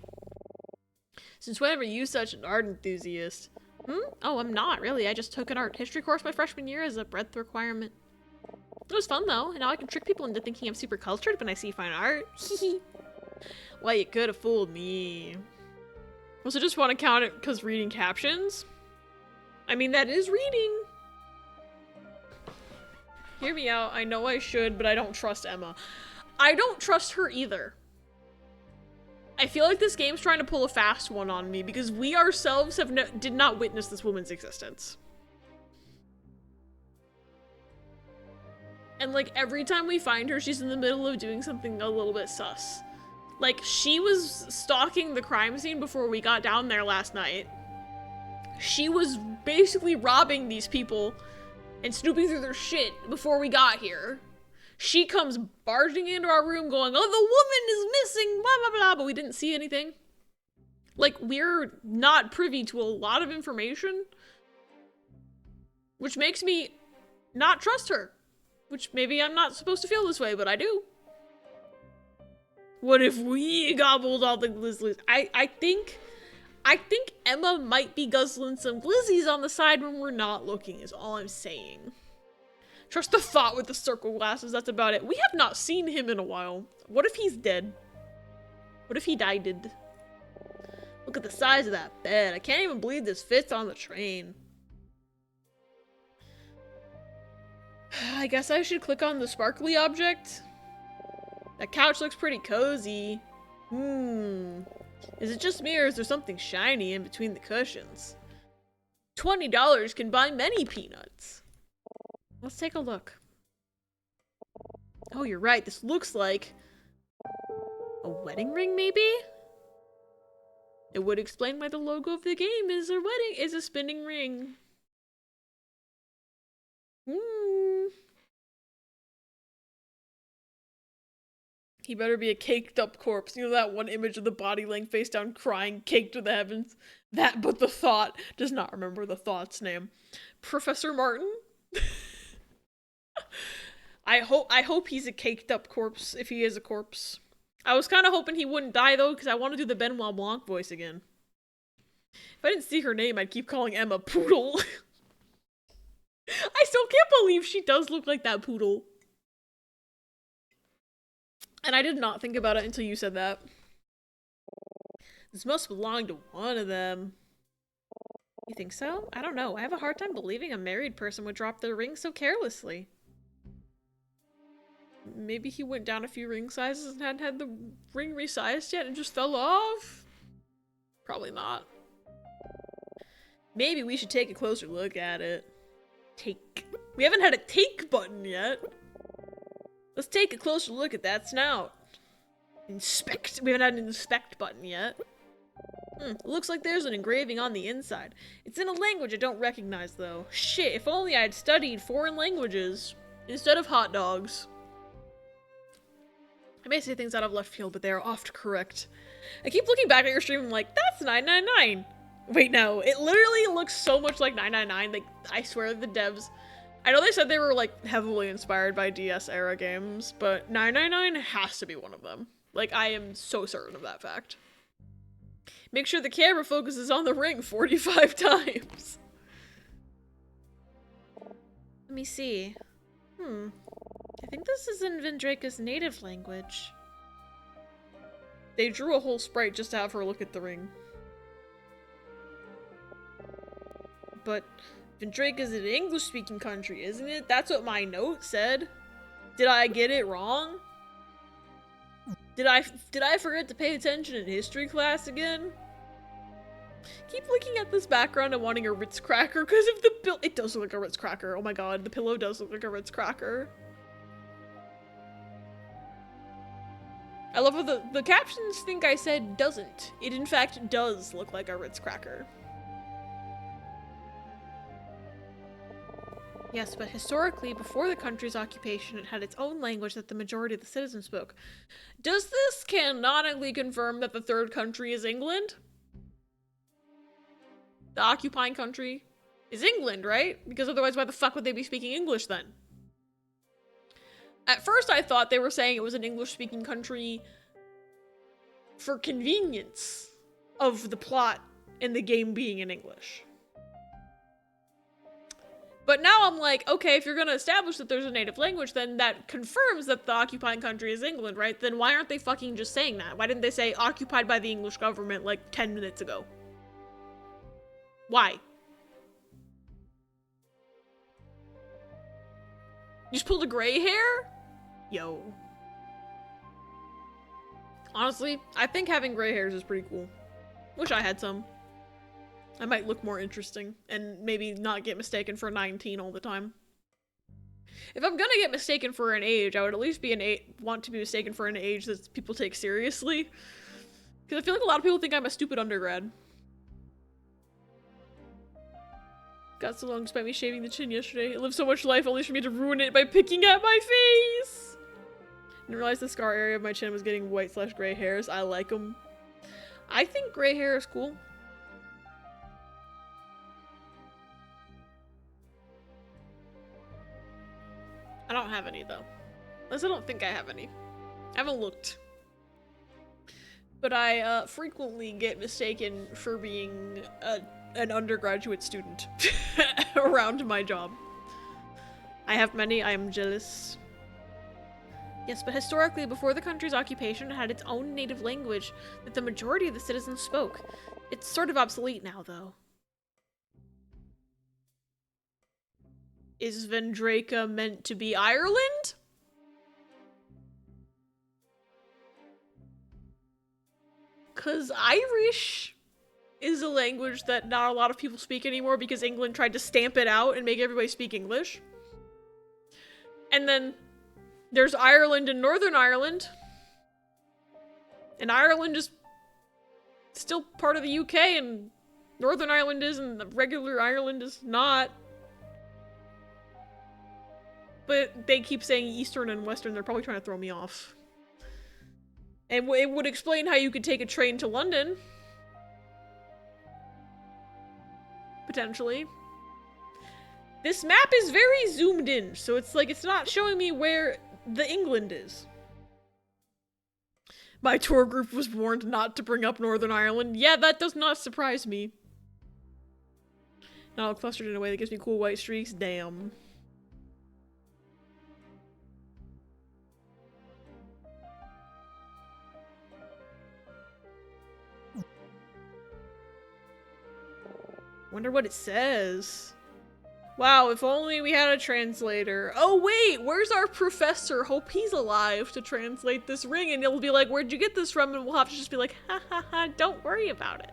Since when were you such an art enthusiast? Oh, I'm not, really. I just took an art history course my freshman year as a breadth requirement. It was fun, though, and now I can trick people into thinking I'm super cultured when I see fine art. Well, you could have fooled me. Also, just want to count it because reading captions? I mean, that is reading. Hear me out. I know I should, but I don't trust Emma. I don't trust her either. I feel like this game's trying to pull a fast one on me because we ourselves did not witness this woman's existence. And like every time we find her, she's in the middle of doing something a little bit sus. Like she was stalking the crime scene before we got down there last night. She was basically robbing these people and snooping through their shit before we got here. She comes barging into our room going, oh, the woman is missing, blah, blah, blah, but we didn't see anything. Like, we're not privy to a lot of information, which makes me not trust her. Which maybe I'm not supposed to feel this way, but I do. What if we gobbled all the glizzies? I think I think Emma might be guzzling some glizzies on the side when we're not looking, is all I'm saying. Trust the thought with the circle glasses, that's about it. We have not seen him in a while. What if he's dead? What if he died? Look at the size of that bed. I can't even believe this fits on the train. I guess I should click on the sparkly object. That couch looks pretty cozy. Is it just me or is there something shiny in between the cushions? $20 can buy many peanuts. Let's take a look. Oh, you're right. This looks like a wedding ring, maybe? It would explain why the logo of the game is a spinning ring. He better be a caked up corpse. You know that one image of the body laying face down crying, caked to the heavens? That, but the thought does not remember the thought's name. Professor Martin? I hope he's a caked up corpse, if he is a corpse. I was kind of hoping he wouldn't die though, because I want to do the Benoit Blanc voice again. If I didn't see her name, I'd keep calling Emma Poodle. I still can't believe she does look like that poodle. And I did not think about it until you said that. This must belong to one of them. You think so? I don't know. I have a hard time believing a married person would drop their ring so carelessly. Maybe he went down a few ring sizes and hadn't had the ring resized yet and just fell off? Probably not. Maybe we should take a closer look at it. Take. We haven't had a take button yet. Let's take a closer look at that snout. Inspect. We haven't had an inspect button yet. Looks like there's an engraving on the inside. It's in a language I don't recognize though. Shit, if only I had studied foreign languages instead of hot dogs. I may say things out of left field, but they are oft correct. I keep looking back at your stream and I'm like, that's 999. Wait, no, it literally looks so much like 999. Like, I swear the devs, I know they said they were like heavily inspired by DS era games, but 999 has to be one of them. Like, I am so certain of that fact. Make sure the camera focuses on the ring 45 times. Let me see. I think this is in Vendrake's native language. They drew a whole sprite just to have her look at the ring. But Vendrake is an English-speaking country, isn't it? That's what my note said. Did I get it wrong? Did I forget to pay attention in history class again? Keep looking at this background and wanting a Ritz cracker because of the bill. It does look like a Ritz cracker. Oh my god, the pillow does look like a Ritz cracker. I love how the captions think I said doesn't. It in fact does look like a Ritz cracker. Yes, but historically, before the country's occupation, it had its own language that the majority of the citizens spoke. Does this canonically confirm that the third country is England? The occupying country is England, right? Because otherwise, why the fuck would they be speaking English then? At first, I thought they were saying it was an English-speaking country for convenience of the plot and the game being in English. But now I'm like, okay, if you're gonna establish that there's a native language, then that confirms that the occupying country is England, right? Then why aren't they fucking just saying that? Why didn't they say occupied by the English government like 10 minutes ago? Why? You just pulled a gray hair? Yo. Honestly, I think having gray hairs is pretty cool. Wish I had some. I might look more interesting and maybe not get mistaken for 19 all the time. If I'm gonna get mistaken for an age, I would at least want to be mistaken for an age that people take seriously. Because I feel like a lot of people think I'm a stupid undergrad. Got so long despite me shaving the chin yesterday. It lived so much life only for me to ruin it by picking at my face. Didn't realize the scar area of my chin was getting white/gray hairs. I like them. I think gray hair is cool. I don't have any though. At least I don't think I have any. I haven't looked. but I frequently get mistaken for being an undergraduate student around my job. I have many, I am jealous. Yes, but historically, before the country's occupation, it had its own native language that the majority of the citizens spoke. It's sort of obsolete now, though. Is Vendraka meant to be Ireland? Cause Irish is a language that not a lot of people speak anymore because England tried to stamp it out and make everybody speak English. And then there's Ireland and Northern Ireland. And Ireland is still part of the UK and Northern Ireland is and the regular Ireland is not. But they keep saying Eastern and Western, they're probably trying to throw me off. And it would explain how you could take a train to London. Potentially. This map is very zoomed in, so it's like it's not showing me where the England is. My tour group was warned not to bring up Northern Ireland. Yeah, that does not surprise me. Not all clustered in a way that gives me cool white streaks. Damn. Wonder what it says. Wow, if only we had a translator. Oh wait, where's our professor? Hope he's alive to translate this ring, and he'll be like, where'd you get this from? And we'll have to just be like, ha ha ha, don't worry about it.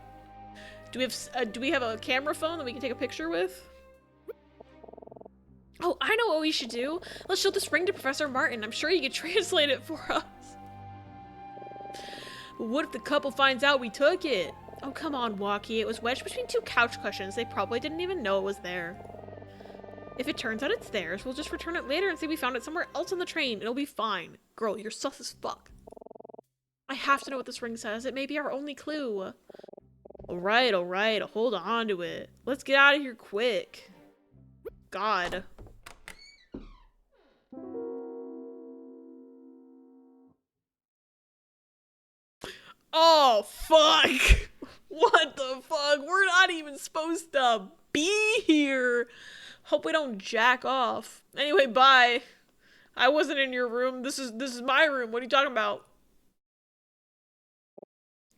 Do we have a camera phone that we can take a picture with? Oh, I know what we should do. Let's show this ring to Professor Martin. I'm sure he could translate it for us. But what if the couple finds out we took it? Oh, come on, Walkie. It was wedged between two couch cushions. They probably didn't even know it was there. If it turns out it's theirs, we'll just return it later and say we found it somewhere else on the train. It'll be fine. Girl, you're sus as fuck. I have to know what this ring says. It may be our only clue. Alright, alright. Hold on to it. Let's get out of here quick. God. Oh, fuck! What the fuck? We're not even supposed to be here! Hope we don't jack off. Anyway, bye. I wasn't in your room. This is my room. What are you talking about?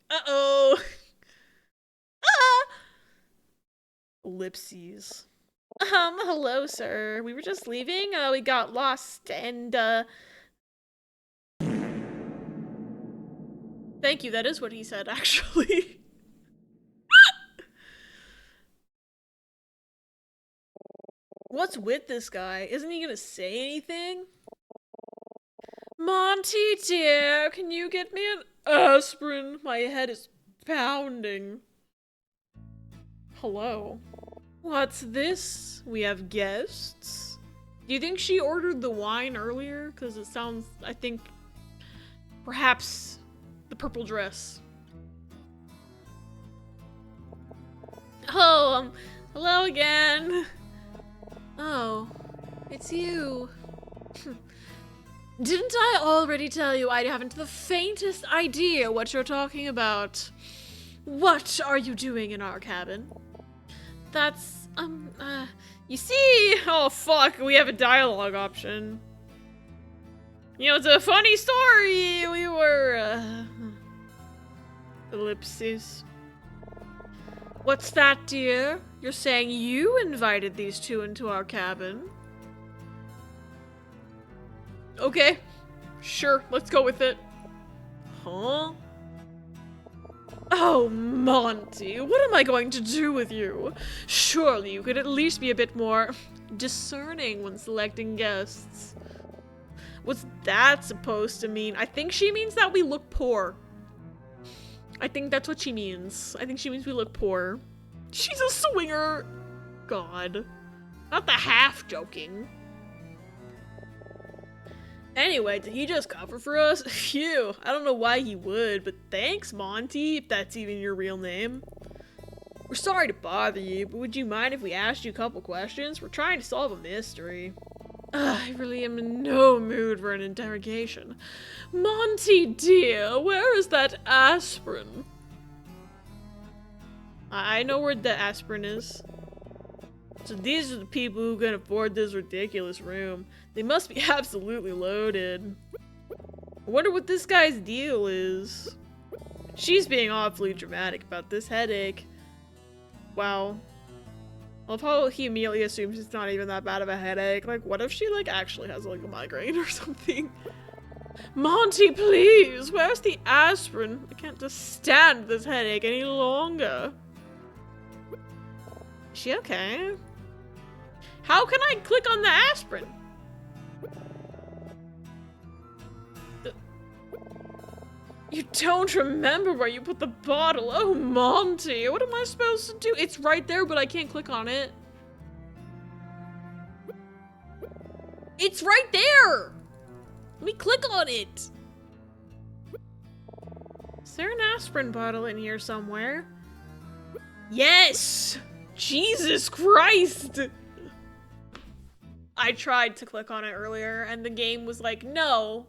Uh-oh. Ah! Ellipses. Hello, sir. We were just leaving. We got lost and, Thank you, that is what he said, actually. What's with this guy? Isn't he gonna say anything? Monty, dear, can you get me an aspirin? My head is pounding. Hello. What's this? We have guests? Do you think she ordered the wine earlier? Because it sounds, I think, perhaps the purple dress. Oh, hello again. Oh, it's you. Didn't I already tell you I haven't the faintest idea what you're talking about? What are you doing in our cabin? That's, you see? Oh, fuck, we have a dialogue option. You know, it's a funny story. We were, ellipses. What's that, dear? You're saying you invited these two into our cabin? Okay. Sure, let's go with it. Huh? Oh, Monty, what am I going to do with you? Surely you could at least be a bit more discerning when selecting guests. What's that supposed to mean? I think she means that we look poor. I think that's what she means. I think she means we look poor. She's a swinger! God. Not the half joking. Anyway, did he just cover for us? Phew, I don't know why he would, but thanks, Monty, if that's even your real name. We're sorry to bother you, but would you mind if we asked you a couple questions? We're trying to solve a mystery. I really am in no mood for an interrogation. Monty dear, where is that aspirin? I know where the aspirin is. So these are the people who can afford this ridiculous room. They must be absolutely loaded. I wonder what this guy's deal is. She's being awfully dramatic about this headache. Wow. I love how he immediately assumes it's not even that bad of a headache. Like, what if she, like, actually has, like, a migraine or something? Monty, please! Where's the aspirin? I can't just stand this headache any longer. Is she okay? How can I click on the aspirin? You don't remember where you put the bottle. Oh, Monty, what am I supposed to do? It's right there, but I can't click on it. It's right there! Let me click on it. Is there an aspirin bottle in here somewhere? Yes! Jesus Christ! I tried to click on it earlier, and the game was like, no.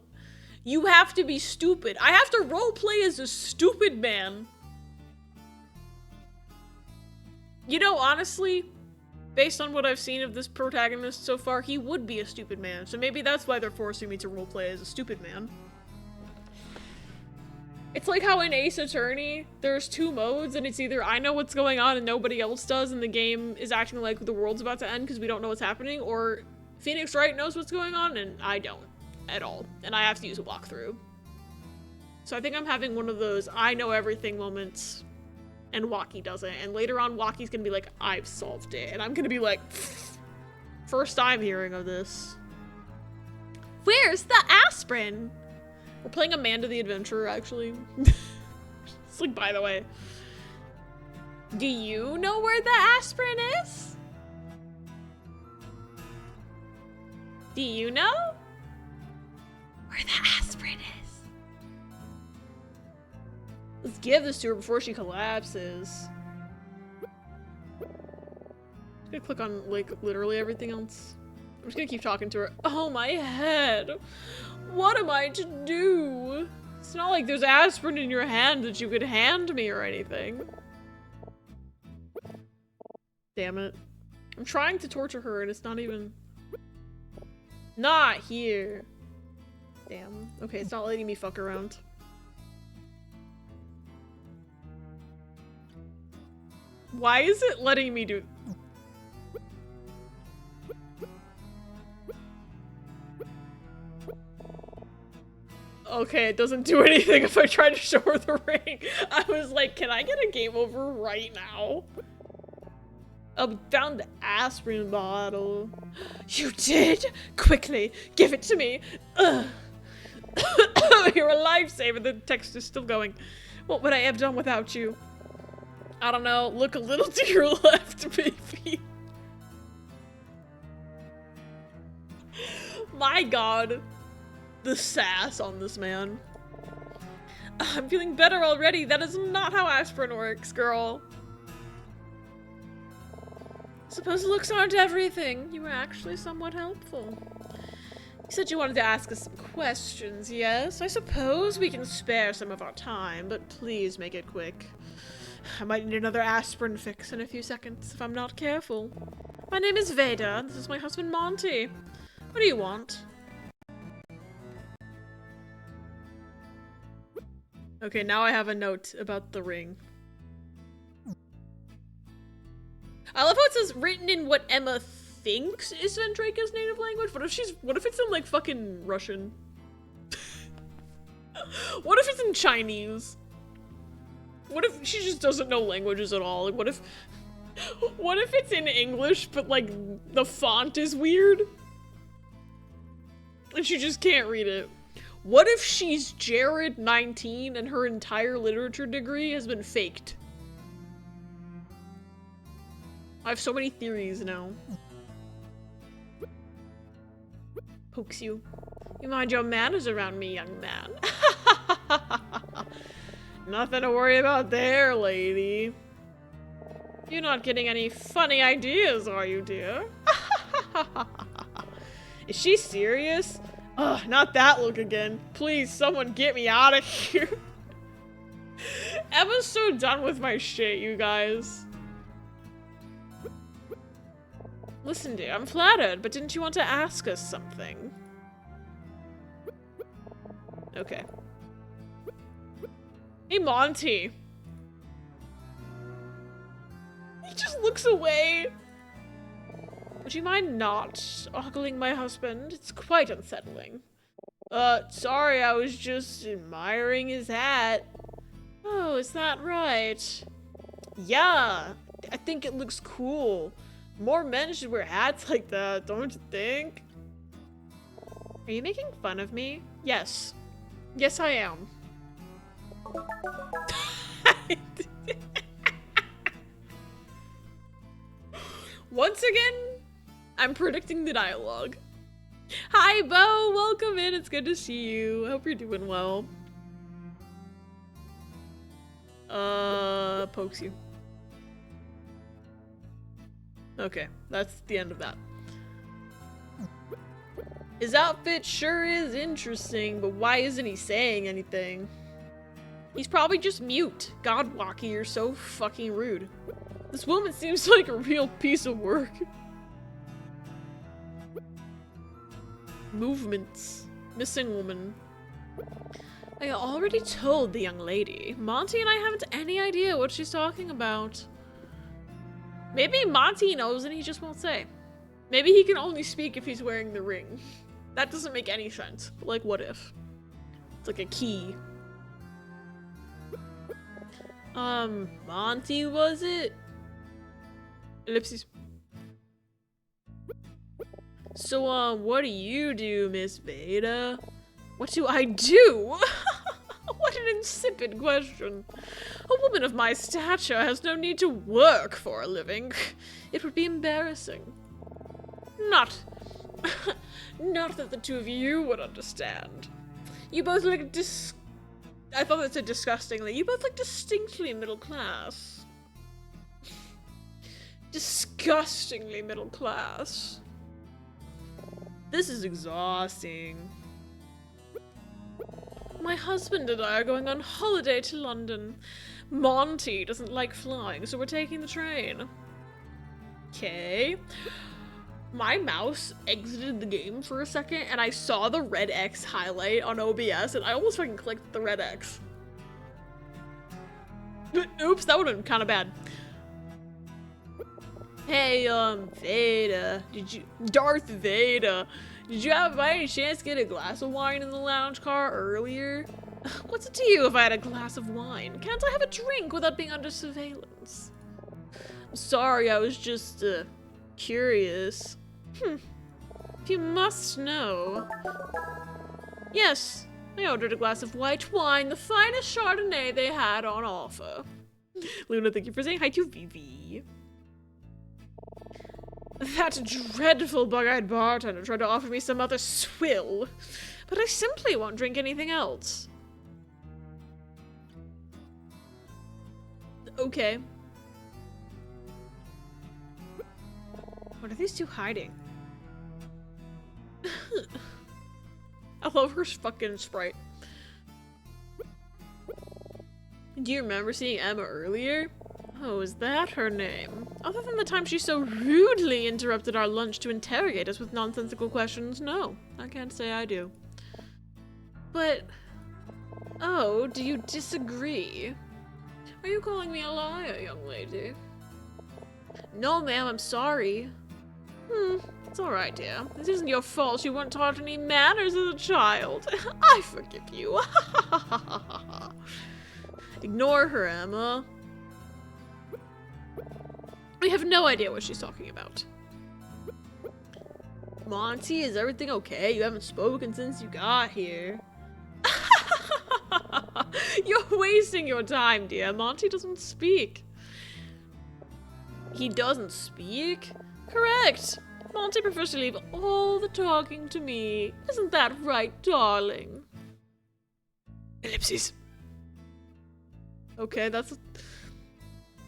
You have to be stupid. I have to roleplay as a stupid man. You know, honestly, based on what I've seen of this protagonist so far, he would be a stupid man. So maybe that's why they're forcing me to roleplay as a stupid man. It's like how in Ace Attorney, there's 2 modes, and it's either I know what's going on and nobody else does, and the game is acting like the world's about to end because we don't know what's happening, or Phoenix Wright knows what's going on and I don't at all, and I have to use a walkthrough. So I think I'm having one of those I know everything moments, and Waki doesn't, and later on Waki's gonna be like, I've solved it, and I'm gonna be like, first time hearing of this. Where's the aspirin? We're playing Amanda the Adventurer, actually. It's like, by the way. Do you know where the aspirin is? Do you know where the aspirin is? Let's give this to her before she collapses. I'm gonna click on, like, literally everything else. I'm just gonna keep talking to her. Oh, my head. What am I to do? It's not like there's aspirin in your hand that you could hand me or anything. Damn it. I'm trying to torture her and it's not even... Not here. Damn. Okay, it's not letting me fuck around. Why is it letting me do... Okay, it doesn't do anything if I try to show her the ring. I was like, can I get a game over right now? I found the aspirin bottle. You did? Quickly, give it to me. Ugh. You're a lifesaver. The text is still going. What would I have done without you? I don't know. Look a little to your left, baby. My god. The sass on this man. I'm feeling better already. That is not how aspirin works, girl. Suppose looks aren't everything. You were actually somewhat helpful. You said you wanted to ask us some questions, yes? I suppose we can spare some of our time, but please make it quick. I might need another aspirin fix in a few seconds if I'm not careful. My name is Veda. This is my husband, Monty. What do you want? Okay, now I have a note about the ring. I love how it says written in what Emma thinks is Vendrake's native language. What if it's in like fucking Russian? What if it's in Chinese? What if she just doesn't know languages at all? Like what if it's in English but like the font is weird? And she just can't read it. What if she's Jared 19 and her entire literature degree has been faked? I have so many theories now. Pokes you. You mind your manners around me, young man. Nothing to worry about there, lady. You're not getting any funny ideas, are you, dear? Is she serious? Ugh, not that look again. Please, someone get me out of here. Emma's so done with my shit, you guys. Listen, dear, I'm flattered, but didn't you want to ask us something? Okay. Hey, Monty. He just looks away. Would you mind not ogling my husband? It's quite unsettling. Sorry, I was just admiring his hat. Oh, is that right? Yeah, I think it looks cool. More men should wear hats like that, don't you think? Are you making fun of me? Yes. Yes, I am. Once again, I'm predicting the dialogue. Hi, Bo! Welcome in. It's good to see you. Hope you're doing well. Pokes you. Okay, that's the end of that. His outfit sure is interesting, but why isn't he saying anything? He's probably just mute. God, Walkie, you're so fucking rude. This woman seems like a real piece of work. Movements. Missing woman. I already told the young lady. Monty and I haven't any idea what she's talking about. Maybe Monty knows and he just won't say. Maybe he can only speak if he's wearing the ring. That doesn't make any sense. But like, what if? It's like a key. Monty, was it? Ellipses. So, what do you do, Miss Veda? What do I do? What an insipid question. A woman of my stature has no need to work for a living. It would be embarrassing. Not that the two of you would understand. You both look I thought that said disgustingly. You both look distinctly middle class. Disgustingly middle class. This is exhausting. My husband and I are going on holiday to London. Monty doesn't like flying, so we're taking the train. Okay. My mouse exited the game for a second, and I saw the red X highlight on OBS, and I almost fucking clicked the red X. Oops, that would've been kinda bad. Hey, Veda, Darth Vader, did you have by any chance get a glass of wine in the lounge car earlier? What's it to you if I had a glass of wine? Can't I have a drink without being under surveillance? I'm sorry, I was just, curious. If you must know. Yes, I ordered a glass of white wine, the finest Chardonnay they had on offer. Luna, thank you for saying hi to Vivi. That dreadful bug-eyed bartender tried to offer me some other swill, but I simply won't drink anything else. Okay. What are these two hiding? I love her fucking sprite. Do you remember seeing Emma earlier? Oh, is that her name? Other than the time she so rudely interrupted our lunch to interrogate us with nonsensical questions, no. I can't say I do. But... oh, do you disagree? Are you calling me a liar, young lady? No, ma'am, I'm sorry. It's alright, dear. This isn't your fault. You weren't taught any manners as a child. I forgive you. Ignore her, Emma. We have no idea what she's talking about. Monty, is everything okay? You haven't spoken since you got here. You're wasting your time, dear. Monty doesn't speak. He doesn't speak? Correct. Monty prefers to leave all the talking to me. Isn't that right, darling? Ellipses. Okay, that's...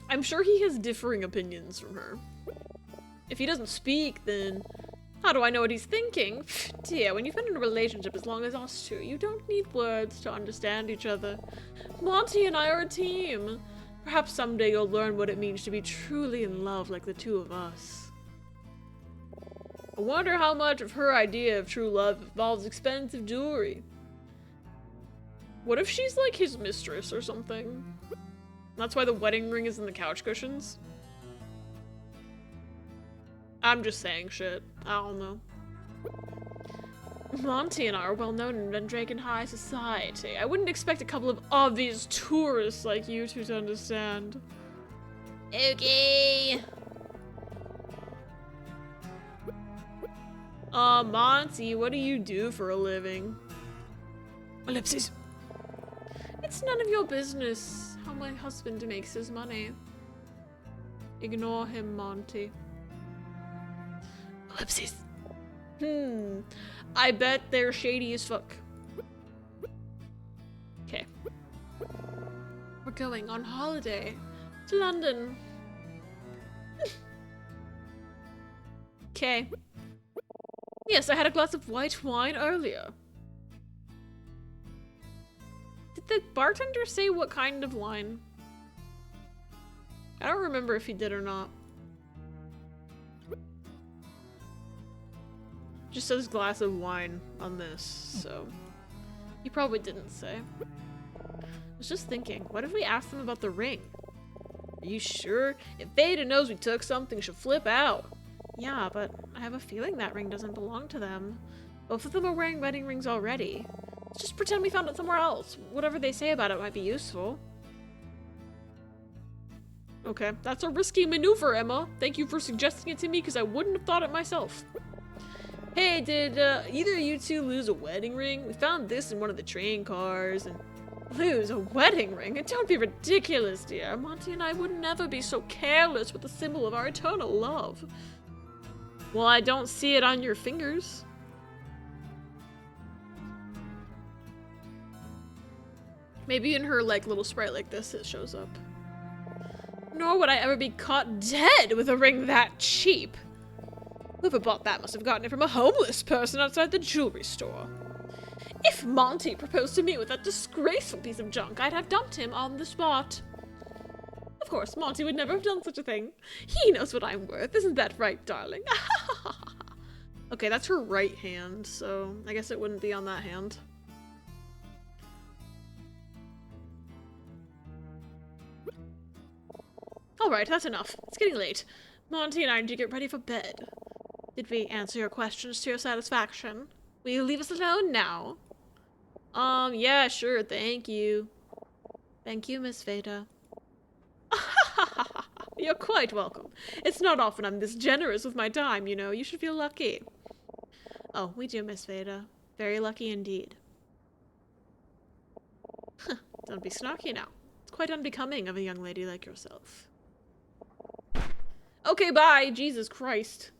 I'm sure he has differing opinions from her. If he doesn't speak, then How do I know what he's thinking? Dear, when you've been in a relationship as long as us two, you don't need words to understand each other. Monty and I are a team. Perhaps someday you'll learn what it means to be truly in love like the two of us. I wonder how much of her idea of true love involves expensive jewelry. What if she's like his mistress or something? That's why the wedding ring is in the couch cushions? I'm just saying shit. I don't know. Monty and I are well known in Vendraken High society. I wouldn't expect a couple of obvious tourists like you two to understand. Okay. Monty, what do you do for a living? Ellipses. It's none of your business how my husband makes his money. Ignore him, Monty. Ellipses. I bet they're shady as fuck. Okay. We're going on holiday to London. Okay. Yes, I had a glass of white wine earlier. Did the bartender say what kind of wine? I don't remember if he did or not. Just says glass of wine on this, so he probably didn't say. I was just thinking, what if we asked them about the ring? Are you sure? If Veda knows we took something, she'll flip out. Yeah, but I have a feeling that ring doesn't belong to them. Both of them are wearing wedding rings already. Let's just pretend we found it somewhere else. Whatever they say about it might be useful. Okay, that's a risky maneuver, Emma. Thank you for suggesting it to me, because I wouldn't have thought it myself. Hey, did either of you two lose a wedding ring? We found this in one of the train cars, and... Lose a wedding ring? Don't be ridiculous, dear. Monty and I would never be so careless with the symbol of our eternal love. Well, I don't see it on your fingers. Maybe in her, like, little sprite like this, it shows up. Nor would I ever be caught dead with a ring that cheap. Whoever bought that must have gotten it from a homeless person outside the jewelry store. If Monty proposed to me with that disgraceful piece of junk, I'd have dumped him on the spot. Of course, Monty would never have done such a thing. He knows what I'm worth, isn't that right, darling? Okay, that's her right hand, so I guess it wouldn't be on that hand. Alright, that's enough. It's getting late. Monty and I need to get ready for bed. Did we answer your questions to your satisfaction? Will you leave us alone now? Yeah, sure, thank you. Thank you, Miss Veda. You're quite welcome. It's not often I'm this generous with my time, you know. You should feel lucky. Oh, we do, Miss Veda. Very lucky indeed. Don't be snarky now. It's quite unbecoming of a young lady like yourself. Okay, bye. Jesus Christ.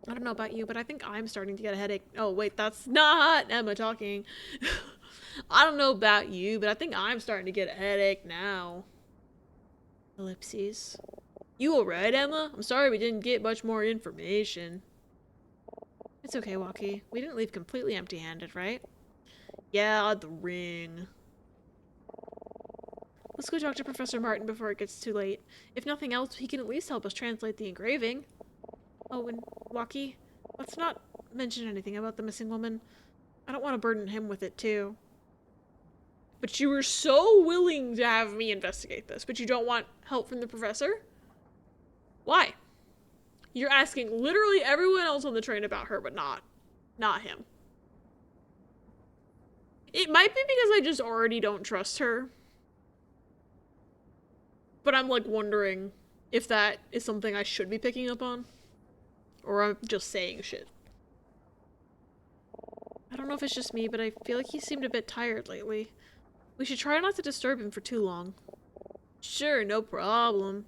I don't know about you, but I think I'm starting to get a headache. Oh, wait, that's not Emma talking. I don't know about you, but I think I'm starting to get a headache now. Ellipses. You alright, Emma? I'm sorry we didn't get much more information. It's okay, Walkie. We didn't leave completely empty-handed, right? Yeah, the ring. Let's go talk to Professor Martin before it gets too late. If nothing else, he can at least help us translate the engraving. Oh, and Walkie, let's not mention anything about the missing woman. I don't want to burden him with it, too. But you were so willing to have me investigate this, but you don't want help from the professor? Why? You're asking literally everyone else on the train about her, but not him. It might be because I just already don't trust her. But I'm, like, wondering if that is something I should be picking up on. Or I'm just saying shit. I don't know if it's just me, but I feel like he seemed a bit tired lately. We should try not to disturb him for too long. Sure, no problem.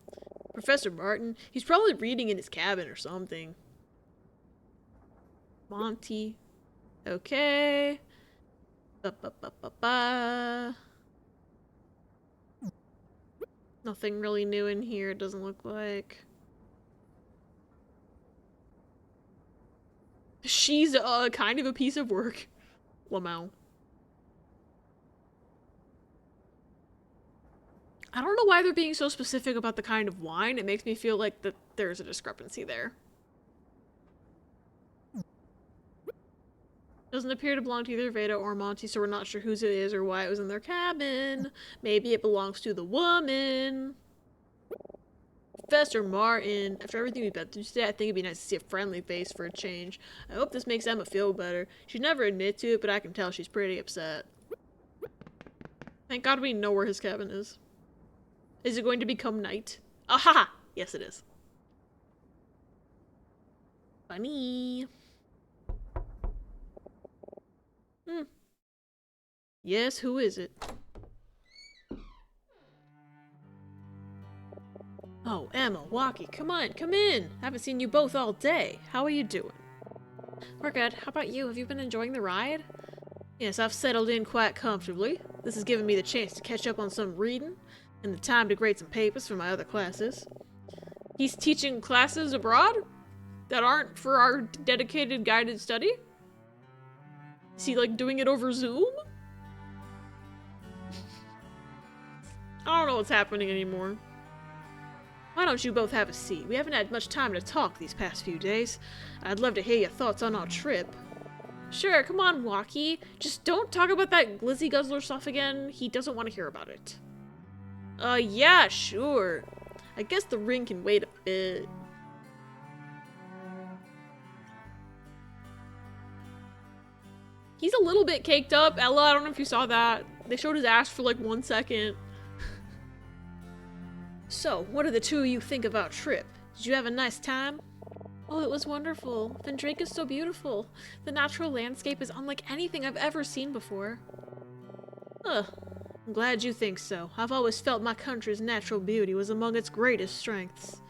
Professor Martin, he's probably reading in his cabin or something. Monty. Okay. Ba-ba-ba-ba-ba. Nothing really new in here, it doesn't look like. She's kind of a piece of work. Lamau. I don't know why they're being so specific about the kind of wine. It makes me feel like that there's a discrepancy there. Doesn't appear to belong to either Veda or Monty, so we're not sure whose it is or why it was in their cabin. Maybe it belongs to the woman. Professor Martin, after everything we've been through today, I think it'd be nice to see a friendly face for a change. I hope this makes Emma feel better. She'd never admit to it, but I can tell she's pretty upset. Thank God we know where his cabin is. Is it going to become night? Aha! Yes, it is. Funny. Yes, who is it? Oh, Emma, Walkie, come on, come in! Haven't seen you both all day. How are you doing? We're good. How about you? Have you been enjoying the ride? Yes, I've settled in quite comfortably. This has given me the chance to catch up on some reading, and the time to grade some papers for my other classes. He's teaching classes abroad? That aren't for our dedicated guided study? Is he, like, doing it over Zoom? I don't know what's happening anymore. Why don't you both have a seat? We haven't had much time to talk these past few days. I'd love to hear your thoughts on our trip. Sure, come on, Walkie. Just don't talk about that Glizzy Guzzler stuff again. He doesn't want to hear about it. Yeah, sure. I guess the ring can wait a bit. He's a little bit caked up. Ella, I don't know if you saw that. They showed his ass for like 1 second. So, what do the two of you think of our trip? Did you have a nice time? Oh, it was wonderful. Vendrake is so beautiful. The natural landscape is unlike anything I've ever seen before. I'm glad you think so. I've always felt my country's natural beauty was among its greatest strengths.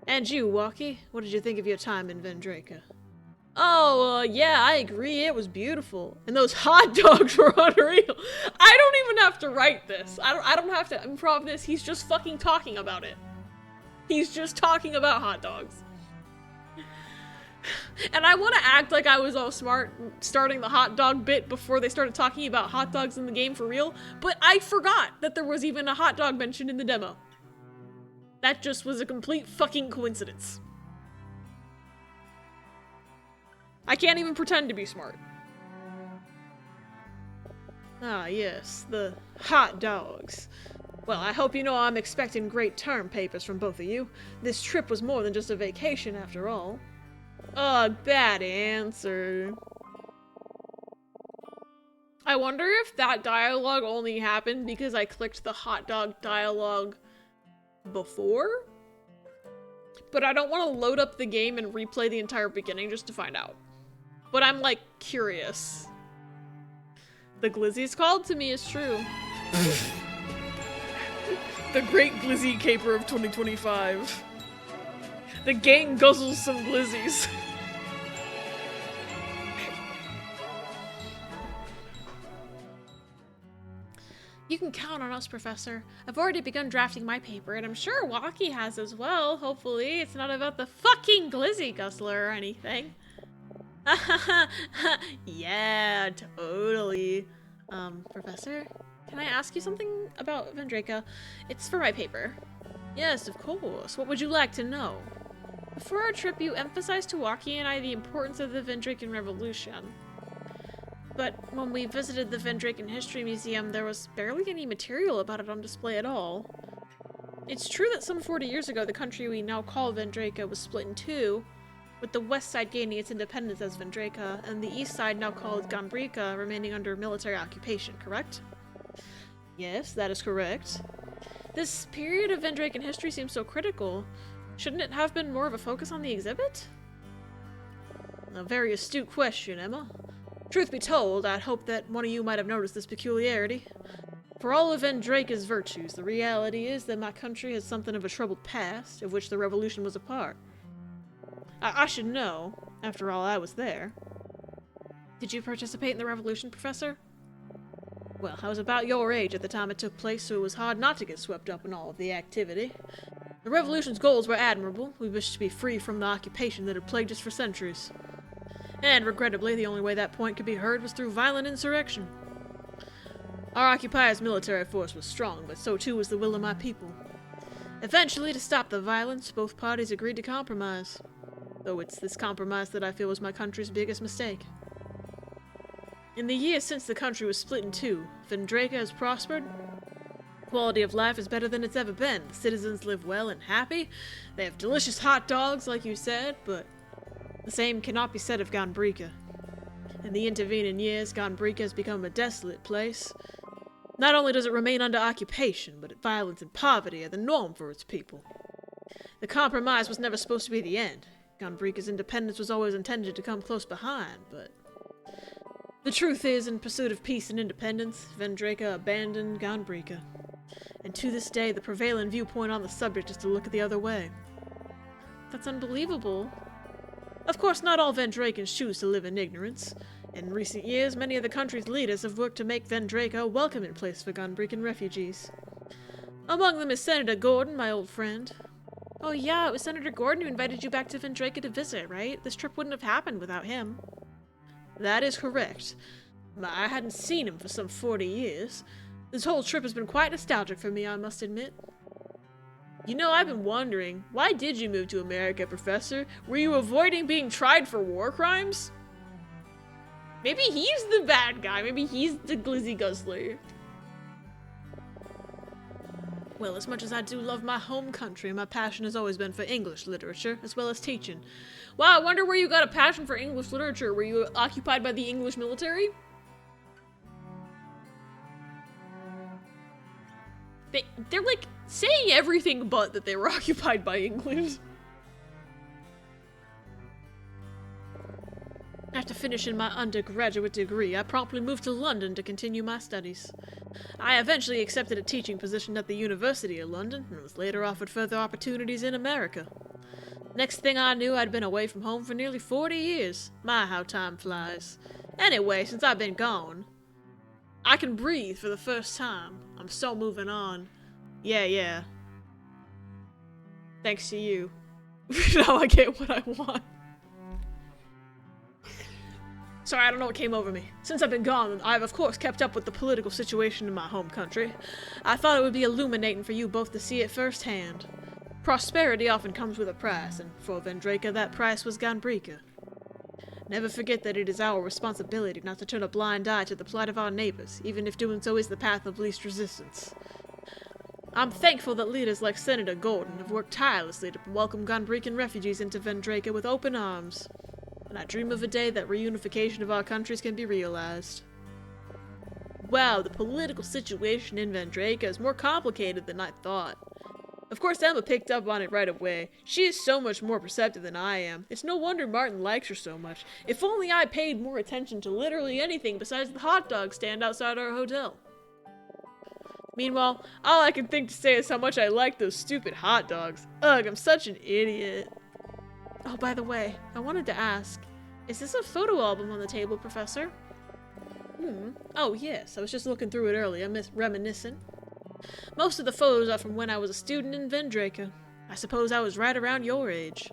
And you, Walkie, what did you think of your time in Vendrake? Oh, yeah, I agree. It was beautiful. And those hot dogs were unreal. I don't even have to write this. I don't have to improv this. He's just fucking talking about it. He's just talking about hot dogs. And I want to act like I was all smart starting the hot dog bit before they started talking about hot dogs in the game for real, but I forgot that there was even a hot dog mentioned in the demo. That just was a complete fucking coincidence. I can't even pretend to be smart. Ah, yes, the hot dogs. Well, I hope you know I'm expecting great term papers from both of you. This trip was more than just a vacation after all. Ugh, bad answer. I wonder if that dialogue only happened because I clicked the hot dog dialogue before? But I don't want to load up the game and replay the entire beginning just to find out. But I'm, like, curious. The glizzies called to me is true. The great glizzy caper of 2025. The gang guzzles some glizzies. You can count on us, Professor. I've already begun drafting my paper, and I'm sure Walkie has as well. Hopefully, it's not about the fucking Glizzy Guzzler or anything. Yeah, totally. Professor, can I ask you something about Vendrake? It's for my paper. Yes, of course. What would you like to know? Before our trip, you emphasized to Walkie and I the importance of the Vendraken Revolution. But when we visited the Vendraken History Museum, there was barely any material about it on display at all. It's true that some 40 years ago, the country we now call Vendrake was split in two, with the west side gaining its independence as Vendrake, and the east side, now called Ganbrika, remaining under military occupation, correct? Yes, that is correct. This period of Vendraken history seems so critical. Shouldn't it have been more of a focus on the exhibit? A very astute question, Emma. Truth be told, I'd hoped that one of you might have noticed this peculiarity. For all of Vendrake's virtues, the reality is that my country has something of a troubled past, of which the revolution was a part. I should know. After all, I was there. Did you participate in the revolution, Professor? Well, I was about your age at the time it took place, so it was hard not to get swept up in all of the activity. The revolution's goals were admirable. We wished to be free from the occupation that had plagued us for centuries. And regrettably, the only way that point could be heard was through violent insurrection. Our occupiers' military force was strong, but so too was the will of my people. Eventually, to stop the violence, both parties agreed to compromise. Though it's this compromise that I feel was my country's biggest mistake. In the years since the country was split in two, Vendraka has prospered. Quality of life is better than it's ever been. The citizens live well and happy. They have delicious hot dogs, like you said, but the same cannot be said of Ganbrika. In the intervening years, Ganbrika has become a desolate place. Not only does it remain under occupation, but violence and poverty are the norm for its people. The compromise was never supposed to be the end. Ganbrika's independence was always intended to come close behind, but the truth is, in pursuit of peace and independence, Vendraka abandoned Ganbrika. And to this day, the prevailing viewpoint on the subject is to look the other way. That's unbelievable. Of course, not all Vendrakans choose to live in ignorance. In recent years, many of the country's leaders have worked to make Vendraka a welcoming place for Ganbrikan refugees. Among them is Senator Gordon, my old friend. Oh yeah, it was Senator Gordon who invited you back to Vendraka to visit, right? This trip wouldn't have happened without him. That is correct. I hadn't seen him for some 40 years. This whole trip has been quite nostalgic for me, I must admit. You know, I've been wondering, why did you move to America, Professor? Were you avoiding being tried for war crimes? Maybe he's the bad guy. Maybe he's the Glizzy Guzzler. Well, as much as I do love my home country, my passion has always been for English literature, as well as teaching. Wow, I wonder where you got a passion for English literature. Were you occupied by the English military? They're like saying everything but that they were occupied by England. After finishing my undergraduate degree, I promptly moved to London to continue my studies. I eventually accepted a teaching position at the University of London, and was later offered further opportunities in America. Next thing I knew, I'd been away from home for nearly 40 years. My, how time flies. Anyway, since I've been gone, I can breathe for the first time. I'm so moving on. Yeah. Thanks to you. Now I get what I want. Sorry, I don't know what came over me. Since I've been gone, I've of course kept up with the political situation in my home country. I thought it would be illuminating for you both to see it firsthand. Prosperity often comes with a price, and for Vendraka that price was Ganbrika. Never forget that it is our responsibility not to turn a blind eye to the plight of our neighbors, even if doing so is the path of least resistance. I'm thankful that leaders like Senator Gordon have worked tirelessly to welcome Ganbrikan refugees into Vendraka with open arms. And I dream of a day that reunification of our countries can be realized. Wow, the political situation in Vendraka is more complicated than I thought. Of course, Emma picked up on it right away. She is so much more perceptive than I am. It's no wonder Martin likes her so much. If only I paid more attention to literally anything besides the hot dog stand outside our hotel. Meanwhile, all I can think to say is how much I like those stupid hot dogs. Ugh, I'm such an idiot. Oh, by the way, I wanted to ask, is this a photo album on the table, Professor? Oh yes, I was just looking through it earlier, reminiscent. Most of the photos are from when I was a student in Vendraka. I suppose I was right around your age.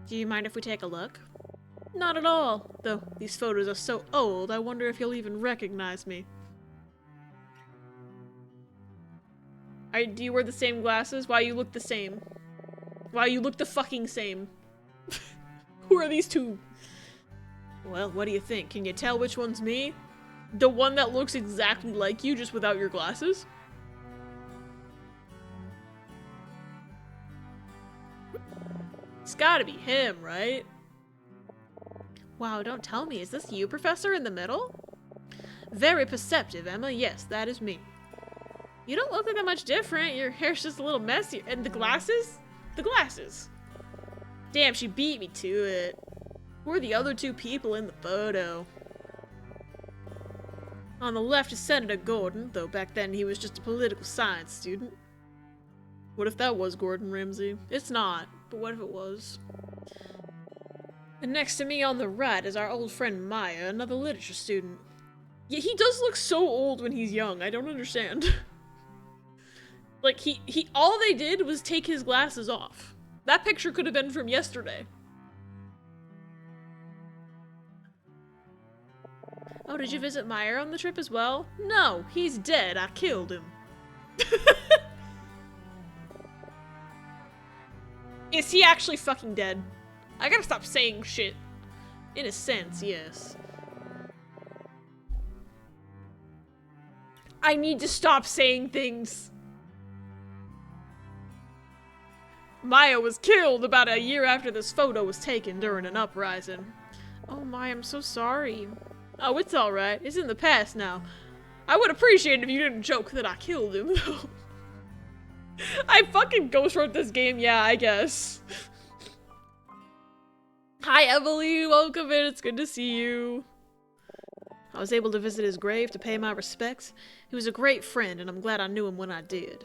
Do you mind if we take a look? Not at all, though these photos are so old, I wonder if you'll even recognize me. Do you wear the same glasses? Why you look the same? Why you look the fucking same? Who are these two? Well, what do you think? Can you tell which one's me? The one that looks exactly like you, just without your glasses? It's gotta be him, right? Wow, don't tell me. Is this you, Professor, in the middle? Very perceptive, Emma. Yes, that is me. You don't look that much different. Your hair's just a little messy. And the glasses? The glasses. Damn, she beat me to it. Who are the other two people in the photo? On the left is Senator Gordon, though back then he was just a political science student. What if that was Gordon Ramsay? It's not, but what if it was? And next to me on the right is our old friend Maya, another literature student. Yeah, he does look so old when he's young, I don't understand. Like, all they did was take his glasses off. That picture could have been from yesterday. Oh, did you visit Meyer on the trip as well? No, he's dead. I killed him. Is he actually fucking dead? I gotta stop saying shit. In a sense, yes. I need to stop saying things. Maya was killed about a year after this photo was taken during an uprising. Oh my, I'm so sorry. Oh, it's alright. It's in the past now. I would appreciate it if you didn't joke that I killed him, though. I fucking ghost wrote this game, yeah, I guess. Hi, Emily. Welcome in. It's good to see you. I was able to visit his grave to pay my respects. He was a great friend, and I'm glad I knew him when I did.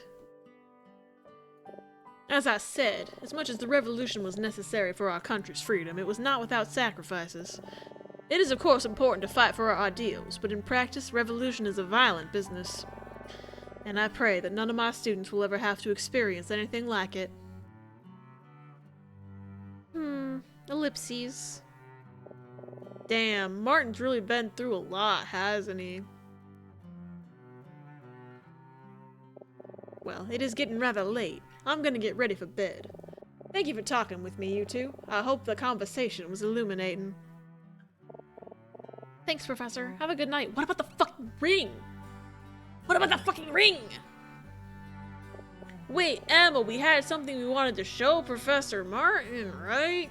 As I said, as much as the revolution was necessary for our country's freedom, it was not without sacrifices. It is of course important to fight for our ideals, but in practice, revolution is a violent business. And I pray that none of my students will ever have to experience anything like it. Ellipses. Damn, Martin's really been through a lot, hasn't he? Well, it is getting rather late. I'm gonna get ready for bed. Thank you for talking with me, you two. I hope the conversation was illuminating. Thanks, Professor. Have a good night. What about the fucking ring? What about the fucking ring? Wait, Emma, we had something we wanted to show Professor Martin, right?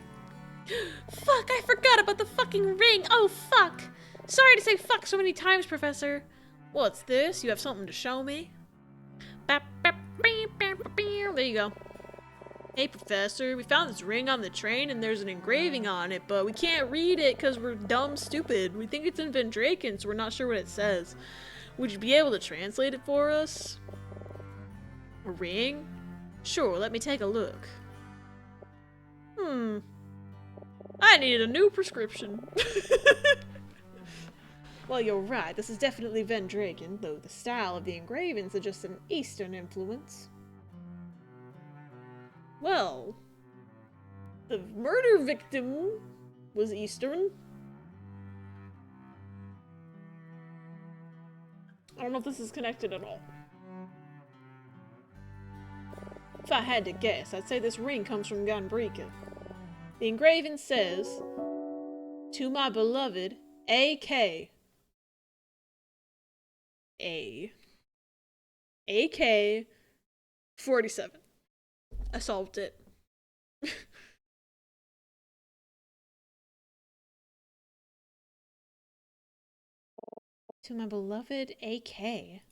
Fuck, I forgot about the fucking ring. Oh, fuck. Sorry to say fuck so many times, Professor. What's this? You have something to show me? There you go. Hey, Professor, we found this ring on the train and there's an engraving on it, but we can't read it because we're dumb stupid. We think it's in Vendraken, so we're not sure what it says. Would you be able to translate it for us? A ring? Sure, let me take a look. I need a new prescription. Well, you're right, this is definitely Vendraken, though the style of the engraving suggests an Eastern influence. Well, the murder victim was Eastern. I don't know if this is connected at all. If I had to guess, I'd say this ring comes from Ganbrika. The engraving says, "To my beloved, A.K." AK 47. I solved it. To my beloved AK.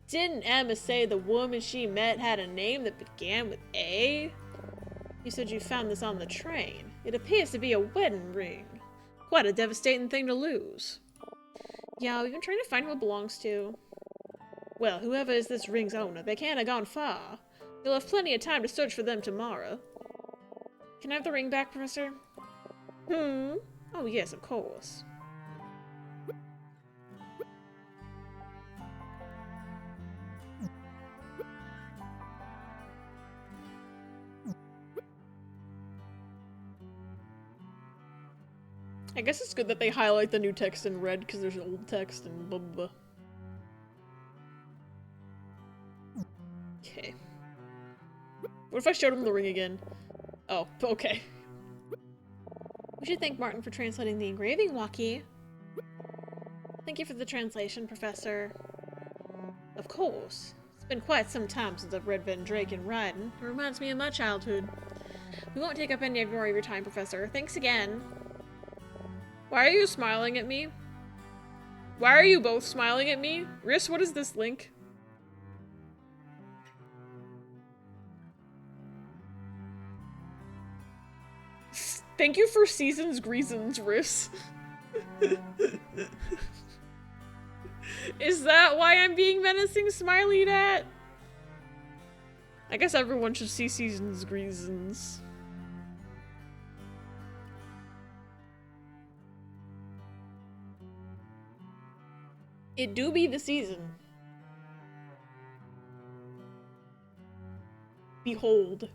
Didn't Emma say the woman she met had a name that began with A? You said you found this on the train. It appears to be a wedding ring. Quite a devastating thing to lose. Yeah, we've been trying to find who it belongs to. Well, whoever is this ring's owner, they can't have gone far. You'll have plenty of time to search for them tomorrow. Can I have the ring back, Professor? Oh yes, of course. I guess it's good that they highlight the new text in red because there's old text and blah blah. Okay. What if I showed him the ring again? Oh, okay. We should thank Martin for translating the engraving, Waki. Thank you for the translation, Professor. Of course. It's been quite some time since I've read Vendraken writing. It reminds me of my childhood. We won't take up any more of your time, Professor. Thanks again. Why are you smiling at me? Why are you both smiling at me? Riss, what is this link? Thank you for seasons reasons, Riss. Is that why I'm being menacing smileyed at? I guess everyone should see seasons reasons. It do be the season. Behold.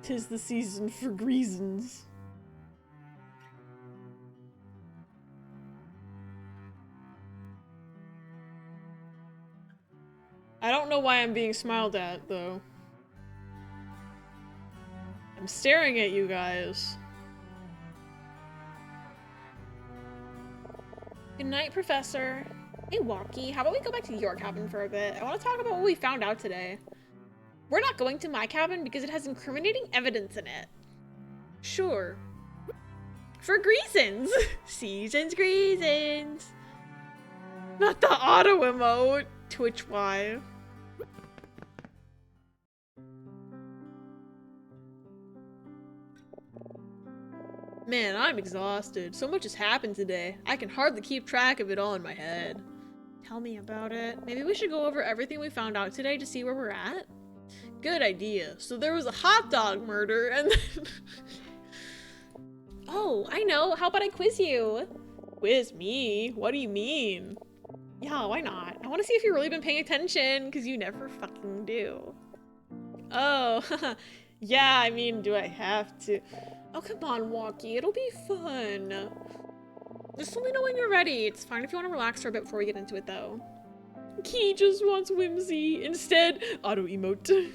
'Tis the season for reasons. I don't know why I'm being smiled at, though. I'm staring at you guys. Good night, Professor. Hey, Walkie, how about we go back to your cabin for a bit? I want to talk about what we found out today. We're not going to my cabin because it has incriminating evidence in it. Sure. For reasons. Seasons reasons. Not the auto emote. Twitch Y. Man, I'm exhausted. So much has happened today. I can hardly keep track of it all in my head. Tell me about it. Maybe we should go over everything we found out today to see where we're at? Good idea. So there was a hot dog murder and then... Oh, I know. How about I quiz you? Quiz me? What do you mean? Yeah, why not? I want to see if you've really been paying attention, because you never fucking do. Oh, yeah, I mean, do I have to? Oh, come on, Walkie. It'll be fun. Just let me know when you're ready. It's fine if you want to relax for a bit before we get into it, though. Key just wants whimsy. Instead, auto emote.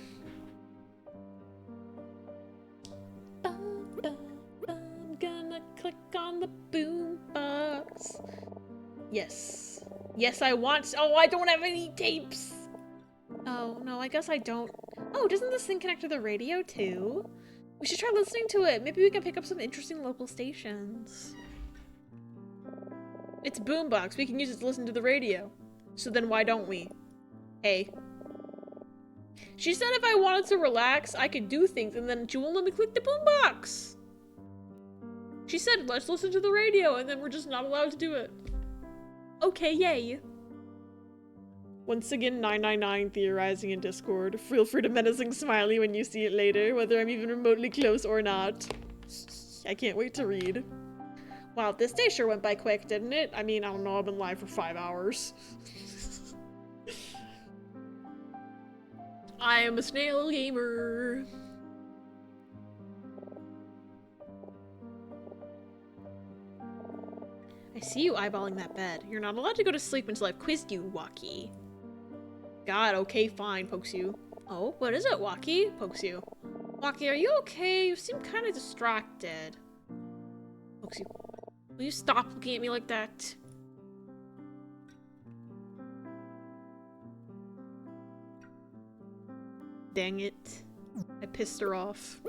I'm gonna click on the boombox. Yes. Yes, I want. Oh, I don't have any tapes. Oh, no, I guess I don't. Oh, doesn't this thing connect to the radio, too? We should try listening to it. Maybe we can pick up some interesting local stations. It's a boombox. We can use it to listen to the radio. So then why don't we? Hey. She said if I wanted to relax, I could do things, and then she won't let me click the boombox. She said, let's listen to the radio, and then we're just not allowed to do it. Okay, yay. Once again, 999 theorizing in Discord. Feel free to menacing smiley when you see it later, whether I'm even remotely close or not. I can't wait to read. Wow, this day sure went by quick, didn't it? I mean, I don't know, I've been live for 5 hours. I am a snail gamer. I see you eyeballing that bed. You're not allowed to go to sleep until I've quizzed you, Walkie. God, okay, fine, pokes you. Oh, what is it, Walkie? Pokes you. Walkie, are you okay? You seem kind of distracted. Pokes you. Will you stop looking at me like that? Dang it. I pissed her off.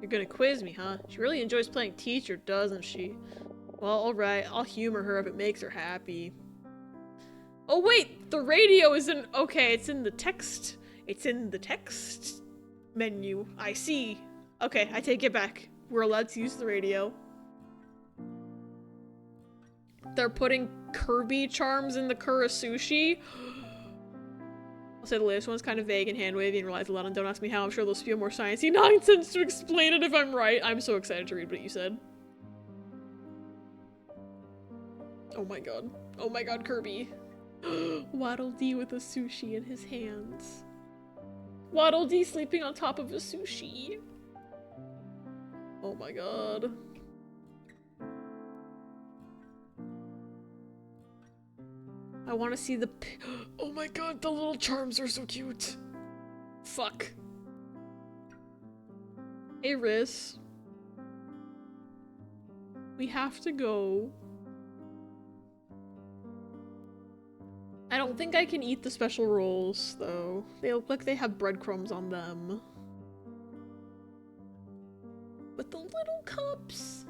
You're gonna quiz me, huh? She really enjoys playing teacher, doesn't she? Well, alright, I'll humor her if it makes her happy. Oh wait, the radio is in- okay, it's in the text. It's in the text menu. I see. Okay, I take it back. We're allowed to use the radio. They're putting Kirby charms in the Kurasushi. I'll say the latest one's kind of vague and hand-wavy and relies a lot on don't ask me how. I'm sure there'll spew more sciencey nonsense to explain it if I'm right. I'm so excited to read what you said. Oh my god. Oh my god, Kirby. Waddle Dee with a sushi in his hands. Waddle Dee sleeping on top of a sushi. Oh my god. I want to see the oh my god, the little charms are so cute. Fuck. Hey, Riz. We have to go. I don't think I can eat the special rolls, though. They look like they have breadcrumbs on them. With the little cups.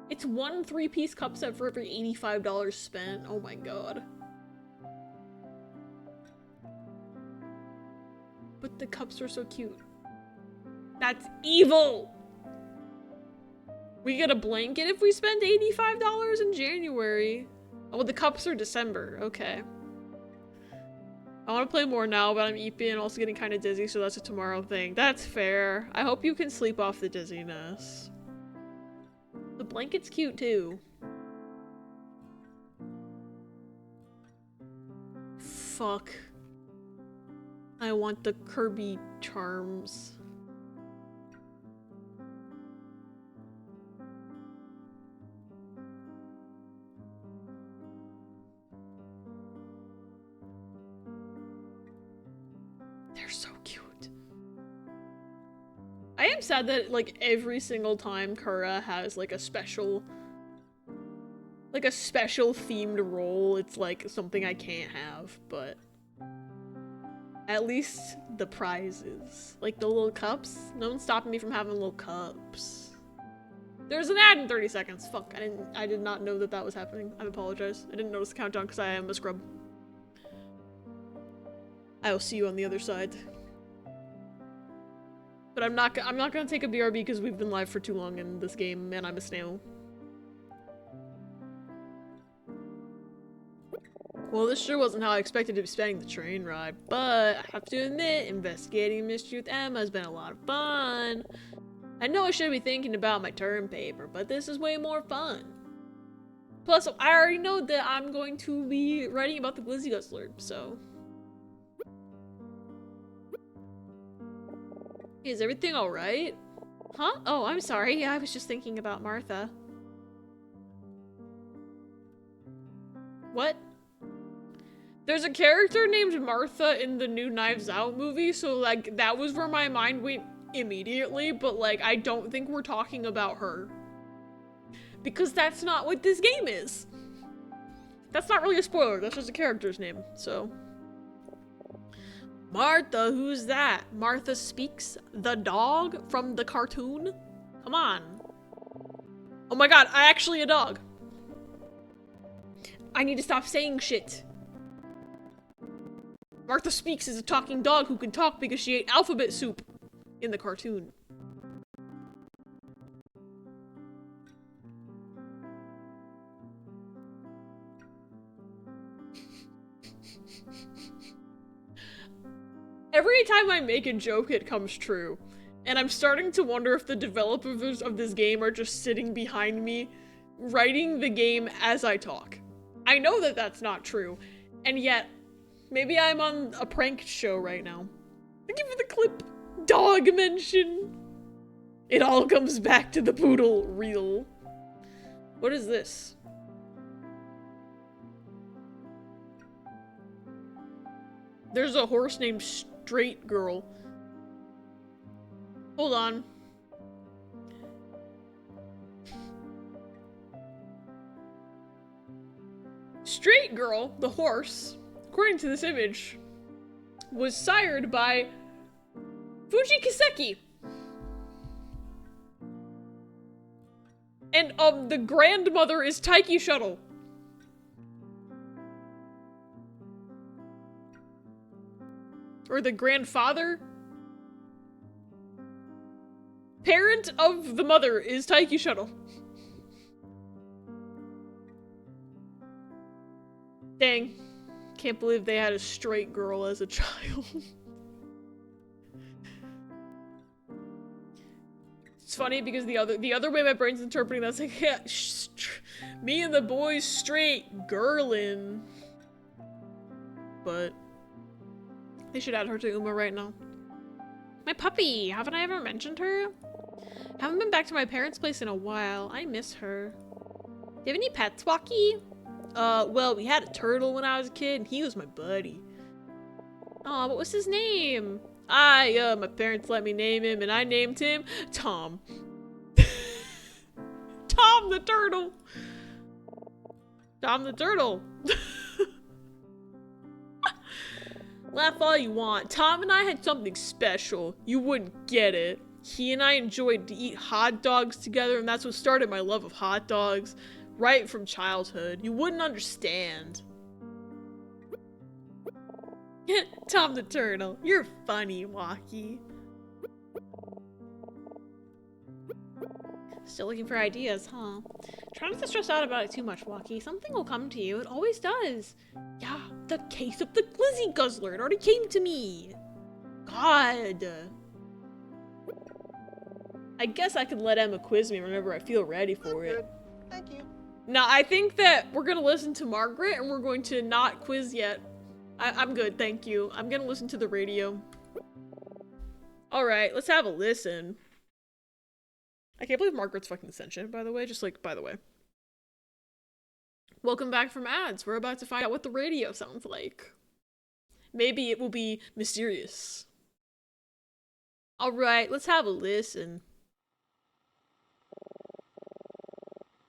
It's one 3-piece cup set for every $85 spent. Oh my god. But the cups are so cute. That's evil! We get a blanket if we spend $85 in January. Oh, the cups are December. Okay. I want to play more now, but I'm eepy and also getting kind of dizzy, so that's a tomorrow thing. That's fair. I hope you can sleep off the dizziness. The blanket's cute, too. Fuck. I want the Kirby charms. They're so cute. I am sad that, like, every single time Kara has, like, a special themed role, it's, like, something I can't have, but at least the prizes. Like, the little cups. No one's stopping me from having little cups. There's an ad in 30 seconds. Fuck, I did not know that was happening. I apologize. I didn't notice the countdown because I am a scrub. I will see you on the other side. But I'm not gonna take a BRB because we've been live for too long in this game, and I'm a snail. Well, this sure wasn't how I expected to be spending the train ride, but I have to admit, investigating mystery with Emma has been a lot of fun. I know I should be thinking about my term paper, but this is way more fun. Plus, I already know that I'm going to be writing about the Glizzy Guzzler, so... Is everything alright? Huh? Oh, I'm sorry. I was just thinking about Martha. What? There's a character named Martha in the new Knives Out movie, so, like, that was where my mind went immediately, but, like, I don't think we're talking about her. Because that's not what this game is. That's not really a spoiler, that's just a character's name, so... Martha, who's that? Martha Speaks, the dog from the cartoon? Come on. Oh my god, I actually a dog. I need to stop saying shit. Martha Speaks is a talking dog who can talk because she ate alphabet soup in the cartoon. Every time I make a joke, it comes true. And I'm starting to wonder if the developers of this game are just sitting behind me, writing the game as I talk. I know that that's not true, and yet, maybe I'm on a prank show right now. Thank you for the clip. Dog mention. It all comes back to the poodle reel. What is this? There's a horse named Straight Girl. Hold on. Straight Girl, the horse, according to this image, was sired by Fuji Kiseki. And, the grandmother is Taiki Shuttle. Or the grandfather? Parent of the mother is Taiki Shuttle. Dang. Can't believe they had a straight girl as a child. It's funny because the other way my brain's interpreting that's like, yeah, me and the boys straight girlin'. But they should add her to Uma right now. My puppy! Haven't I ever mentioned her? Haven't been back to my parents' place in a while. I miss her. Do you have any pets, Walkie? Well, we had a turtle when I was a kid, and he was my buddy. Aw, what was his name? My parents let me name him, and I named him Tom. Tom the turtle! Tom the turtle! Laugh all you want. Tom and I had something special. You wouldn't get it. He and I enjoyed to eat hot dogs together, and that's what started my love of hot dogs. Right from childhood. You wouldn't understand. Tom the turtle. You're funny, Walkie. Still looking for ideas, huh? Try not to stress out about it too much, Walkie. Something will come to you. It always does. Yeah, the case of the Glizzy Guzzler. It already came to me. God. I guess I could let Emma quiz me whenever I feel ready for it. Thank you. Now, I think that we're gonna listen to Margaret and we're going to not quiz yet. I'm good, thank you. I'm gonna listen to the radio. Alright, let's have a listen. I can't believe Margaret's fucking sentient, by the way. Just like, by the way. Welcome back from ads. We're about to find out what the radio sounds like. Maybe it will be mysterious. Alright, let's have a listen.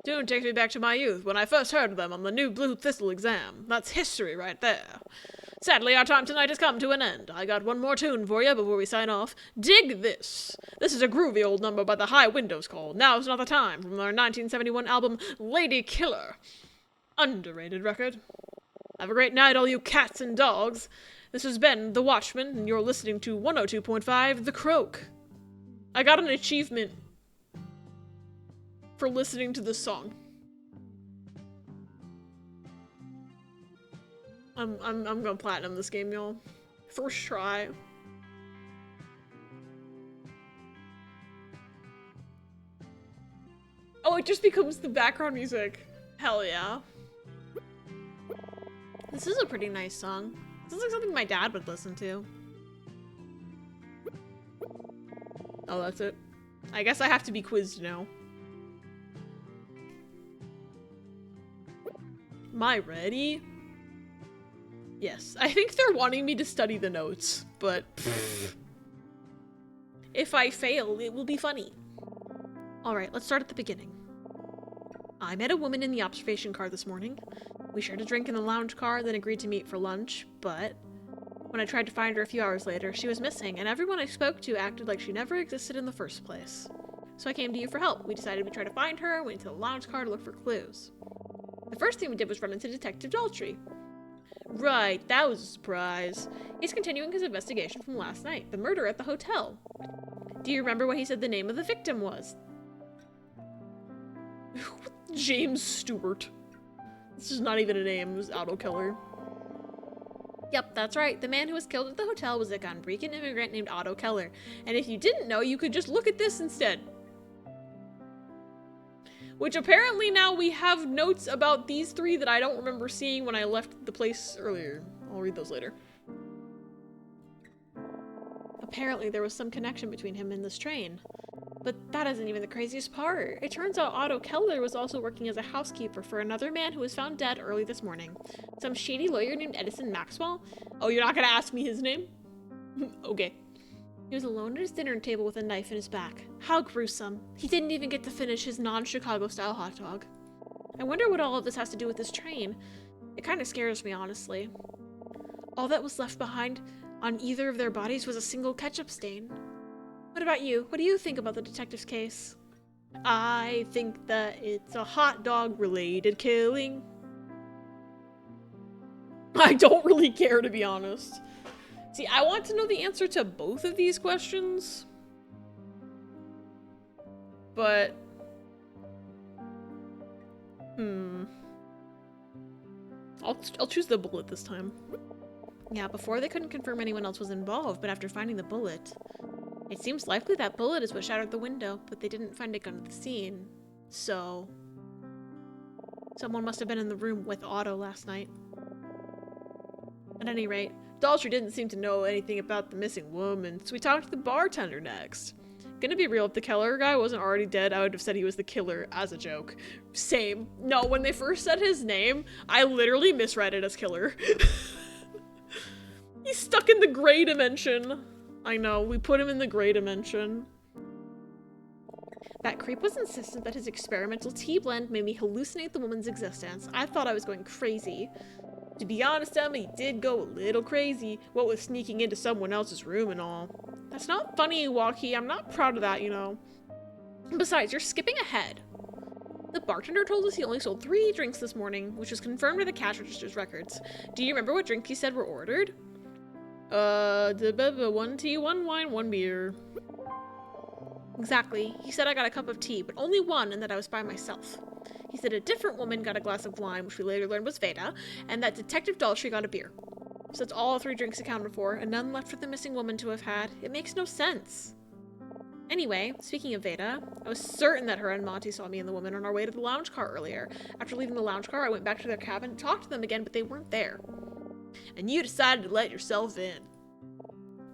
Tune takes me back to my youth, when I first heard of them on the new Blue Thistle exam. That's history right there. Sadly, our time tonight has come to an end. I got one more tune for you before we sign off. Dig this! This is a groovy old number by the High Windows Call. Now's not the time, from their 1971 album, Lady Killer. Underrated record. Have a great night, all you cats and dogs. This has been The Watchman, and you're listening to 102.5 The Croak. I got an achievement for listening to this song. I'm gonna platinum this game, y'all. First try. Oh, it just becomes the background music. Hell yeah. This is a pretty nice song. This is like something my dad would listen to. Oh, that's it. I guess I have to be quizzed now. Am I ready? Yes. I think they're wanting me to study the notes, but if I fail, it will be funny. Alright, let's start at the beginning. I met a woman in the observation car this morning. We shared a drink in the lounge car, then agreed to meet for lunch, but when I tried to find her a few hours later, she was missing, and everyone I spoke to acted like she never existed in the first place. So I came to you for help. We decided we'd try to find her, went into the lounge car to look for clues. The first thing we did was run into Detective Daltrey. Right, that was a surprise. He's continuing his investigation from last night, the murder at the hotel. Do you remember what he said the name of the victim was? James Stewart. This is not even a name, it was auto killer. Yep, that's right. The man who was killed at the hotel was a Costa Rican immigrant named Otto Keller. And if you didn't know, you could just look at this instead. Which apparently now we have notes about these three that I don't remember seeing when I left the place earlier. I'll read those later. Apparently there was some connection between him and this train. But that isn't even the craziest part. It turns out Otto Keller was also working as a housekeeper for another man who was found dead early this morning. Some shady lawyer named Edison Maxwell? Oh, you're not gonna ask me his name? Okay. He was alone at his dinner table with a knife in his back. How gruesome. He didn't even get to finish his non-Chicago style hot dog. I wonder what all of this has to do with this train. It kind of scares me, honestly. All that was left behind on either of their bodies was a single ketchup stain. What about you? What do you think about the detective's case? I think that it's a hot dog-related killing. I don't really care, to be honest. See, I want to know the answer to both of these questions. But... I'll choose the bullet this time. Yeah, before they couldn't confirm anyone else was involved, but after finding the bullet... It seems likely that bullet is what shattered the window, but they didn't find a gun at the scene. So... someone must have been in the room with Otto last night. At any rate, Daltrey didn't seem to know anything about the missing woman, so we talked to the bartender next. Gonna be real, if the Keller guy wasn't already dead, I would have said he was the killer as a joke. Same. No, when they first said his name, I literally misread it as killer. He's stuck in the gray dimension. I know, we put him in the gray dimension. That creep was insistent that his experimental tea blend made me hallucinate the woman's existence. I thought I was going crazy. To be honest, Emma, he did go a little crazy, what with sneaking into someone else's room and all. That's not funny, Walkie. I'm not proud of that, you know. Besides, you're skipping ahead. The bartender told us he only sold 3 drinks this morning, which was confirmed by the cash register's records. Do you remember what drinks he said were ordered? 1 tea, 1 wine, 1 beer. Exactly. He said I got a cup of tea, but only one, and that I was by myself. He said a different woman got a glass of wine, which we later learned was Veda, and that Detective Daltrey got a beer. So that's all 3 drinks accounted for, and none left for the missing woman to have had. It makes no sense. Anyway, speaking of Veda, I was certain that her and Monty saw me and the woman on our way to the lounge car earlier. After leaving the lounge car, I went back to their cabin and talked to them again, but they weren't there. And you decided to let yourself in.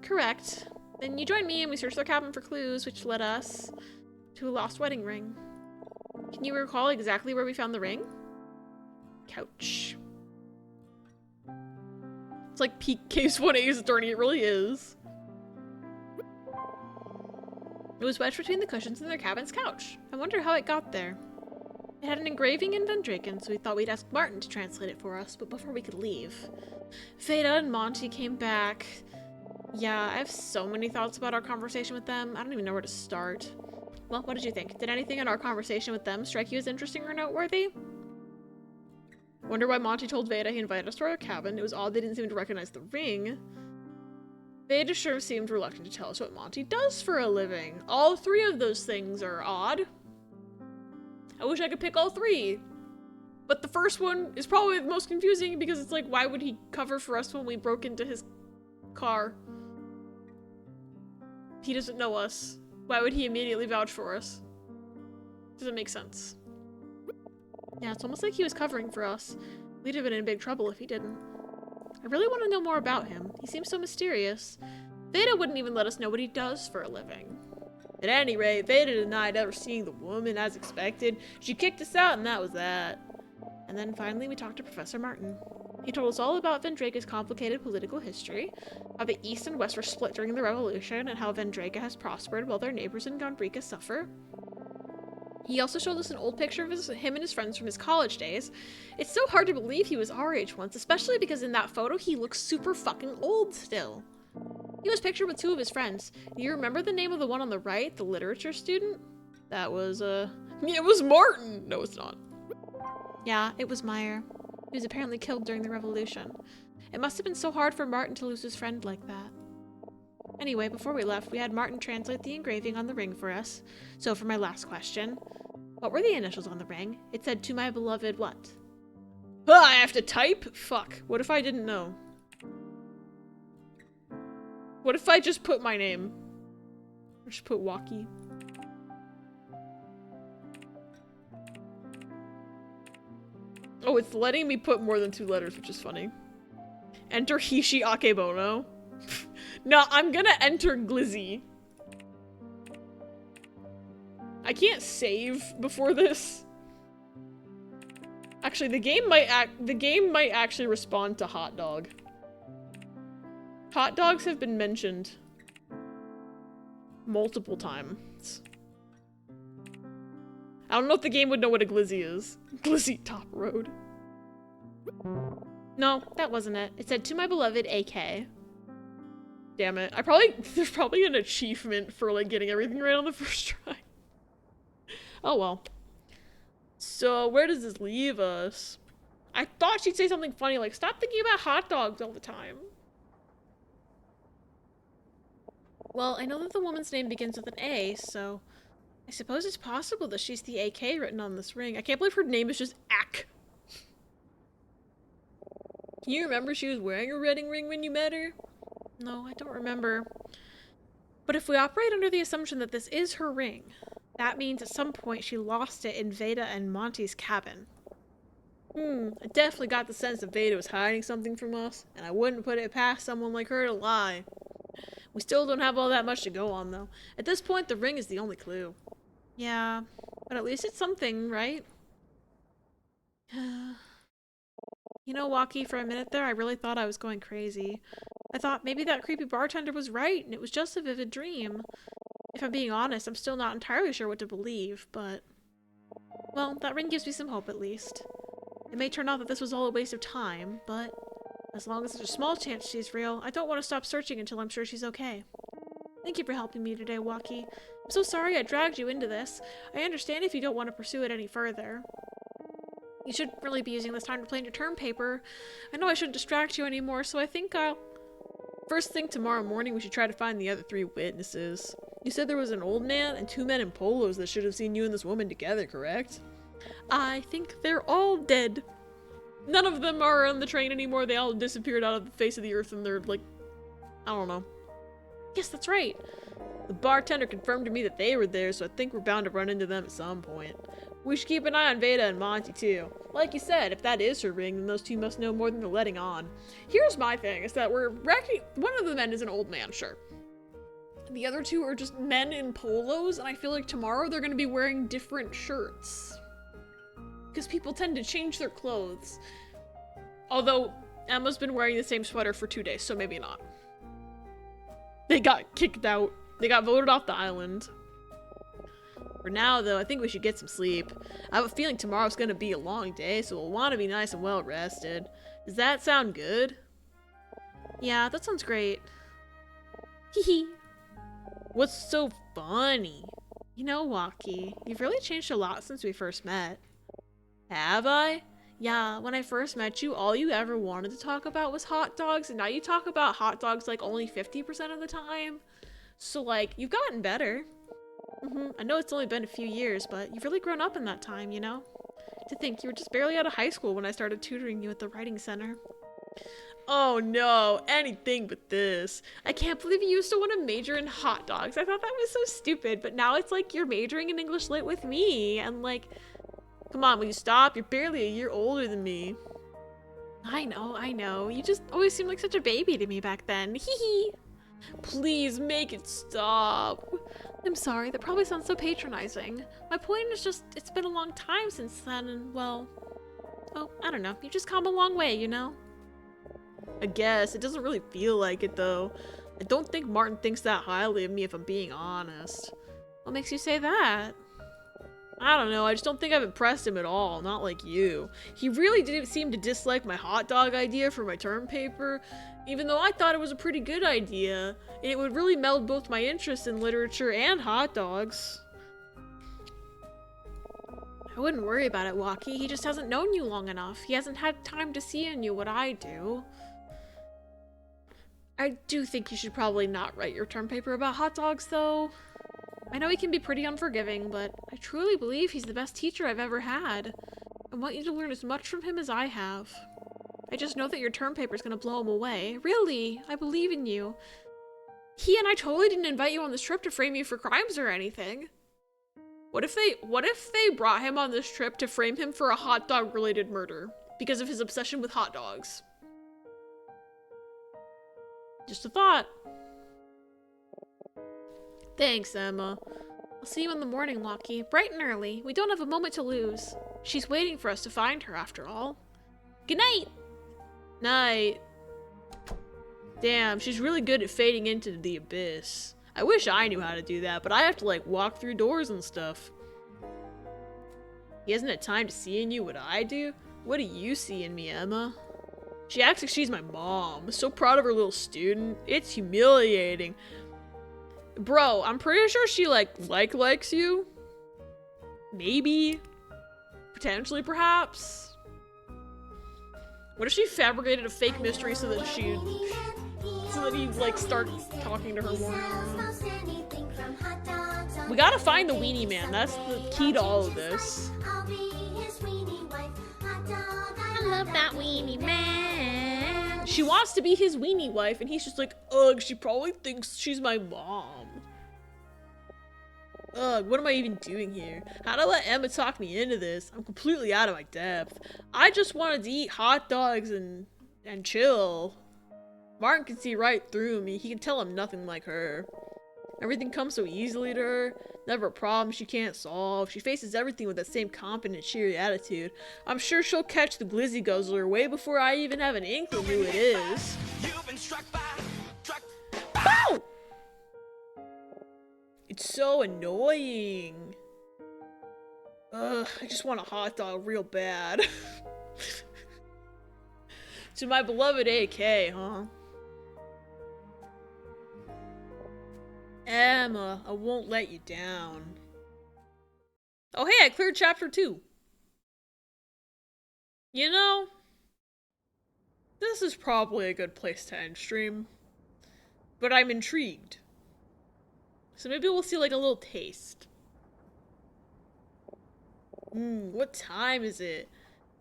Correct. Then you joined me and we searched their cabin for clues, which led us to a lost wedding ring. Can you recall exactly where we found the ring? Couch. It's like peak Case 1A's attorney, it really is. It was wedged between the cushions in their cabin's couch. I wonder how it got there. It had an engraving in Vendraken, so we thought we'd ask Martin to translate it for us, but before we could leave. Veda and Monty came back. Yeah, I have so many thoughts about our conversation with them. I don't even know where to start. Well, what did you think? Did anything in our conversation with them strike you as interesting or noteworthy? Wonder why Monty told Veda he invited us to our cabin. It was odd they didn't seem to recognize the ring. Veda sure seemed reluctant to tell us what Monty does for a living. All three of those things are odd. I wish I could pick all three. But the first one is probably the most confusing because it's like, why would he cover for us when we broke into his car? He doesn't know us. Why would he immediately vouch for us? Doesn't make sense. Yeah, it's almost like he was covering for us. We'd have been in big trouble if he didn't. I really want to know more about him. He seems so mysterious. Veda wouldn't even let us know what he does for a living. At any rate, Veda denied ever seeing the woman as expected. She kicked us out and that was that. And then finally we talked to Professor Martin. He told us all about Vendrake's complicated political history, how the East and West were split during the Revolution, and how Vendrake has prospered while their neighbors in Gondrika suffer. He also showed us an old picture of him and his friends from his college days. It's so hard to believe he was our age once, especially because in that photo he looks super fucking old still. He was pictured with two of his friends. Do you remember the name of the one on the right, the literature student? That was, it was Martin! No, it's not. Yeah, it was Meyer. He was apparently killed during the Revolution. It must have been so hard for Martin to lose his friend like that. Anyway, before we left, we had Martin translate the engraving on the ring for us. So for my last question, what were the initials on the ring? It said, "To my beloved what?" Ah, I have to type? Fuck. What if I didn't know? What if I just put my name? Or just put Waki? Oh, it's letting me put more than 2 letters, which is funny. Enter Hishi Akebono. No, I'm gonna enter Glizzy. I can't save before this. Actually, the game might actually respond to hot dog. Hot dogs have been mentioned multiple times. I don't know if the game would know what a glizzy is. Glizzy Top Road. No, that wasn't it. It said, "To my beloved AK." Damn it. There's probably an achievement for like getting everything right on the first try. Oh well. So where does this leave us? I thought she'd say something funny like, "Stop thinking about hot dogs all the time." Well, I know that the woman's name begins with an A, so I suppose it's possible that she's the AK written on this ring. I can't believe her name is just Ak. Can you remember she was wearing a wedding ring when you met her? No, I don't remember. But if we operate under the assumption that this is her ring, that means at some point she lost it in Veda and Monty's cabin. I definitely got the sense that Veda was hiding something from us, and I wouldn't put it past someone like her to lie. We still don't have all that much to go on, though. At this point, the ring is the only clue. Yeah, but at least it's something, right? You know, Waki, for a minute there, I really thought I was going crazy. I thought maybe that creepy bartender was right, and it was just a vivid dream. If I'm being honest, I'm still not entirely sure what to believe, but... well, that ring gives me some hope, at least. It may turn out that this was all a waste of time, but as long as there's a small chance she's real, I don't want to stop searching until I'm sure she's okay. Thank you for helping me today, Waki. I'm so sorry I dragged you into this. I understand if you don't want to pursue it any further. You shouldn't really be using this time to plan your term paper. I know I shouldn't distract you anymore, so I think I'll... First thing tomorrow morning, we should try to find the other 3 witnesses. You said there was an old man and 2 men in polos that should have seen you and this woman together, correct? I think they're all dead. None of them are on the train anymore. They all disappeared out of the face of the earth and they're like... I don't know. Yes, that's right. The bartender confirmed to me that they were there, so I think we're bound to run into them at some point. We should keep an eye on Veda and Monty, too. Like you said, if that is her ring, then those 2 must know more than they're letting on. Here's my thing, is that one of the men is an old man, sure. The other 2 are just men in polos, and I feel like tomorrow they're going to be wearing different shirts. Because people tend to change their clothes. Although, Emma's been wearing the same sweater for 2 days, so maybe not. They got kicked out. They got voted off the island. For now, though, I think we should get some sleep. I have a feeling tomorrow's gonna be a long day, so we'll want to be nice and well rested. Does that sound good? Yeah, that sounds great. Hee. What's so funny? You know, Waki, you've really changed a lot since we first met. Have I? Yeah, when I first met you, all you ever wanted to talk about was hot dogs, and now you talk about hot dogs like only 50% of the time. So, like, you've gotten better. I know it's only been a few years, but you've really grown up in that time, you know? To think you were just barely out of high school when I started tutoring you at the writing center. Oh no, anything but this. I can't believe you used to want to major in hot dogs. I thought that was so stupid, but now it's like you're majoring in English Lit with me, and like, come on, will you stop? You're barely a year older than me. I know. You just always seemed like such a baby to me back then. Hee hee. Please make it stop. I'm sorry, that probably sounds so patronizing. My point is just, it's been a long time since then, and well, oh, I don't know. You've just come a long way, you know? I guess. It doesn't really feel like it, though. I don't think Martin thinks that highly of me, if I'm being honest. What makes you say that? I don't know, I just don't think I've impressed him at all, not like you. He really didn't seem to dislike my hot dog idea for my term paper, even though I thought it was a pretty good idea, and it would really meld both my interest in literature and hot dogs. I wouldn't worry about it, Waki. He just hasn't known you long enough. He hasn't had time to see in you what I do. I do think you should probably not write your term paper about hot dogs, though. I know he can be pretty unforgiving, but I truly believe he's the best teacher I've ever had. I want you to learn as much from him as I have. I just know that your term paper's gonna blow him away. Really, I believe in you. He and I totally didn't invite you on this trip to frame you for crimes or anything. What if they brought him on this trip to frame him for a hot dog related murder because of his obsession with hot dogs? Just a thought. Thanks, Emma. I'll see you in the morning, Waki. Bright and early. We don't have a moment to lose. She's waiting for us to find her, after all. Good night! Night. Damn, she's really good at fading into the abyss. I wish I knew how to do that, but I have to, like, walk through doors and stuff. He hasn't had time to see in you what I do? What do you see in me, Emma? She acts like she's my mom. So proud of her little student. It's humiliating. Bro, I'm pretty sure she, likes you. Maybe. Potentially, perhaps. What if she fabricated a fake mystery so that he'd, start talking to her more? We gotta find the weenie man. That's the key to all of this. I love that weenie man. She wants to be his weenie wife, and he's just like, ugh, she probably thinks she's my mom. Ugh, what am I even doing here? How'd I let Emma talk me into this? I'm completely out of my depth. I just wanted to eat hot dogs and chill. Martin can see right through me. He can tell I'm nothing like her. Everything comes so easily to her. Never a problem she can't solve. She faces everything with that same confident, cheery attitude. I'm sure she'll catch the Glizzy Guzzler way before I even have an inkling who it is. Bow! It's so annoying. Ugh, I just want a hot dog real bad. To my beloved AK, huh? Emma, I won't let you down. Oh hey, I cleared chapter 2. You know, this is probably a good place to end stream. But I'm intrigued. So maybe we'll see like a little taste. What time is it?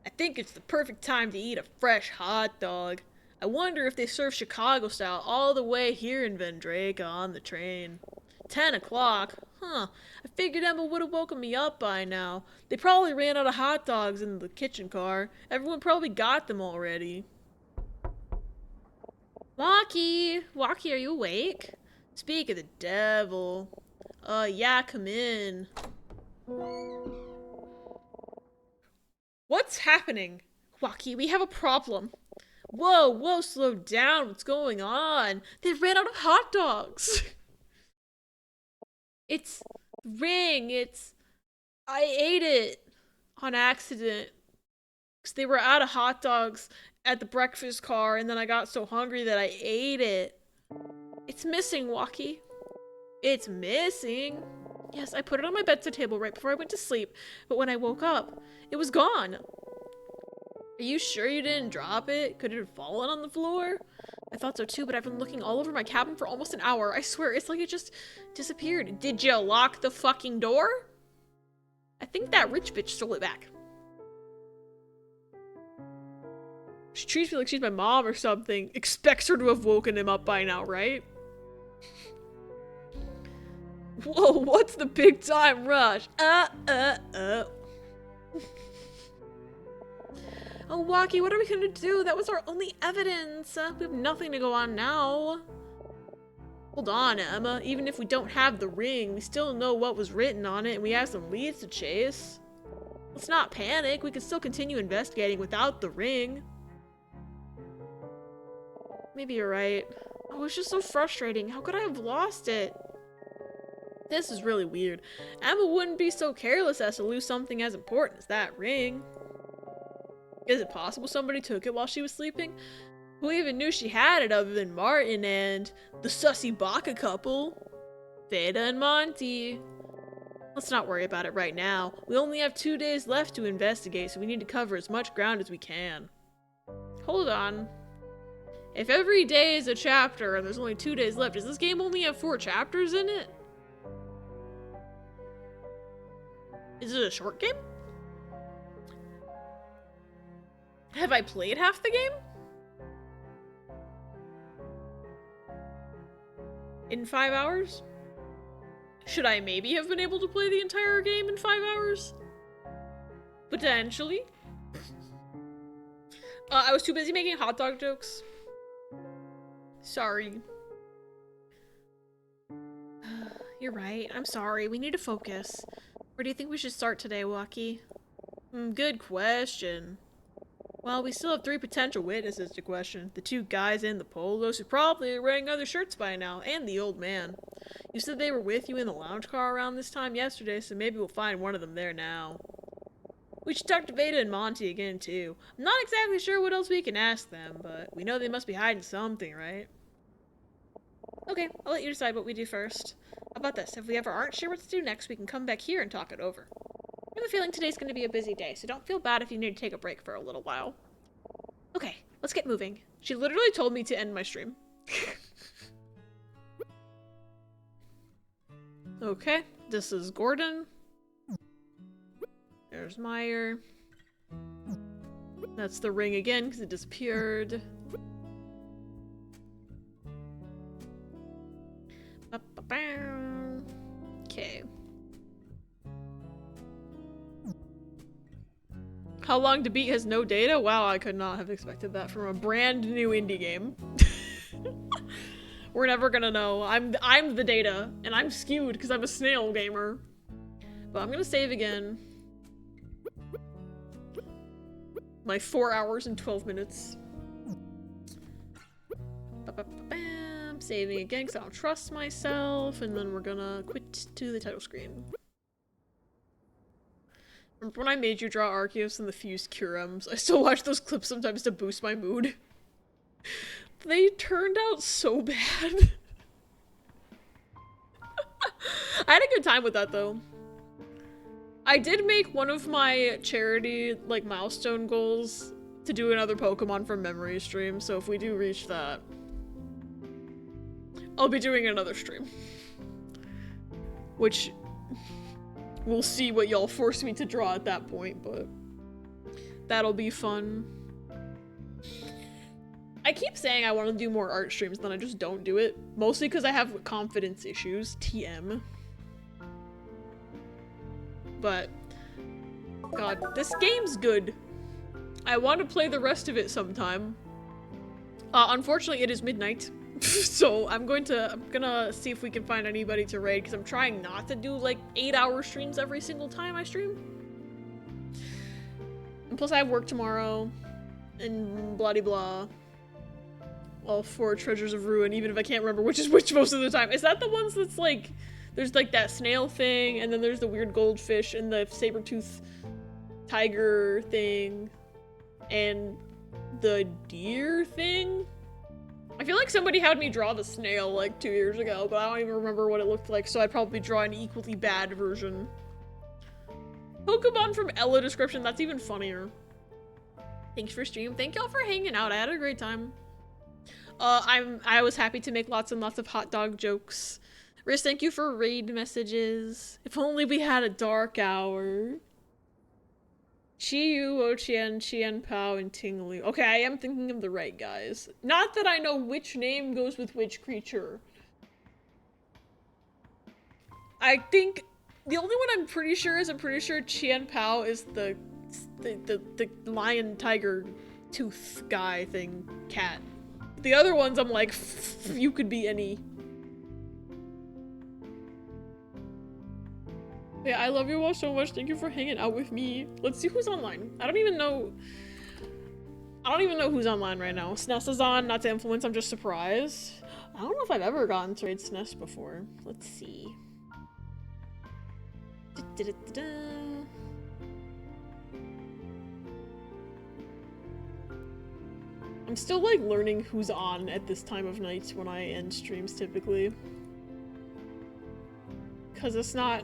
I think it's the perfect time to eat a fresh hot dog. I wonder if they serve Chicago style all the way here in Vendrake on the train. 10 o'clock? Huh. I figured Emma would have woken me up by now. They probably ran out of hot dogs in the kitchen car. Everyone probably got them already. Waki! Waki, are you awake? Speak of the devil. Yeah, come in. What's happening? Waki, we have a problem. Whoa, slow down. What's going on? They ran out of hot dogs. It's ring. I ate it on accident. Because they were out of hot dogs at the breakfast car, and then I got so hungry that I ate it. It's missing, Walkie. It's missing. Yes, I put it on my bedside table right before I went to sleep, but when I woke up, it was gone. Are you sure you didn't drop it? Could it have fallen on the floor? I thought so too, but I've been looking all over my cabin for almost an hour. I swear, it's like it just disappeared. Did you lock the fucking door? I think that rich bitch stole it back. She treats me like she's my mom or something. Expects her to have woken him up by now, right? Whoa, what's the big time rush? Oh, Walkie, what are we gonna do? That was our only evidence. We have nothing to go on now. Hold on, Emma. Even if we don't have the ring, we still know what was written on it, and we have some leads to chase. Let's not panic. We can still continue investigating without the ring. Maybe you're right. Oh, it's just so frustrating. How could I have lost it? This is really weird. Emma wouldn't be so careless as to lose something as important as that ring. Is it possible somebody took it while she was sleeping? Who even knew she had it other than Martin and the sussy Baka couple? Veda and Monty. Let's not worry about it right now. We only have 2 days left to investigate, so we need to cover as much ground as we can. Hold on. If every day is a chapter and there's only 2 days left, does this game only have 4 chapters in it? Is it a short game? Have I played half the game? In 5 hours? Should I maybe have been able to play the entire game in 5 hours? Potentially. I was too busy making hot dog jokes. Sorry. You're right. I'm sorry. We need to focus. Where do you think we should start today, Walkie? Good question. Well, we still have 3 potential witnesses to question. The 2 guys in the polos who probably are wearing other shirts by now, and the old man. You said they were with you in the lounge car around this time yesterday, so maybe we'll find one of them there now. We should talk to Veda and Monty again, too. I'm not exactly sure what else we can ask them, but we know they must be hiding something, right? Okay, I'll let you decide what we do first. How about this? If we ever aren't sure what to do next, we can come back here and talk it over. I have a feeling today's going to be a busy day, so don't feel bad if you need to take a break for a little while. Okay, let's get moving. She literally told me to end my stream. Okay, this is Gordon. There's Meyer. That's the ring again, because it disappeared. Okay. How long to beat has no data? Wow, I could not have expected that from a brand new indie game. We're never gonna know. I'm the data, and I'm skewed because I'm a snail gamer. But I'm gonna save again. My 4 hours and 12 minutes. Ba-ba-ba-bam. Saving again because I don't trust myself, and then we're gonna quit to the title screen. Remember when I made you draw Arceus and the fused Curems? I still watch those clips sometimes to boost my mood. They turned out so bad. I had a good time with that though. I did make one of my charity, like, milestone goals to do another Pokemon from memory stream, so if we do reach that, I'll be doing another stream. Which, we'll see what y'all force me to draw at that point, but that'll be fun. I keep saying I want to do more art streams, then I just don't do it. Mostly because I have confidence issues, TM. But, God, this game's good. I want to play the rest of it sometime. Unfortunately, it is midnight. So I'm gonna see if we can find anybody to raid, because I'm trying not to do like 8-hour streams every single time I stream. And plus I have work tomorrow, and blah de blah. All 4 treasures of ruin, even if I can't remember which is which most of the time. Is that the ones that's like There's like that snail thing, and then there's the weird goldfish and the saber-tooth tiger thing, and the deer thing. I feel like somebody had me draw the snail like 2 years ago, but I don't even remember what it looked like, so I'd probably draw an equally bad version. Pokemon from Ella description, that's even funnier. Thanks for stream. Thank y'all for hanging out. I had a great time. I was happy to make lots and lots of hot dog jokes. Riz, thank you for raid messages. If only we had a dark hour. Chiyu, Ochian, Chien Pao, and Tinglu. Okay, I am thinking of the right guys. Not that I know which name goes with which creature. I think the only one I'm pretty sure Chien Pao is the lion tiger tooth guy thing cat. The other ones I'm like, you could be any. Yeah, I love you all so much. Thank you for hanging out with me. Let's see who's online. I don't even know who's online right now. SNES is on, not to influence, I'm just surprised. I don't know if I've ever gotten to raid SNES before. Let's see. I'm still like learning who's on at this time of night when I end streams typically. Cause it's not...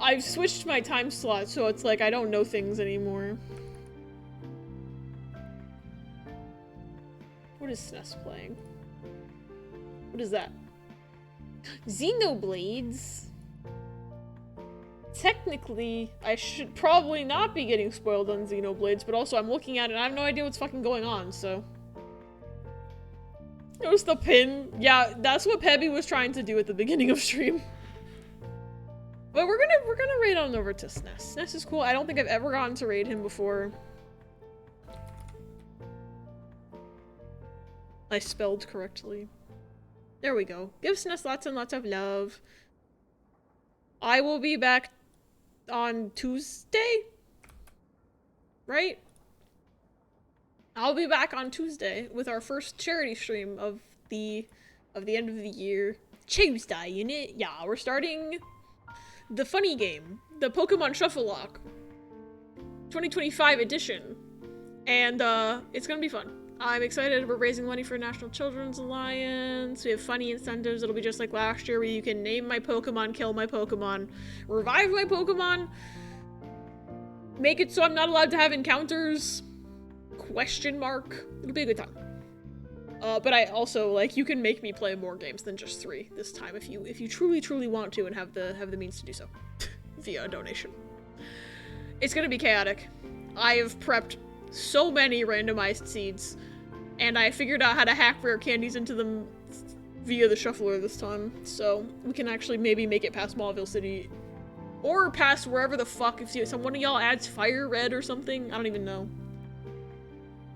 I've switched my time slot, so it's like I don't know things anymore. What is SNES playing? What is that? Xenoblades? Technically, I should probably not be getting spoiled on Xenoblades, but also I'm looking at it and I have no idea what's fucking going on, so... Notice the pin? Yeah, that's what Pebby was trying to do at the beginning of stream. But we're gonna raid on over to SNES. SNES is cool. I don't think I've ever gotten to raid him before. I spelled correctly. There we go. Give SNES lots and lots of love. I will be back on Tuesday? Right? I'll be back on Tuesday with our first charity stream of the end of the year. Tuesday, innit? Yeah, we're starting the funny game, the Pokemon Shuffle Lock 2025 edition, and it's gonna be fun. I'm excited. We're raising money for National Children's Alliance. We have funny incentives. It'll be just like last year where you can name my Pokemon, kill my Pokemon, revive my Pokemon, make it so I'm not allowed to have encounters, question mark. It'll be a good time. But I also, like, you can make me play more games than just 3 this time if you truly want to and have the means to do so via a donation. It's gonna be chaotic. I have prepped so many randomized seeds, and I figured out how to hack rare candies into them via the shuffler this time, so we can actually maybe make it past Mauville City, or past wherever the fuck, if one of y'all adds Fire Red or something, I don't even know.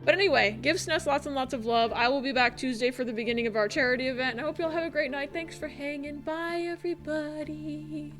But anyway, give SNES lots and lots of love. I will be back Tuesday for the beginning of our charity event, and I hope y'all have a great night. Thanks for hanging by, everybody.